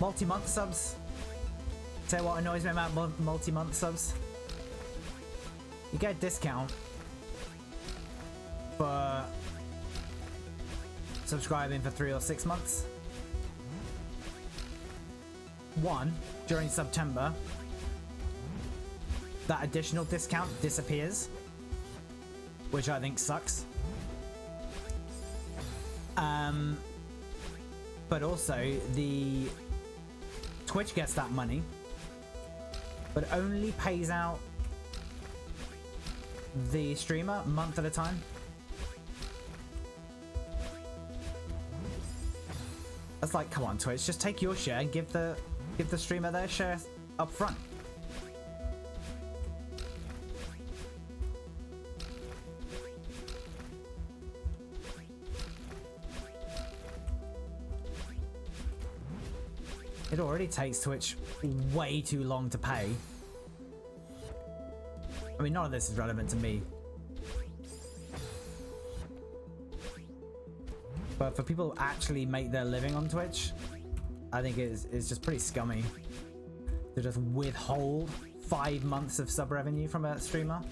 Multi-month subs. Tell you what annoys me about multi-month subs. You get a discount for subscribing for 3 or 6 months. One, during September, that additional discount disappears, which I think sucks. But also the Twitch gets that money, but only pays out the streamer a month at a time. That's like, come on, Twitch, just take your share and give the streamer their share up front. It already takes Twitch way too long to pay. I mean, none of this is relevant to me. But for people who actually make their living on Twitch, I think it's just pretty scummy to just withhold 5 months of sub revenue from a streamer.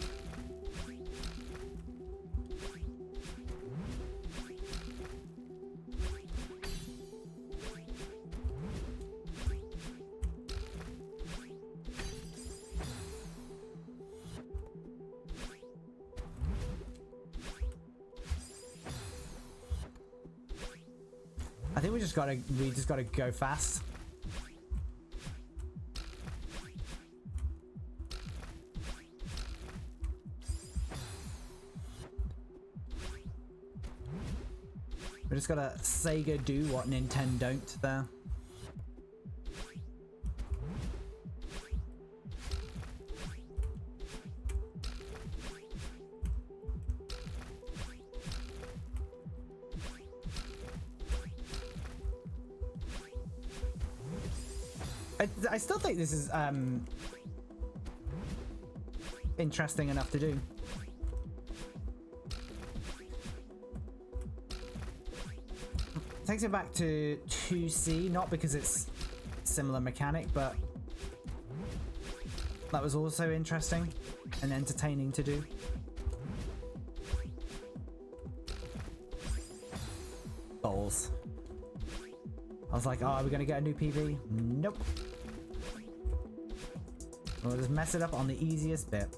I think we just gotta go fast. We just gotta Sega do what Nintendo don't there. I still think this is interesting enough to do. Takes me back to 2C, not because it's similar mechanic, but that was also interesting and entertaining to do. Balls. I was like, oh, are we gonna get a new PV? Nope. We'll just mess it up on the easiest bit.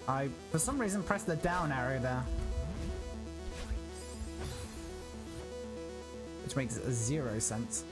I, for some reason, pressed the down arrow there. Which makes 0 sense.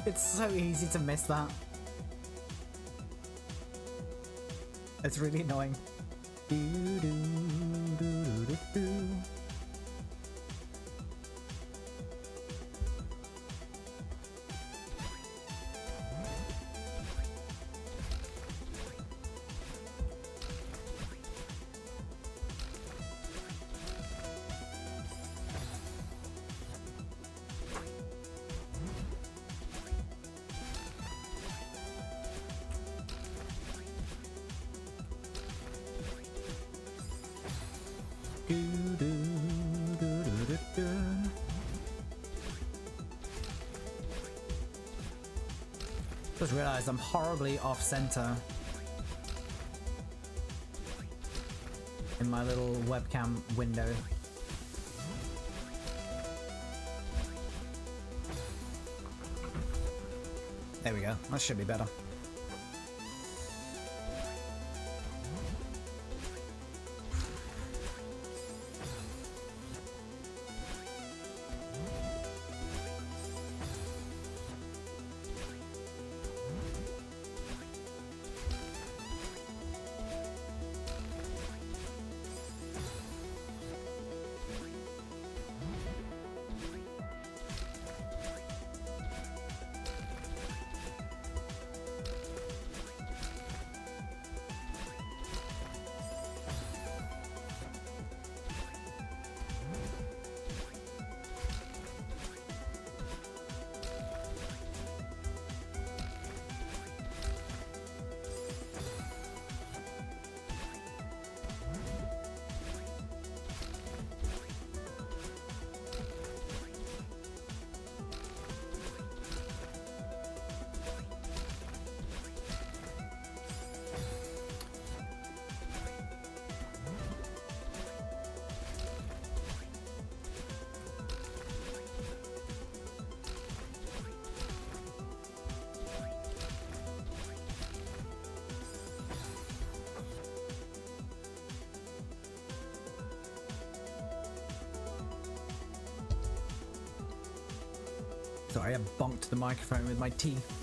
It's so easy to miss that. It's really annoying. Just realized I'm horribly off center in my little webcam window. There we go. That should be better. Sorry, I bonked the microphone with my teeth.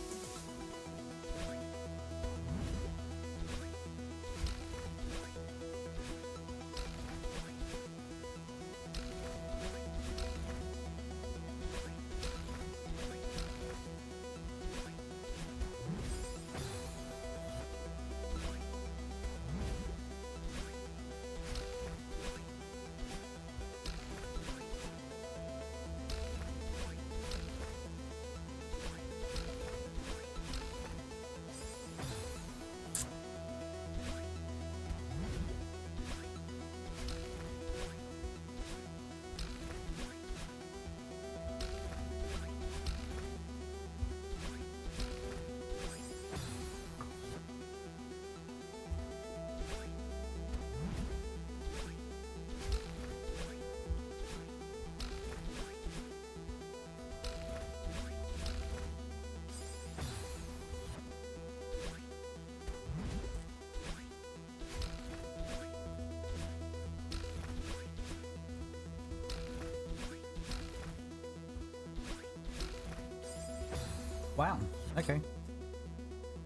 Wow, okay.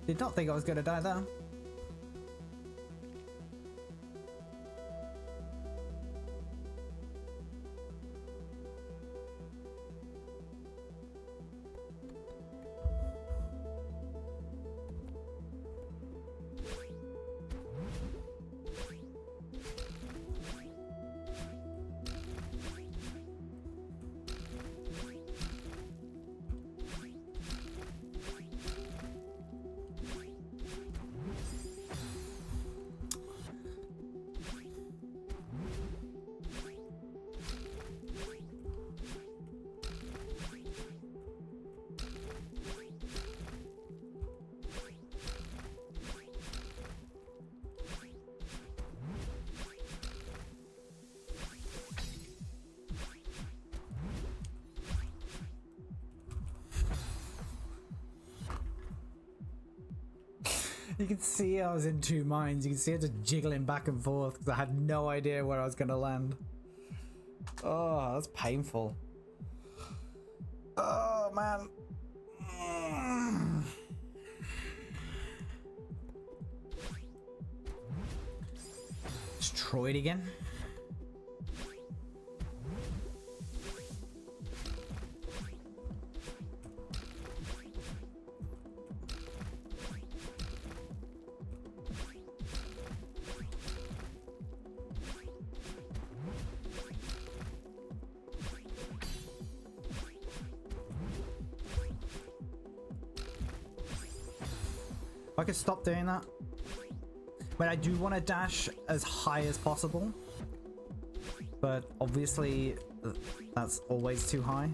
Did not think I was gonna die there. You can see I was in two minds. You can see it just jiggling back and forth because I had no idea where I was going to land. Oh, that's painful. Oh, man. Destroyed again. I could stop doing that, but I do want to dash as high as possible, but obviously that's always too high.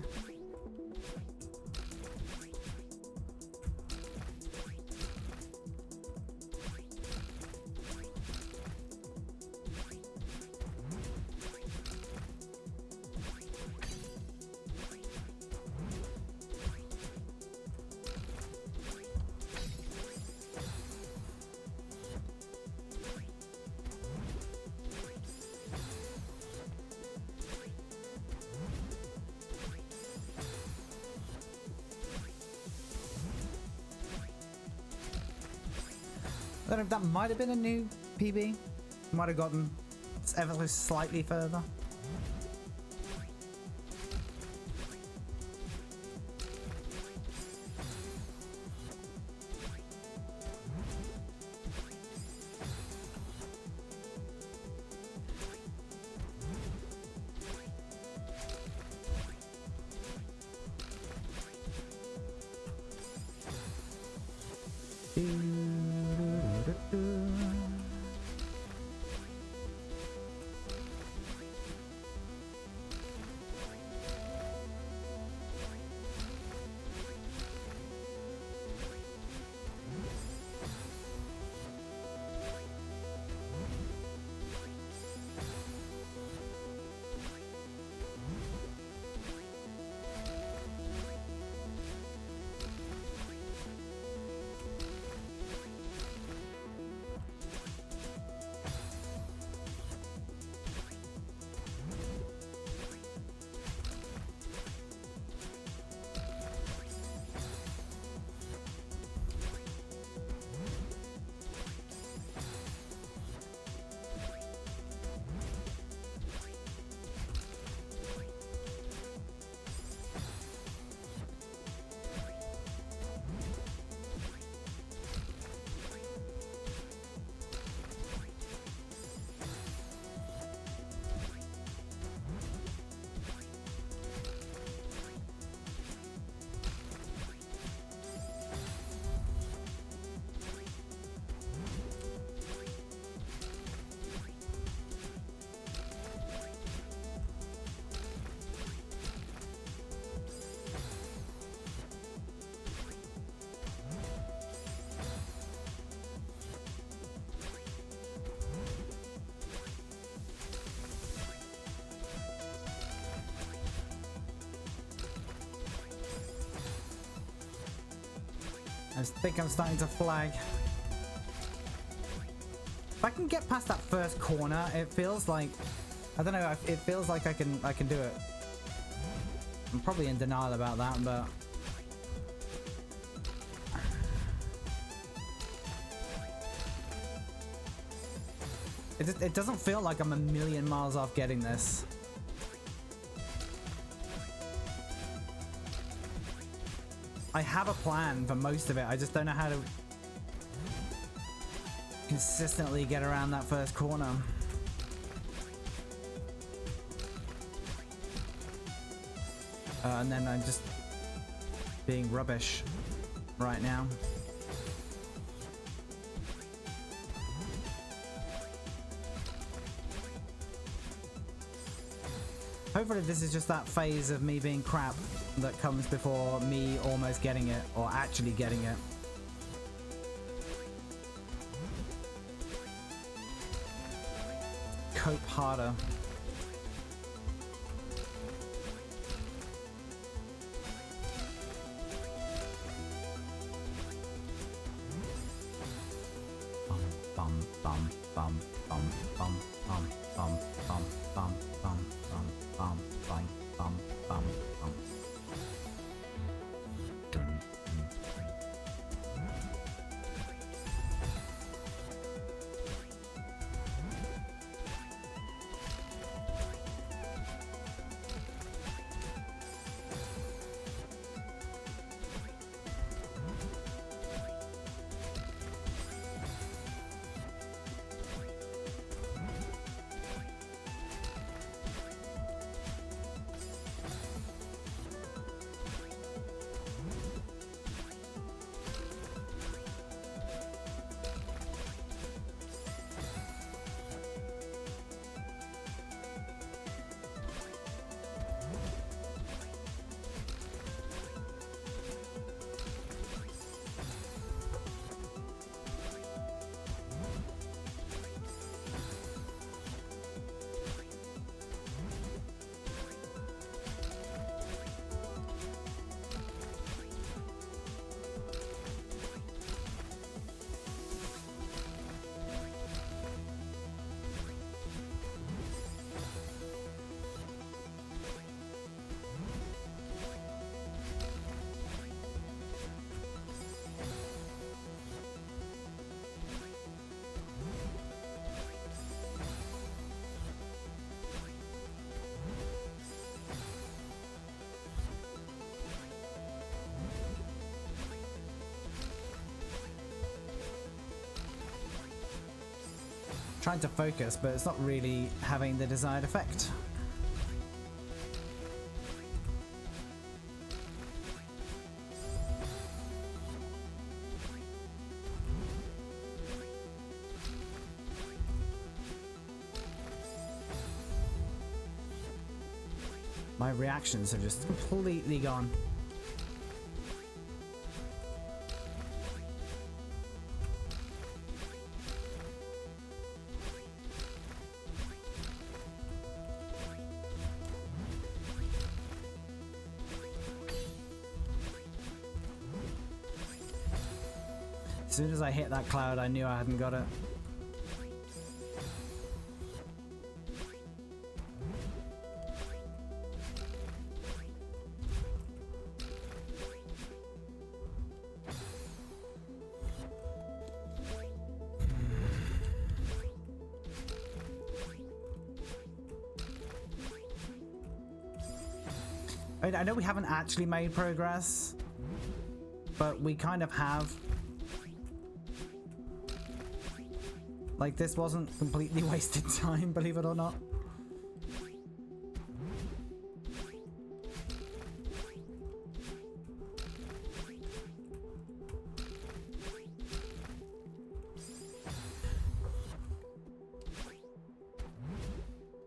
I don't know if that might have been a new PB. Might have gotten ever so slightly further. I think I'm starting to flag. If I can get past that first corner, it feels like, I don't know, it feels like I can do it. I'm probably in denial about that, but it doesn't feel like I'm a million miles off getting this. I have a plan for most of it. I just don't know how to consistently get around that first corner. And then I'm just being rubbish right now. Hopefully this is just that phase of me being crap that comes before me almost getting it, or actually getting it. Cope harder. Bum bum bum bum bum bum bum bum bum bum bum bum bum bum bum bum. Trying to focus, but it's not really having the desired effect. My reactions have just completely gone. As soon as I hit that cloud, I knew I hadn't got it. I know we haven't actually made progress, but we kind of have. Like, this wasn't completely wasted time, believe it or not.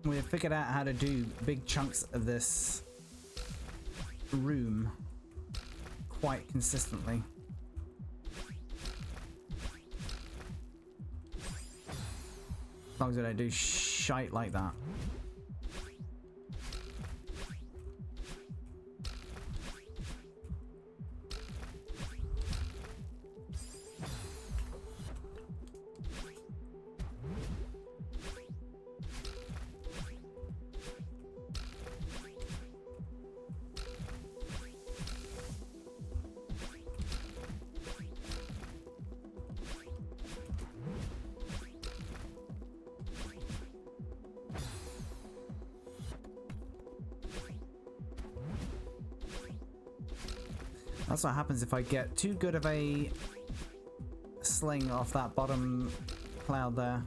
We have figured out how to do big chunks of this room quite consistently. As long as I don't do shite like that. That's what happens if I get too good of a sling off that bottom cloud there.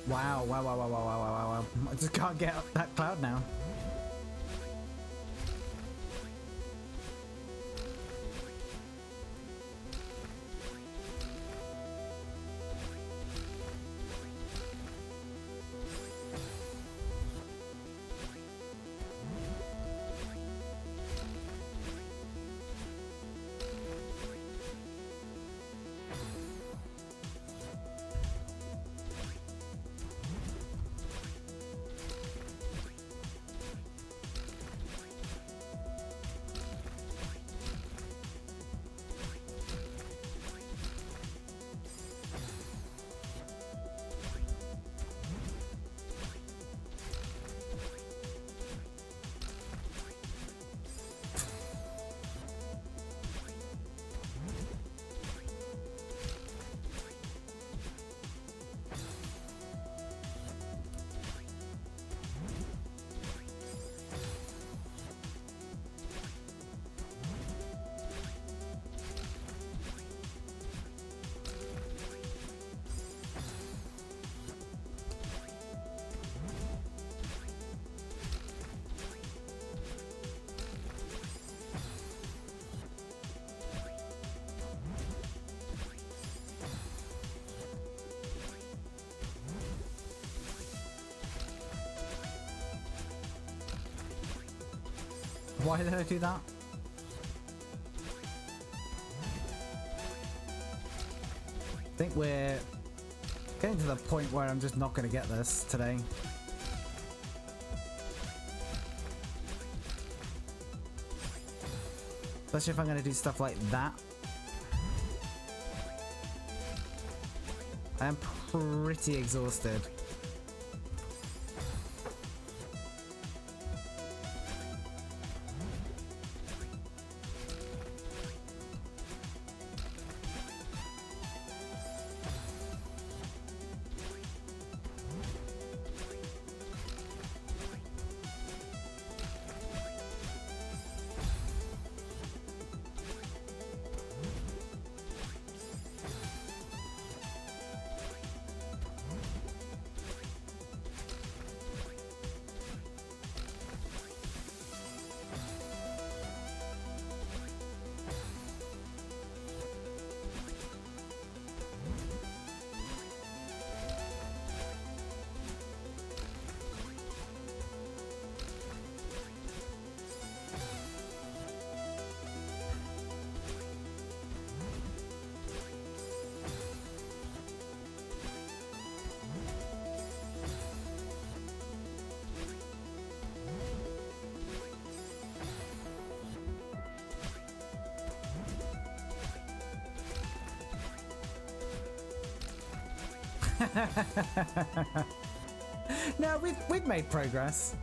Wow, wow, wow, wow, wow, wow, wow, wow, wow. I just can't get up that cloud now. Why did I do that? I think we're getting to the point where I'm just not going to get this today. Especially if I'm going to do stuff like that. I am pretty exhausted. No, we've made progress.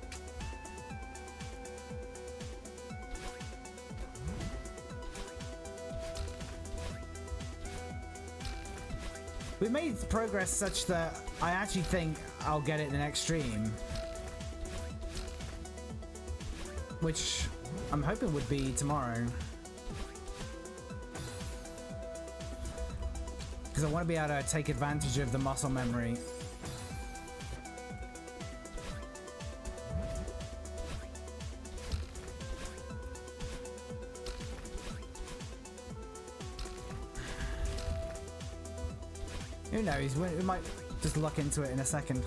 We made progress such that I actually think I'll get it in the next stream. which I'm hoping would be tomorrow. Because I want to be able to take advantage of the muscle memory. Who knows? We might just look into it in a second.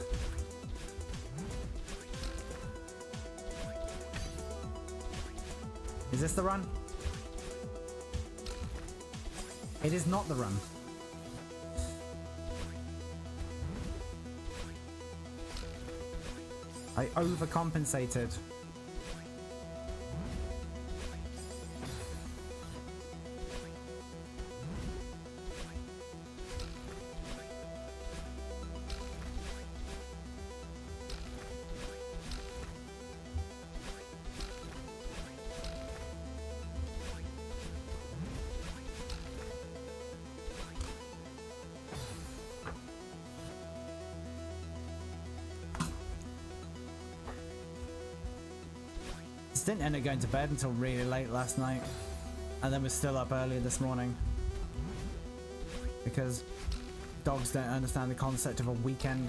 Is this the run? It is not the run. I overcompensated. Didn't end up going to bed until really late last night, and then was still up early this morning because dogs don't understand the concept of a weekend.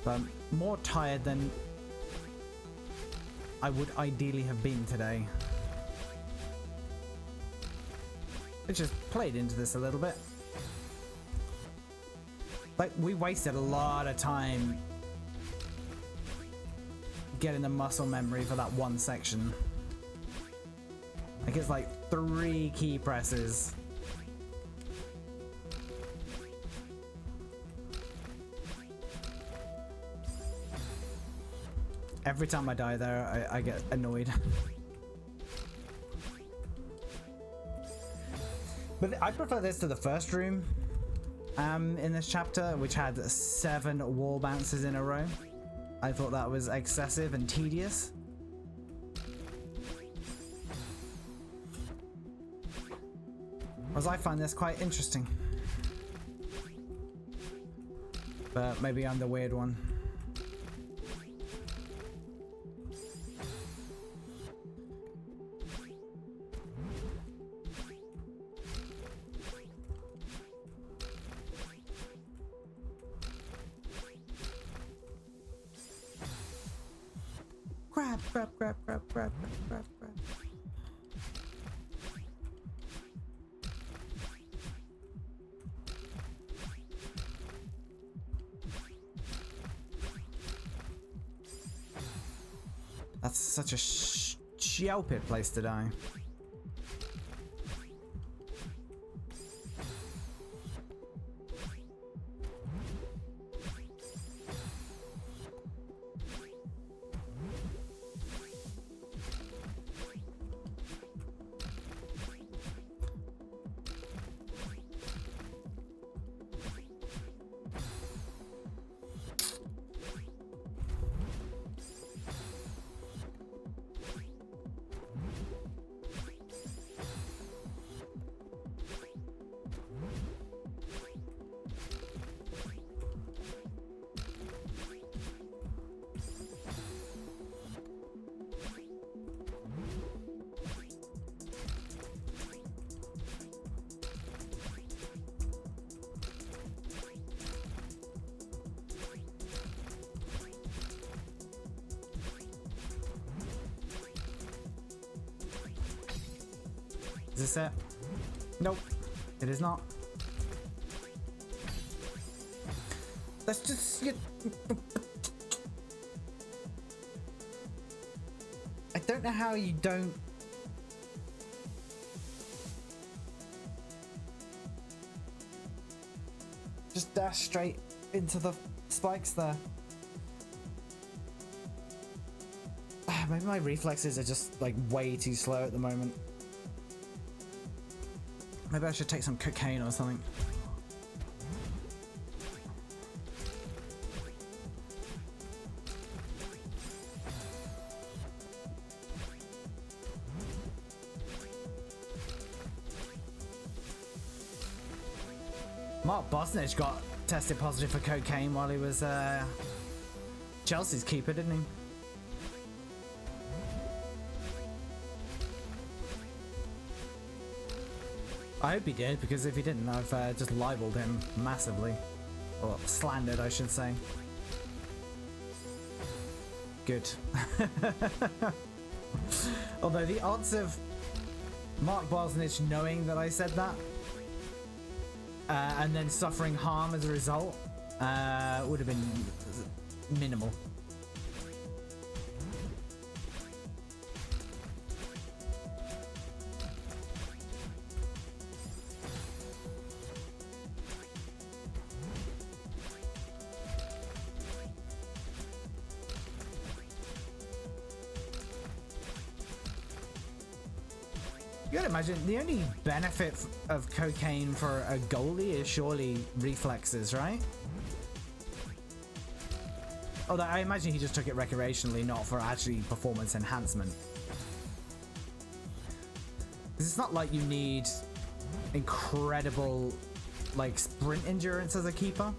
But I'm more tired than I would ideally have been today, which has played into this a little bit. Like, we wasted a lot of time getting the muscle memory for that one section. Like, it's like 3 key presses. Every time I die there, I get annoyed. But I prefer this to the first room in this chapter, which had 7 wall bounces in a row. I thought that was excessive and tedious. Whereas I find this quite interesting. But maybe I'm the weird one. Grab. That's such a stupid place to die. Is this it? Nope, it is not. Let's just get... I don't know how you don't... just dash straight into the spikes there. Maybe my reflexes are just like way too slow at the moment. Maybe I should take some cocaine or something. Mark Bosnich got tested positive for cocaine while he was Chelsea's keeper, didn't he? I hope he did, because if he didn't, I've just libeled him massively. Or slandered, I should say. Good. Although the odds of Mark Bosnich knowing that I said that and then suffering harm as a result would have been minimal. You gotta imagine, the only benefit of cocaine for a goalie is surely reflexes, right? Although I imagine he just took it recreationally, not for actually performance enhancement. Because it's not like you need incredible, like, sprint endurance as a keeper.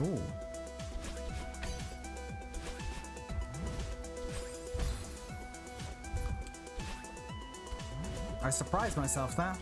Ooh. I surprised myself there.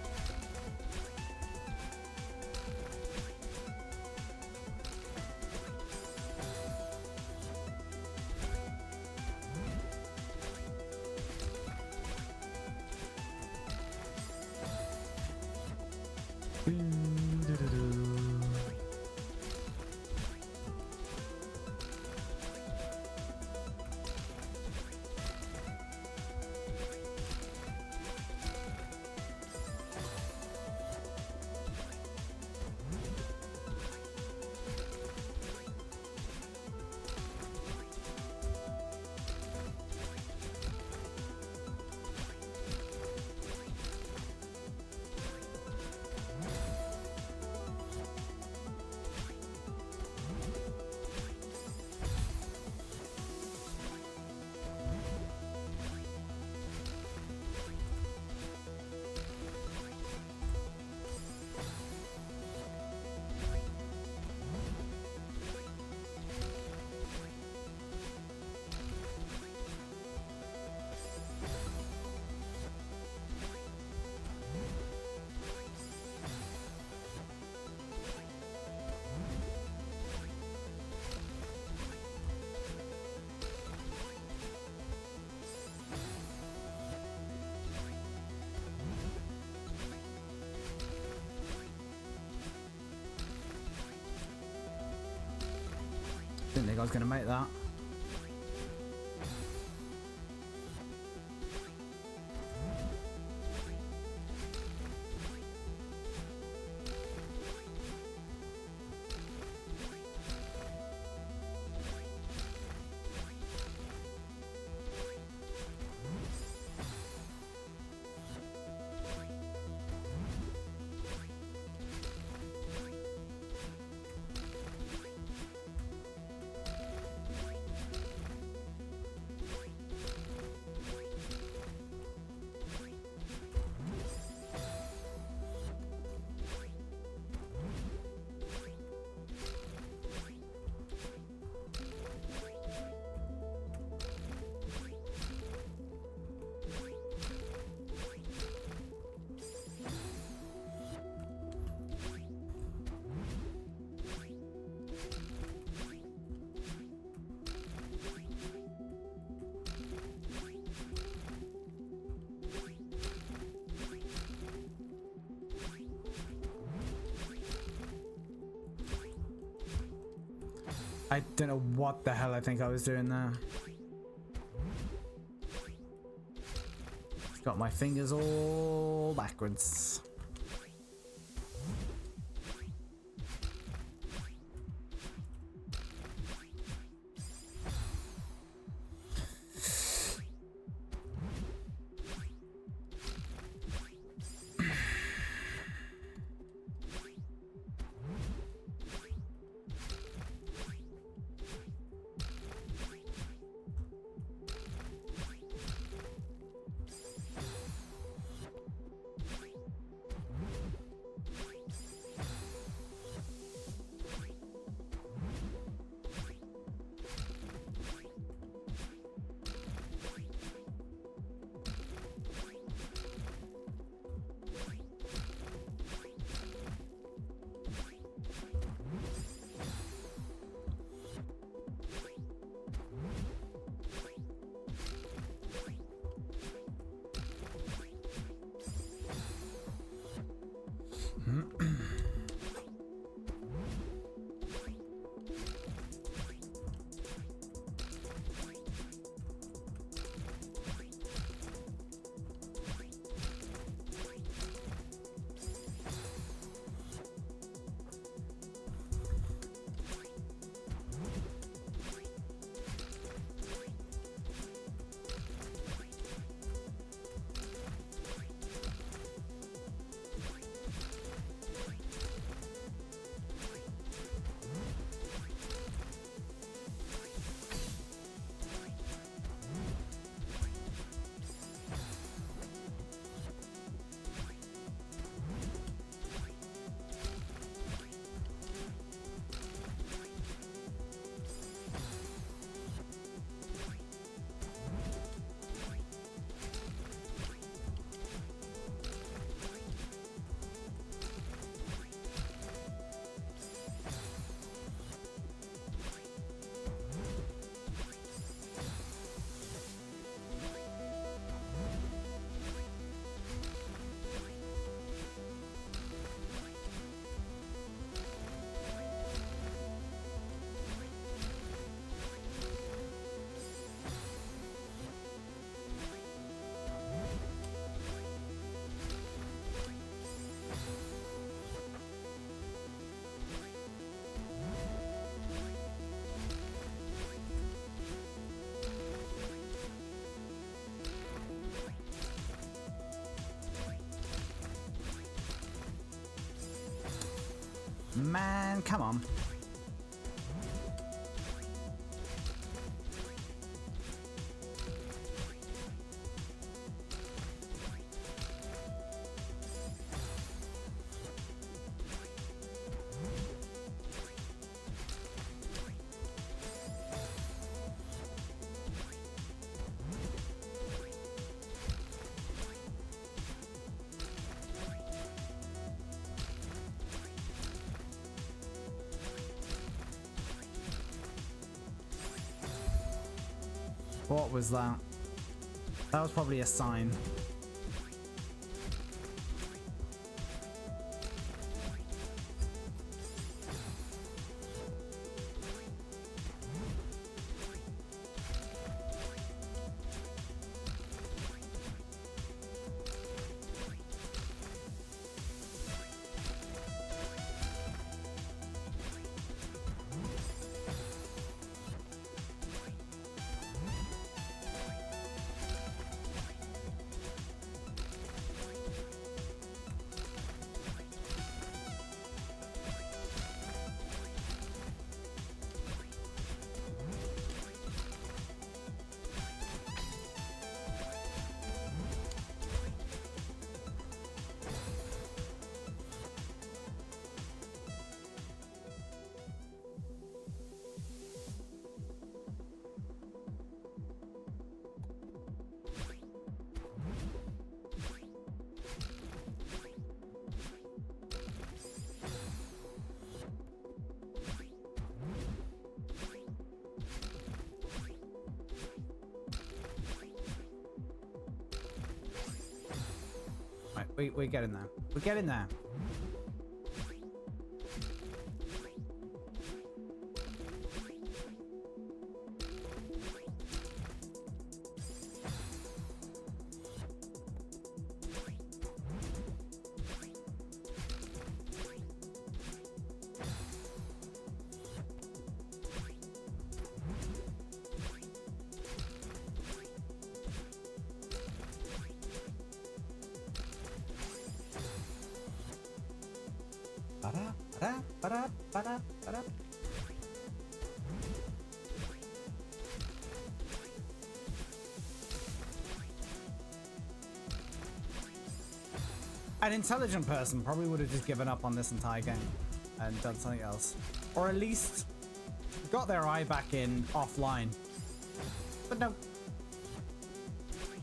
Didn't think I was going to make that. I don't know what the hell I think I was doing there. Got my fingers all backwards. Man, come on. What was that? That was probably a sign. We're getting there. We're getting there. An intelligent person probably would have just given up on this entire game and done something else. Or at least got their eye back in offline. But no.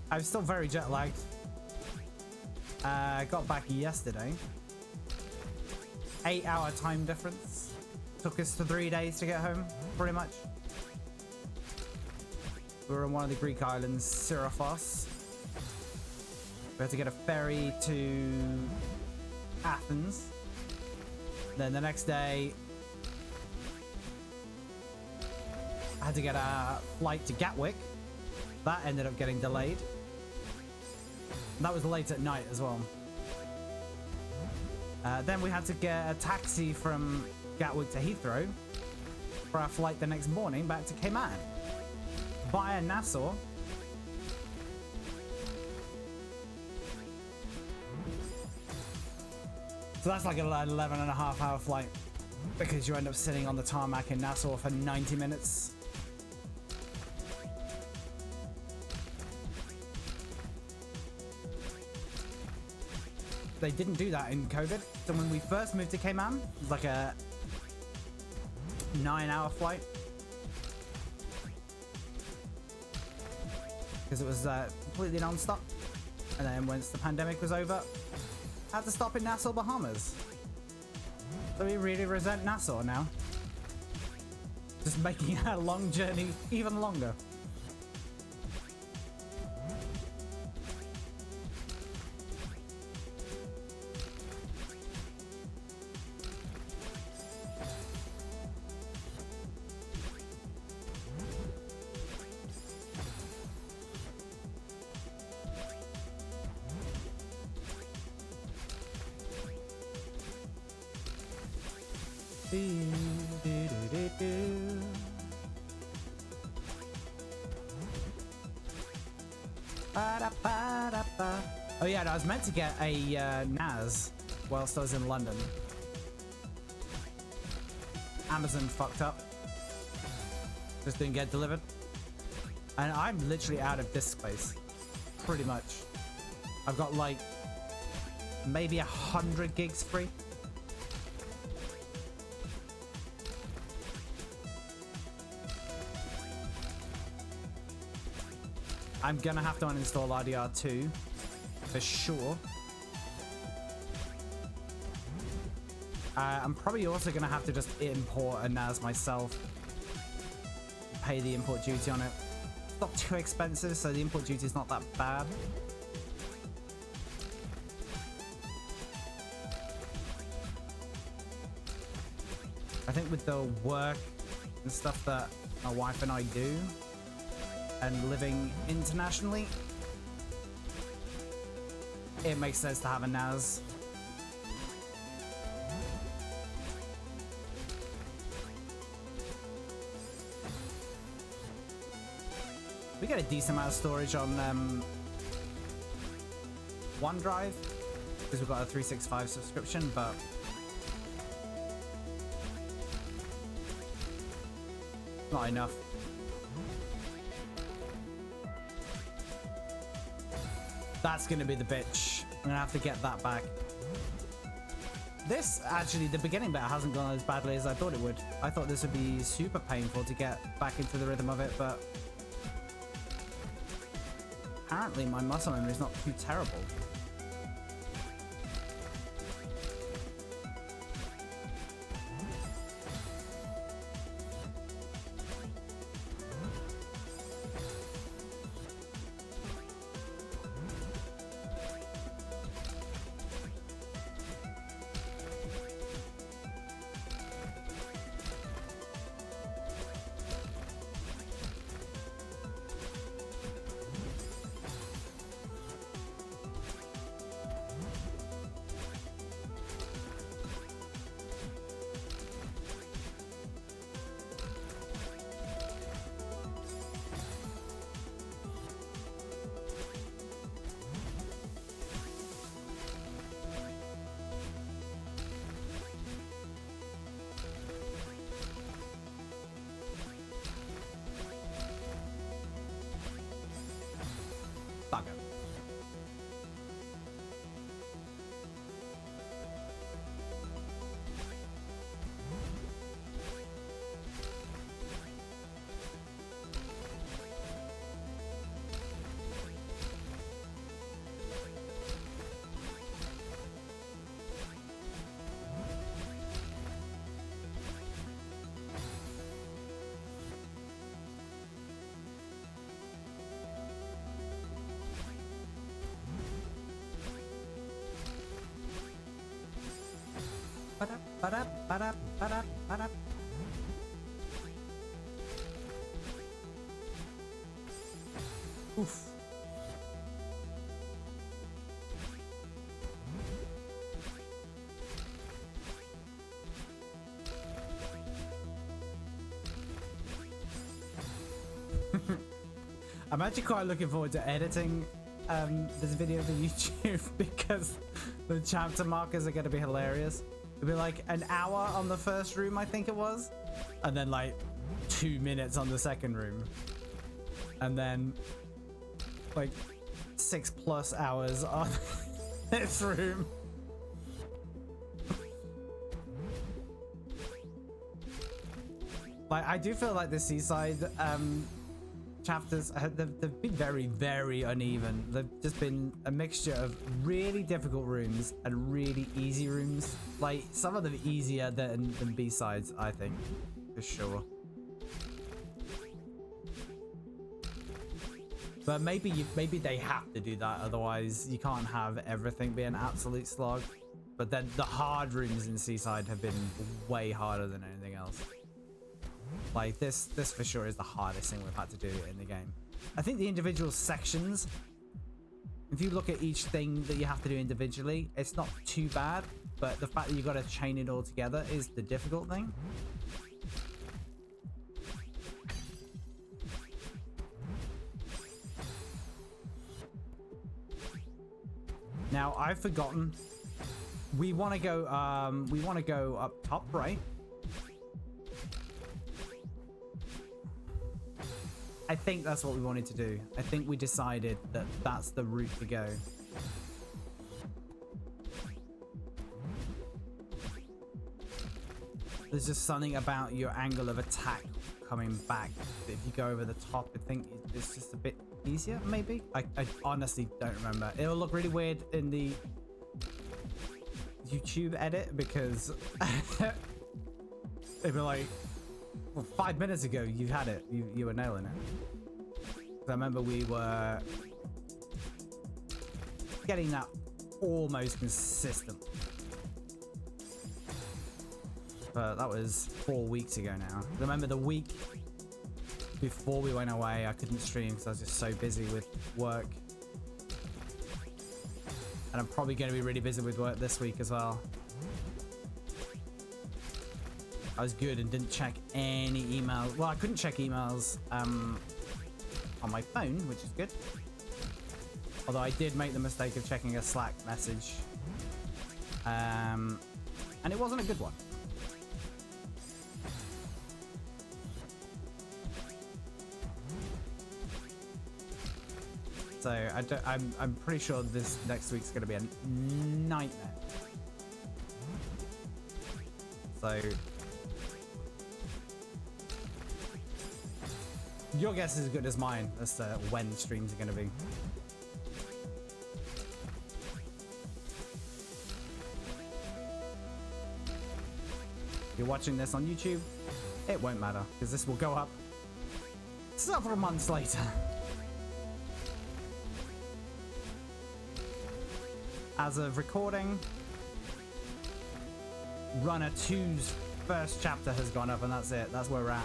I'm still very jet lagged. Got back yesterday. 8-hour time difference. Took us 3 days to get home, pretty much. We were on one of the Greek islands, Syrophos. We had to get a ferry to Athens. Then the next day, I had to get a flight to Gatwick. That ended up getting delayed. That was late at night as well. Then we had to get a taxi from Gatwick to Heathrow for our flight the next morning back to Cayman via Nassau. So that's like an 11.5-hour flight because you end up sitting on the tarmac in Nassau for 90 minutes. They didn't do that in COVID. So when we first moved to Cayman, it was like a 9-hour flight. Because it was completely non-stop. And then once the pandemic was over, I had to stop in Nassau, Bahamas. So we really resent Nassau now. Just making our long journey even longer. Oh yeah, and I was meant to get a NAS whilst I was in London. Amazon fucked up. Just didn't get delivered. And I'm literally out of disk space. Pretty much. I've got like maybe 100 gigs free. I'm gonna have to uninstall RDR2 for sure. I'm probably also gonna have to just import a NAS myself. Pay the import duty on it. It's not too expensive, so the import duty is not that bad. I think with the work and stuff that my wife and I do, and living internationally, it makes sense to have a NAS. We get a decent amount of storage on OneDrive because we've got a 365 subscription, but not enough. That's gonna be the bitch. I'm gonna have to get that back. This, actually, the beginning bit hasn't gone as badly as I thought it would. I thought this would be super painful to get back into the rhythm of it, but apparently my muscle memory is not too terrible. Ba-da, ba-da, ba-da, ba-da. Oof. I'm actually quite looking forward to editing this video to YouTube because the chapter markers are going to be hilarious. It'll be like an hour on the first room, I think it was, and then like 2 minutes on the second room, and then like 6+ hours on this room. Like, I do feel like the seaside chapters they've been very, very uneven. They've just been a mixture of really difficult rooms and really easy rooms. Like, some of them easier than B-sides, I think, for sure. But maybe they have to do that, otherwise you can't have everything be an absolute slog. But then the hard rooms in Seaside have been way harder than anything else. Like, this for sure is the hardest thing we've had to do in the game. I think the individual sections, if you look at each thing that you have to do individually, it's not too bad, but the fact that you've got to chain it all together is the difficult thing. Now, I've forgotten. We want to go up top, right? I think that's what we wanted to do. I think we decided that that's the route to go. There's just something about your angle of attack coming back. If you go over the top, I think it's just a bit easier, maybe? I honestly don't remember. It'll look really weird in the YouTube edit because they'd be like, well, 5 minutes ago you had it, you were nailing it. I remember we were getting that almost consistent, but that was 4 weeks ago now. I remember the week before we went away I couldn't stream because I was just so busy with work, and I'm probably going to be really busy with work this week as well. I was good and didn't check any emails. Well, I couldn't check emails on my phone, which is good. Although I did make the mistake of checking a Slack message. And it wasn't a good one. So I'm pretty sure this next week's going to be a nightmare. So your guess is as good as mine as to when streams are going to be. If you're watching this on YouTube, it won't matter because this will go up several months later. As of recording, Runner 2's first chapter has gone up, and that's it. That's where we're at.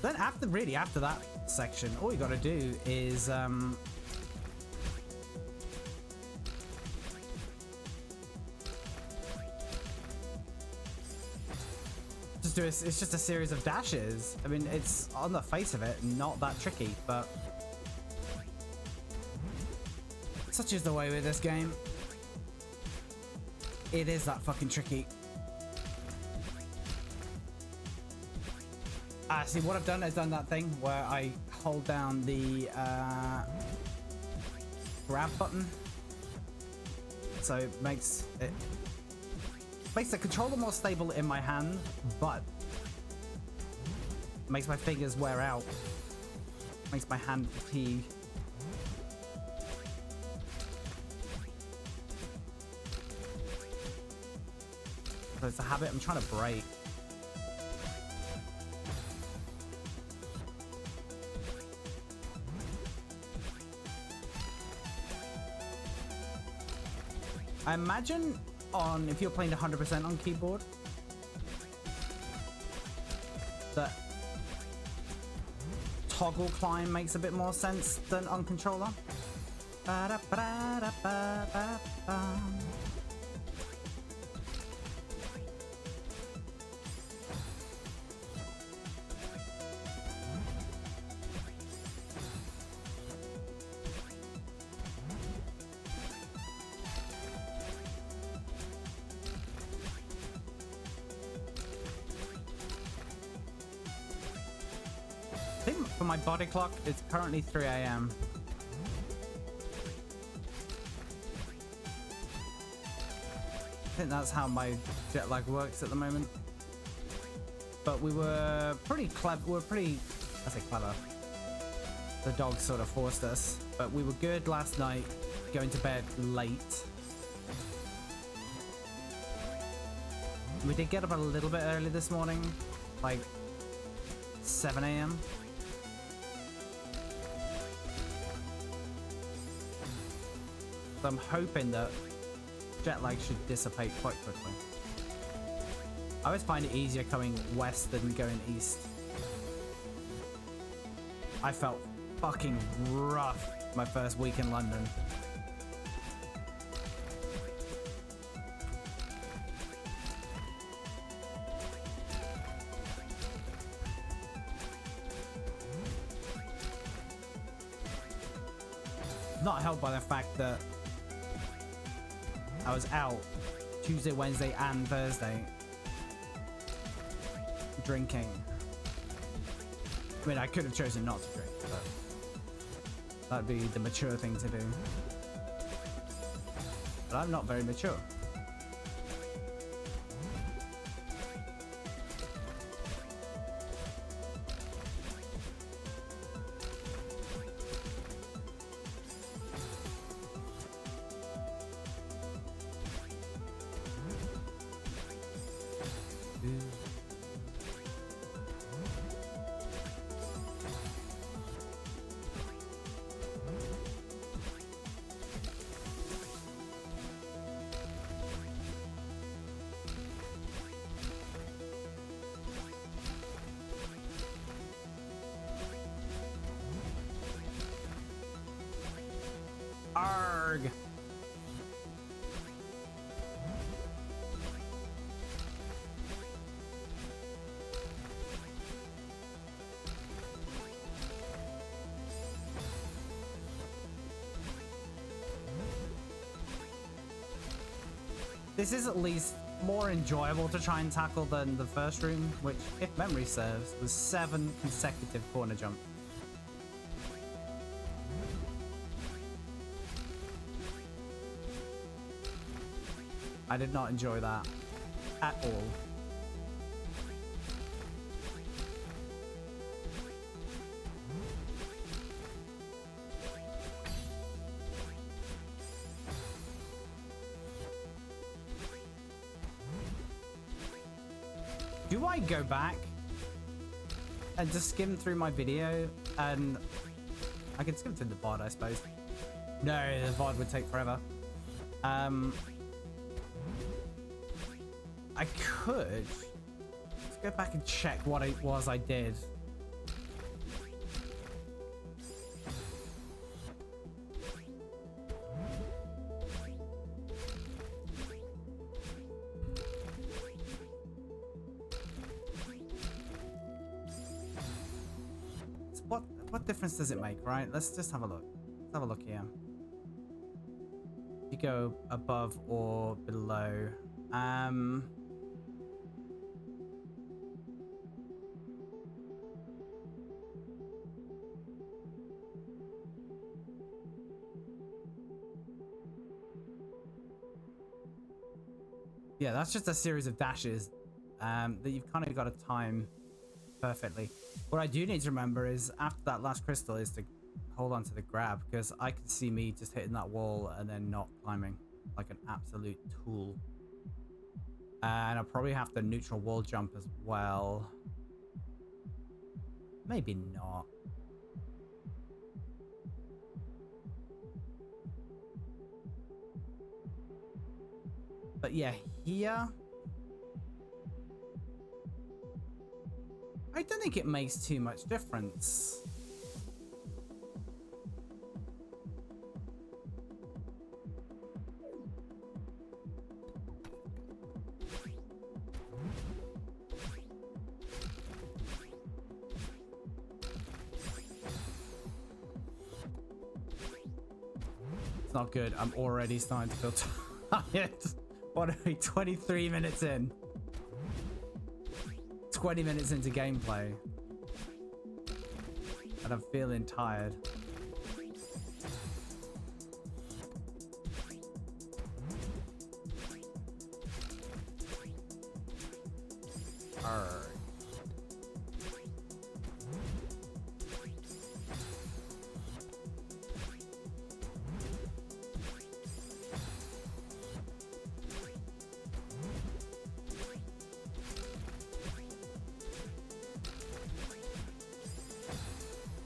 Then after that section, all you got to do is it's just a series of dashes. I mean, it's on the face of it not that tricky, but such is the way with this game. It is that fucking tricky. See, what I've done is done that thing where I hold down the grab button, so it makes the controller more stable in my hand, but makes my fingers wear out, makes my hand fatigue. So it's a habit I'm trying to break. I imagine if you're playing 100% on keyboard, that toggle climb makes a bit more sense than on controller. I think for my body clock, it's currently 3 a.m. I think that's how my jet lag works at the moment. But we were pretty clever. I say clever. The dogs sort of forced us, but we were good last night, going to bed late. We did get up a little bit early this morning, like 7 a.m. So I'm hoping that jet lag should dissipate quite quickly. I always find it easier coming west than going east. I felt fucking rough my first week in London. Not helped by the fact that I was out Tuesday, Wednesday, and Thursday drinking. I mean, I could have chosen not to drink, but that'd be the mature thing to do. But I'm not very mature. Arg! This is at least more enjoyable to try and tackle than the first room, which, if memory serves, was 7 consecutive corner jumps. I did not enjoy that at all. Do I go back and just skim through my video? And I could skim through the VOD, I suppose. No, the VOD would take forever. I could let's go back and check what it was I did. So what difference does it make, right? Let's just have a look. Let's have a look here. You go above or below. Yeah, that's just a series of dashes that you've kind of got to time perfectly. What I do need to remember is after that last crystal is to hold on to the grab, because I could see me just hitting that wall and then not climbing like an absolute tool. And I'll probably have the neutral wall jump as well. Maybe not. But yeah, here... I don't think it makes too much difference. It's not good. I'm already starting to feel tired. What are we, 23 minutes in? 20 minutes into gameplay. And I'm feeling tired. Arrgh.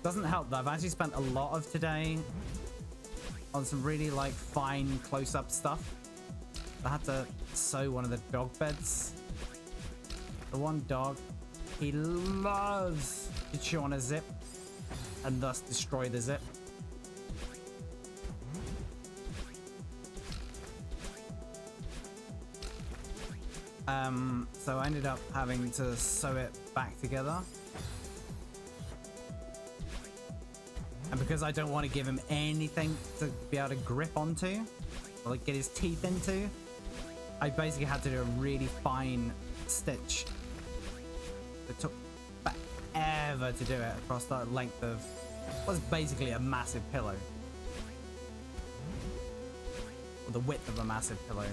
Doesn't help that I've actually spent a lot of today on some really like fine close-up stuff. I had to sew one of the dog beds. The one dog, he loves to chew on a zip and thus destroy the zip. So I ended up having to sew it back together. And because I don't want to give him anything to be able to grip onto, or like get his teeth into, I basically had to do a really fine stitch. It took forever to do it across the length of what was basically a massive pillow. Or the width of a massive pillow.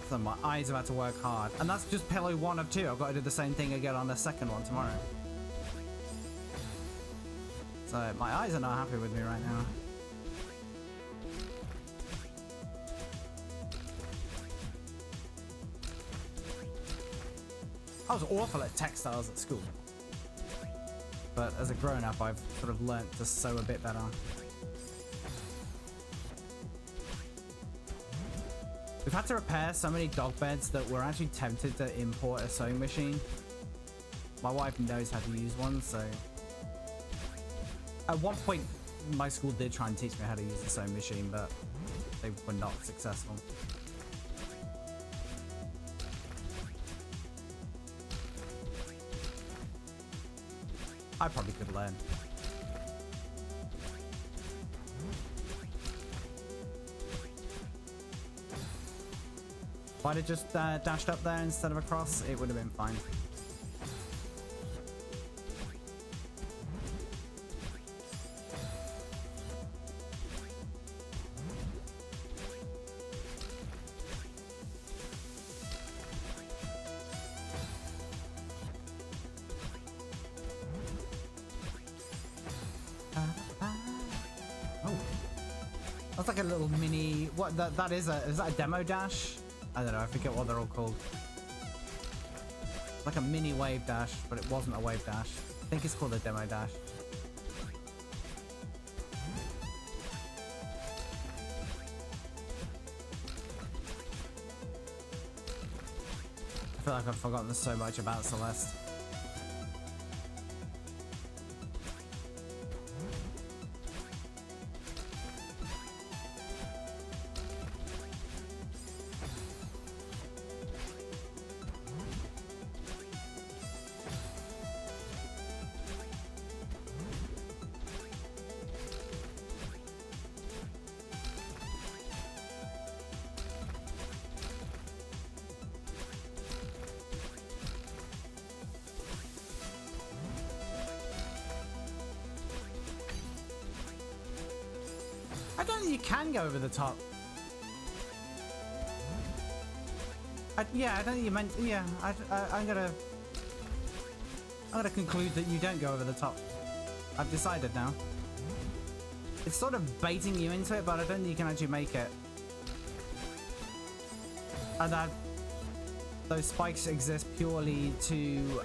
So my eyes have had to work hard. And that's just pillow 1 of 2. I've got to do the same thing again on the second one tomorrow. So my eyes are not happy with me right now. I was awful at textiles at school. But as a grown-up, I've sort of learnt to sew a bit better. We've had to repair so many dog beds that we're actually tempted to import a sewing machine. My wife knows how to use one, so... At one point, my school did try and teach me how to use a sewing machine, but they were not successful. I probably could learn. If I'd have just dashed up there instead of across, it would have been fine. Oh, that's like a little mini. What that is that a demo dash? I don't know, I forget what they're all called. Like a mini wave dash, but it wasn't a wave dash. I think it's called a demo dash. I feel like I've forgotten so much about Celeste. I don't think you can go over the top. Yeah, I don't think you meant. Yeah, I'm gonna conclude that you don't go over the top. I've decided now. It's sort of baiting you into it, but I don't think you can actually make it. And that those spikes exist purely to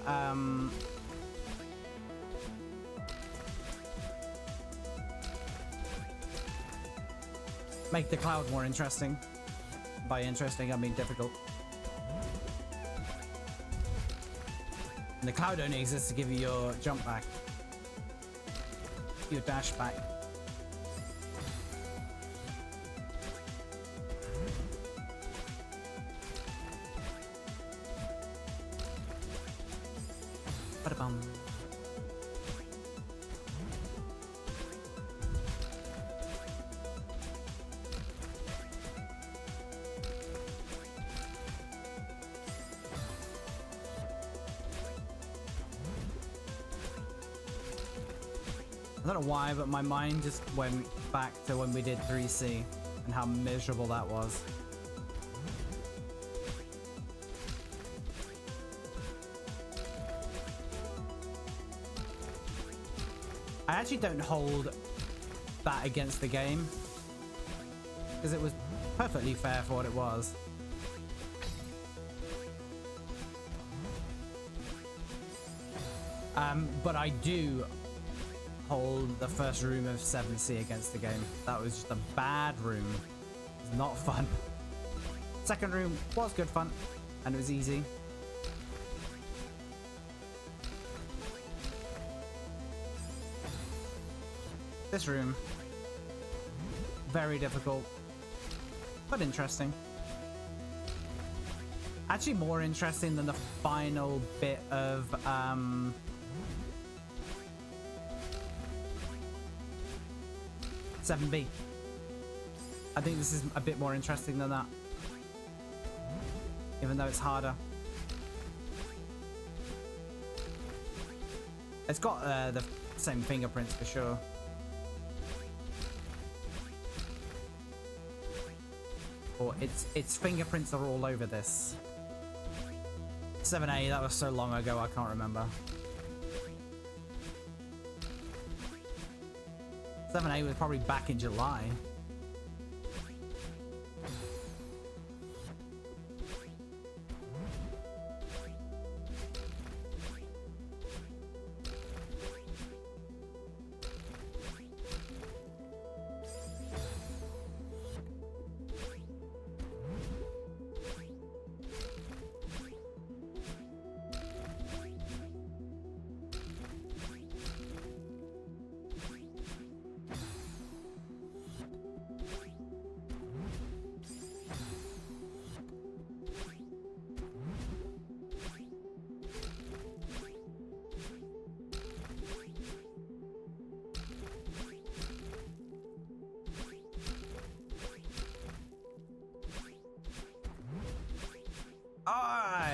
make the cloud more interesting. By interesting, I mean difficult. And the cloud only exists to give you your jump back. Your dash back. Ba-da-bum. I don't know why, but my mind just went back to when we did 3C and how miserable that was. I actually don't hold that against the game because it was perfectly fair for what it was. But I do hold the first room of 7C against the game. That was just a bad room. It was not fun. Second room was good fun and it was easy. This room, very difficult, but interesting. Actually more interesting than the final bit of 7B. I think this is a bit more interesting than that, even though it's harder. It's got the same fingerprints for sure. Or its fingerprints are all over this. 7A, that was so long ago I can't remember. 7A was probably back in July.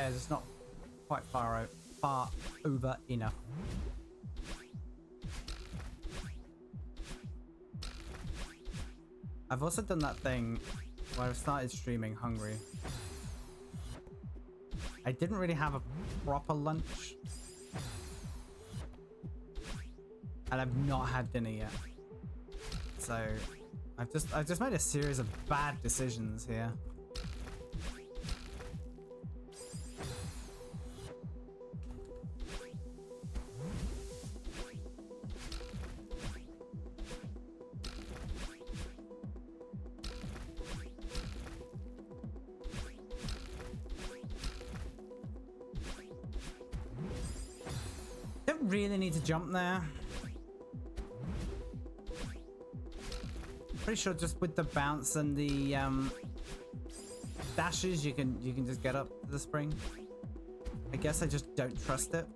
It's not quite far over enough. I've also done that thing where I've started streaming hungry. I didn't really have a proper lunch. And I've not had dinner yet. So I've just made a series of bad decisions here. Really need to jump there. Pretty sure just with the bounce and the dashes you can just get up to the spring. I guess I just don't trust it.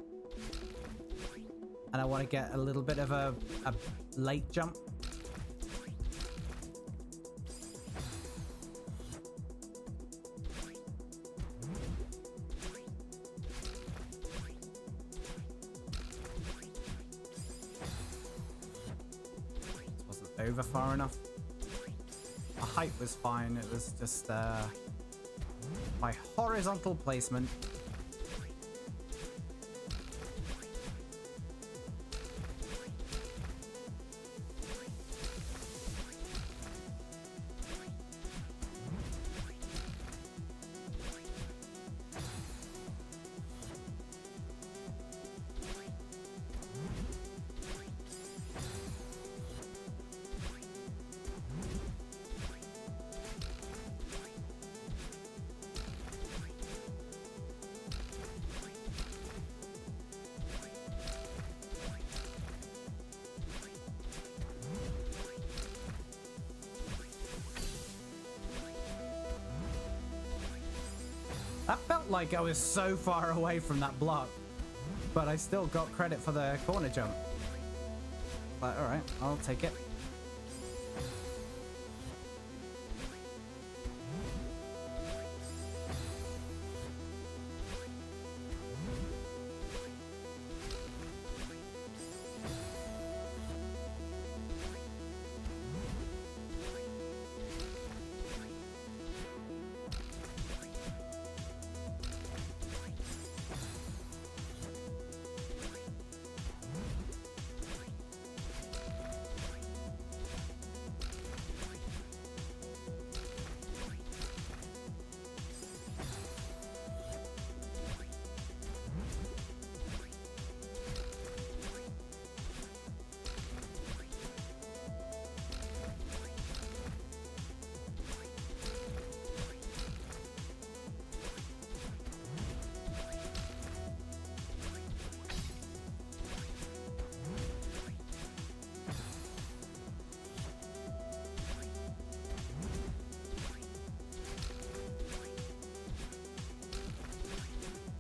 And I want to get a little bit of a late jump. Over far enough. The height was fine, it was just my horizontal placement. That felt like I was so far away from that block, but I still got credit for the corner jump. But alright, I'll take it.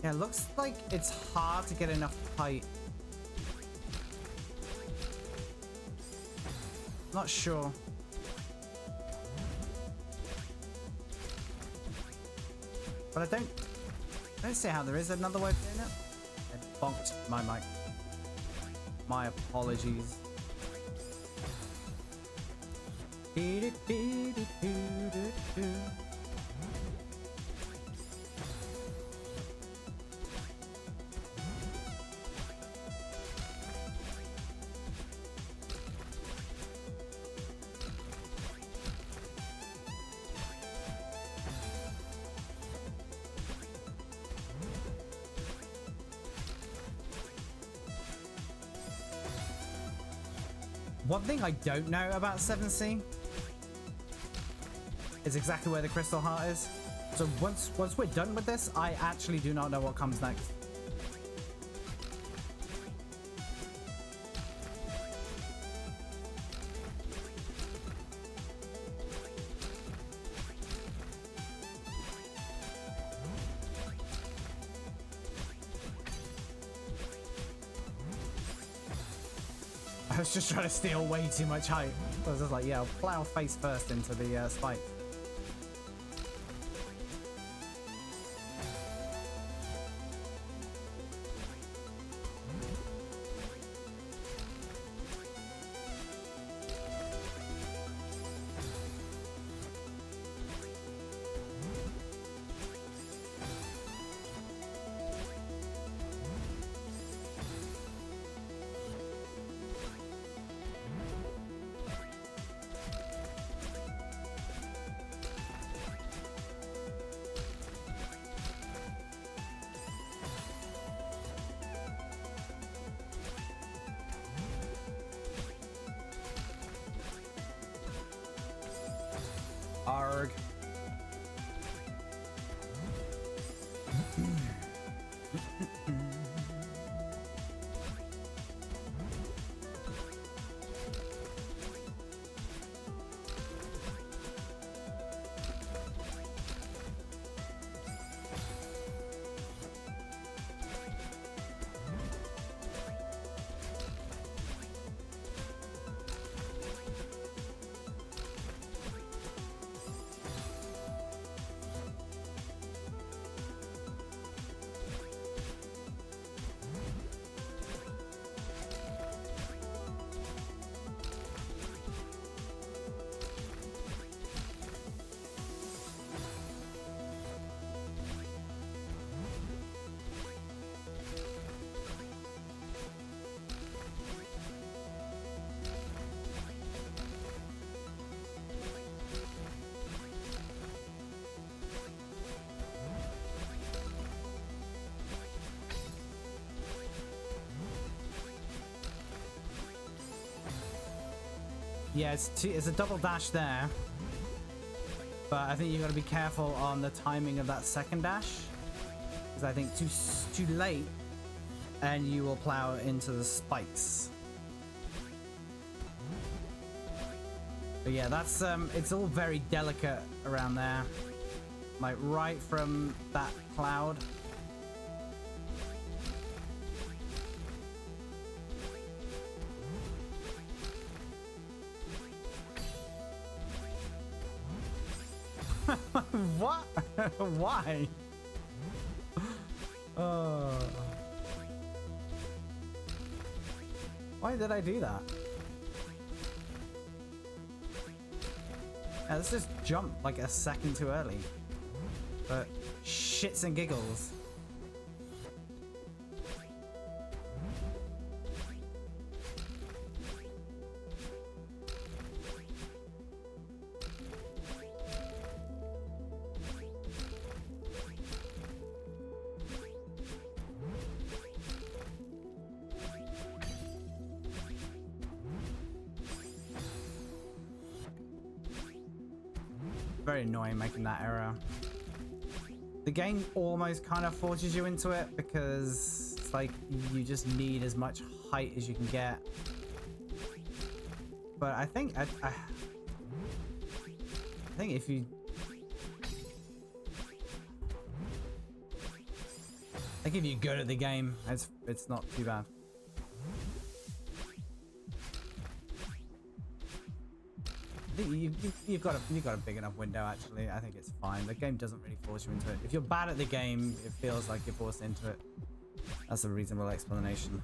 Yeah, it looks like it's hard to get enough height. Not sure. But I don't see how there is another way of doing it. I bonked my mic. My apologies. One thing I don't know about 7C is exactly where the crystal heart is. So once we're done with this, I actually do not know what comes next. I was just trying to steal way too much height. I was just like, yeah, I'll plow face first into the spike. Arg. Yeah, it's a double dash there, but I think you got to be careful on the timing of that second dash, because I think too late, and you will plow into the spikes. But yeah, that's it's all very delicate around there. Like right from that cloud. What? Why? Why did I do that? Yeah, let's just jump like a second too early. But shits and giggles. Very annoying making that error. The game almost kind of forces you into it because it's like you just need as much height as you can get. But I think I think if you go to the game, it's not too bad. I think you've got a big enough window actually. I think it's fine. The game doesn't really force you into it. If you're bad at the game, it feels like you're forced into it. That's a reasonable explanation.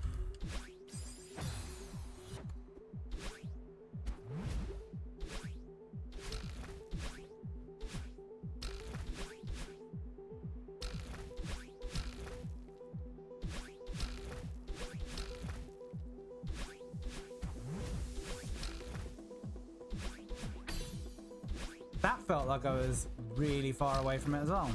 That felt like I was really far away from it as well.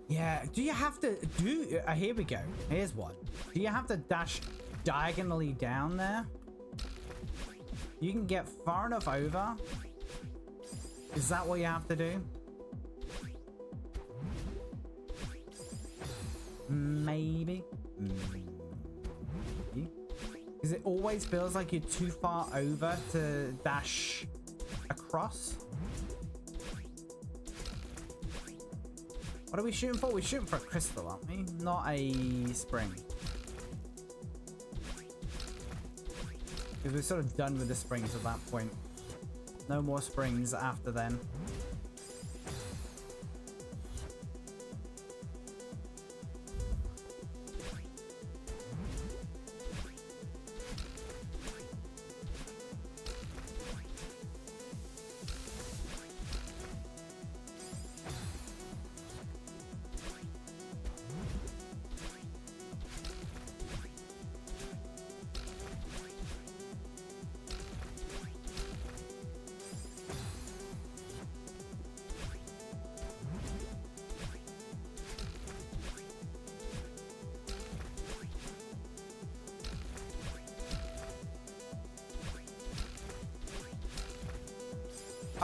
Yeah, do you have to do... here we go. Here's one. Do you have to dash diagonally down there? You can get far enough over? Is that what you have to do? Maybe. Maybe. Because it always feels like you're too far over to dash across. What are we shooting for? We're shooting for a crystal, aren't we? Not a spring. Because we're sort of done with the springs at that point. No more springs after then.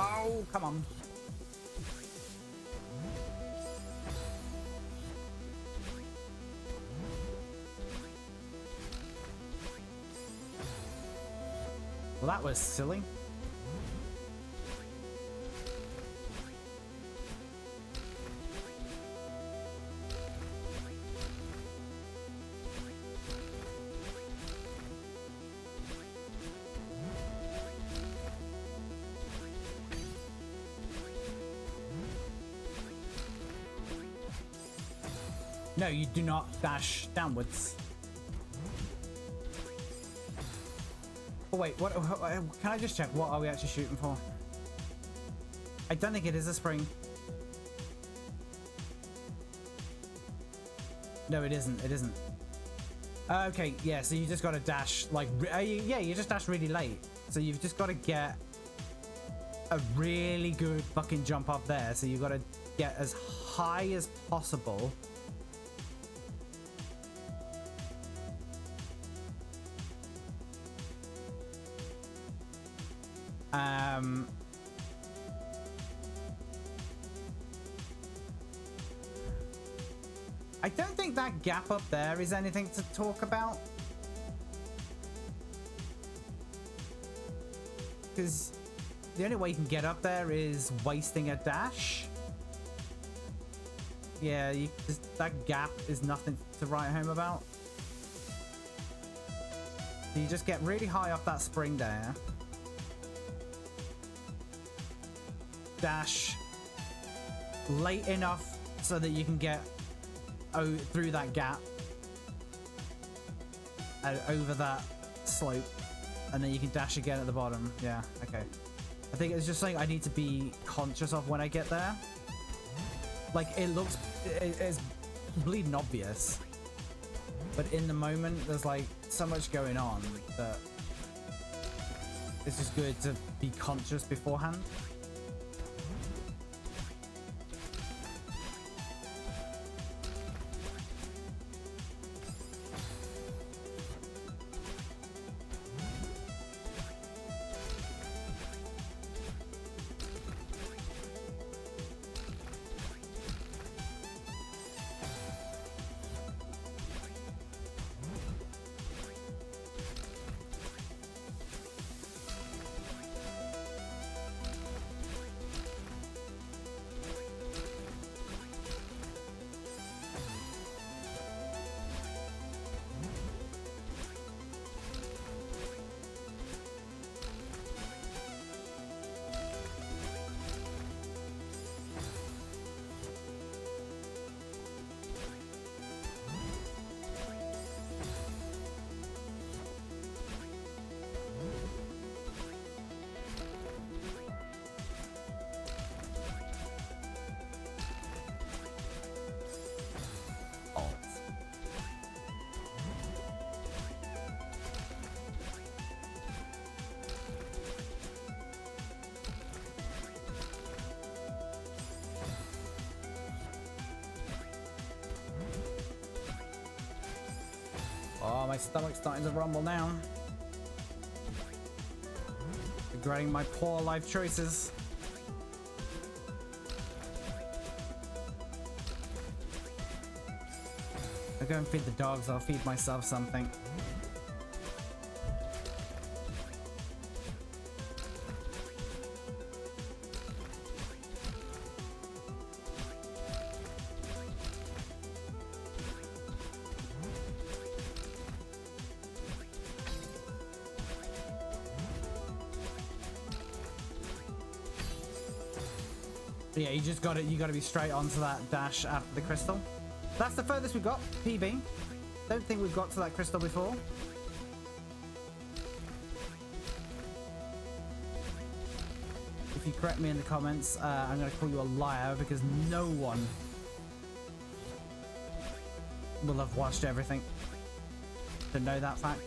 Oh, come on. Well, that was silly. No, you do not dash downwards. Oh wait, what? Can I just check? What are we actually shooting for? I don't think it is a spring. No, it isn't. It isn't. Okay, yeah. So you just got to dash like, yeah, you just dash really late. So you've just got to get a really good fucking jump up there. So you've got to get as high as possible. I don't think that gap up there is anything to talk about. Because the only way you can get up there is wasting a dash. Yeah, that gap is nothing to write home about. So you just get really high off that spring there. Dash late enough so that you can get through that gap over that slope, and then you can dash again at the bottom. Yeah, okay. I think it's just something I need to be conscious of when I get there. Like, it's bleeding obvious, but in the moment there's like so much going on that it's just good to be conscious beforehand. Oh, my stomach's starting to rumble now. Regretting my poor life choices. I'll go and feed the dogs. I'll feed myself something. Yeah, you just got it. You got to be straight onto that dash after the crystal. That's the furthest we've got. PB. Don't think we've got to that crystal before. If you correct me in the comments, I'm going to call you a liar because no one will have watched everything to know that fact.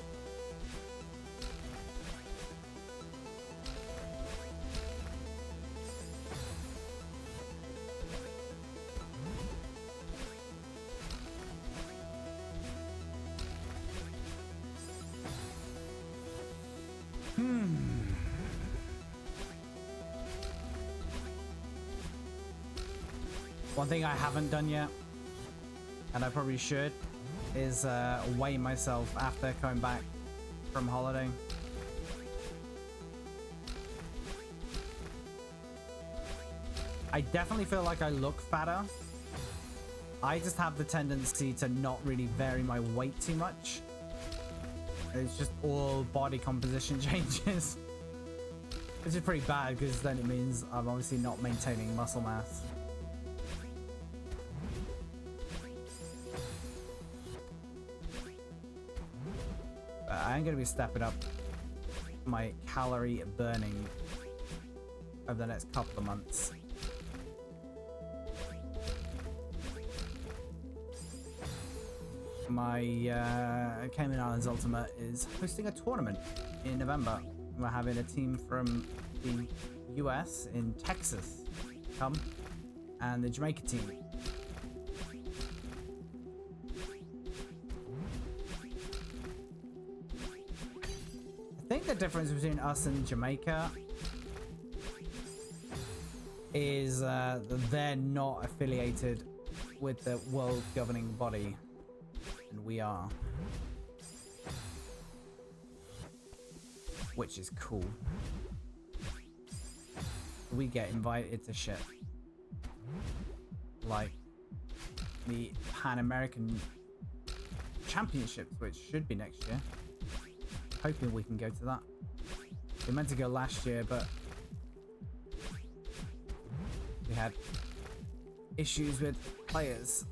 One thing I haven't done yet, and I probably should, is weigh myself after coming back from holiday. I definitely feel like I look fatter. I just have the tendency to not really vary my weight too much. It's just all body composition changes. Which is pretty bad because then it means I'm obviously not maintaining muscle mass. I'm going to be stepping up my calorie burning over the next couple of months. My Cayman Islands Ultimate is hosting a tournament in November. We're having a team from the US in Texas come, and the Jamaica team. I think the difference between us and Jamaica is they're not affiliated with the world governing body, and we are, which is cool. We get invited to shit like the Pan American Championships, which should be next year. Hoping we can go to that. We meant to go last year, but we had issues with players.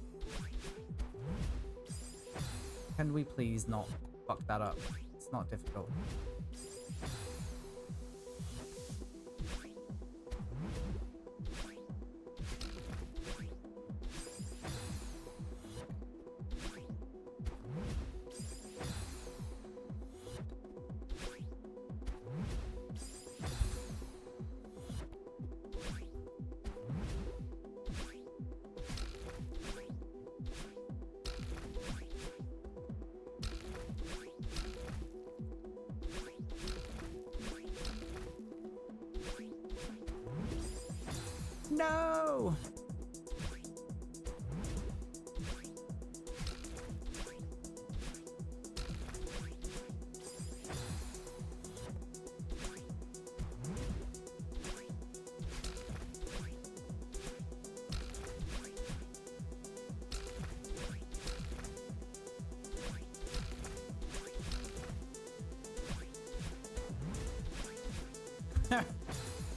Can we please not fuck that up? It's not difficult. No!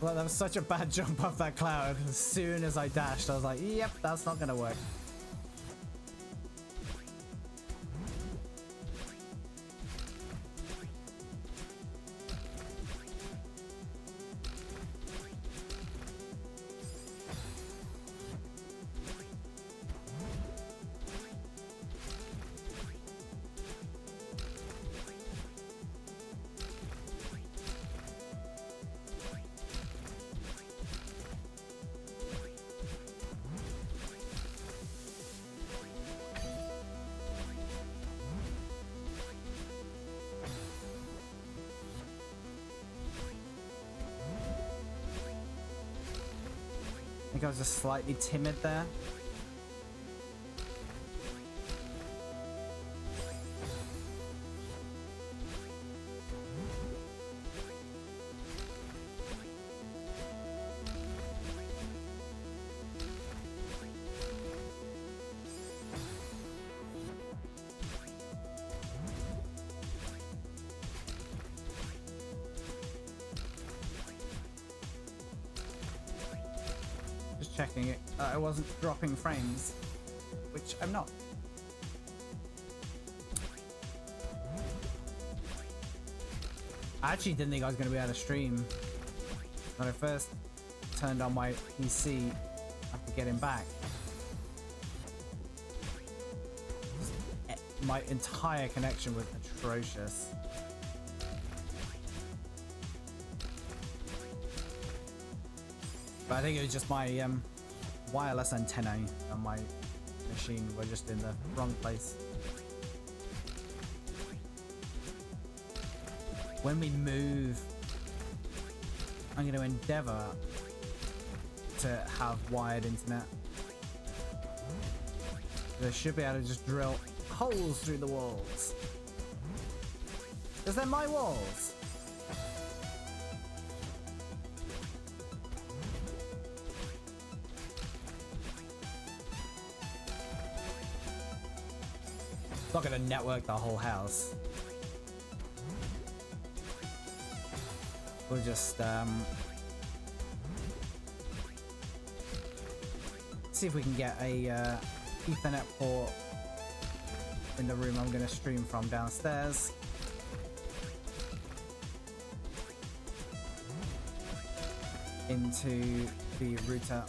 Well, that was such a bad jump off that cloud. As soon as I dashed, I was like, yep, that's not gonna work. I think I was just slightly timid there. Checking it. I wasn't dropping frames, which I'm not. I actually didn't think I was going to be able to stream when I first turned on my PC after getting back. My entire connection was atrocious. But I think it was just my wireless antennae on my machine were just in the wrong place. When we move, I'm going to endeavor to have wired internet. They should be able to just drill holes through the walls. Because they're my walls. Not gonna network the whole house. We'll just see if we can get a Ethernet port in the room I'm gonna stream from downstairs. Into the router.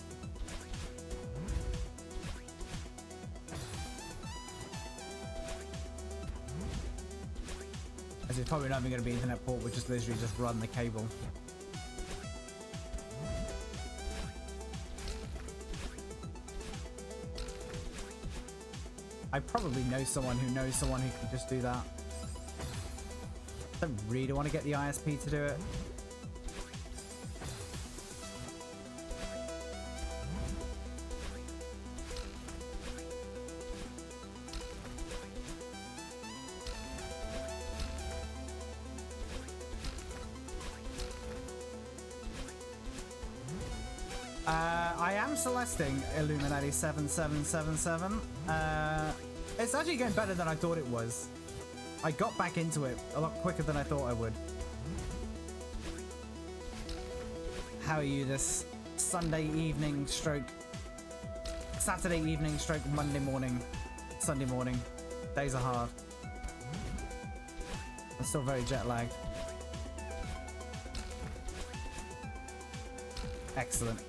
As it's probably not even going to be internet port, we'll just literally just run the cable. I probably know someone who knows someone who can just do that. I don't really want to get the ISP to do it. Celesting Illuminati 7777. It's actually going better than I thought it was. I got back into it a lot quicker than I thought I would. How are you this Sunday evening stroke Saturday evening stroke Monday morning, Sunday morning? Days are hard. I'm still very jet lagged. Excellent.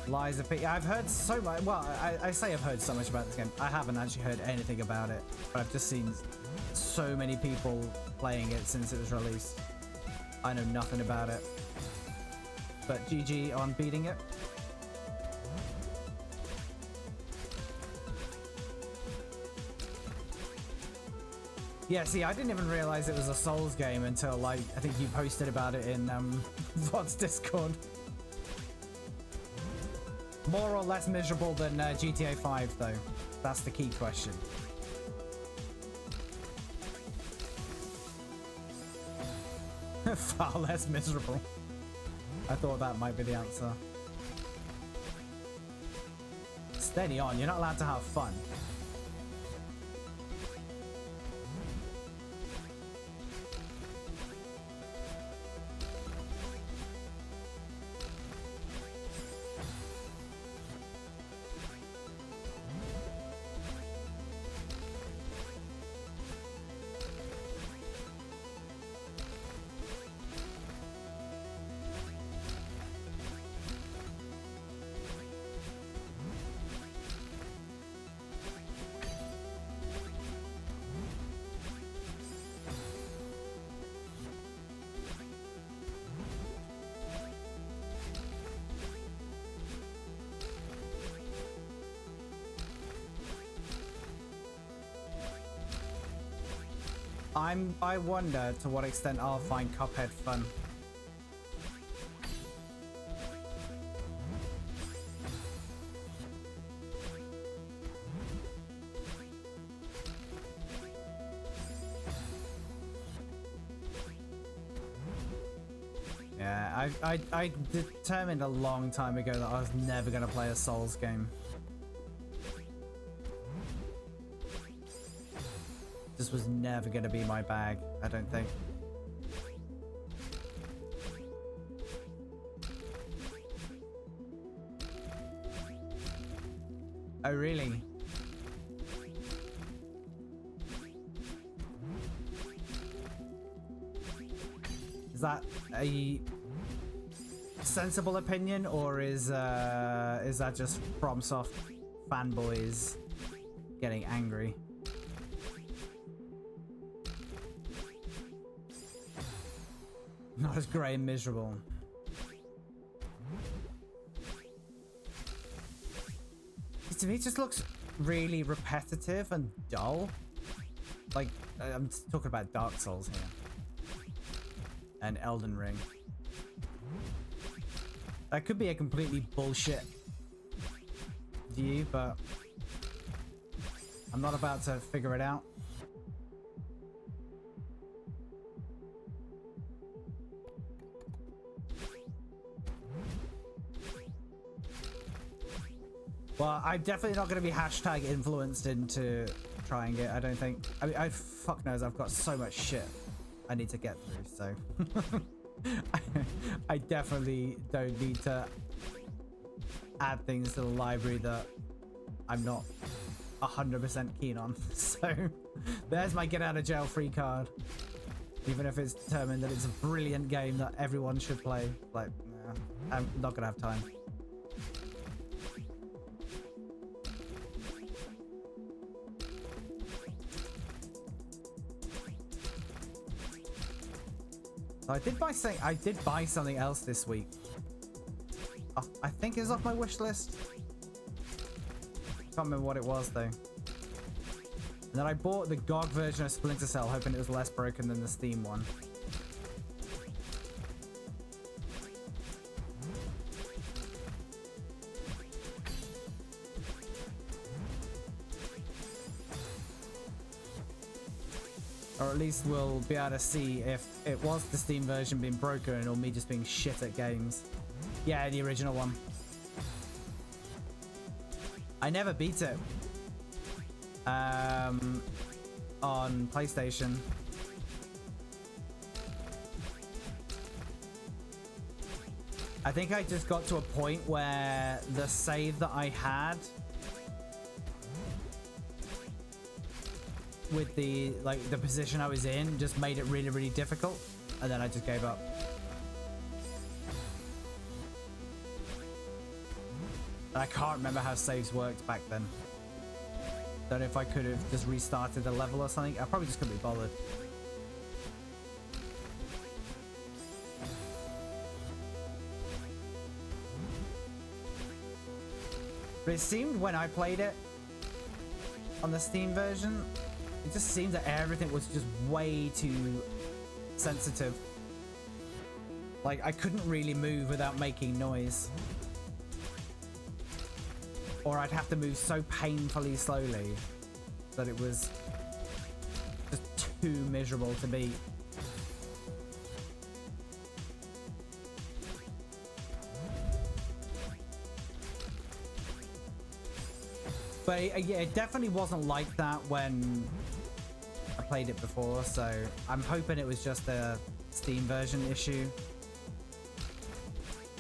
Lies of P. I've heard so much. Well, I say I've heard so much about this game. I haven't actually heard anything about it, but I've just seen so many people playing it since it was released. I know nothing about it. But GG on beating it. Yeah, see, I didn't even realize it was a Souls game until, like, I think you posted about it in VOD's Discord. More or less miserable than GTA 5, though. That's the key question. Far less miserable. I thought that might be the answer. Steady on, you're not allowed to have fun. I wonder to what extent I'll find Cuphead fun. Yeah, I determined a long time ago that I was never going to play a Souls game. This was never going to be my bag, I don't think. Oh, really? Is that a sensible opinion, or is that just FromSoft fanboys getting angry? Not as grey and miserable. To me, it just looks really repetitive and dull. Like, I'm talking about Dark Souls here. And Elden Ring. That could be a completely bullshit view, but I'm not about to figure it out. Well, I'm definitely not going to be hashtag influenced into trying it, I don't think. I mean, fuck knows, I've got so much shit I need to get through, so... I definitely don't need to add things to the library that I'm not 100% keen on. So, there's my get out of jail free card. Even if it's determined that it's a brilliant game that everyone should play. Like, nah, I'm not going to have time. I did buy something else this week. Oh, I think it was off my wish list. Can't remember what it was though. And then I bought the GOG version of Splinter Cell, hoping it was less broken than the Steam one. Or at least we'll be able to see if it was the Steam version being broken or me just being shit at games. Yeah, the original one. I never beat it. On PlayStation. I think I just got to a point where the save that I had with the position I was in just made it really, really difficult, and then I just gave up. And I can't remember how saves worked back then. Don't know if I could have just restarted the level or something. I probably just couldn't be bothered. But it seemed when I played it on the Steam version, it just seemed that everything was just way too sensitive. Like, I couldn't really move without making noise. Or I'd have to move so painfully slowly that it was just too miserable to beat. But yeah, it definitely wasn't like that when I played it before, so I'm hoping it was just a Steam version issue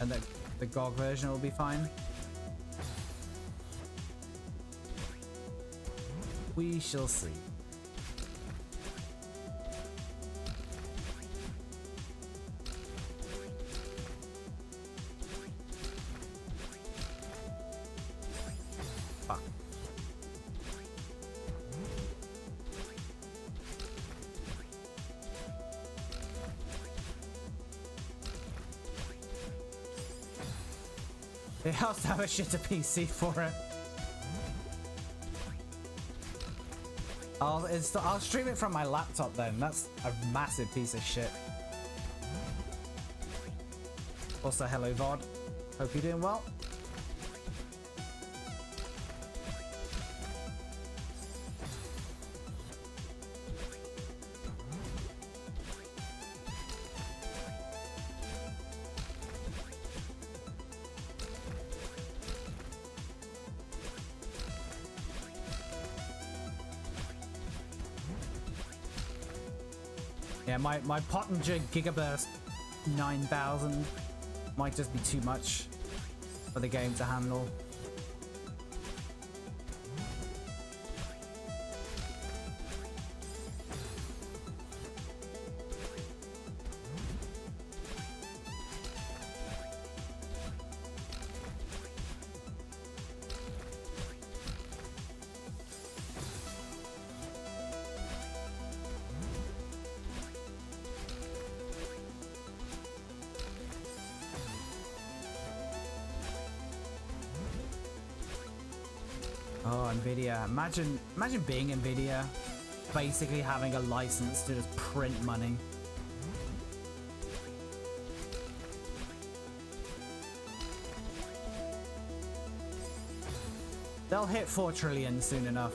and that the GOG version will be fine. We shall see. Fuck. It has to have a shitter PC for it. I'll stream it from my laptop then. That's a massive piece of shit. Also, hello VOD. Hope you're doing well. Yeah, my Pottinger Gigaburst 9000 might just be too much for the game to handle. Oh, Nvidia. Imagine being Nvidia, basically having a license to just print money. They'll hit 4 trillion soon enough.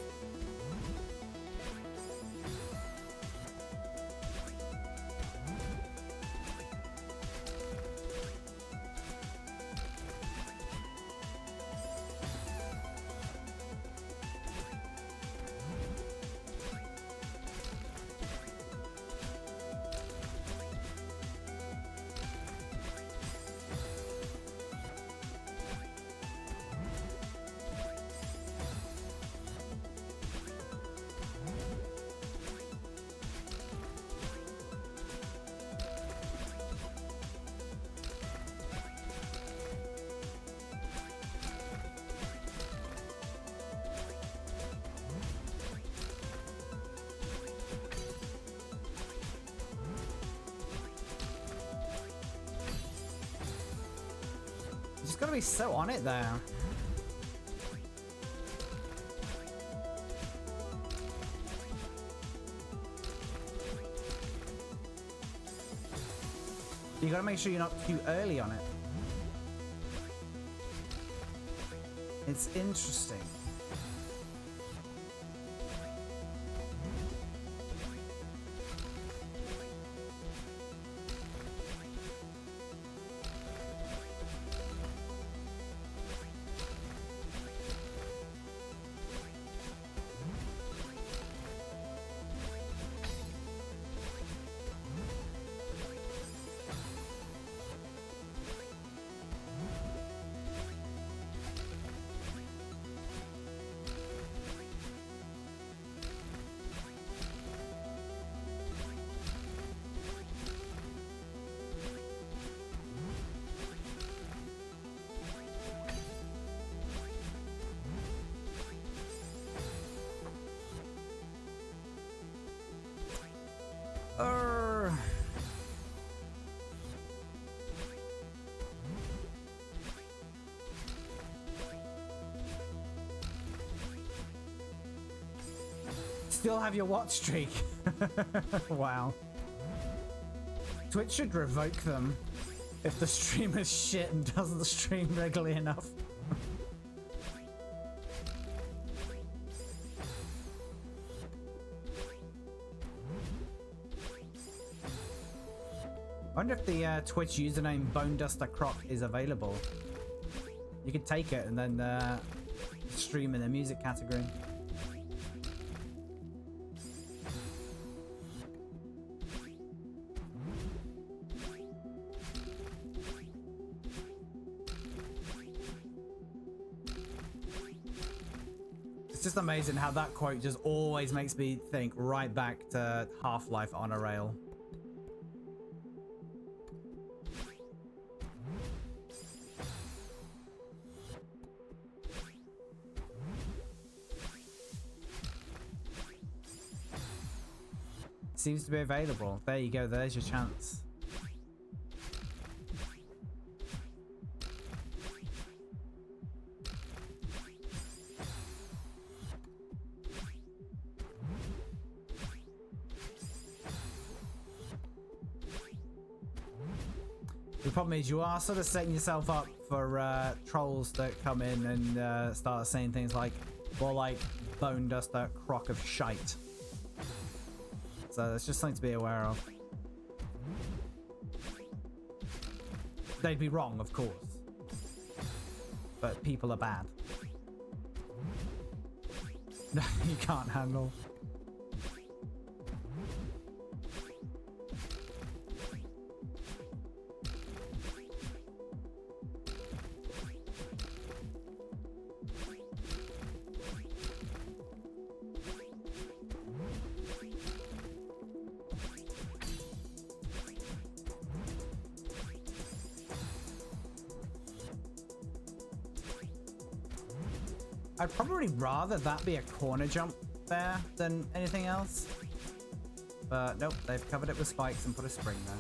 Just gotta be so on it there. You gotta make sure you're not too early on it. It's interesting. still have your watch streak. Wow. Twitch should revoke them if the streamer's shit and doesn't stream regularly enough. I wonder if the Twitch username Bone Duster Croc is available. You could take it and then stream in the music category. It's just amazing how that quote just always makes me think right back to Half-Life on a rail. Seems to be available. There you go, there's your chance. The problem is you are sort of setting yourself up for trolls that come in and start saying things like, well, like, Bone Duster Croc of shite. So that's just something to be aware of. They'd be wrong, of course. But people are bad. You can't handle. I'd probably rather that be a corner jump there than anything else. But nope, they've covered it with spikes and put a spring there.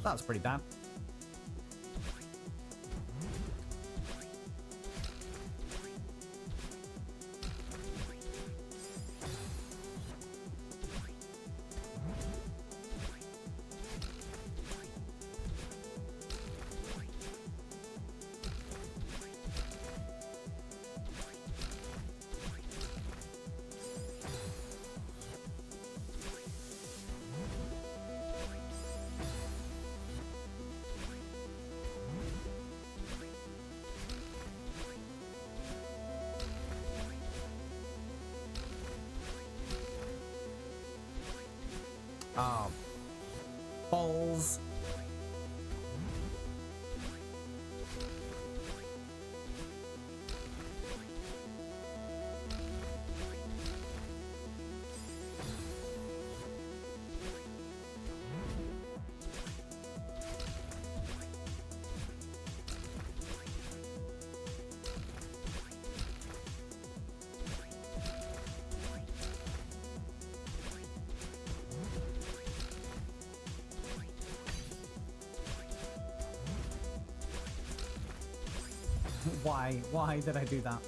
That was pretty bad. Oh, balls. Why? Why did I do that?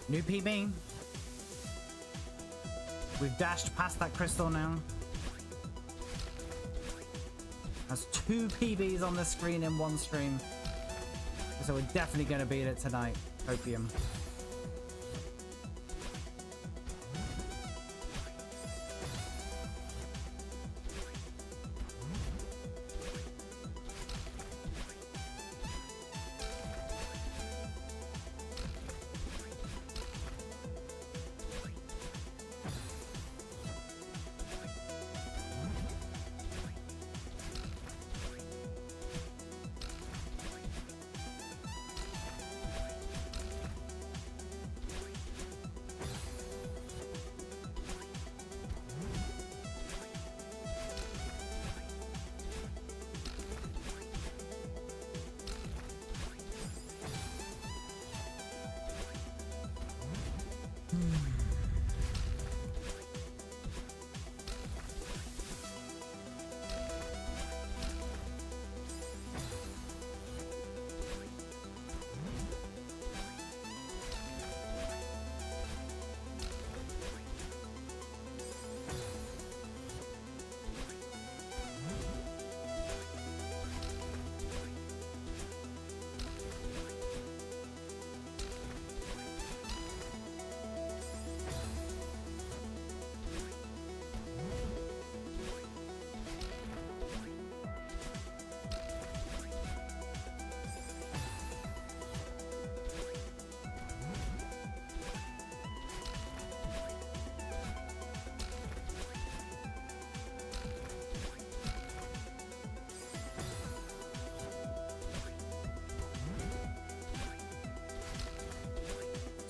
New PB. We've dashed past that crystal now. That's 2 PBs on the screen in one stream. So we're definitely going to beat it tonight. Opium.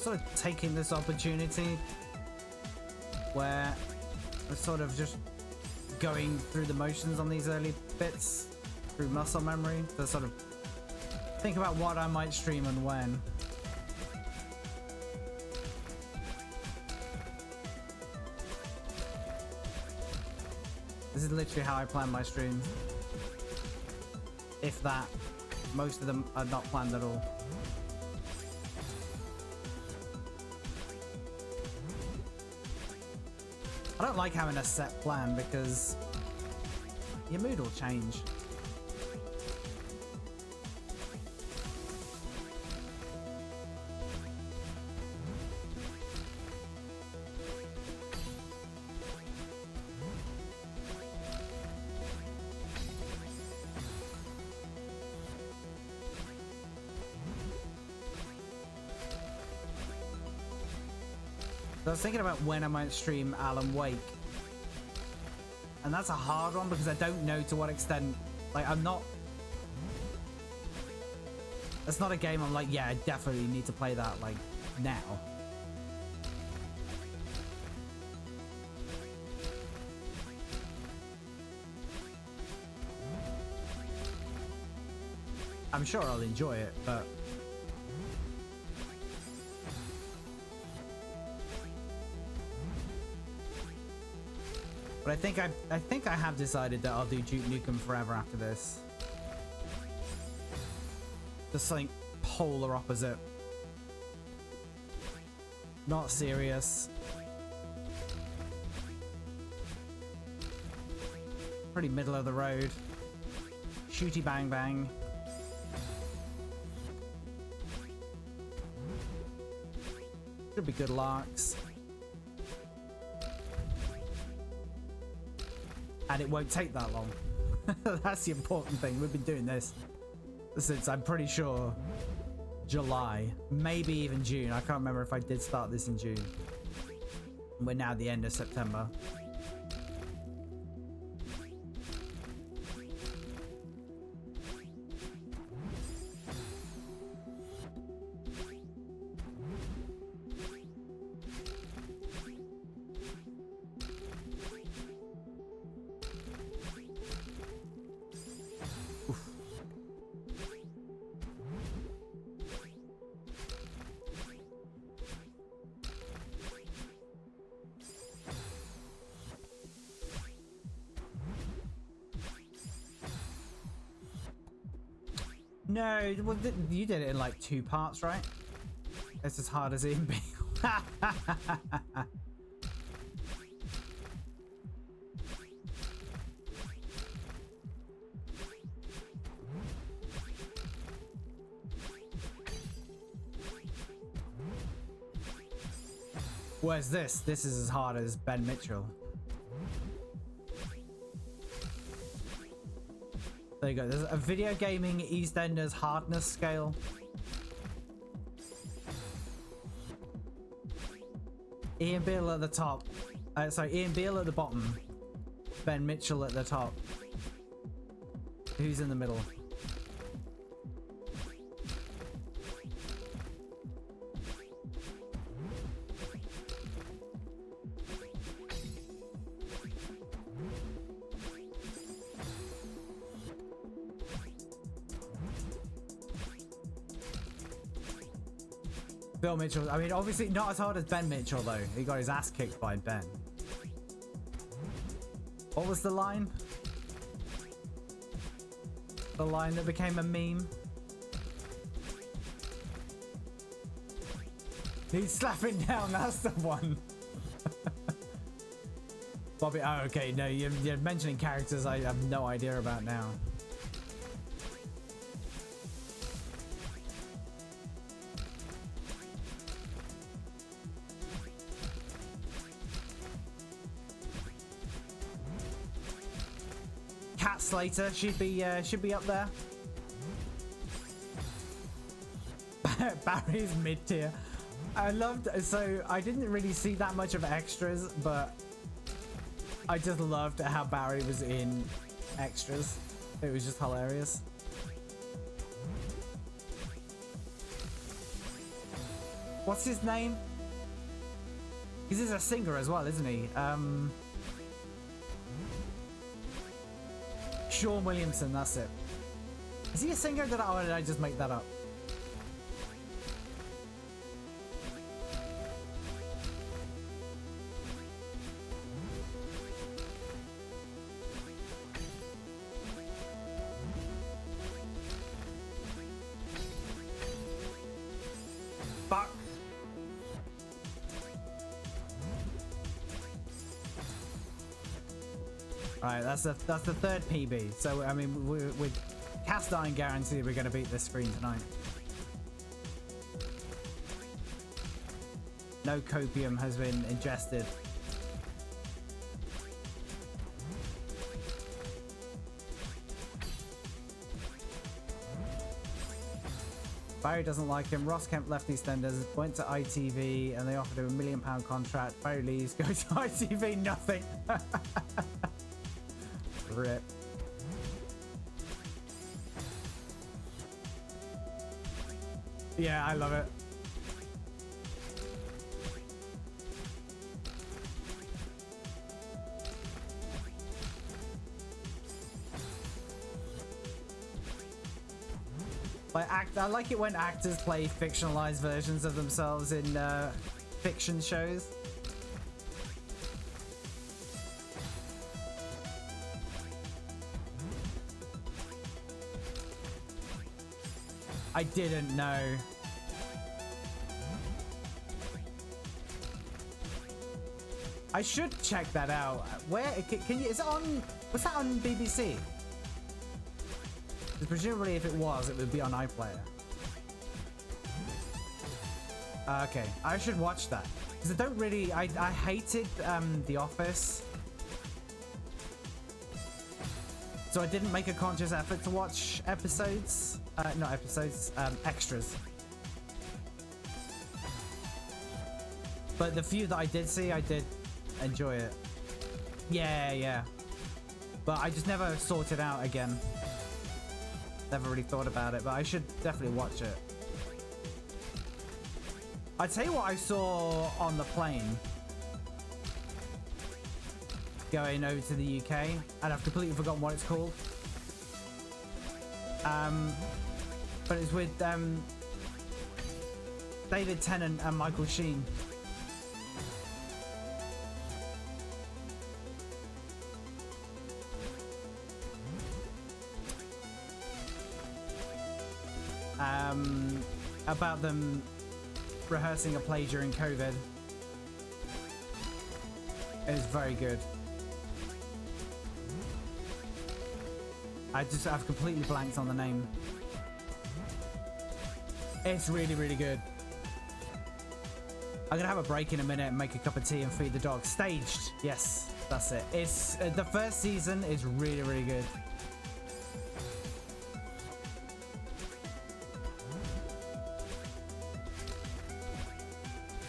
sort of taking this opportunity where we're sort of just going through the motions on these early bits through muscle memory to sort of think about what I might stream and when. This is literally how I plan my streams. If that, most of them are not planned at all. I don't like having a set plan because your mood will change. I was thinking about when I might stream Alan Wake, and that's a hard one because I don't know to what extent. Like, I'm not. It's not a game I'm like, yeah, I definitely need to play that like now. I'm sure I'll enjoy it, but. But I think I have decided that I'll do Duke Nukem Forever after this. Just something polar opposite. Not serious. Pretty middle of the road. Shooty bang bang. Should be good larks. And it won't take that long. That's the important thing. We've been doing this since, I'm pretty sure, July. Maybe even June. I can't remember if I did start this in June. We're now at the end of September. No, well, you did it in like 2 parts, right? It's as hard as Ian Beale. Where's this? This is as hard as Ben Mitchell. There you go. There's a video gaming EastEnders hardness scale. Ian Beale at the top. Sorry, Ian Beale at the bottom. Ben Mitchell at the top. Who's in the middle? Bill Mitchell. I mean, obviously not as hard as Ben Mitchell, though. He got his ass kicked by Ben. What was the line? The line that became a meme? He's slapping down, that's the one. Bobby, oh, okay, no, you're mentioning characters I have no idea about now. Cat Slater should be up there. Barry's mid-tier. I loved, so I didn't really see that much of extras, but I just loved how Barry was in extras. It was just hilarious. What's his name? He's a singer as well, isn't he? Sean Williamson, that's it. Is he a singer, or did I just make that up? Fuck. Alright, that's the third PB. So I mean, with cast iron guarantee, we're going to beat this screen tonight. No copium has been ingested. Barry doesn't like him. Ross Kemp left EastEnders, went to ITV, and they offered him £1 million contract. Barry leaves, goes to ITV, nothing. Rip. Yeah, I love it. I like it when actors play fictionalized versions of themselves in fiction shows. I didn't know. I should check that out. Where can you? Is it on? Was that on BBC? Because presumably, if it was, it would be on iPlayer. Okay, I should watch that because I don't really. I hated The Office, so I didn't make a conscious effort to watch episodes. Not episodes, extras. But the few that I did see, I did enjoy it. Yeah. But I just never sorted out again. Never really thought about it, but I should definitely watch it. I'd tell you what I saw on the plane going over to the UK, and I've completely forgotten what it's called. But it's with David Tennant and Michael Sheen. About them rehearsing a play during COVID. It was very good. I've completely blanked on the name. It's really good. I'm gonna have a break in a minute and make a cup of tea and feed the dog. Staged, yes, that's it. It's the first season is really good.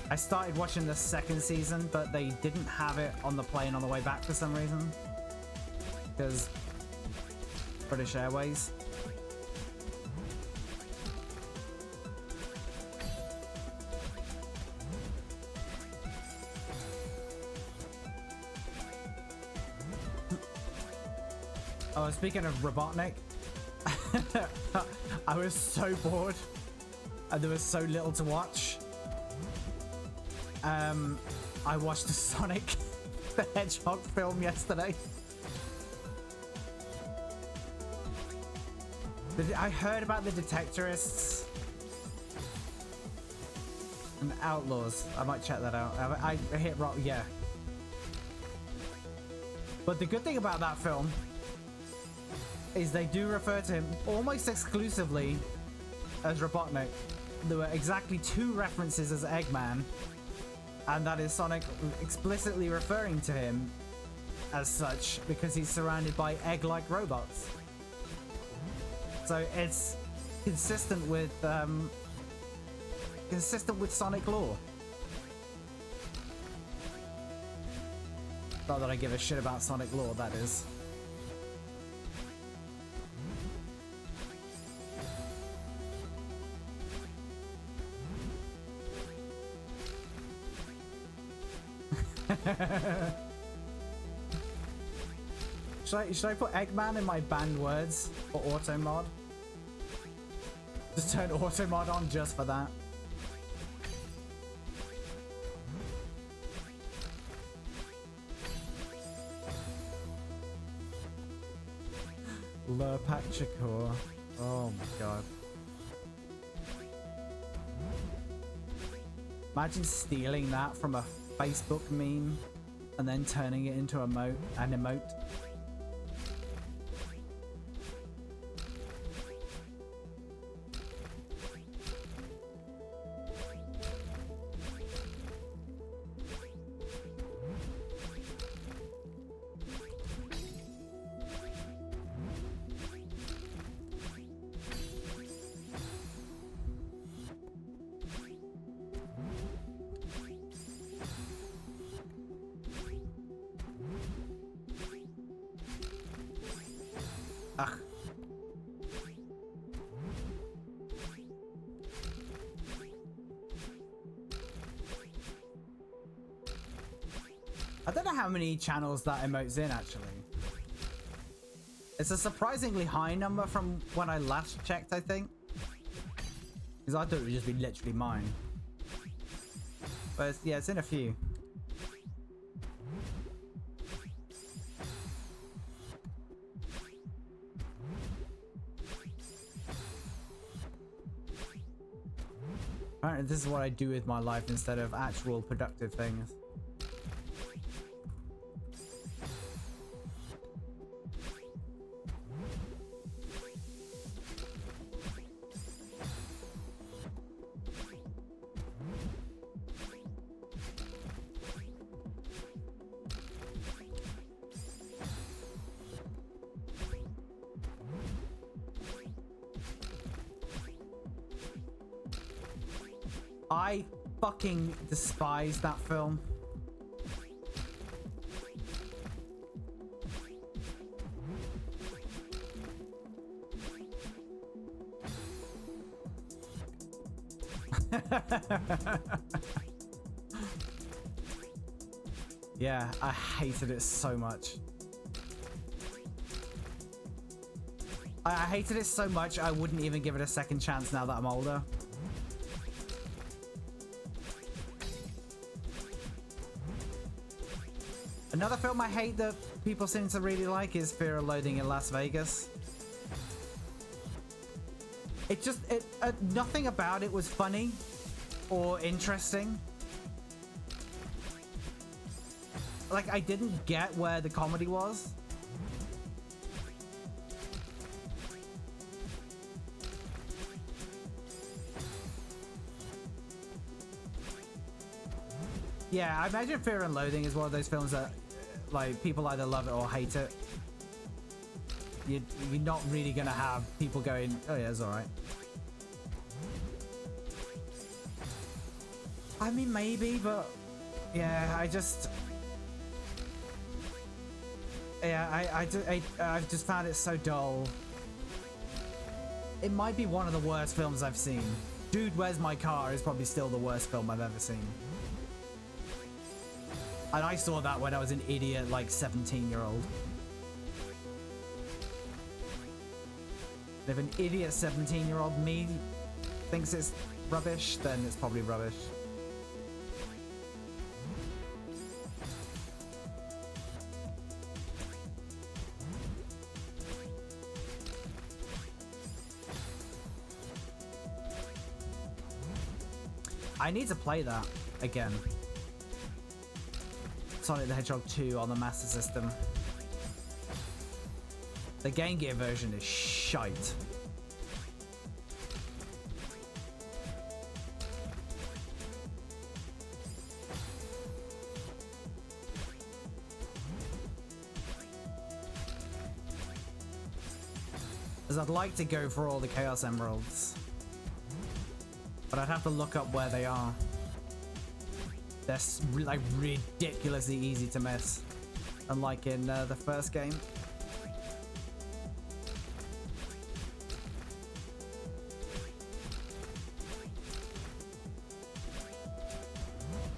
I started watching the second season, but they didn't have it on the plane on the way back for some reason. Because British Airways. Oh, speaking of Robotnik, I was so bored and there was so little to watch. I watched the Sonic the Hedgehog film yesterday. I heard about the Detectorists and Outlaws. I might check that out. I hit rock, yeah. But the good thing about that film is they do refer to him almost exclusively as Robotnik. There were exactly 2 references as Eggman, and that is Sonic explicitly referring to him as such because he's surrounded by egg-like robots. So it's consistent with Sonic lore. Not that I give a shit about Sonic lore, that is. Should I put Eggman in my banned words for auto mod? Just turn auto mod on just for that. Le Pachicore. Oh my god. Imagine stealing that from a Facebook meme and then turning it into an emote. Ugh. I don't know how many channels that emote's in actually. It's a surprisingly high number from when I last checked, I think. Because I thought it would just be literally mine. But it's, yeah, it's in a few. Apparently this is what I do with my life instead of actual productive things. I fucking despise that film. Yeah, I hated it so much. I hated it so much I wouldn't even give it a second chance now that I'm older. Another film I hate that people seem to really like is Fear and Loathing in Las Vegas. It just, nothing about it was funny or interesting. Like, I didn't get where the comedy was. Yeah, I imagine Fear and Loathing is one of those films that, like, people either love it or hate it. You're not really gonna have people going, oh yeah, it's alright. I mean, maybe, but yeah, I just... Yeah, I've just found it so dull. It might be one of the worst films I've seen. Dude, Where's My Car is probably still the worst film I've ever seen. And I saw that when I was an idiot, like 17-year-old. If an idiot 17-year-old me thinks it's rubbish, then it's probably rubbish. I need to play that again. Sonic the Hedgehog 2 on the Master System. The Game Gear version is shite. As I'd like to go for all the Chaos Emeralds, but I'd have to look up where they are. They're like ridiculously easy to miss, unlike in the first game.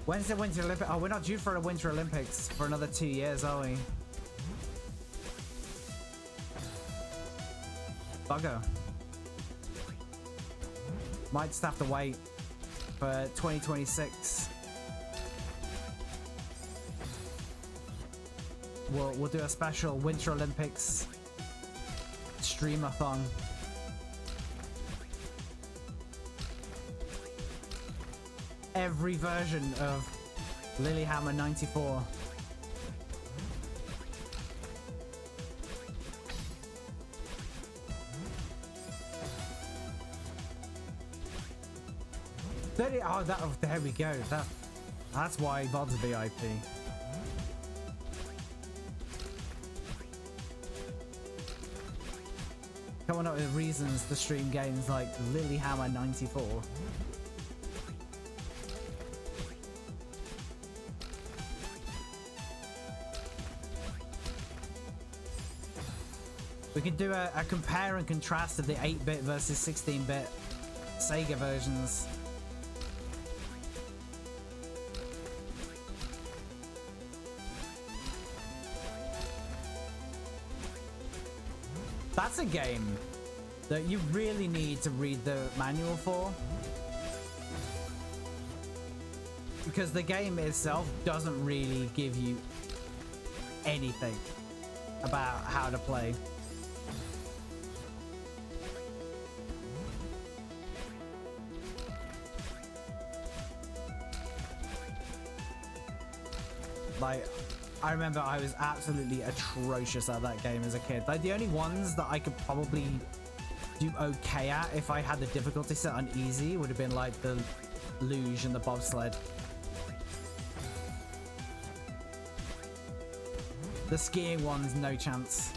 When's the Winter Olympics? Oh, we're not due for a Winter Olympics for another 2 years, are we? Bugger. Might just have to wait for 2026. We'll do a special Winter Olympics streamathon. Every version of Lilyhammer 94. Oh, there we go. That's why VOD's VIP. Coming up with reasons to stream games like Lilyhammer 94. We could do a compare and contrast of the 8-bit versus 16-bit Sega versions. That's a game that you really need to read the manual for, because the game itself doesn't really give you anything about how to play. Like, I remember I was absolutely atrocious at that game as a kid. Like, the only ones that I could probably do okay at if I had the difficulty set on easy would have been like the luge and the bobsled. The skiing ones, no chance.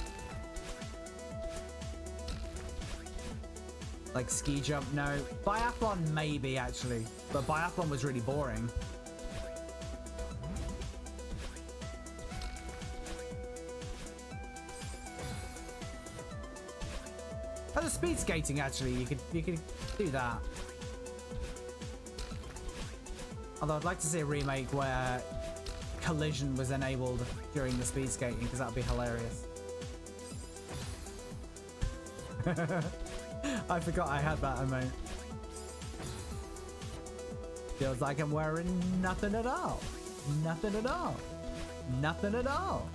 Like ski jump, no. Biathlon, maybe actually, but biathlon was really boring. Oh, the speed skating, actually, you could do that. Although I'd like to see a remake where collision was enabled during the speed skating, because that would be hilarious. I forgot I had that emote. Feels like I'm wearing nothing at all. Nothing at all. Nothing at all.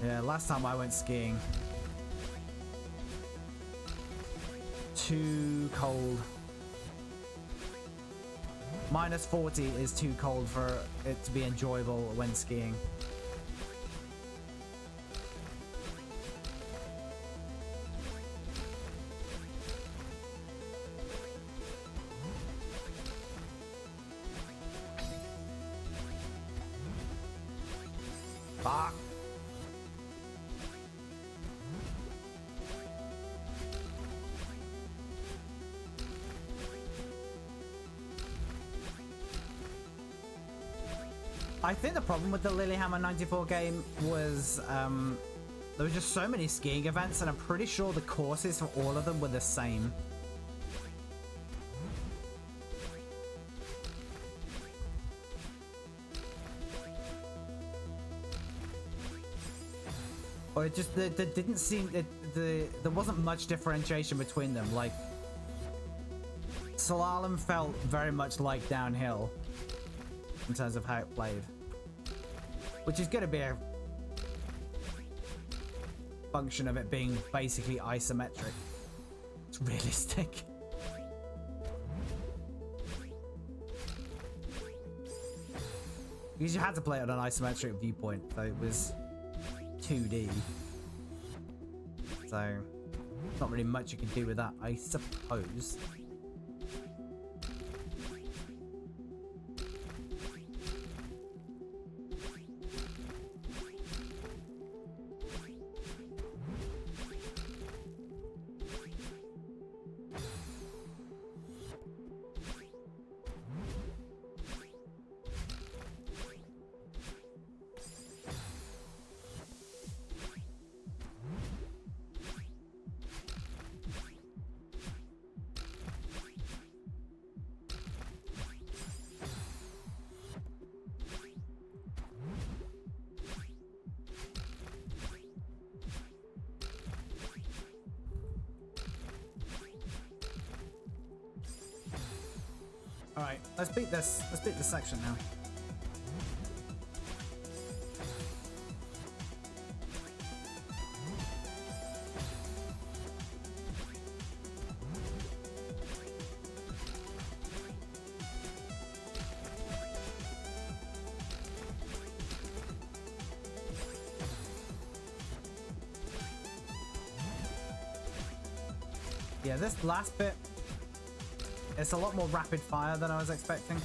Yeah, last time I went skiing. Too cold. Minus 40 is too cold for it to be enjoyable when skiing. Fuck. I think the problem with the Lilyhammer 94 game was there were just so many skiing events, and I'm pretty sure the courses for all of them were the same. Or it just there didn't seem there wasn't much differentiation between them. Like, slalom felt very much like downhill in terms of how it played, which is going to be a function of it being basically isometric. It's realistic. Because you had to play it on an isometric viewpoint, so it was 2D. So, not really much you can do with that, I suppose. Let's beat this. Let's beat this section now. Yeah, this last bit, it's a lot more rapid fire than I was expecting.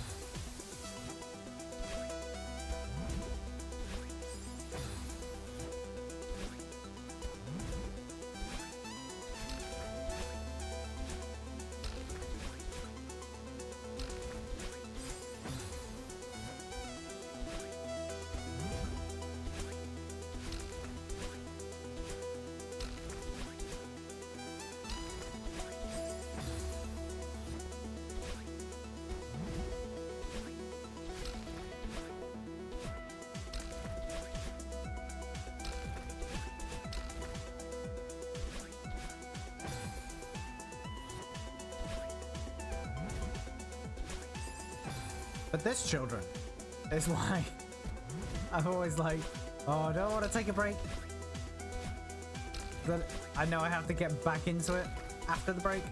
But this, children, is why I'm always like, oh, I don't want to take a break. But I know I have to get back into it after the break.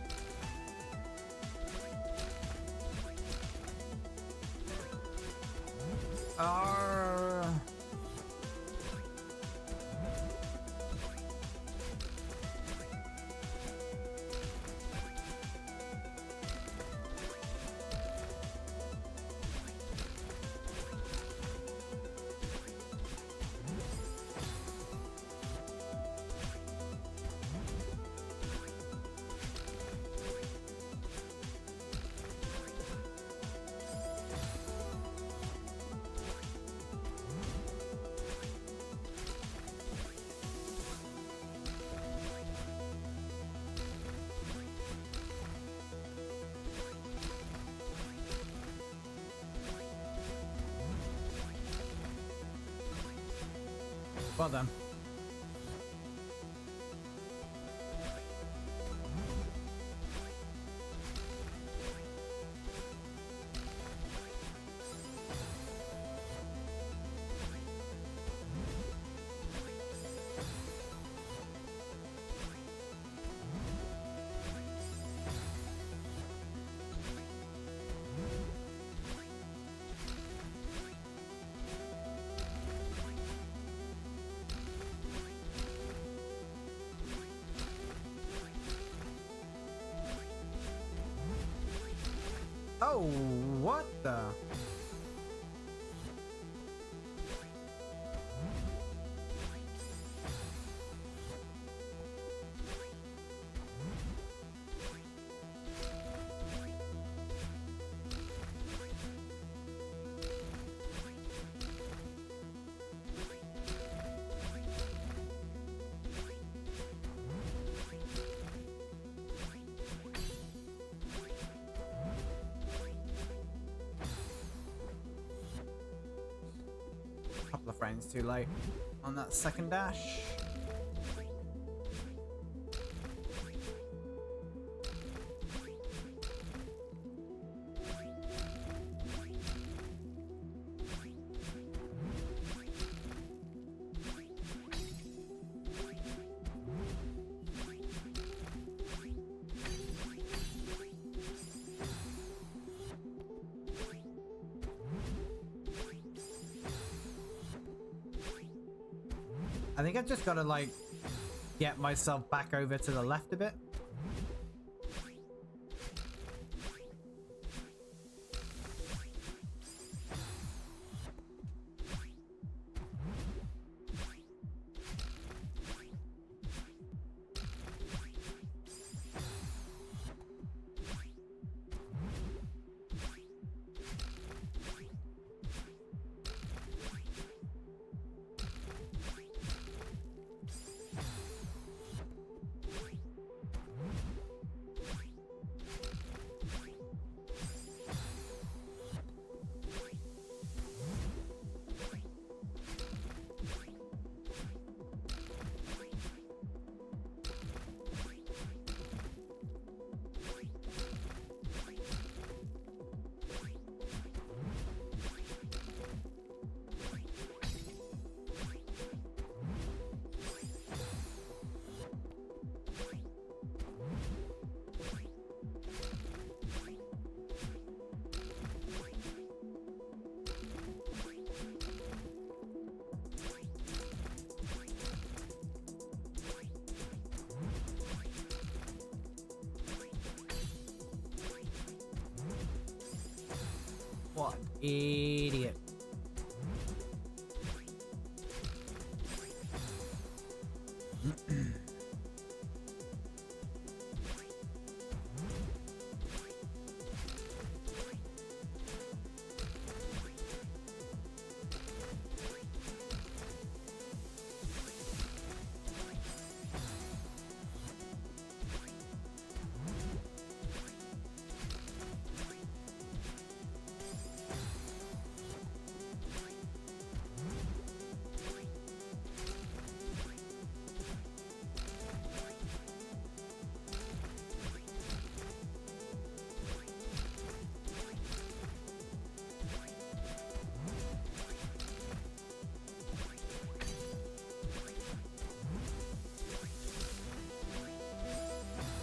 Well done. Oh, what the? Couple of frames too late on that second dash. I think I've just got to like get myself back over to the left a bit. idiot.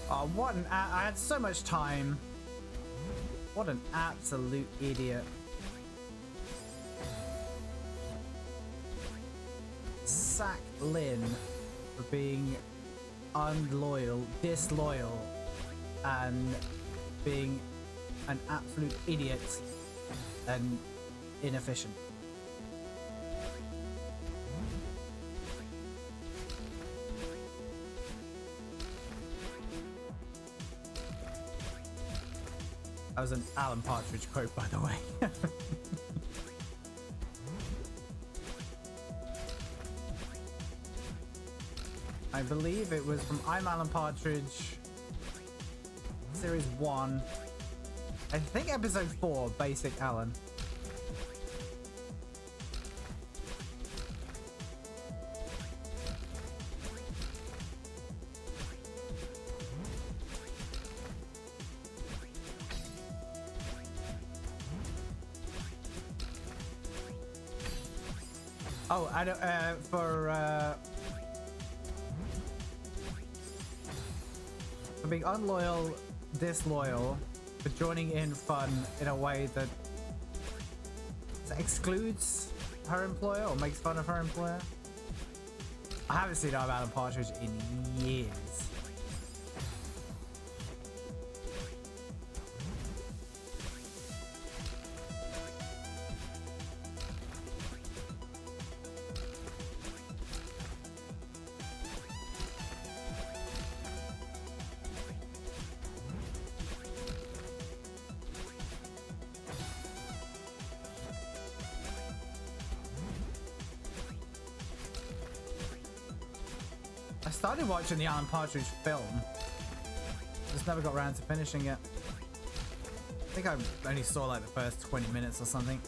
Oh, what an I had so much time. What an absolute idiot. Sack Lynn for being unloyal, disloyal, and being an absolute idiot and inefficient. That was an Alan Partridge quote, by the way. I believe it was from I'm Alan Partridge, Series 1. I think Episode 4, Basic Alan. Oh, I don't, for being unloyal, disloyal, for joining in fun in a way that excludes her employer or makes fun of her employer. I haven't seen I'm Alan Partridge in years. I started watching the Alan Partridge film. Just never got around to finishing it. I think I only saw like the first 20 minutes or something.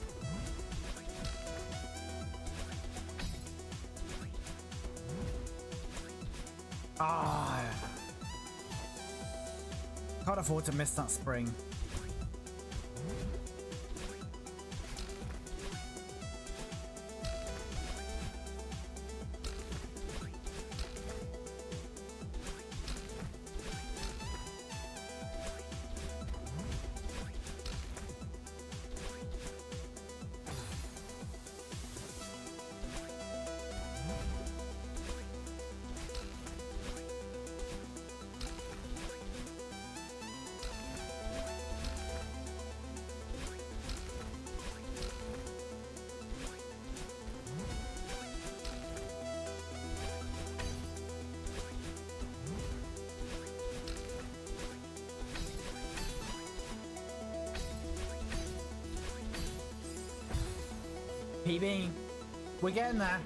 Ah, can't afford to miss that spring. PB, we're getting there.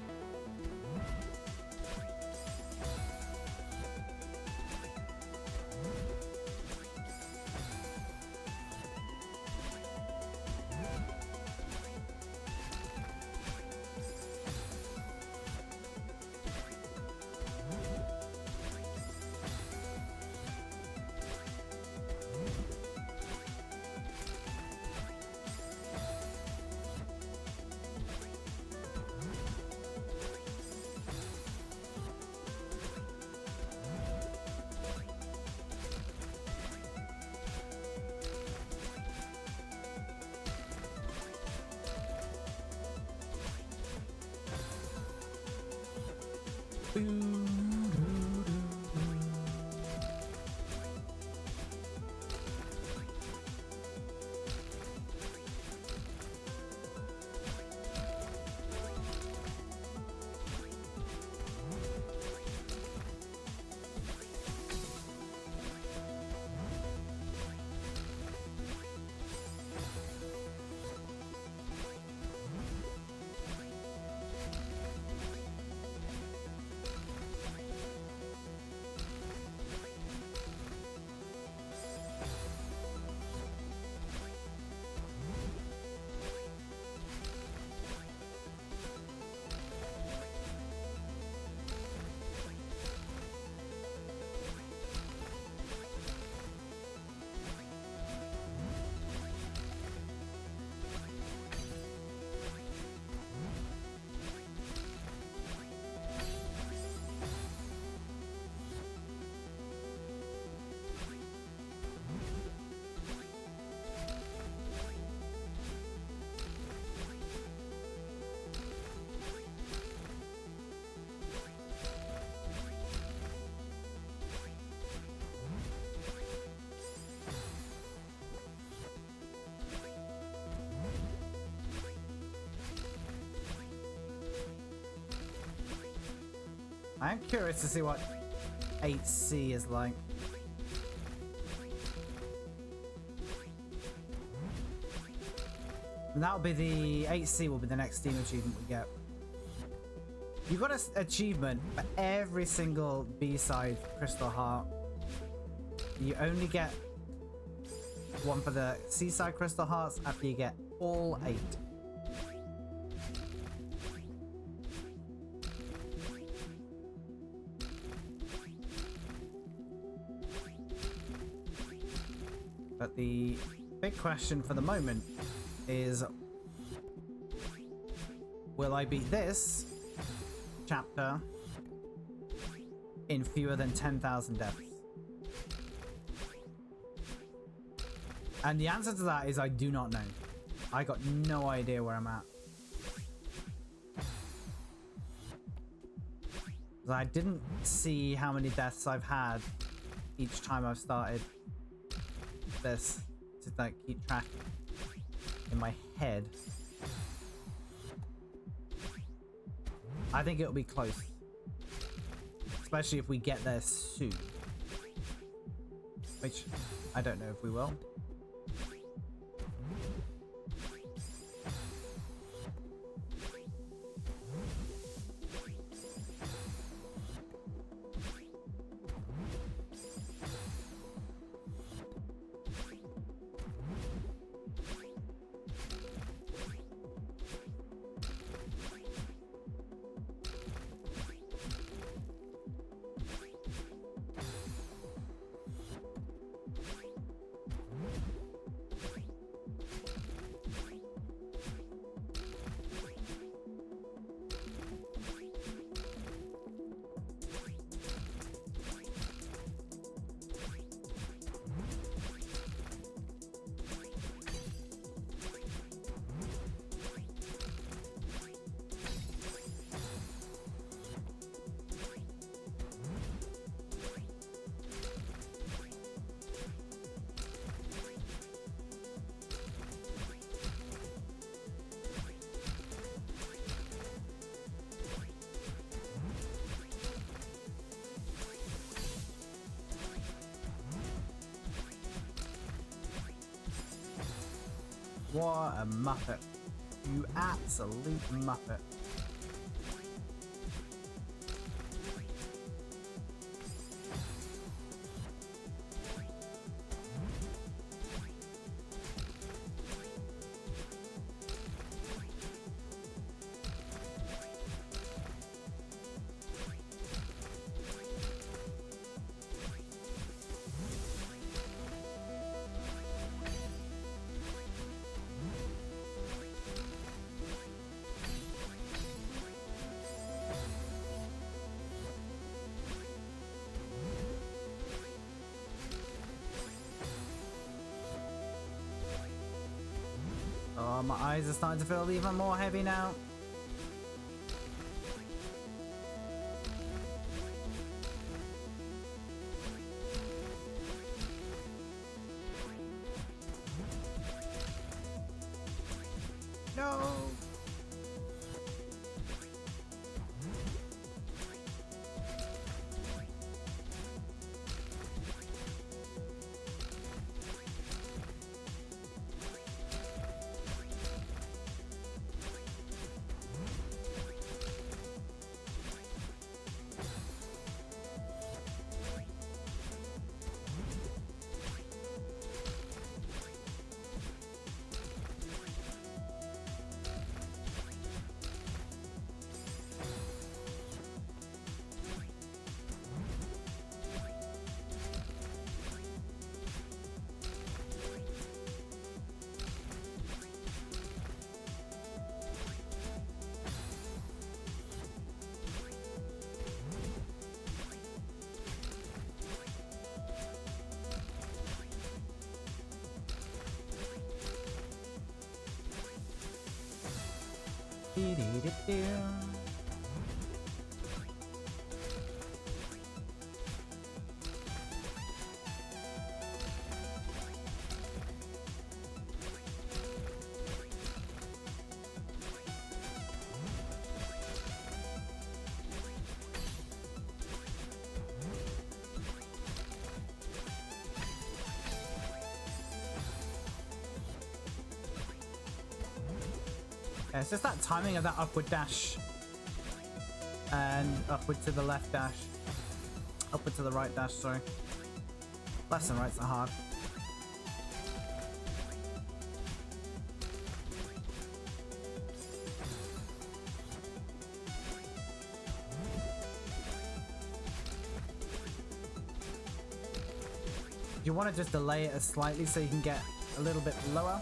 I'm curious to see what 8C is like. And that'll be the 8C will be the next Steam achievement we get. You got an achievement for every single B-side Crystal Heart. You only get one for the C-side Crystal Hearts after you get all 8. But the big question for the moment is, will I beat this chapter in fewer than 10,000 deaths? And the answer to that is I do not know. I got no idea where I'm at. I didn't see how many deaths I've had each time I've started this to like keep track in my head. I think it'll be close, especially if we get there soon, which I don't know if we will. What a muppet. You absolute muppet. Oh, my eyes are starting to feel even more heavy now. No! Yeah, it's just that timing of that upward dash and upward to the left dash, upward to the right dash, sorry. Lefts and rights are hard. You want to just delay it slightly so you can get a little bit lower.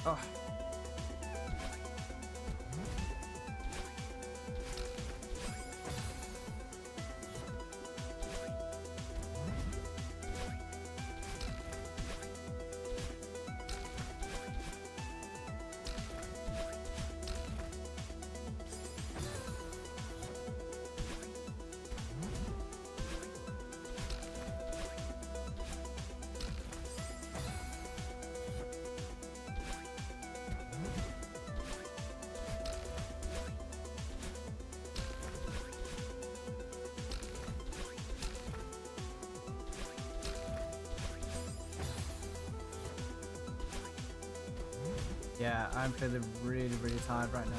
Oh. Yeah, I'm feeling really, really tired right now.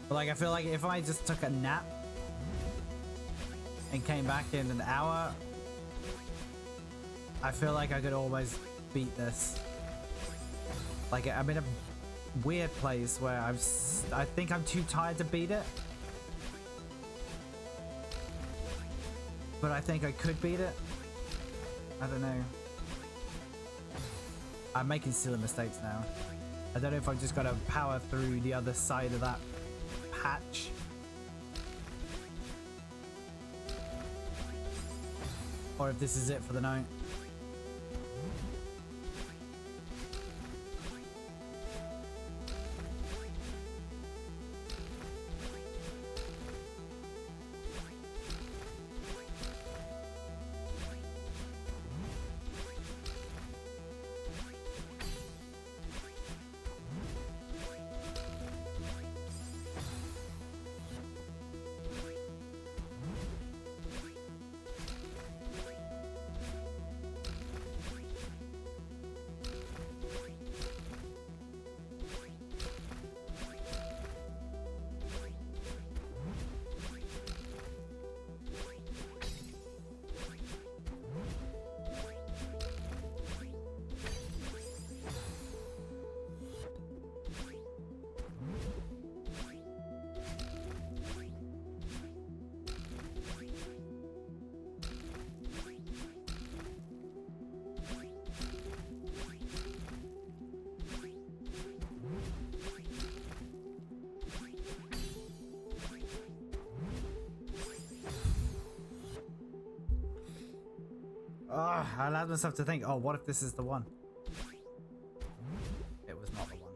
But like, I feel like if I just took a nap and came back in an hour, I feel like I could almost beat this. Like, I'm in a weird place where I think I'm too tired to beat it, but I think I could beat it. I don't know. I'm making silly mistakes now. I don't know if I've just got to power through the other side of that patch. Or if this is it for the night. Oh, I allowed myself to think, oh, what if this is the one? It was not the one.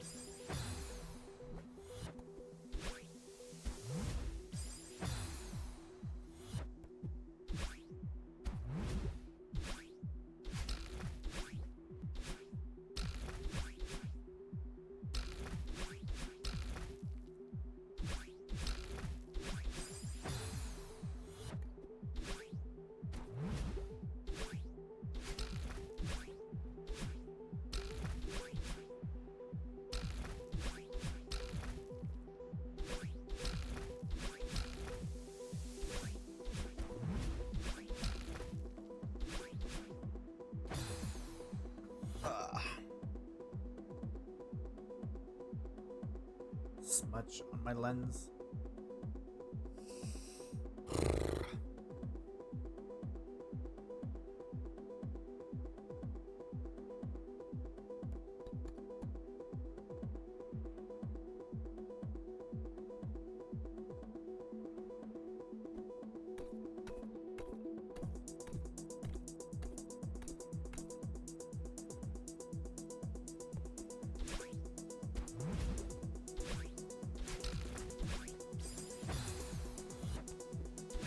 smudge on my lens.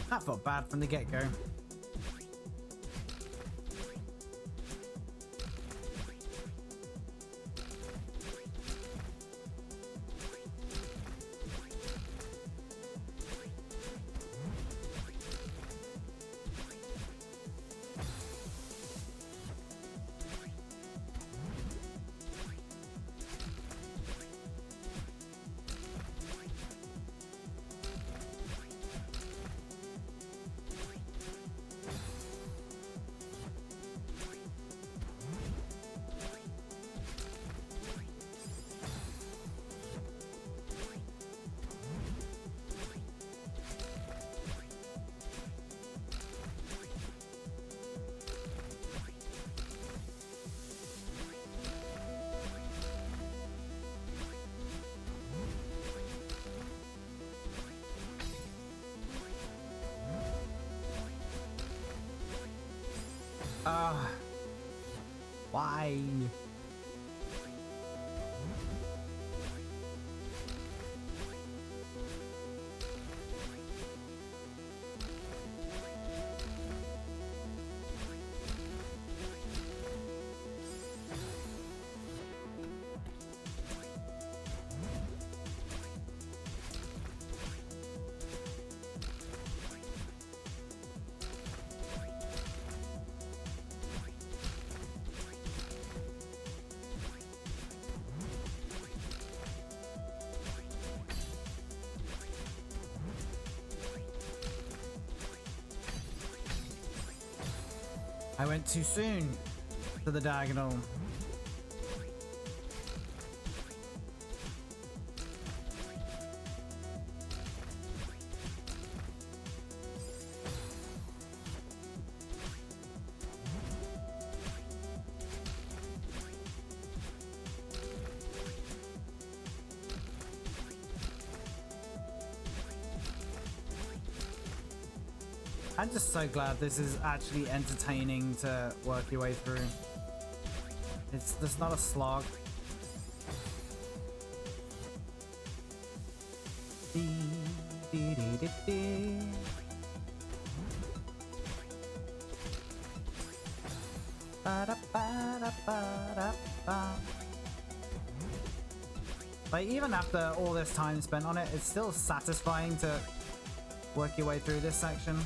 That felt bad from the get-go. Why? I went too soon to the diagonal. I'm just so glad this is actually entertaining to work your way through. It's just not a slog. Like, even after all this time spent on it, it's still satisfying to work your way through this section.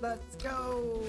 Let's go.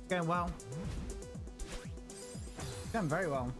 Going well. Going very well.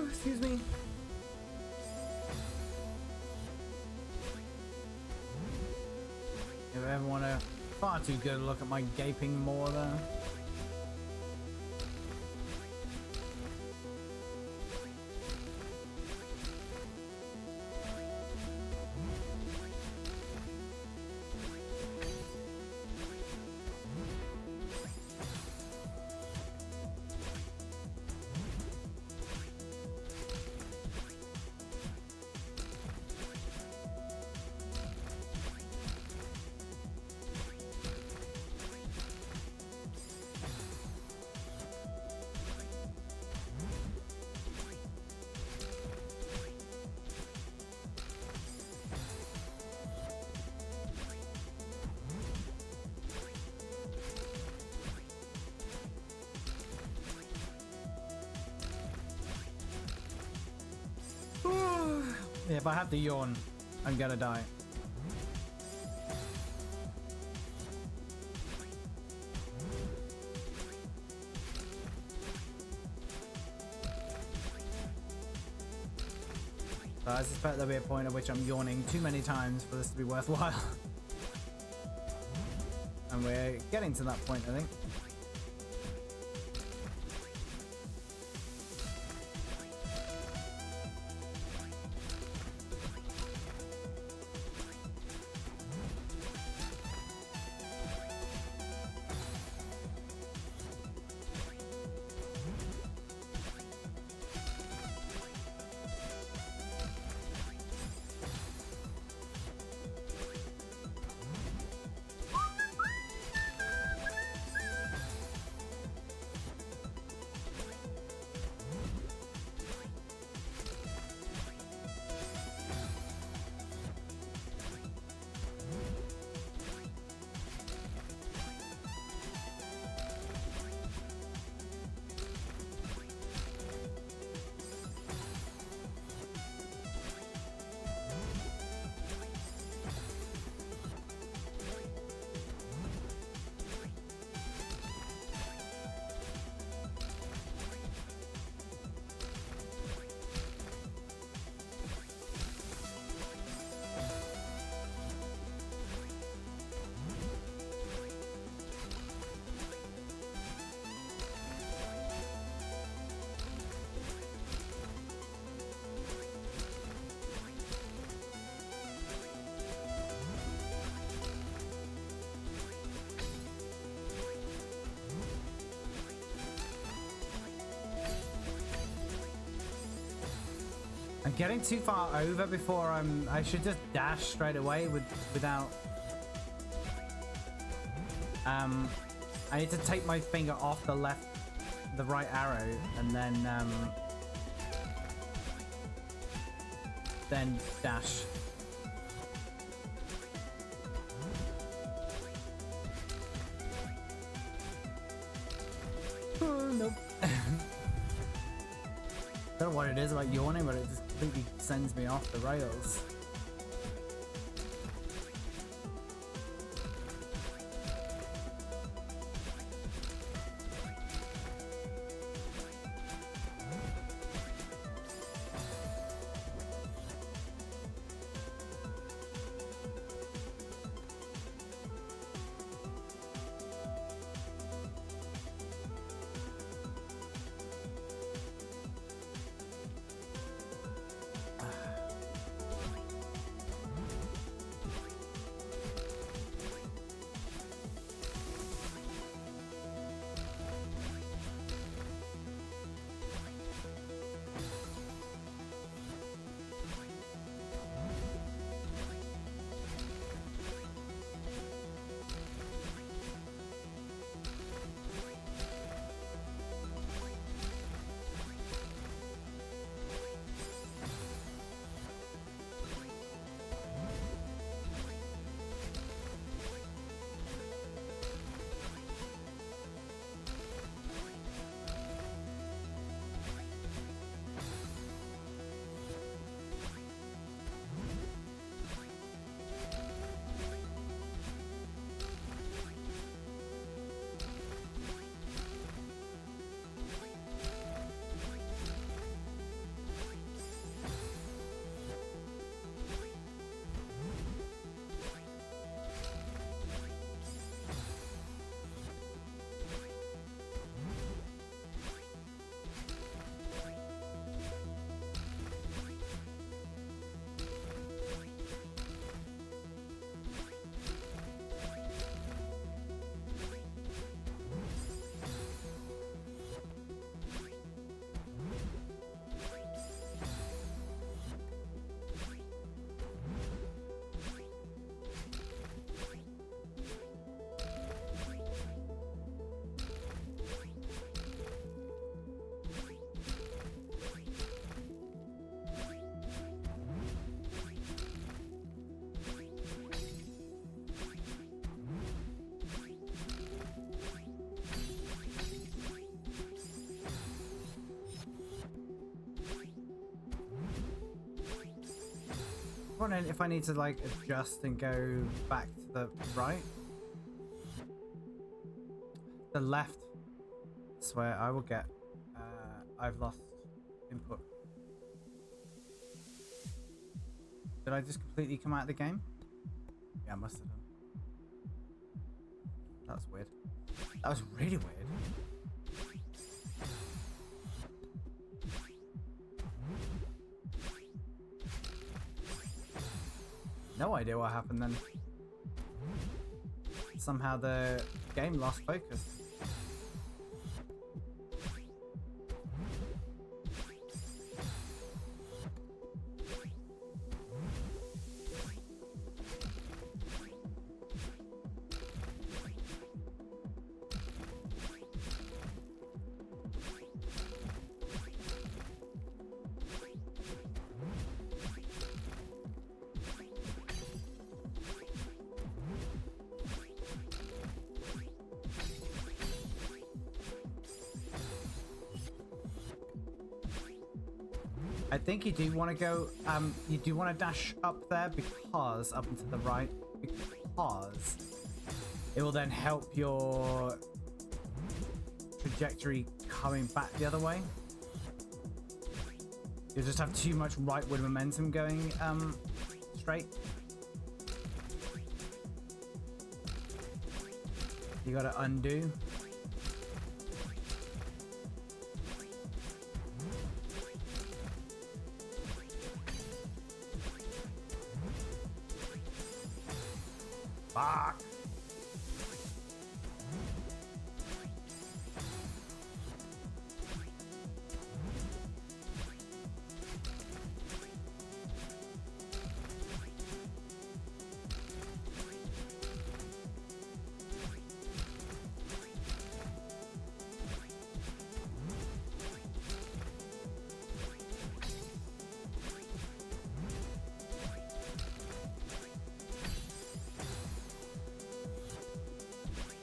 Excuse me. If I ever want a far too good look at my gaping maw there. If I have to yawn, I'm gonna die. I suspect there'll be a point at which I'm yawning too many times for this to be worthwhile. And we're getting to that point, I think. I'm getting too far over before I should just dash straight away without... I need to take my finger off the right arrow and then dash. Oh, nope. I don't know what it is about yawning, but it just completely sends me off the rails. Wondering if I need to like adjust and go back to the right, the left. I swear I will get. I've lost input. Did I just completely come out of the game? Yeah, I must have done. That was weird. That was really weird. No idea what happened then. Somehow the game lost focus. I think you do want to go, you do want to dash up there because, up and to the right, because it will then help your trajectory coming back the other way. You'll just have too much rightward momentum going straight. You gotta undo. Fuck.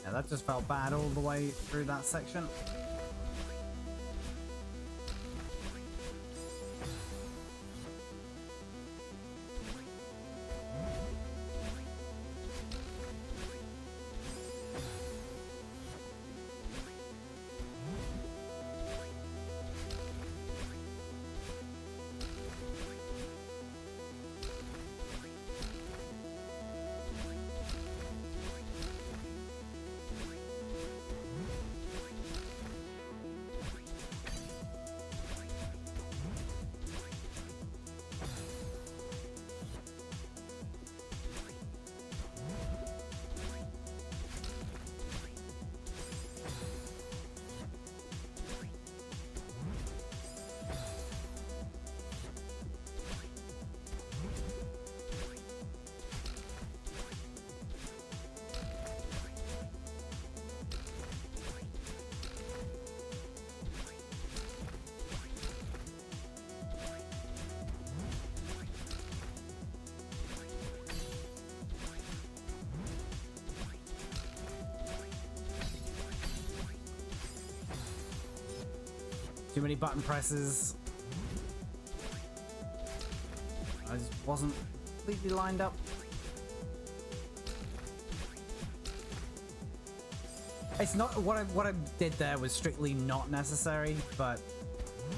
Yeah, that just felt bad all the way through that section. Too many button presses. I just wasn't completely lined up. It's not what I did there was strictly not necessary, but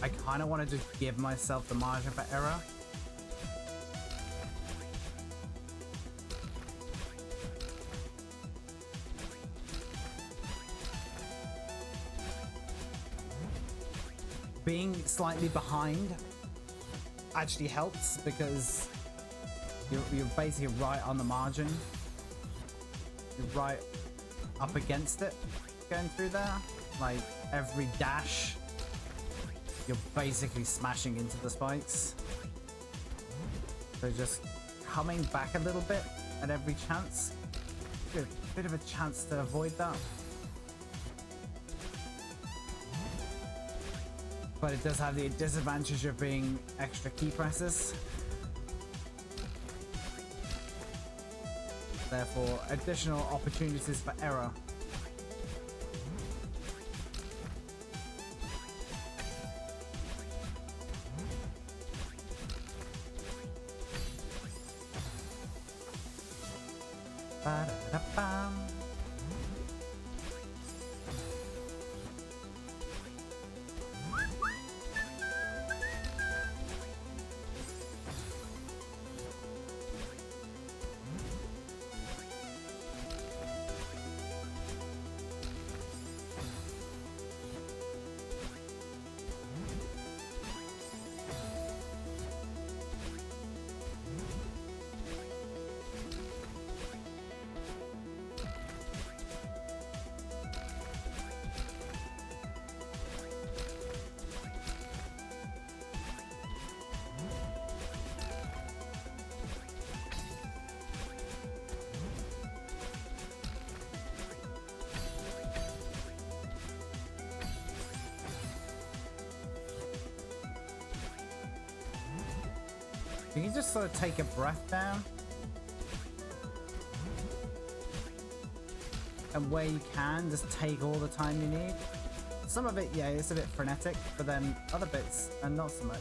I kind of wanted to give myself the margin for error. Being slightly behind actually helps because you're basically right on the margin. You're right up against it going through there. Like every dash, you're basically smashing into the spikes. So just coming back a little bit at every chance. Good, bit of a chance to avoid that. But it does have the disadvantage of being extra key presses. Therefore, additional opportunities for error. Ba-da-da-bam. You can just sort of take a breath down. And where you can, just take all the time you need. Some of it, yeah, it's a bit frenetic, but then other bits are not so much.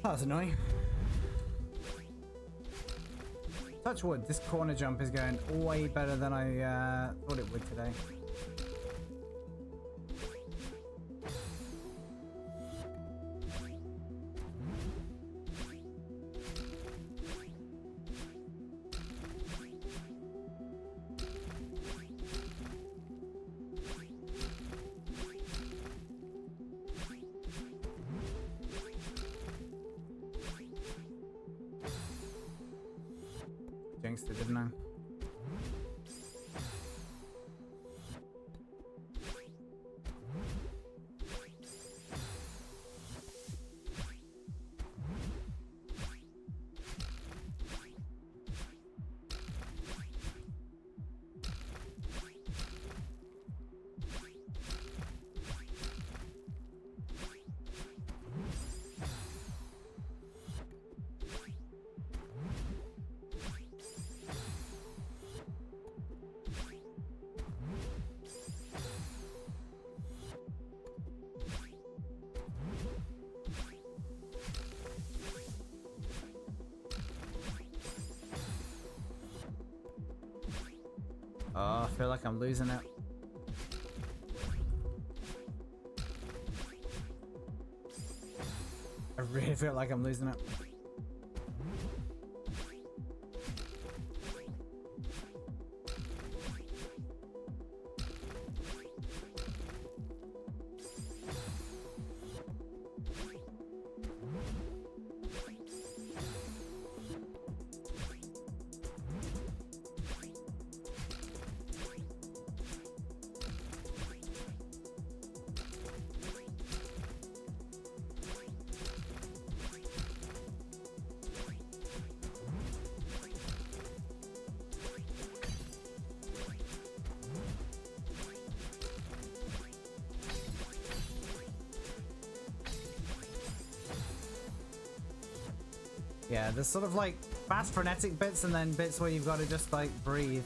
That was annoying. Touch wood, this corner jump is going way better than I thought it would today. Jinxed it, didn't I? Oh, I feel like I'm losing it. I really feel like I'm losing it. Yeah, there's sort of like fast frenetic bits and then bits where you've got to just like breathe.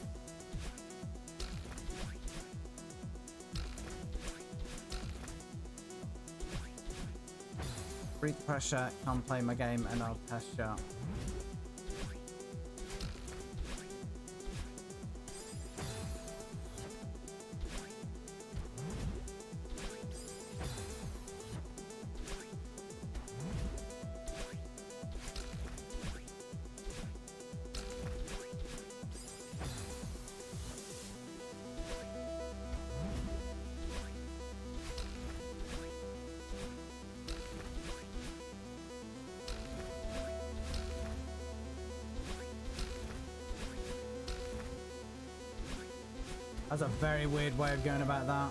Breathe pressure, can't play my game and I'll pass shot. That's a very weird way of going about that.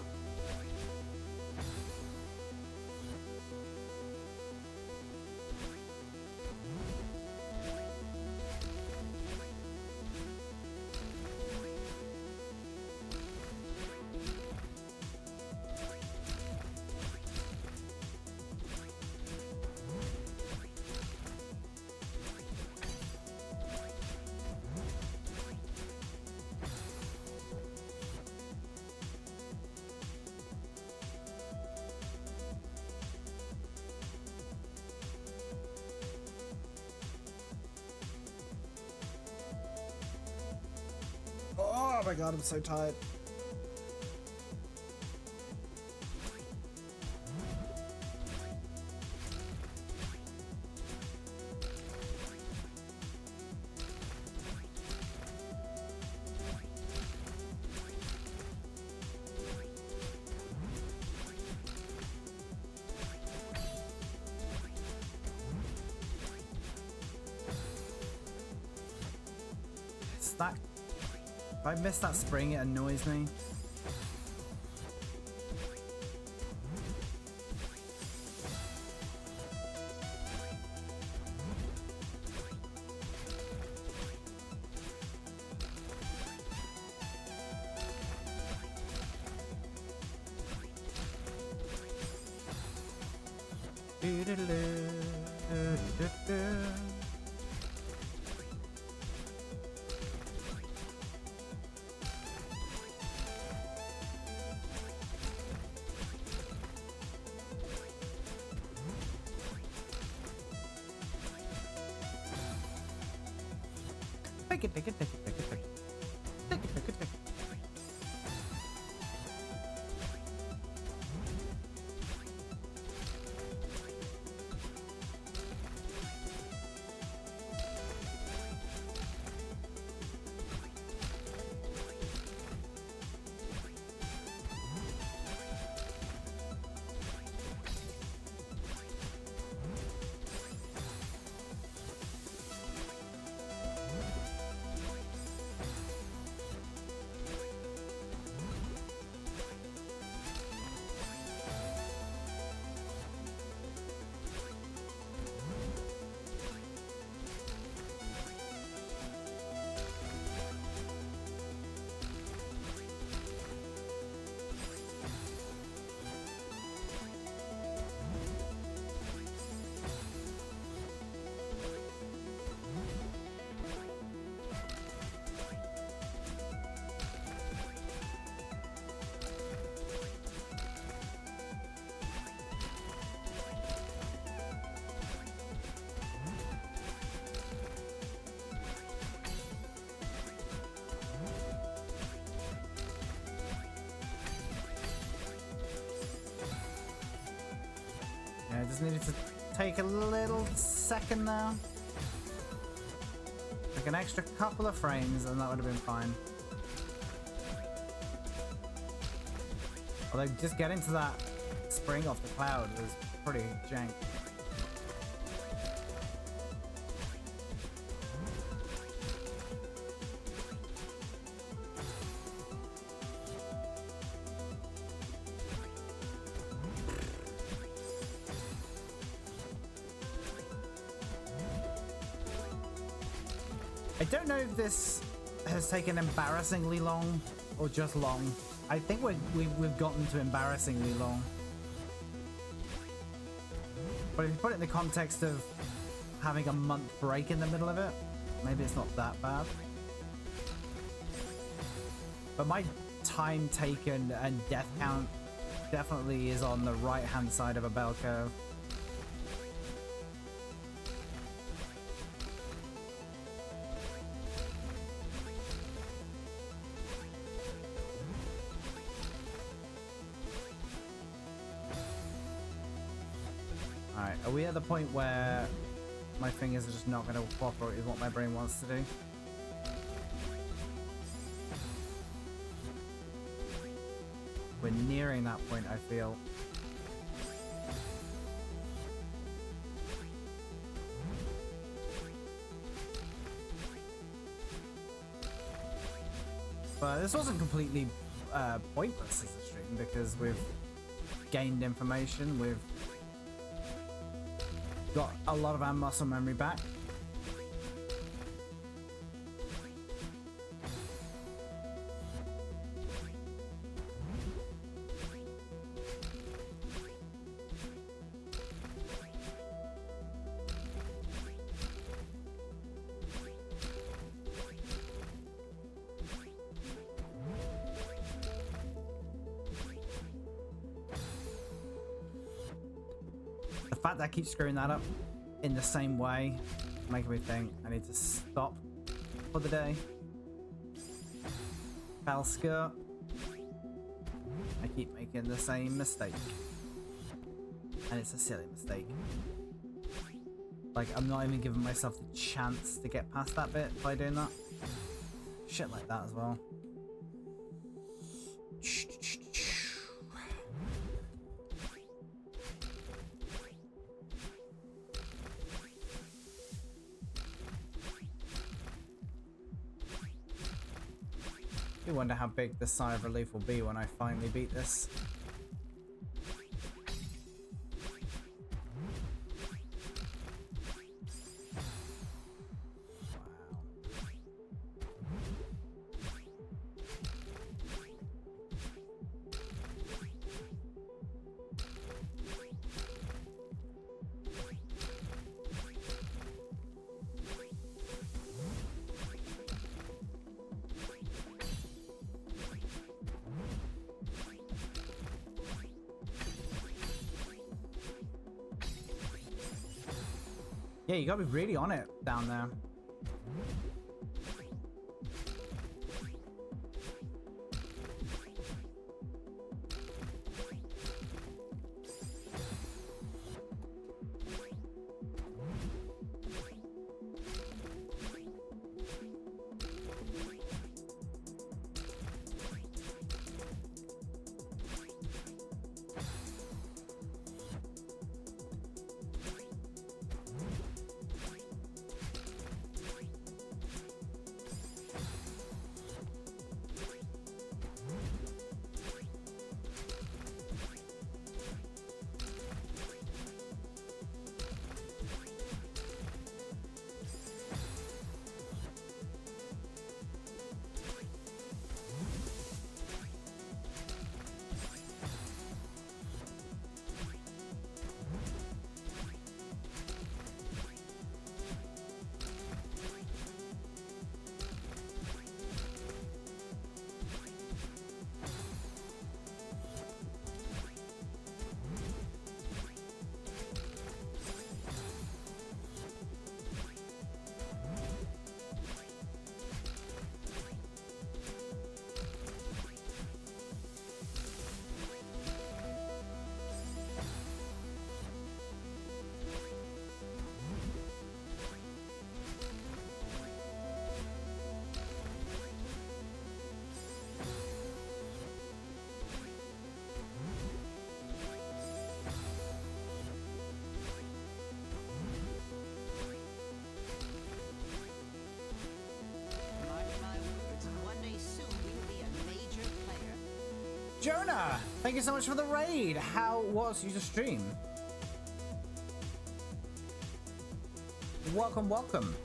Oh my god, I'm so tired. That, if I miss that spring, it annoys me. Take it, take it, take it, take it, take it. Take it, take it, take it. Yeah, I just needed to take a little second now. Like an extra couple of frames and that would have been fine. Although just getting to that spring off the cloud was pretty jank. I don't know if this has taken embarrassingly long or just long. I think we've gotten to embarrassingly long. But if you put it in the context of having a month break in the middle of it, maybe it's not that bad. But my time taken and death count definitely is on the right hand side of a bell curve. Alright, are we at the point where my fingers are just not going to cooperate with what my brain wants to do? We're nearing that point, I feel. But this wasn't completely pointless as a stream because we've gained information, we've got a lot of our muscle memory back. The fact that I keep screwing that up in the same way, making me think I need to stop for the day. Fell skirt. I keep making the same mistake. And it's a silly mistake. Like, I'm not even giving myself the chance to get past that bit by doing that. Shit like that as well. I wonder how big the sigh of relief will be when I finally beat this. Yeah, you gotta be really on it down there. Jonah, thank you so much for the raid. How was your stream? Welcome, welcome.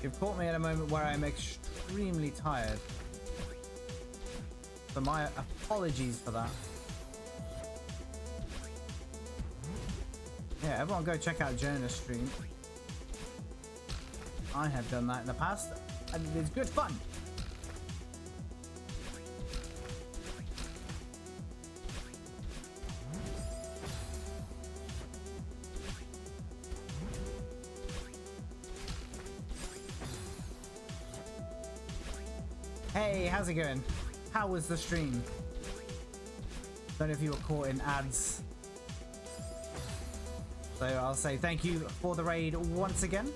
You've caught me at a moment where I'm extremely tired. So my apologies for that. Yeah, everyone go check out Jonah's stream. I have done that in the past, and it's good fun. Hey, how's it going? How was the stream? Don't know if you were caught in ads. So I'll say thank you for the raid once again.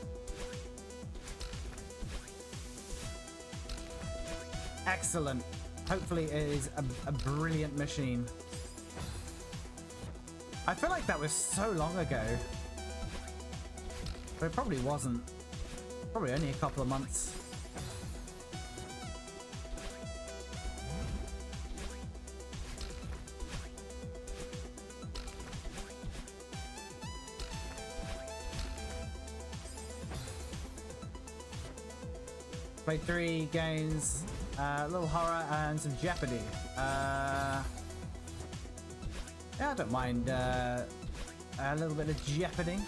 Excellent. Hopefully it is a brilliant machine. I feel like that was so long ago. But it probably wasn't. Probably only a couple of months. Played 3 games, a little horror and some Jeopardy. Yeah, I don't mind a little bit of Jeopardy.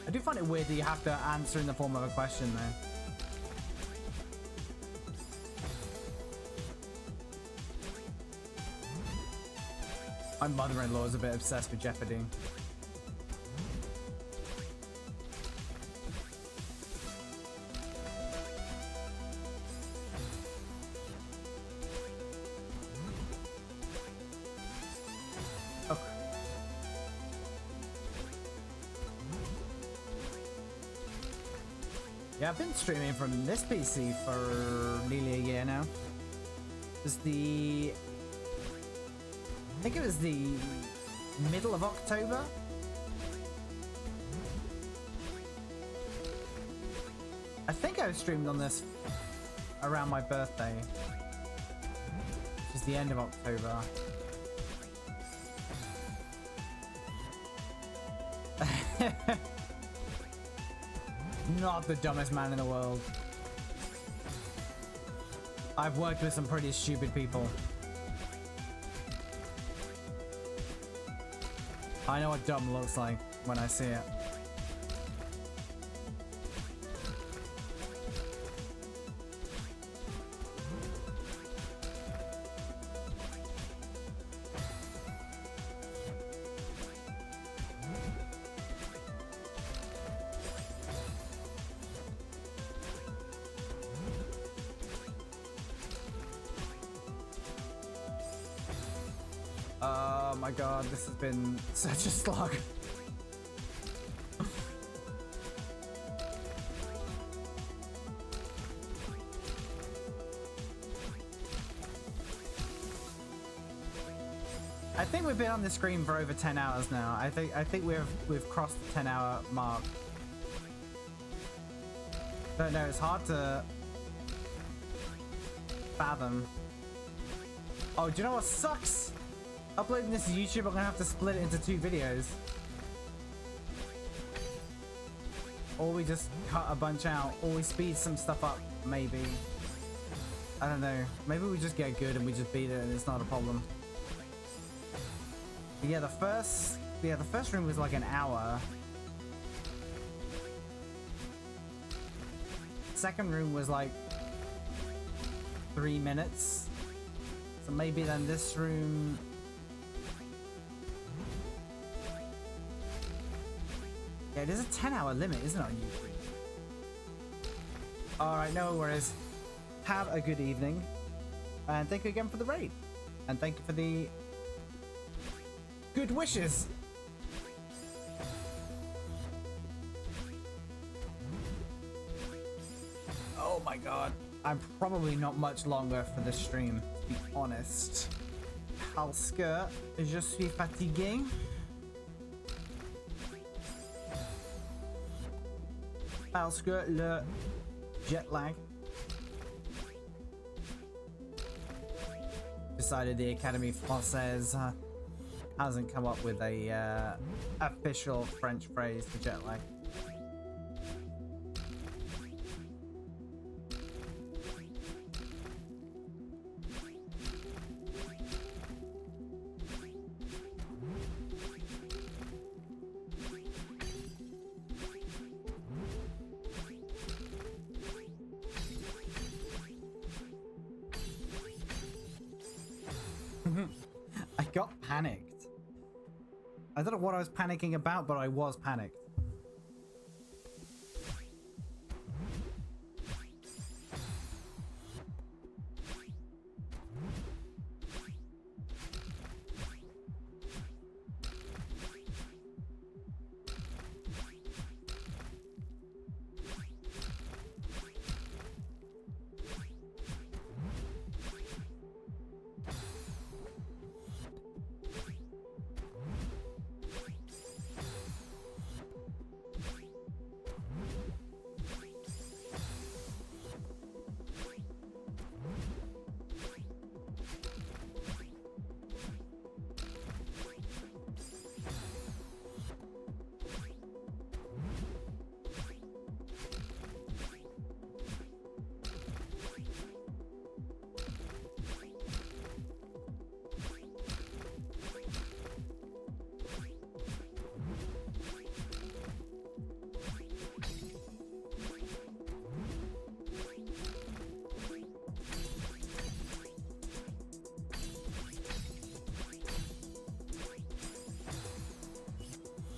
I do find it weird that you have to answer in the form of a question though. My mother-in-law is a bit obsessed with Jeopardy. Yeah, I've been streaming from this PC for nearly a year now. It was I think it was the middle of October. I think I streamed on this around my birthday, which is the end of October. Not the dumbest man in the world. I've worked with some pretty stupid people. I know what dumb looks like when I see it. Oh my god, this has been such a slog. I think we've been on the screen for over 10 hours now. I think we've crossed the 10-hour mark. Don't know, it's hard to fathom. Oh, do you know what sucks? Uploading this to YouTube, I'm gonna have to split it into 2 videos. Or we just cut a bunch out, or we speed some stuff up, maybe. I don't know. Maybe we just get good and we just beat it and it's not a problem. But yeah, the first room was like an hour. Second room was like 3 minutes. So maybe then this room. Yeah, it is a 10-hour limit, isn't it, on YouTube? Alright, no worries. Have a good evening. And thank you again for the raid. And thank you for the good wishes. Oh my god. I'm probably not much longer for the stream, to be honest. Parce que je suis fatigué. Parce que le jet lag. Decided the Académie Française hasn't come up with a official French phrase for jet lag. I got panicked. I don't know what I was panicking about, but I was panicked.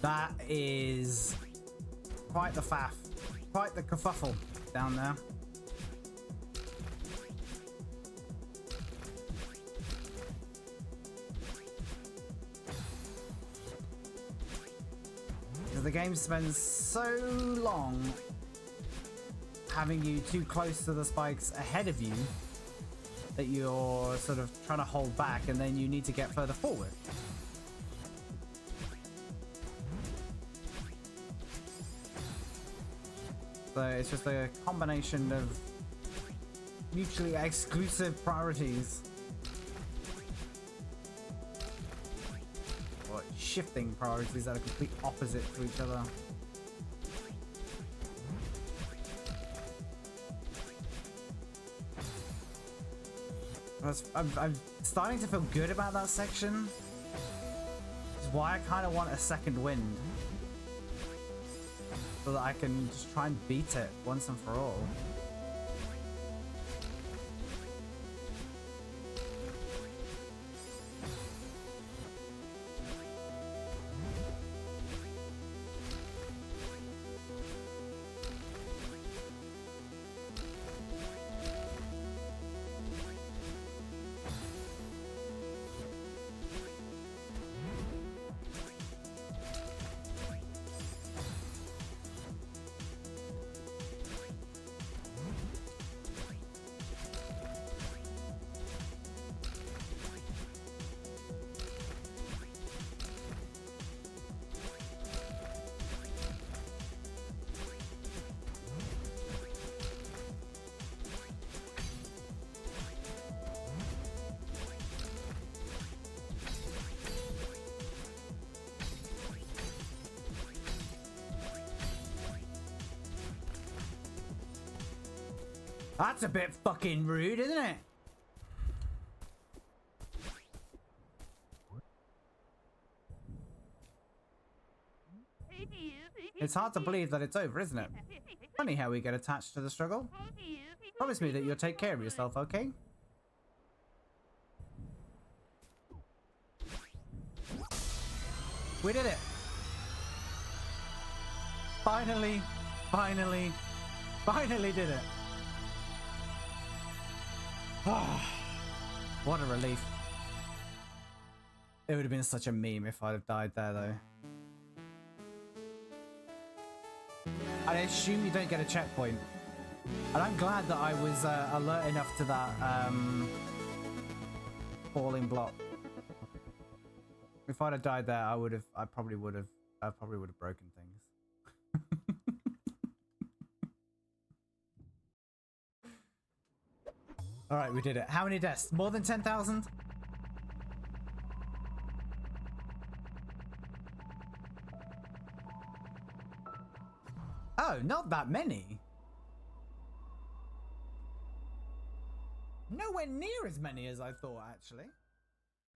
That is quite the faff, quite the kerfuffle down there. Because the game spends so long having you too close to the spikes ahead of you that you're sort of trying to hold back, and then you need to get further forward. So it's just a combination of mutually exclusive priorities. Or shifting priorities that are complete opposite to each other. I'm starting to feel good about that section. Which is why I kind of want a second wind. So that I can just try and beat it once and for all. That's a bit fucking rude, isn't it? It's hard to believe that it's over, isn't it? Funny how we get attached to the struggle. Promise me that you'll take care of yourself, okay? We did it! Finally, finally, finally did it! What a relief. It would have been such a meme if I'd have died there, though. I assume you don't get a checkpoint And I'm glad that I was alert enough to that falling block. If I'd have died there, I probably would have broken things. All right, we did it. How many deaths? More than 10,000? Oh, not that many. Nowhere near as many as I thought, actually.